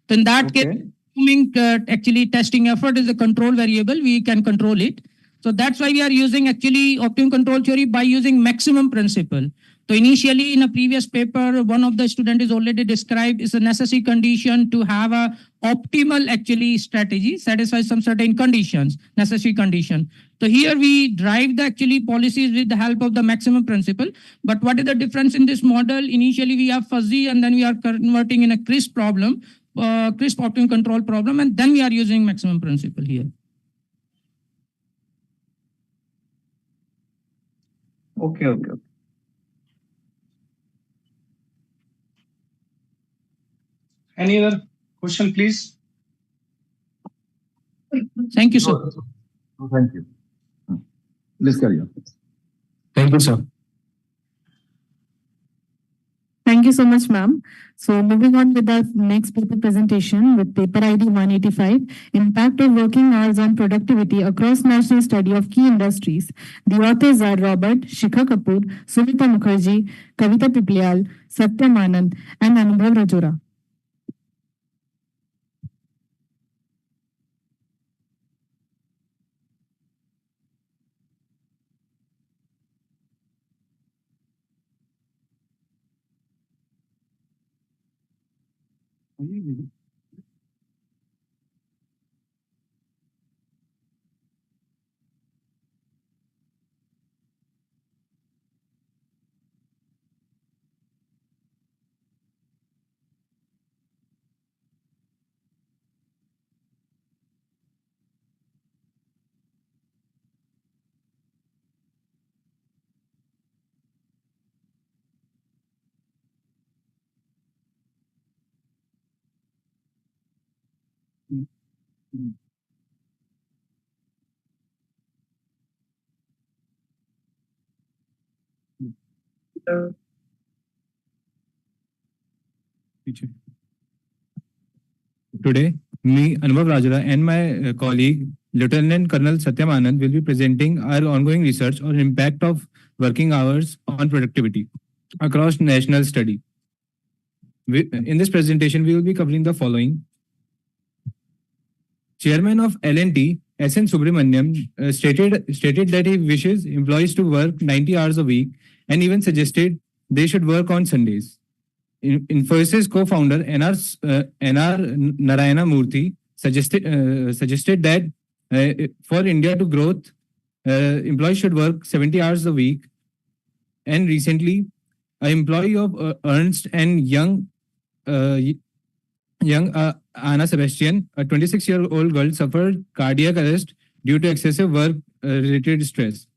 So in that case, assuming actually testing effort is a control variable, we can control it. So that's why we are using actually optimum control theory by using maximum principle. So initially in a previous paper, one of the students is already described is a necessary condition to have a optimal actually strategy, satisfy some certain conditions, necessary condition. So here we drive the actually policies with the help of the maximum principle. But what is the difference in this model? Initially we have fuzzy and then we are converting in a crisp problem, crisp optimum control problem, and then we are using maximum principle here.
Okay.
Any other question, please?
Thank you, sir.
Thank you. Please carry on.
Thank you, sir.
Thank you so much, ma'am. So moving on with our next paper presentation with paper ID 185, Impact of Working Hours on Productivity Across National Study of Key Industries. The authors are Robert, Shikha Kapoor, Sumita Mukherjee, Kavita Piplial, Satyam Anand, and Anubhav Rajora.
Today, me, Anubhav Rajara, and my colleague, Lieutenant Colonel Satyam Anand, will be presenting our ongoing research on impact of working hours on productivity across national study. In this presentation, we will be covering the following. Chairman of L&T, S.N. Subramaniam, stated that he wishes employees to work 90 hours a week and even suggested they should work on Sundays. Infosys co-founder N.R. Narayana Murthy suggested that for India to growth, employees should work 70 hours a week. And recently, an employee of Ernst and Young Anna Sebastian, a 26-year-old girl, suffered cardiac arrest due to excessive work-related stress.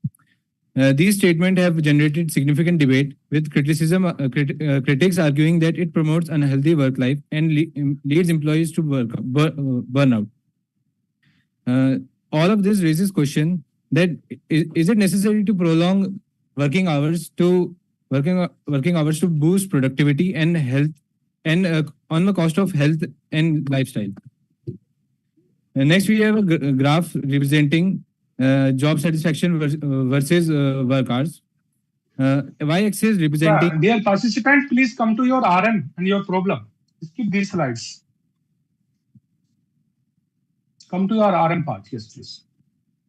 These statements have generated significant debate, with critics arguing that it promotes unhealthy work life and leads employees to burnout. All of this raises question that is it necessary to prolong working hours to boost productivity and health, and on the cost of health and lifestyle. Next, we have a graph representing job satisfaction versus work hours. Y-axis representing.
Dear participant, please come to your RM and your problem. Skip these slides. Come to your RM part. Yes, please.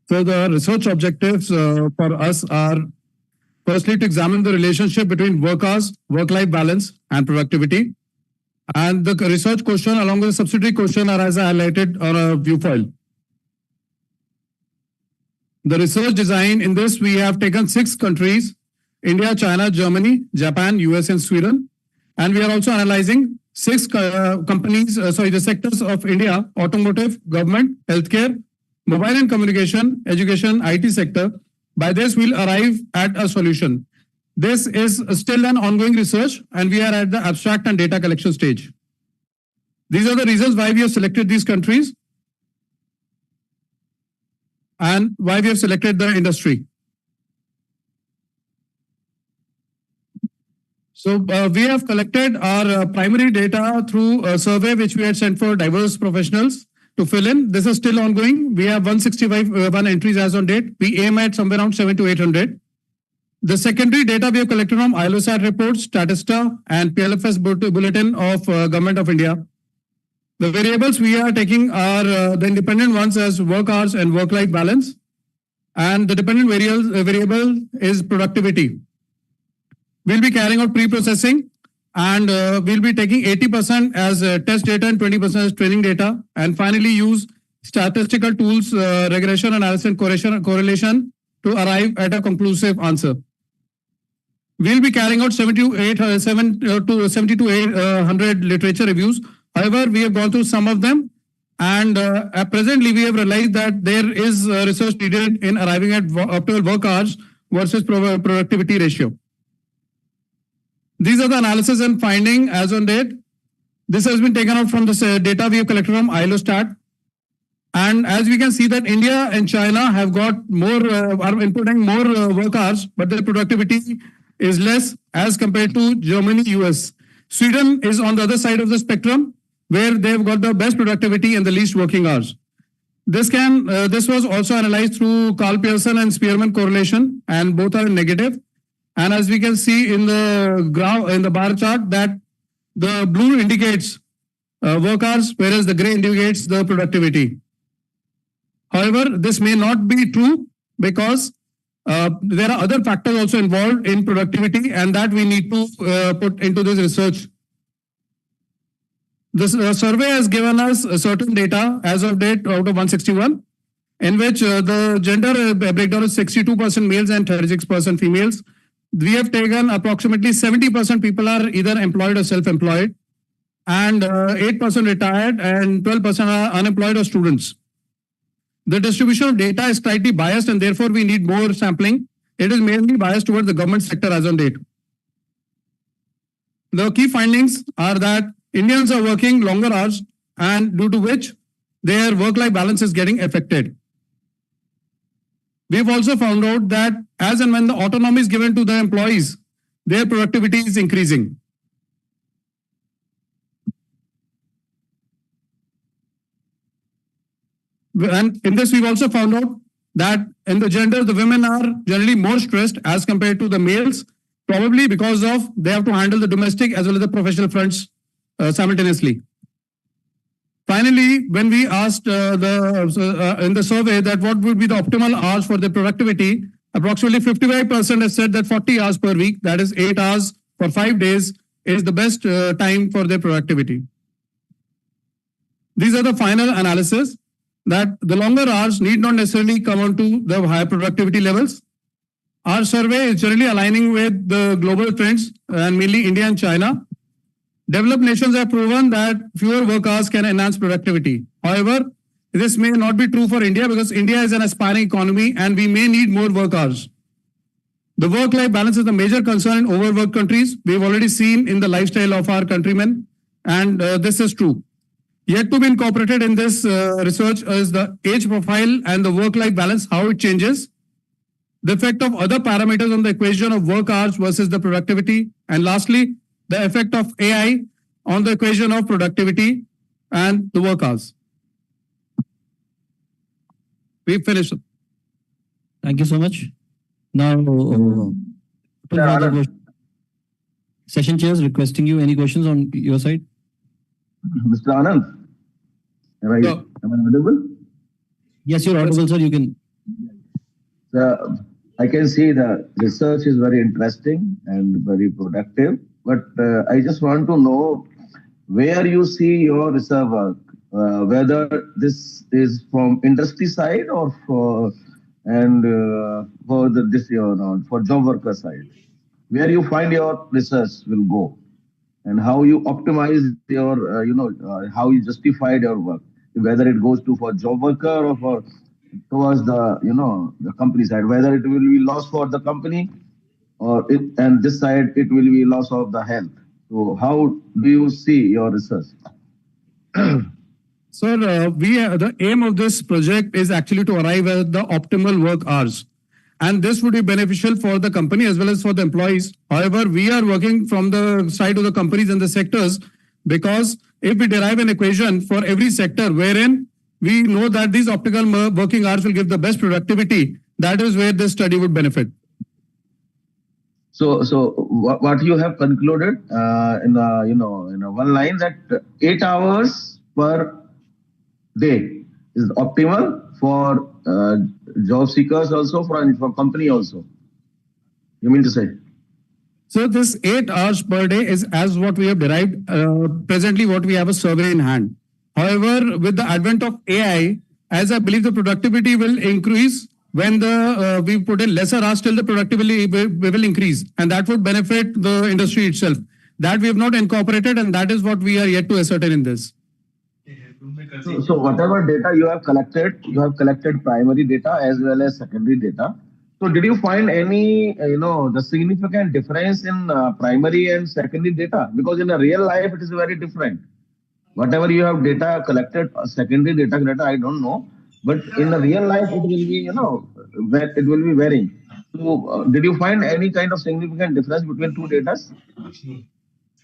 So the research objectives for us are firstly to examine the relationship between work hours, work-life balance, and productivity. And the research question along with the subsidiary question are as I highlighted on a view file. The research design in this, we have taken 6 countries, India, China, Germany, Japan, US, and Sweden. And we are also analyzing 6 companies, the sectors of India: automotive, government, healthcare, mobile and communication, education, IT sector. By this, we'll arrive at a solution. This is still an ongoing research, and we are at the abstract and data collection stage. These are the reasons why we have selected these countries and why we have selected the industry. So we have collected our primary data through a survey which we had sent for diverse professionals to fill in. This is still ongoing. We have 165 entries as on date. We aim at somewhere around 700 to 800. The secondary data we have collected from ILOSAT reports, Statista, and PLFS Bulletin of Government of India. The variables we are taking are the independent ones as work hours and work-life balance. And the dependent variable is productivity. We'll be carrying out pre-processing, and we'll be taking 80% as test data and 20% as training data, and finally use statistical tools, regression analysis and correlation to arrive at a conclusive answer. We'll be carrying out 70 to 800 literature reviews. However, we have gone through some of them, and presently we have realized that there is research needed in arriving at optimal work hours versus productivity ratio. These are the analysis and finding as on date. This has been taken out from the data we have collected from ILOSTAT. And as we can see that India and China have got more, are inputting more work hours, but their productivity is less as compared to Germany, US. Sweden is on the other side of the spectrum, where they've got the best productivity and the least working hours. This was also analyzed through Carl Pearson and Spearman correlation, and both are negative. And as we can see in the graph, in the bar chart, that the blue indicates work hours, whereas the gray indicates the productivity. However, this may not be true because there are other factors also involved in productivity, and that we need to put into this research. This survey has given us certain data as of date out of 161, in which the gender breakdown is 62% males and 36% females. We have taken approximately 70% people are either employed or self-employed, and 8% retired, and 12% are unemployed or students. The distribution of data is slightly biased, and therefore we need more sampling. It is mainly biased towards the government sector as on date. The key findings are that Indians are working longer hours, and due to which their work-life balance is getting affected. We've also found out that as and when the autonomy is given to the employees, their productivity is increasing. And in this, we've also found out that in the gender, the women are generally more stressed as compared to the males, probably because of they have to handle the domestic as well as the professional fronts simultaneously. Finally, when we asked in the survey that what would be the optimal hours for their productivity, approximately 55% have said that 40 hours per week, that is 8 hours for 5 days, is the best time for their productivity. These are the final analysis that the longer hours need not necessarily come on to the higher productivity levels. Our survey is generally aligning with the global trends and mainly India and China. Developed nations have proven that fewer work hours can enhance productivity. However, this may not be true for India because India is an aspiring economy and we may need more work hours. The work-life balance is a major concern in overworked countries. We've already seen in the lifestyle of our countrymen, and this is true. Yet to be incorporated in this research is the age profile and the work-life balance, how it changes, the effect of other parameters on the equation of work hours versus the productivity, and lastly, the effect of AI on the equation of productivity and the work hours. We've finished.
Thank you so much. Now, session chairs requesting you any questions on your side.
Mr. Anand, am I audible?
Yes, you're audible, sir. You can.
I can see the research is very interesting and very productive, but I just want to know where you see your research work, whether this is from industry side or for for job worker side, where you find your research will go and how you optimize your how you justified your work, whether it goes to for job worker or for towards the company side, whether it will be loss for the company or and this side it will be loss of the health. So how do you see your research?
Sir, the aim of this project is actually to arrive at the optimal work hours. And this would be beneficial for the company as well as for the employees. However, we are working from the side of the companies and the sectors, because if we derive an equation for every sector wherein we know that these optimal working hours will give the best productivity, that is where this study would benefit.
So what you have concluded in one line, that 8 hours per day is optimal for job seekers also, for company also. You mean to say?
So this 8 hours per day is as what we have derived. Presently, what we have a survey in hand. However, with the advent of AI, as I believe the productivity will increase when we put in lesser hours, till the productivity will increase, and that would benefit the industry itself. That we have not incorporated, and that is what we are yet to ascertain in this.
So whatever data you have collected primary data as well as secondary data. So did you find any, the significant difference in primary and secondary data? Because in a real life, it is very different. Whatever you have data collected, secondary data, I don't know. But in the real life, it will be, it will be varying. So did you find any kind of significant difference between two data?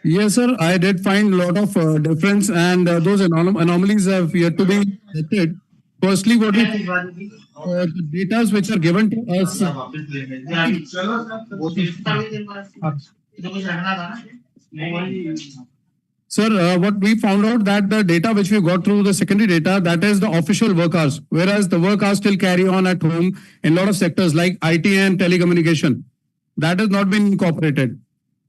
Yes, sir. I did find a lot of difference, and those anomalies have yet to be detected. Firstly, what we the data which are given to us. Sir, what we found out that the data which we got through the secondary data, that is the official work hours, whereas the work hours still carry on at home in a lot of sectors like IT and telecommunication. That has not been incorporated.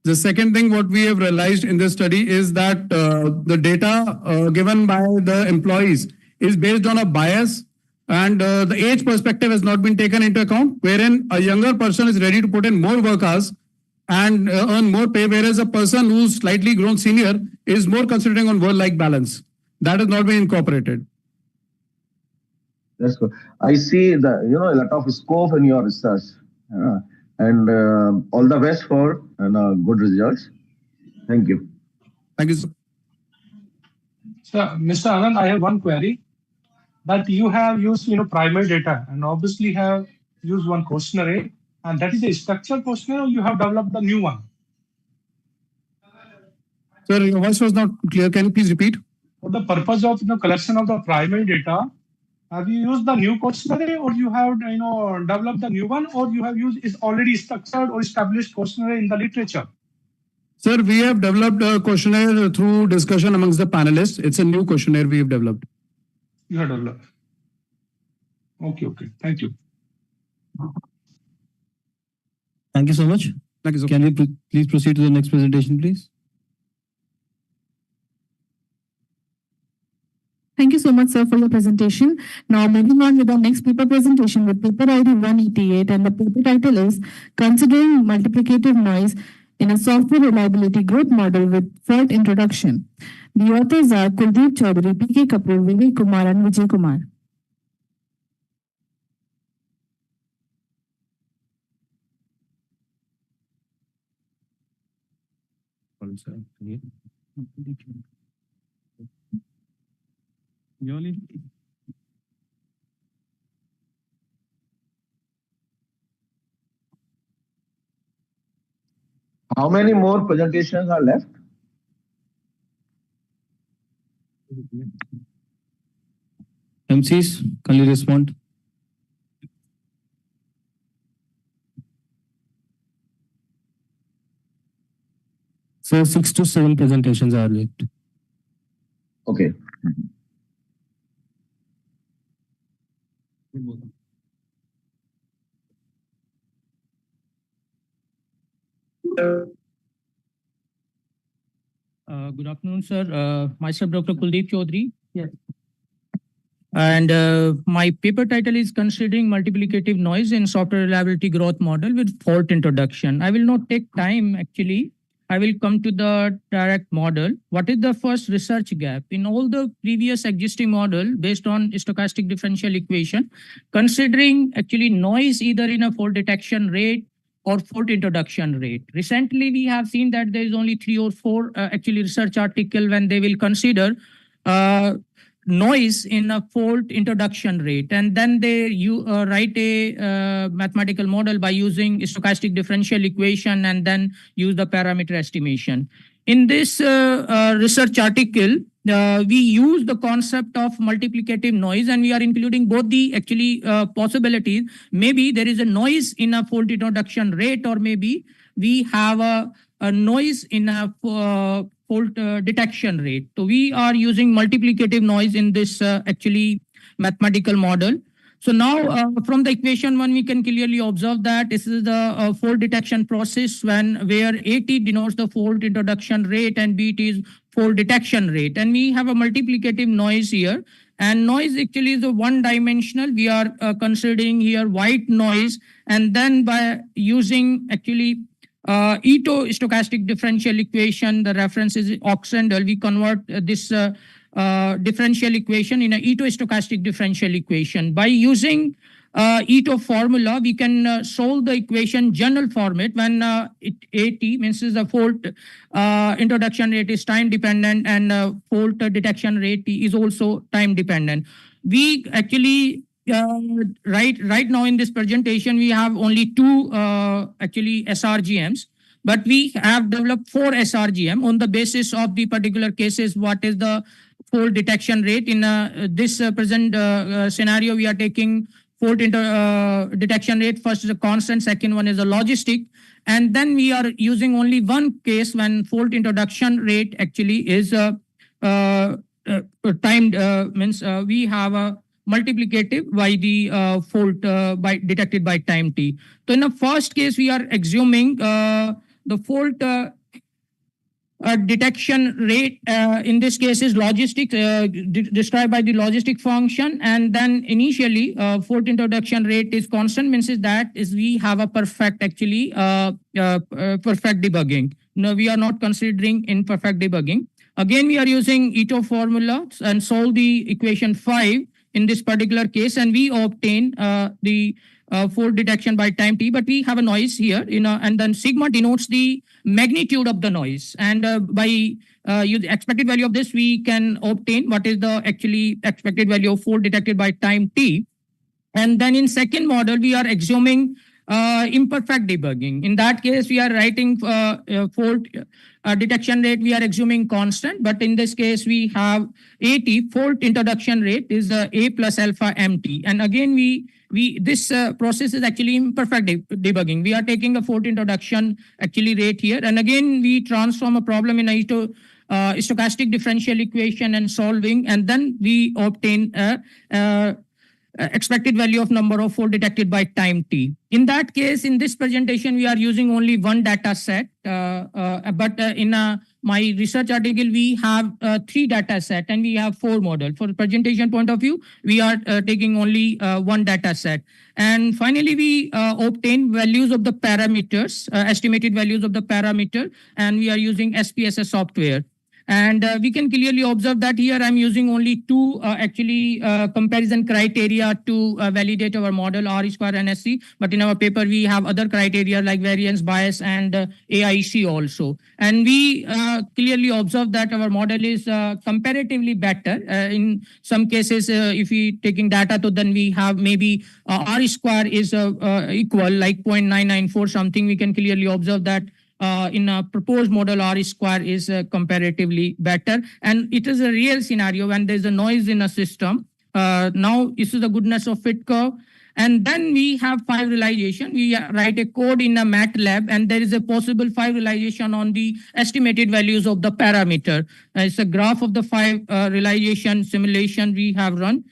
The second thing what we have realized in this study is that the data given by the employees is based on a bias, and the age perspective has not been taken into account, wherein a younger person is ready to put in more work hours and earn more pay, whereas a person who's slightly grown senior is more concentrating on work-life balance. That has not been incorporated.
That's good. I see a lot of scope in your research, and all the best for good results. Thank you.
Thank you, sir.
So, Mr. Anand, I have one query. That you have used, primary data and obviously have used one questionnaire, and that is a structured questionnaire, or you have developed a new one?
Sir, your voice was not clear. Can you please repeat?
For the purpose of collection of the primary data, have you used the new questionnaire, or you have developed the new one, or you have used is already structured or established questionnaire in the literature?
Sir, we have developed a questionnaire through discussion amongst the panelists. It's a new questionnaire we have developed.
You have developed. Okay. Thank you.
Thank you so much.
Thank you, sir.
Can we please proceed to the next presentation, please?
Thank you so much, sir, for your presentation. Now, moving on with our next paper presentation with paper ID 188, and the paper title is Considering Multiplicative Noise in a Software Reliability Growth Model with Fault Introduction. The authors are Kuldeep Chaudhary, P.K. Kapoor, Vivek Kumar, and Vijay Kumar.
How many more presentations are left?
MCs, can you respond?
So 6 to 7 presentations are left.
Okay.
Good afternoon, sir. Myself, Dr. Kuldeep Chaudhary. Yes. And my paper title is Considering Multiplicative Noise in Software Reliability Growth Model with Fault Introduction. I will not take time, actually. I will come to the direct model. What is the first research gap? In all the previous existing model based on stochastic differential equation, considering actually noise either in a fault detection rate or fault introduction rate. Recently, we have seen that there is only 3 or 4 actually research article when they will consider noise in a fault introduction rate, and then they write a mathematical model by using stochastic differential equation and then use the parameter estimation. In this research article, we use the concept of multiplicative noise, and we are including both the actually possibilities. Maybe there is a noise in a fault introduction rate, or maybe we have a noise in a fault detection rate. So we are using multiplicative noise in this actually mathematical model. So now from the equation one, we can clearly observe that this is the fault detection process where AT denotes the fault introduction rate and BT is fault detection rate. And we have a multiplicative noise here. And noise actually is a one-dimensional. We are considering here white noise. And then by using actually Ito stochastic differential equation, the reference is Oxendel, we convert this differential equation in a Ito stochastic differential equation. By using Ito formula, we can solve the equation general format when AT means the fault introduction rate is time dependent and fault detection rate is also time dependent. We actually right now in this presentation, we have only 2 actually SRGMs, but we have developed 4 SRGM on the basis of the particular cases. What is the fault detection rate in this present scenario? We are taking fault detection rate. First is a constant, second one is a logistic, and then we are using only one case when fault introduction rate actually is timed, means we have a multiplicative by the fault by detected by time t. So in the first case, we are assuming the fault detection rate in this case is logistic, described by the logistic function, and then initially fault introduction rate is constant, means that is we have a perfect actually perfect debugging. No, we are not considering imperfect debugging. Again, we are using Ito formula and solve the equation 5 in this particular case, and we obtain the fault detection by time t, but we have a noise here, and then sigma denotes the magnitude of the noise, and by use expected value of this, we can obtain what is the actually expected value of fault detected by time t. And then in second model, we are assuming imperfect debugging. In that case, we are writing fault detection rate, we are assuming constant, but in this case, we have AT, fault introduction rate is A plus alpha MT. And again, this process is actually imperfect debugging. We are taking a fault introduction actually rate here. And again, we transform a problem in a stochastic differential equation and solving, and then we obtain a expected value of number of fault detected by time t. In that case, in this presentation, we are using only one data set, but in my research article, we have 3 data set and we have 4 models. For the presentation point of view, we are taking only one data set. And finally, we obtain values of the parameters, estimated values of the parameter, and we are using SPSS software. And we can clearly observe that here I'm using only 2 actually comparison criteria to validate our model R square NSC. But in our paper, we have other criteria like variance, bias, and AIC also. And we clearly observe that our model is comparatively better. In some cases, if we taking data, so then we have maybe R square is equal like 0.994 something. We can clearly observe that in a proposed model, R square is comparatively better. And it is a real scenario when there's a noise in a system. Now, this is the goodness of fit curve. And then we have 5 realization. We write a code in a MATLAB, and there is a possible 5 realization on the estimated values of the parameter. It's a graph of the 5 realization simulation we have run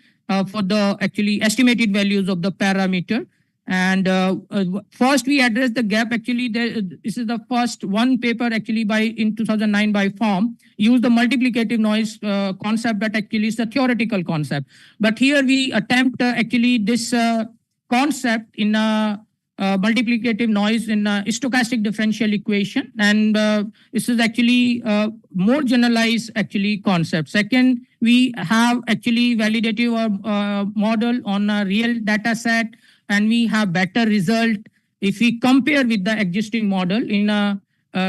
for the actually estimated values of the parameter. And first we address the gap. Actually, this is the first one paper actually in 2009 by Form, use the multiplicative noise concept, that actually is the theoretical concept. But here we attempt actually this concept in a multiplicative noise in a stochastic differential equation. And this is actually more generalized actually concept. Second, we have actually validated our model on a real data set, and we have better result if we compare with the existing model in a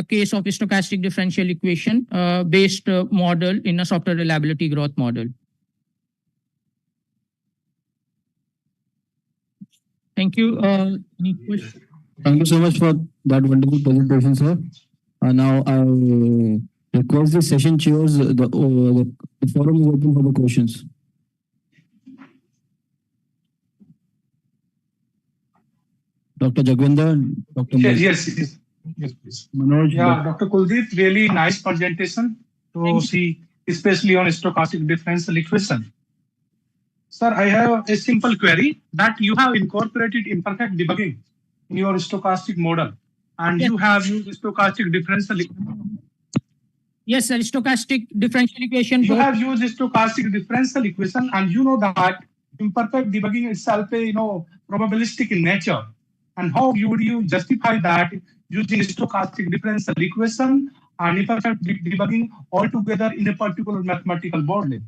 case of stochastic differential equation based model in a software reliability growth model. Thank you. Any questions?
Thank you so much for that wonderful presentation, sir. Now I request the session chairs, the forum is open for the questions. Dr. Jagwinder, Dr.
Yes, please.
Manoj,
Yeah, Dr. Kuldeep, really nice presentation to see, especially on stochastic differential equation. Sir, I have a simple query that you have incorporated imperfect debugging in your stochastic model, and you have used stochastic differential.
Yes, sir, stochastic differential equation.
You have used stochastic differential equation, and you know that imperfect debugging itself is probabilistic in nature. And how would you justify that using stochastic differential equation and imperfect debugging altogether in a particular mathematical model?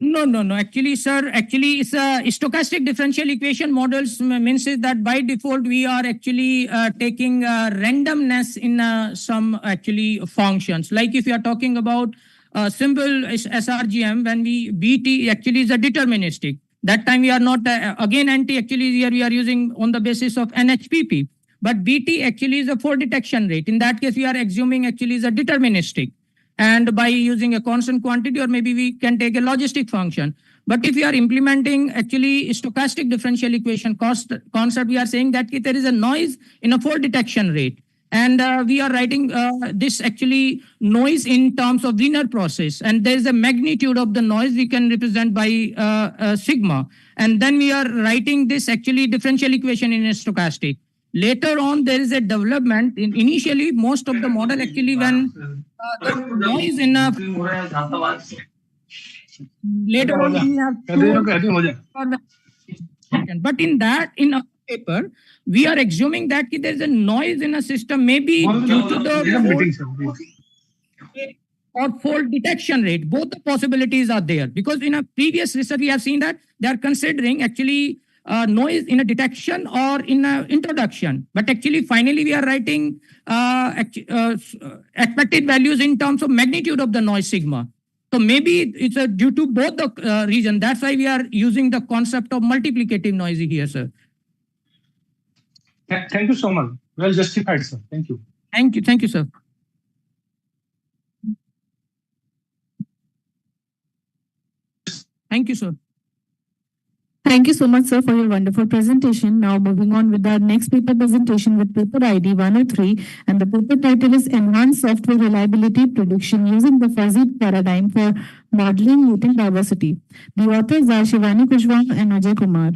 No. Actually, sir, it's a stochastic differential equation models means is that by default we are actually taking randomness in some actually functions. Like if you are talking about simple SRGM, when BT actually is a deterministic. That time we are not again anti. Actually here we are using on the basis of NHPP. But BT actually is a fault detection rate. In that case, we are assuming actually is a deterministic. And by using a constant quantity, or maybe we can take a logistic function. But if we are implementing actually stochastic differential equation concept, we are saying that there is a noise in a fault detection rate. And we are writing this actually noise in terms of linear process. And there is a magnitude of the noise we can represent by sigma. And then we are writing this actually differential equation in a stochastic. Later on, there is a development. Initially, most of the model actually when the noise in a later on we have but in a paper we are assuming that there is a noise in a system, maybe due to the or fault detection rate. Both the possibilities are there, because in a previous research we have seen that they are considering actually noise in a detection or in a introduction. But actually, finally, we are writing expected values in terms of magnitude of the noise sigma. So maybe it's due to both the reason. That's why we are using the concept of multiplicative noise here, sir.
Thank you so much. Well justified, sir. Thank you.
Thank you, sir. Thank you, sir.
Thank you so much, sir, for your wonderful presentation. Now moving on with our next paper presentation with paper ID 103, and the paper title is Enhanced Software Reliability Prediction Using the Fuzzy Paradigm for Modeling Latent Diversity. The authors are Shivani Kushwaha and Ajay Kumar.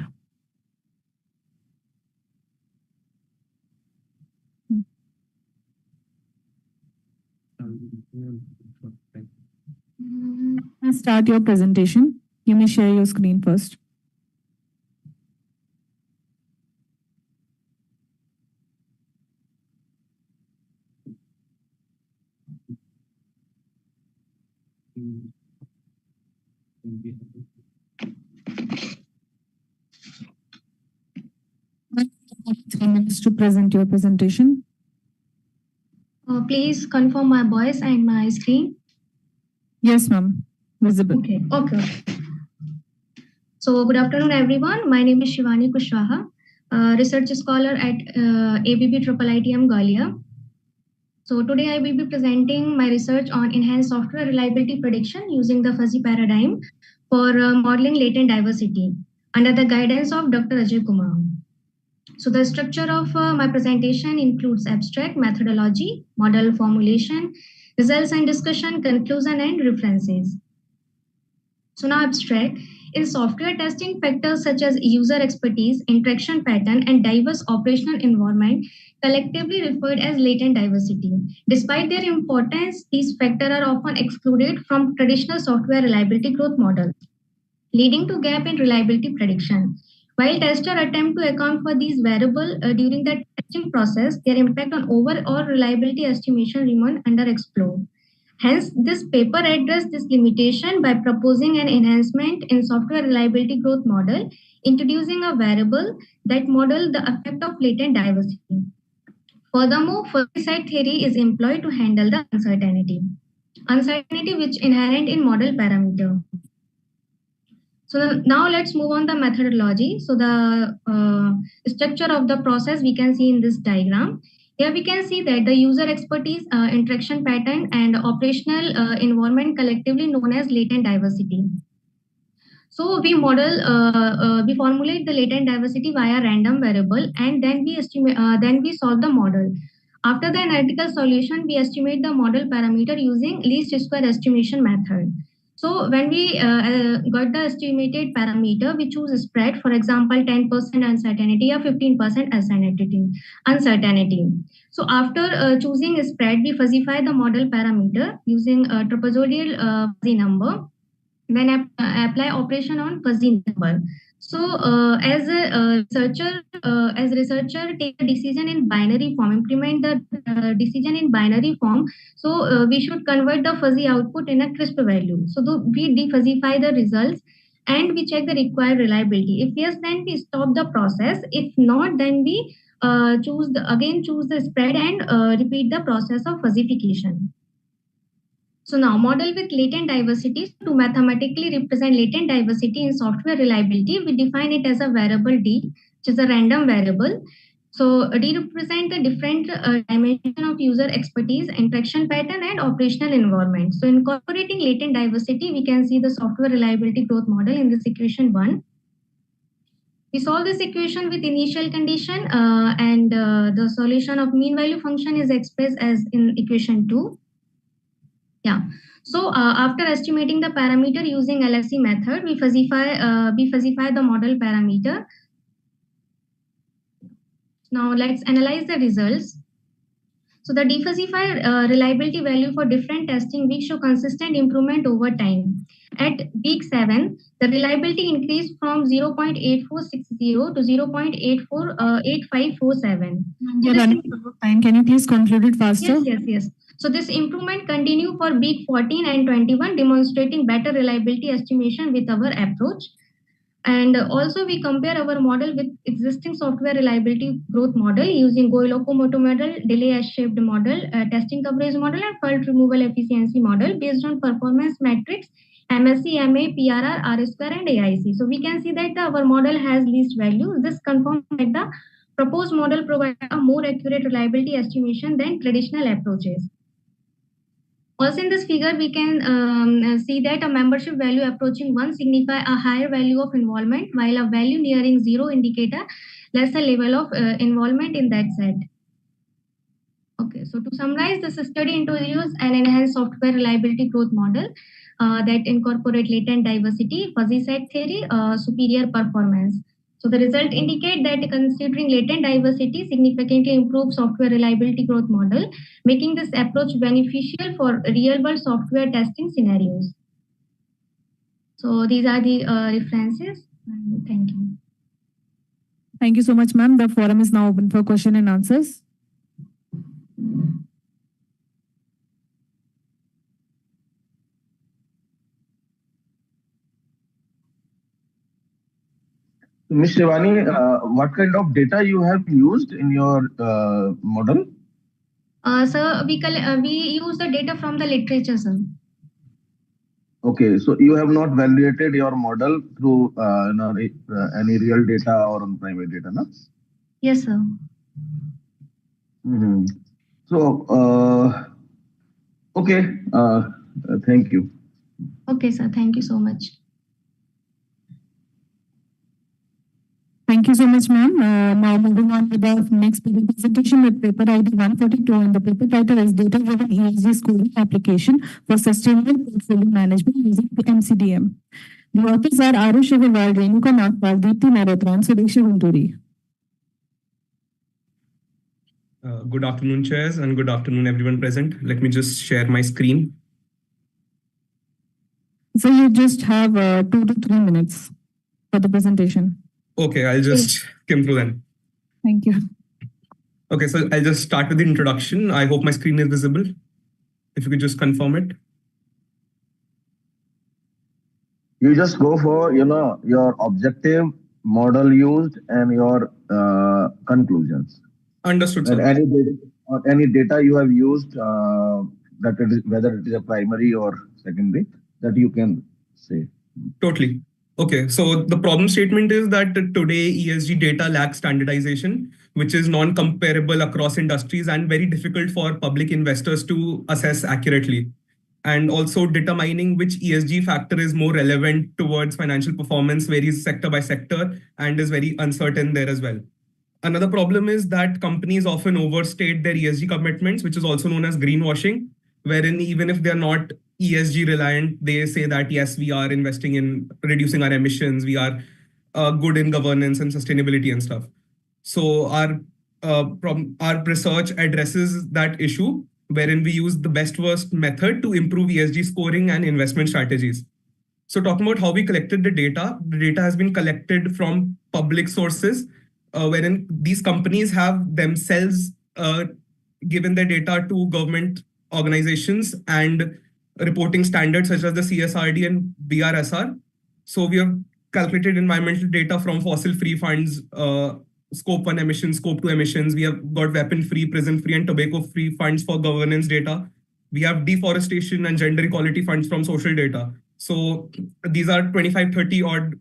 Start your presentation. You may share your screen first. To present your presentation.
Please confirm my voice and my screen.
Yes, ma'am. Visible.
Okay. So good afternoon, everyone. My name is Shivani Kushwaha, research scholar at ABB IIITM Gwalior. So today I will be presenting my research on enhanced software reliability prediction using the fuzzy paradigm for modeling latent diversity. under the guidance of Dr. Ajay Kumar. So the structure of my presentation includes abstract, methodology, model formulation, results and discussion, conclusion, and references. So now abstract. In software testing, factors such as user expertise, interaction pattern, and diverse operational environment collectively referred as latent diversity. Despite their importance, these factors are often excluded from traditional software reliability growth models, leading to gap in reliability prediction. While testers attempt to account for these variables during the testing process, their impact on overall reliability estimation remain underexplored. Hence, this paper addressed this limitation by proposing an enhancement in software reliability growth model, introducing a variable that model the effect of latent diversity. Furthermore, fuzzy set theory is employed to handle the uncertainty which inherent in model parameter. So now let's move on the methodology. So the structure of the process we can see in this diagram. Here we can see that the user expertise, interaction pattern, and operational environment collectively known as latent diversity. So we formulate the latent diversity via random variable, and then we solve the model. After the analytical solution, we estimate the model parameter using least square estimation method. So when we got the estimated parameter, we choose a spread, for example, 10% uncertainty or 15% uncertainty. So after choosing a spread, we fuzzify the model parameter using a trapezoidal fuzzy number, then apply operation on fuzzy number. So as a researcher take a decision in binary form, implement the decision in binary form. So we should convert the fuzzy output in a crisp value. So we defuzzify the results and we check the required reliability. If yes, then we stop the process. If not, then we choose the spread and repeat the process of fuzzification. So now model with latent diversity. To mathematically represent latent diversity in software reliability, we define it as a variable D, which is a random variable. So D represent the different dimension of user expertise, interaction pattern, and operational environment. So incorporating latent diversity, we can see the software reliability growth model in this equation 1. We solve this equation with initial condition and the solution of mean value function is expressed as in equation 2. Yeah. So after estimating the parameter using LFC method, we fuzzify the model parameter. Now let's analyze the results. So the defuzzified reliability value for different testing weeks show consistent improvement over time. At week 7, the reliability increased from 0.8460 to 0.8547.
Can you please conclude it faster?
Yes. So this improvement continued for week 14 and 21, demonstrating better reliability estimation with our approach. And also we compare our model with existing software reliability growth model using Go-Locomotive model, delay S-shaped model, testing coverage model, and fault removal efficiency model based on performance metrics, MSC, MA, PRR, R-square, and AIC. So we can see that our model has least value. This confirms that the proposed model provides a more accurate reliability estimation than traditional approaches. Also in this figure, we can see that a membership value approaching 1 signify a higher value of involvement, while a value nearing 0 indicate a lesser level of involvement in that set. Okay, so to summarize, this study introduces an enhanced software reliability growth model that incorporate latent diversity, fuzzy set theory, superior performance. So the result indicate that considering latent diversity significantly improves software reliability growth model, making this approach beneficial for real-world software testing scenarios. So these are the references. Thank you.
Thank you so much, ma'am. The forum is now open for question and answers.
Ms. Shivani, what kind of data you have used in your model?
So we use the data from the literature, sir.
Okay, so you have not validated your model through any real data or on private data, no?
Yes, sir.
Mm-hmm. So, okay, thank you.
Okay, sir. Thank you so much.
Thank you so much, ma'am. Now moving on to the next paper presentation with paper ID 142, and the paper title is Data-Driven ESG Scoring Application for Sustainable Portfolio Management using MCDM. The authors are Arush Agarwal, Renuka Nagpal, Deepthi Mehrotra, and Sudesha Gunturi.
Good afternoon, chairs, and good afternoon, everyone present. Let me just share my screen.
So you just have 2 to 3 minutes for the presentation.
Okay, I'll just skim through then.
Thank you.
Okay, so I'll just start with the introduction. I hope my screen is visible. If you could just confirm it.
You just go for, your objective, model used, and your conclusions.
Understood, sir.
Any data you have used, that it is, whether it is a primary or secondary, that you can say.
Totally. Okay, so the problem statement is that today ESG data lacks standardization, which is non-comparable across industries and very difficult for public investors to assess accurately. And also determining which ESG factor is more relevant towards financial performance varies sector by sector and is very uncertain there as well. Another problem is that companies often overstate their ESG commitments, which is also known as greenwashing, wherein even if they're not ESG reliant, they say that, yes, we are investing in reducing our emissions, we are good in governance and sustainability and stuff. So our research addresses that issue, wherein we use the best worst method to improve ESG scoring and investment strategies. So talking about how we collected the data has been collected from public sources, wherein these companies have themselves given their data to government organizations and reporting standards such as the CSRD and BRSR. So we have calculated environmental data from fossil-free funds, scope 1 emissions, scope 2 emissions. We have got weapon-free, prison-free, and tobacco-free funds for governance data. We have deforestation and gender equality funds from social data. So these are 25, 30 odd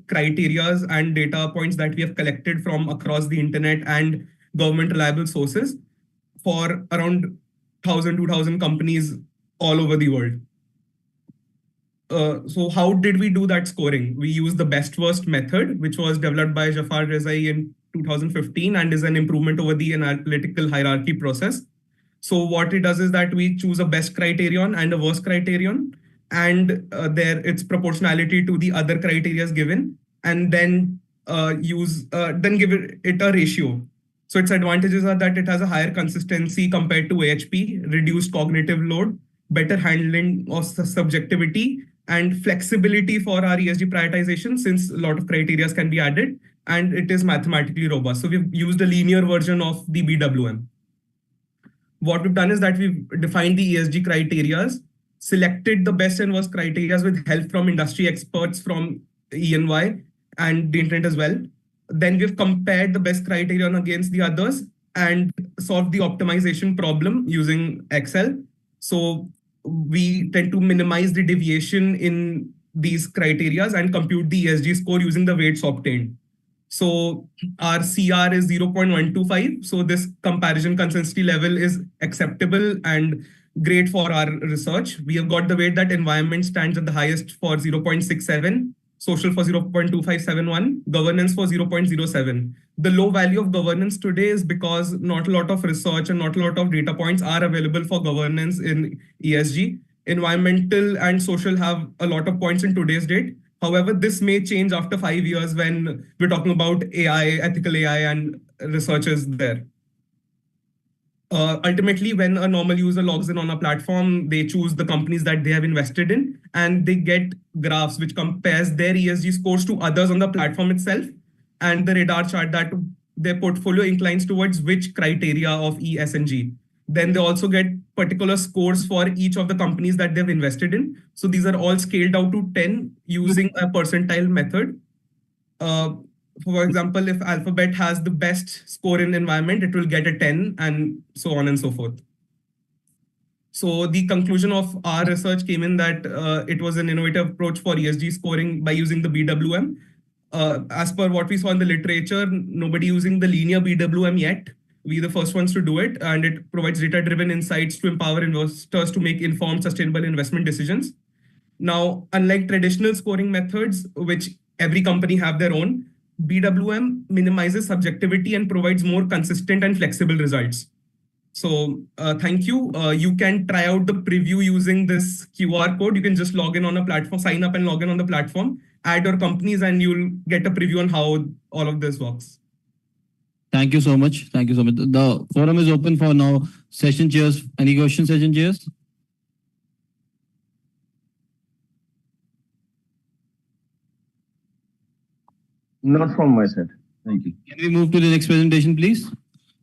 criterias and data points that we have collected from across the internet and government reliable sources for around 1,000, 2,000 companies all over the world. So how did we do that scoring? We used the best worst method, which was developed by Jafar Rezai in 2015 and is an improvement over the analytical hierarchy process. So what it does is that we choose a best criterion and a worst criterion, and there its proportionality to the other criteria is given, and then give it a ratio. So its advantages are that it has a higher consistency compared to AHP, reduced cognitive load, better handling of subjectivity, and flexibility for our ESG prioritization, since a lot of criteria can be added, and it is mathematically robust. So we've used a linear version of the BWM. What we've done is that we've defined the ESG criteria, selected the best and worst criteria with help from industry experts from EY and the internet as well. Then we've compared the best criterion against the others and solved the optimization problem using Excel. So we tend to minimize the deviation in these criteria and compute the ESG score using the weights obtained. So our CR is 0.125. So this comparison consistency level is acceptable and great for our research. We have got the weight that environment stands at the highest for 0.67, social for 0.2571, governance for 0.07. The low value of governance today is because not a lot of research and not a lot of data points are available for governance in ESG. Environmental and social have a lot of points in today's date. However, this may change after 5 years when we're talking about AI, ethical AI, and researchers there. Ultimately, when a normal user logs in on a platform, they choose the companies that they have invested in, and they get graphs which compares their ESG scores to others on the platform itself, and the radar chart that their portfolio inclines towards which criteria of E, S, and G. Then they also get particular scores for each of the companies that they've invested in. So these are all scaled out to 10 using a percentile method. For example, if Alphabet has the best score in environment, it will get a 10 and so on and so forth. So the conclusion of our research came in that it was an innovative approach for ESG scoring by using the BWM. As per what we saw in the literature, nobody using the linear BWM yet. We're the first ones to do it, and it provides data-driven insights to empower investors to make informed, sustainable investment decisions. Now, unlike traditional scoring methods, which every company have their own, BWM minimizes subjectivity and provides more consistent and flexible results. So thank you. You can try out the preview using this QR code. You can just log in on a platform, sign up and log in on the platform, add your companies, and you'll get a preview on how all of this works.
Thank you so much. Thank you so much. The forum is open for now. Session chairs. Any questions, session chairs?
Not from my side. Thank you.
Can we move to the next presentation, please?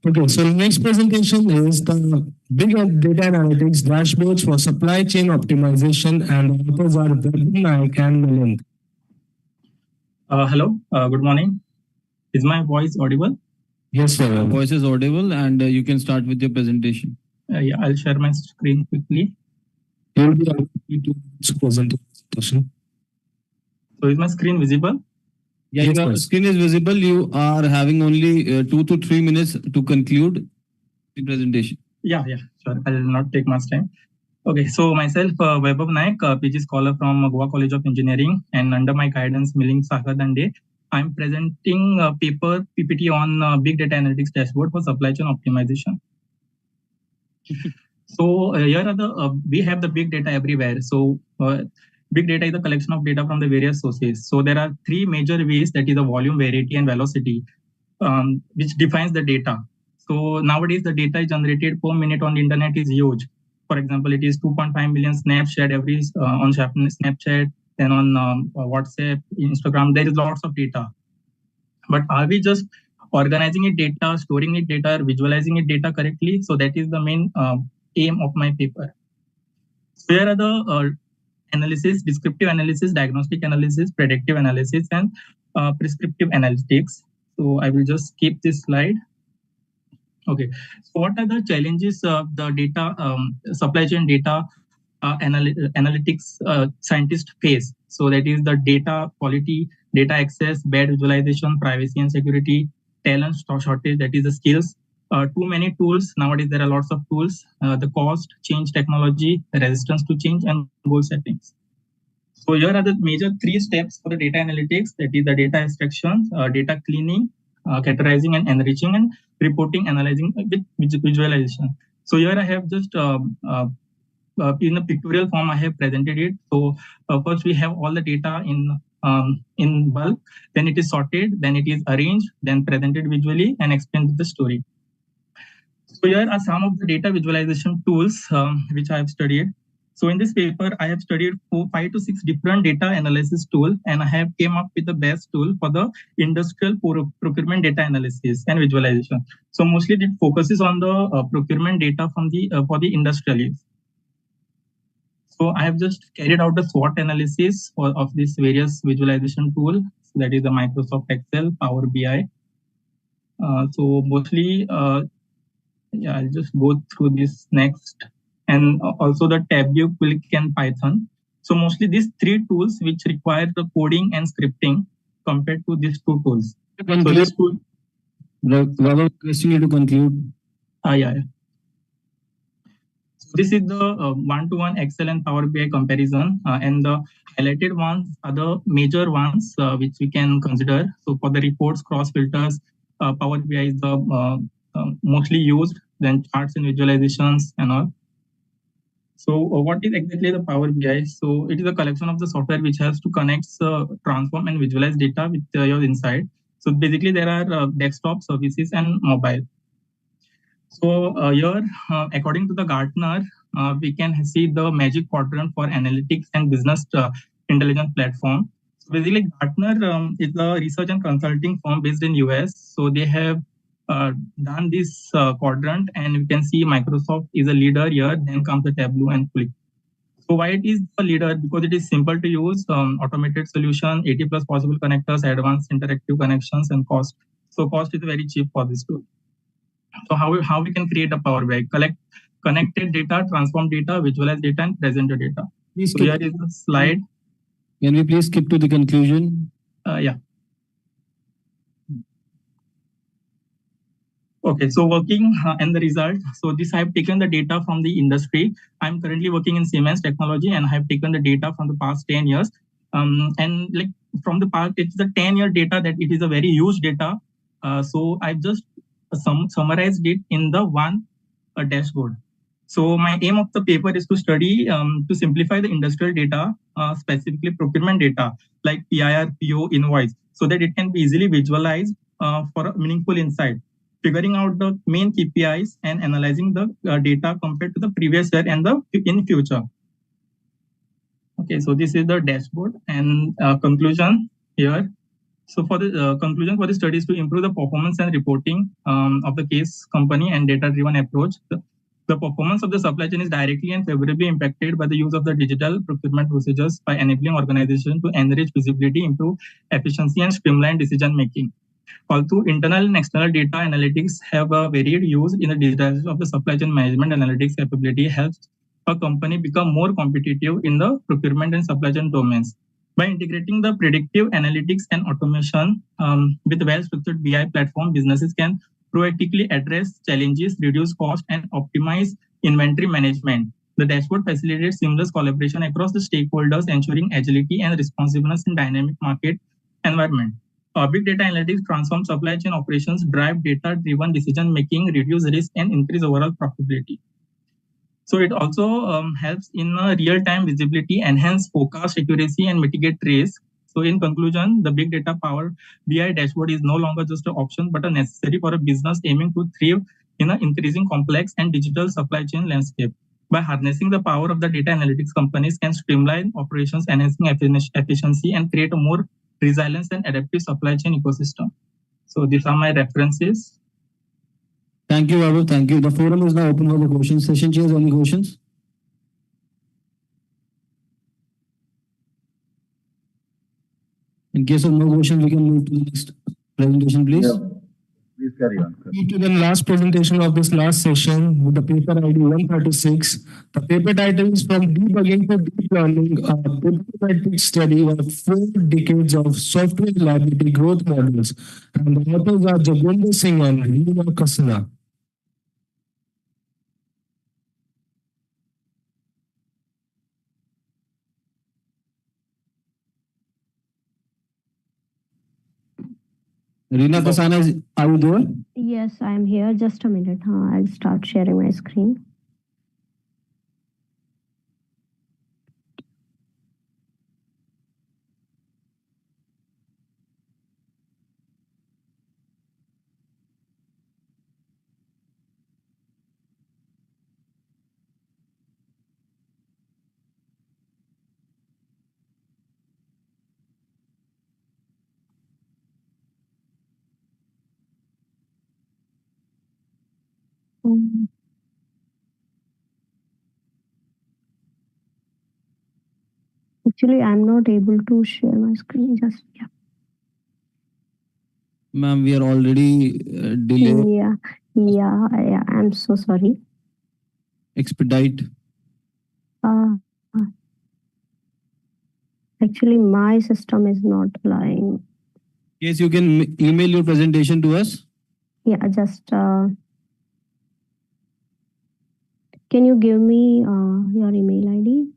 Okay, so the next presentation is the big data analytics dashboards for supply chain optimization, and the authors are Naik and Milind.
Hello, good morning. Is my voice audible?
Yes, sir. Your voice is audible, and you can start with your presentation.
Yeah, I'll share my screen quickly.
You'll be able to presentation.
So is my screen visible?
Yeah, your screen is visible. You are having only 2 to 3 minutes to conclude the presentation.
Yeah, sure. I will not take much time. Okay, so myself, Vaibhav Naik, PG scholar from Goa College of Engineering, and under my guidance, Milind Sagar Dande, I'm presenting a paper PPT on big data analytics dashboard for supply chain optimization. So here are the we have the big data everywhere. So big data is a collection of data from the various sources. So there are three major ways, that is the volume, variety, and velocity, which defines the data. So nowadays the data is generated per minute on the internet is huge. For example, it is 2.5 million snaps shared every on Snapchat, then on WhatsApp, Instagram. There is lots of data. But are we just organizing it data, storing it data, visualizing it data correctly? So that is the main aim of my paper. So here are the analysis, descriptive analysis, diagnostic analysis, predictive analysis, and prescriptive analytics. So I will just skip this slide. Okay, so what are the challenges the data supply chain data analytics scientists face? So that is the data quality, data access, bad visualization, privacy and security, talent shortage, that is the skills, too many tools. Nowadays there are lots of tools, the cost, change technology, resistance to change, and goal settings. So here are the major three steps for the data analytics, that is the data extraction, data cleaning, categorizing and enriching, and reporting, analyzing with visualization. So here I have just in a pictorial form I have presented it. So first we have all the data in bulk, then it is sorted, then it is arranged, then presented visually and explained the story. So here are some of the data visualization tools which I have studied. So in this paper, I have studied 5 to 6 different data analysis tools, and I have came up with the best tool for the industrial procurement data analysis and visualization. So mostly it focuses on the procurement data from the for the industrial use. So I have just carried out the SWOT analysis of this various visualization tool. So that is the Microsoft Excel, Power BI. So mostly, yeah, I'll just go through this next. And also the Tableau, Qlik, and Python. So mostly these three tools which require the coding and scripting compared to these two tools. So this tool.
Question you to conclude.
Yeah. So this is the one-to-one Excel and Power BI comparison, and the highlighted ones are the major ones which we can consider. So for the reports, cross filters, Power BI is the mostly used. Then charts and visualizations and all. So what is exactly the Power BI? So it is a collection of the software which has to connect, transform, and visualize data with your insight. So basically there are desktop services and mobile. So here, according to the Gartner, we can see the magic quadrant for analytics and business intelligence platform. So basically Gartner is a research and consulting firm based in US. So they have done this quadrant, and you can see Microsoft is a leader here. Then comes the Tableau and Qlik. So why it is the leader? Because it is simple to use, automated solution, 80 plus possible connectors, advanced interactive connections, and cost. So cost is very cheap for this tool. So how we can create a Power BI? Collect connected data, transform data, visualize data, and present the data. So here is the slide.
Can we please skip to the conclusion?
Yeah. Okay, so working and the result. So this I have taken the data from the industry. I'm currently working in Siemens technology, and I have taken the data from the past 10 years. And like from the past, it's the 10-year data that it is a very huge data. So I've just summarized it in the one dashboard. So my aim of the paper is to study to simplify the industrial data, specifically procurement data like PIR, PO, invoice, so that it can be easily visualized for a meaningful insight, figuring out the main KPIs and analyzing the data compared to the previous year and the in future. Okay, so this is the dashboard and conclusion here. So for the conclusion for the study is to improve the performance and reporting of the case company and data-driven approach. The performance of the supply chain is directly and favorably impacted by the use of the digital procurement procedures by enabling organizations to enrich visibility, improve efficiency, and streamline decision making. Although internal and external data analytics have a varied use in the digitization of the supply chain management, analytics capability helps a company become more competitive in the procurement and supply chain domains. By integrating the predictive analytics and automation with well-structured BI platform, businesses can proactively address challenges, reduce cost, and optimize inventory management. The dashboard facilitates seamless collaboration across the stakeholders, ensuring agility and responsiveness in dynamic market environment. Big data analytics transform supply chain operations, drive data-driven decision-making, reduce risk, and increase overall profitability. So it also helps in real-time visibility, enhance forecast accuracy, and mitigate risk. So in conclusion, the big data powered BI dashboard is no longer just an option, but a necessary for a business aiming to thrive in an increasing complex and digital supply chain landscape. By harnessing the power of the data analytics, companies can streamline operations, enhancing efficiency, and create a more resilient and adaptive supply chain ecosystem. So these are my references.
Thank you, Vaibhav. Thank you. The forum is now open for the question session. Cheers. Any questions? In case of no questions, we can move to the next presentation, please.
Yeah. Please carry on.
Move to the last presentation of this last session with the paper ID 136. The paper title is From Debugging to Deep Learning, a systematic study of 4 decades of software liability growth models. And the authors are Jaginder Singh and Reena Kasana.
Reena Kasana, are you there?
Yes, I am here. Just a minute. I'll start sharing my screen. Actually, I'm not able to share my screen. Just yeah.
Ma'am, we are already delayed.
Yeah. I'm so sorry.
Expedite.
Actually, my system is not allowing.
Yes, you can email your presentation to us.
Yeah, just can you give me your email ID?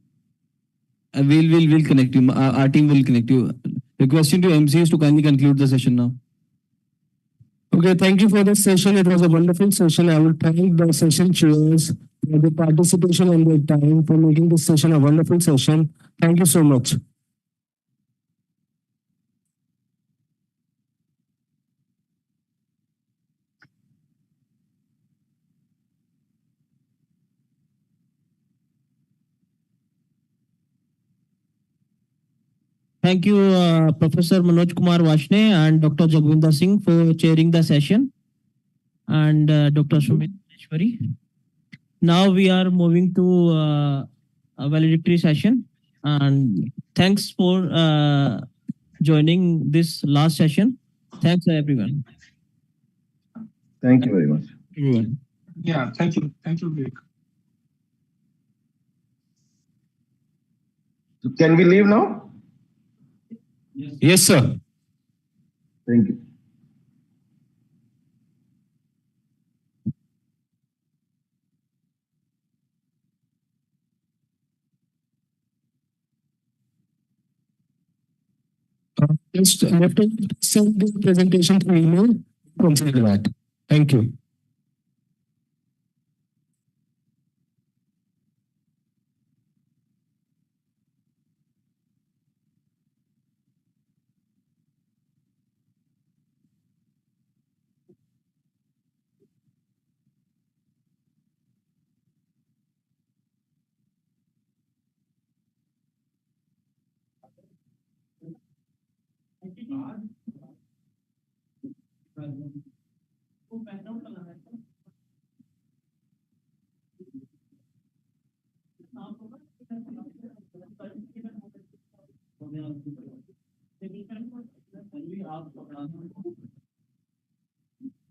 We'll connect you. Our team will connect you. Requesting to MCs to kindly conclude the session now.
Okay, thank you for this session. It was a wonderful session. I would thank the session chairs for the participation and their time for making this session a wonderful session. Thank you so much.
Thank you, Professor Manoj Kumar Vashne and Dr. Jagvinder Singh for chairing the session, and Dr. Sumit Maheshwari. Now we are moving to a valedictory session, and thanks for joining this last session. Thanks, everyone.
Thank you very much.
Everyone.
Yeah, thank you. Thank you, Vivek.
So can we leave now?
Yes, sir.
Thank you.
Just left send the presentation through email. Consider that. Thank you.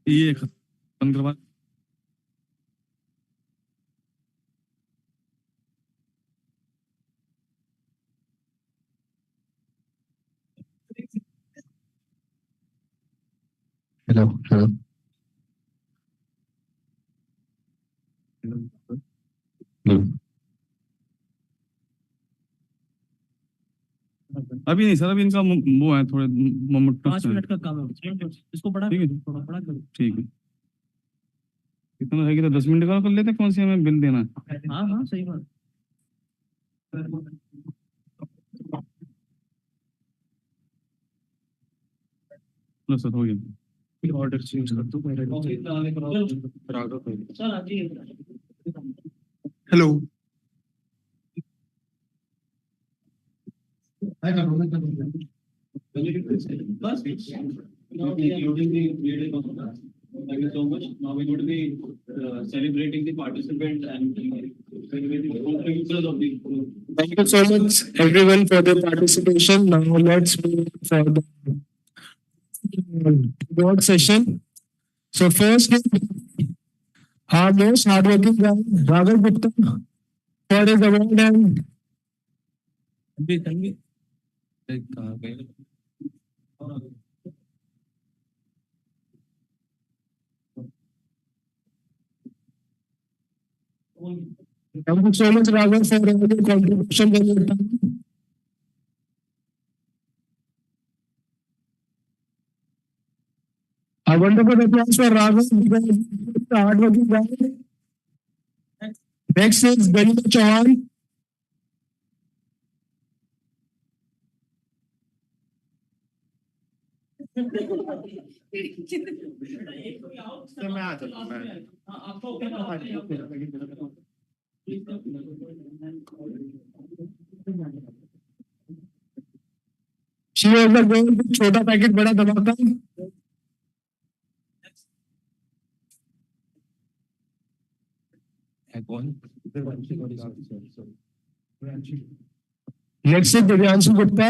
ये बंद करवा
Hello, hello.
अभी नहीं sir, अभी इनका वो है थोड़े मोमेंट
5 मिनट का काम है, इसको बड़ा
ठीक है
थोड़ा बड़ा करो।
ठीक है। इतना है कि तो 10 मिनट का कर लेते हैं, कौन सी हमें बिल देना है।
हाँ हाँ सही बात।
लो सर हो गया।
ऑर्डर चेंज कर दो मेरे
सर आज ही
hello
Thank you so much. Now we're going to be celebrating the participants and contributors of the group.
Thank you so much, everyone, for the participation. Now let's move for the award session. So first, our most hardworking guy, Raghav Gupta, for his award and thank you so much, Raghav, for all your contribution and your time. A wonderful applause for Raghav because he's a hardworking guy. Next is Garima Chauhan. She was the girl with छोटा packet बड़ा धमाका. Next is Divyanshu Gupta.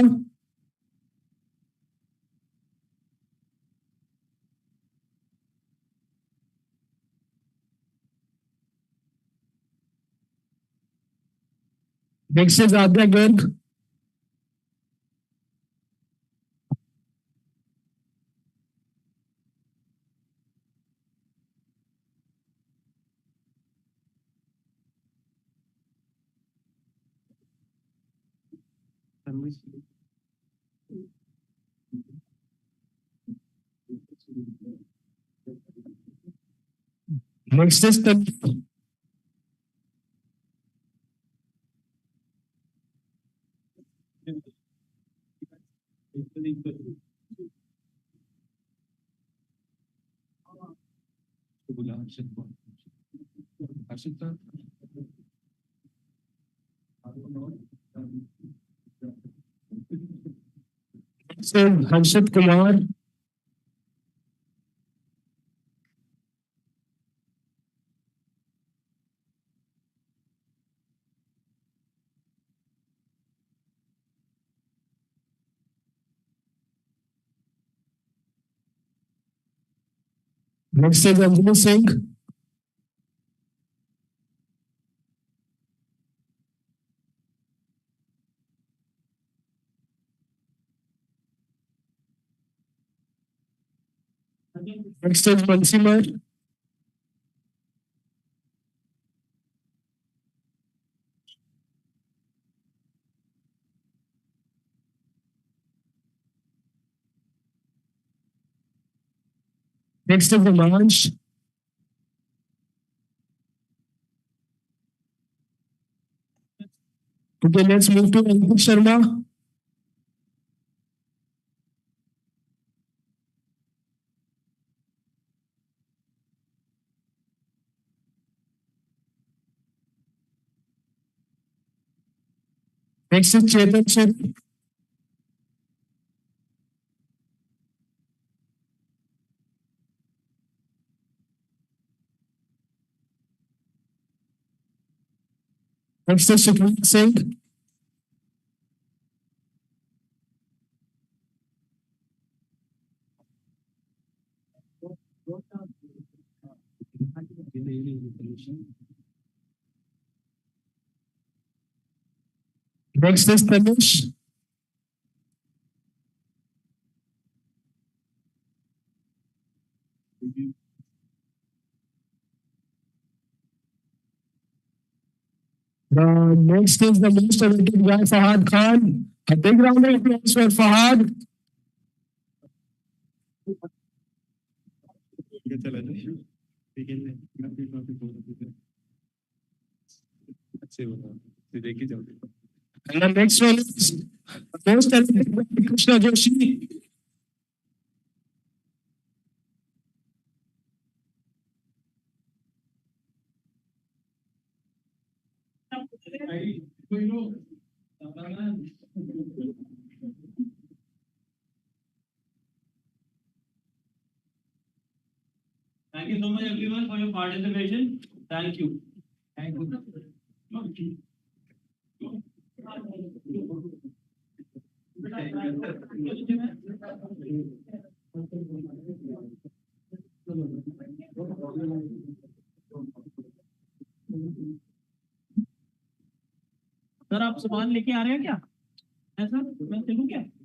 Next is Adya Garg. Next is Tanvi. Next is Harshit Kumar. Next is Anjali Singh. Next is Mansimar. Next is Himansh. Okay, let's move to Ankit Sharma. Next is Chetan Sharma. Next is Sukhveer Singh. Next is Tanish. Next is the most awaited guy, Fahad Khan. A big round of applause for Fahad. And the next one is the most talented guy, Krishna Joshi.
Thank you so much, everyone, for your participation. Thank you. Thank you.
Sir आप सामान लेके आ रहे हैं क्या? है sir, मैं चलूं क्या?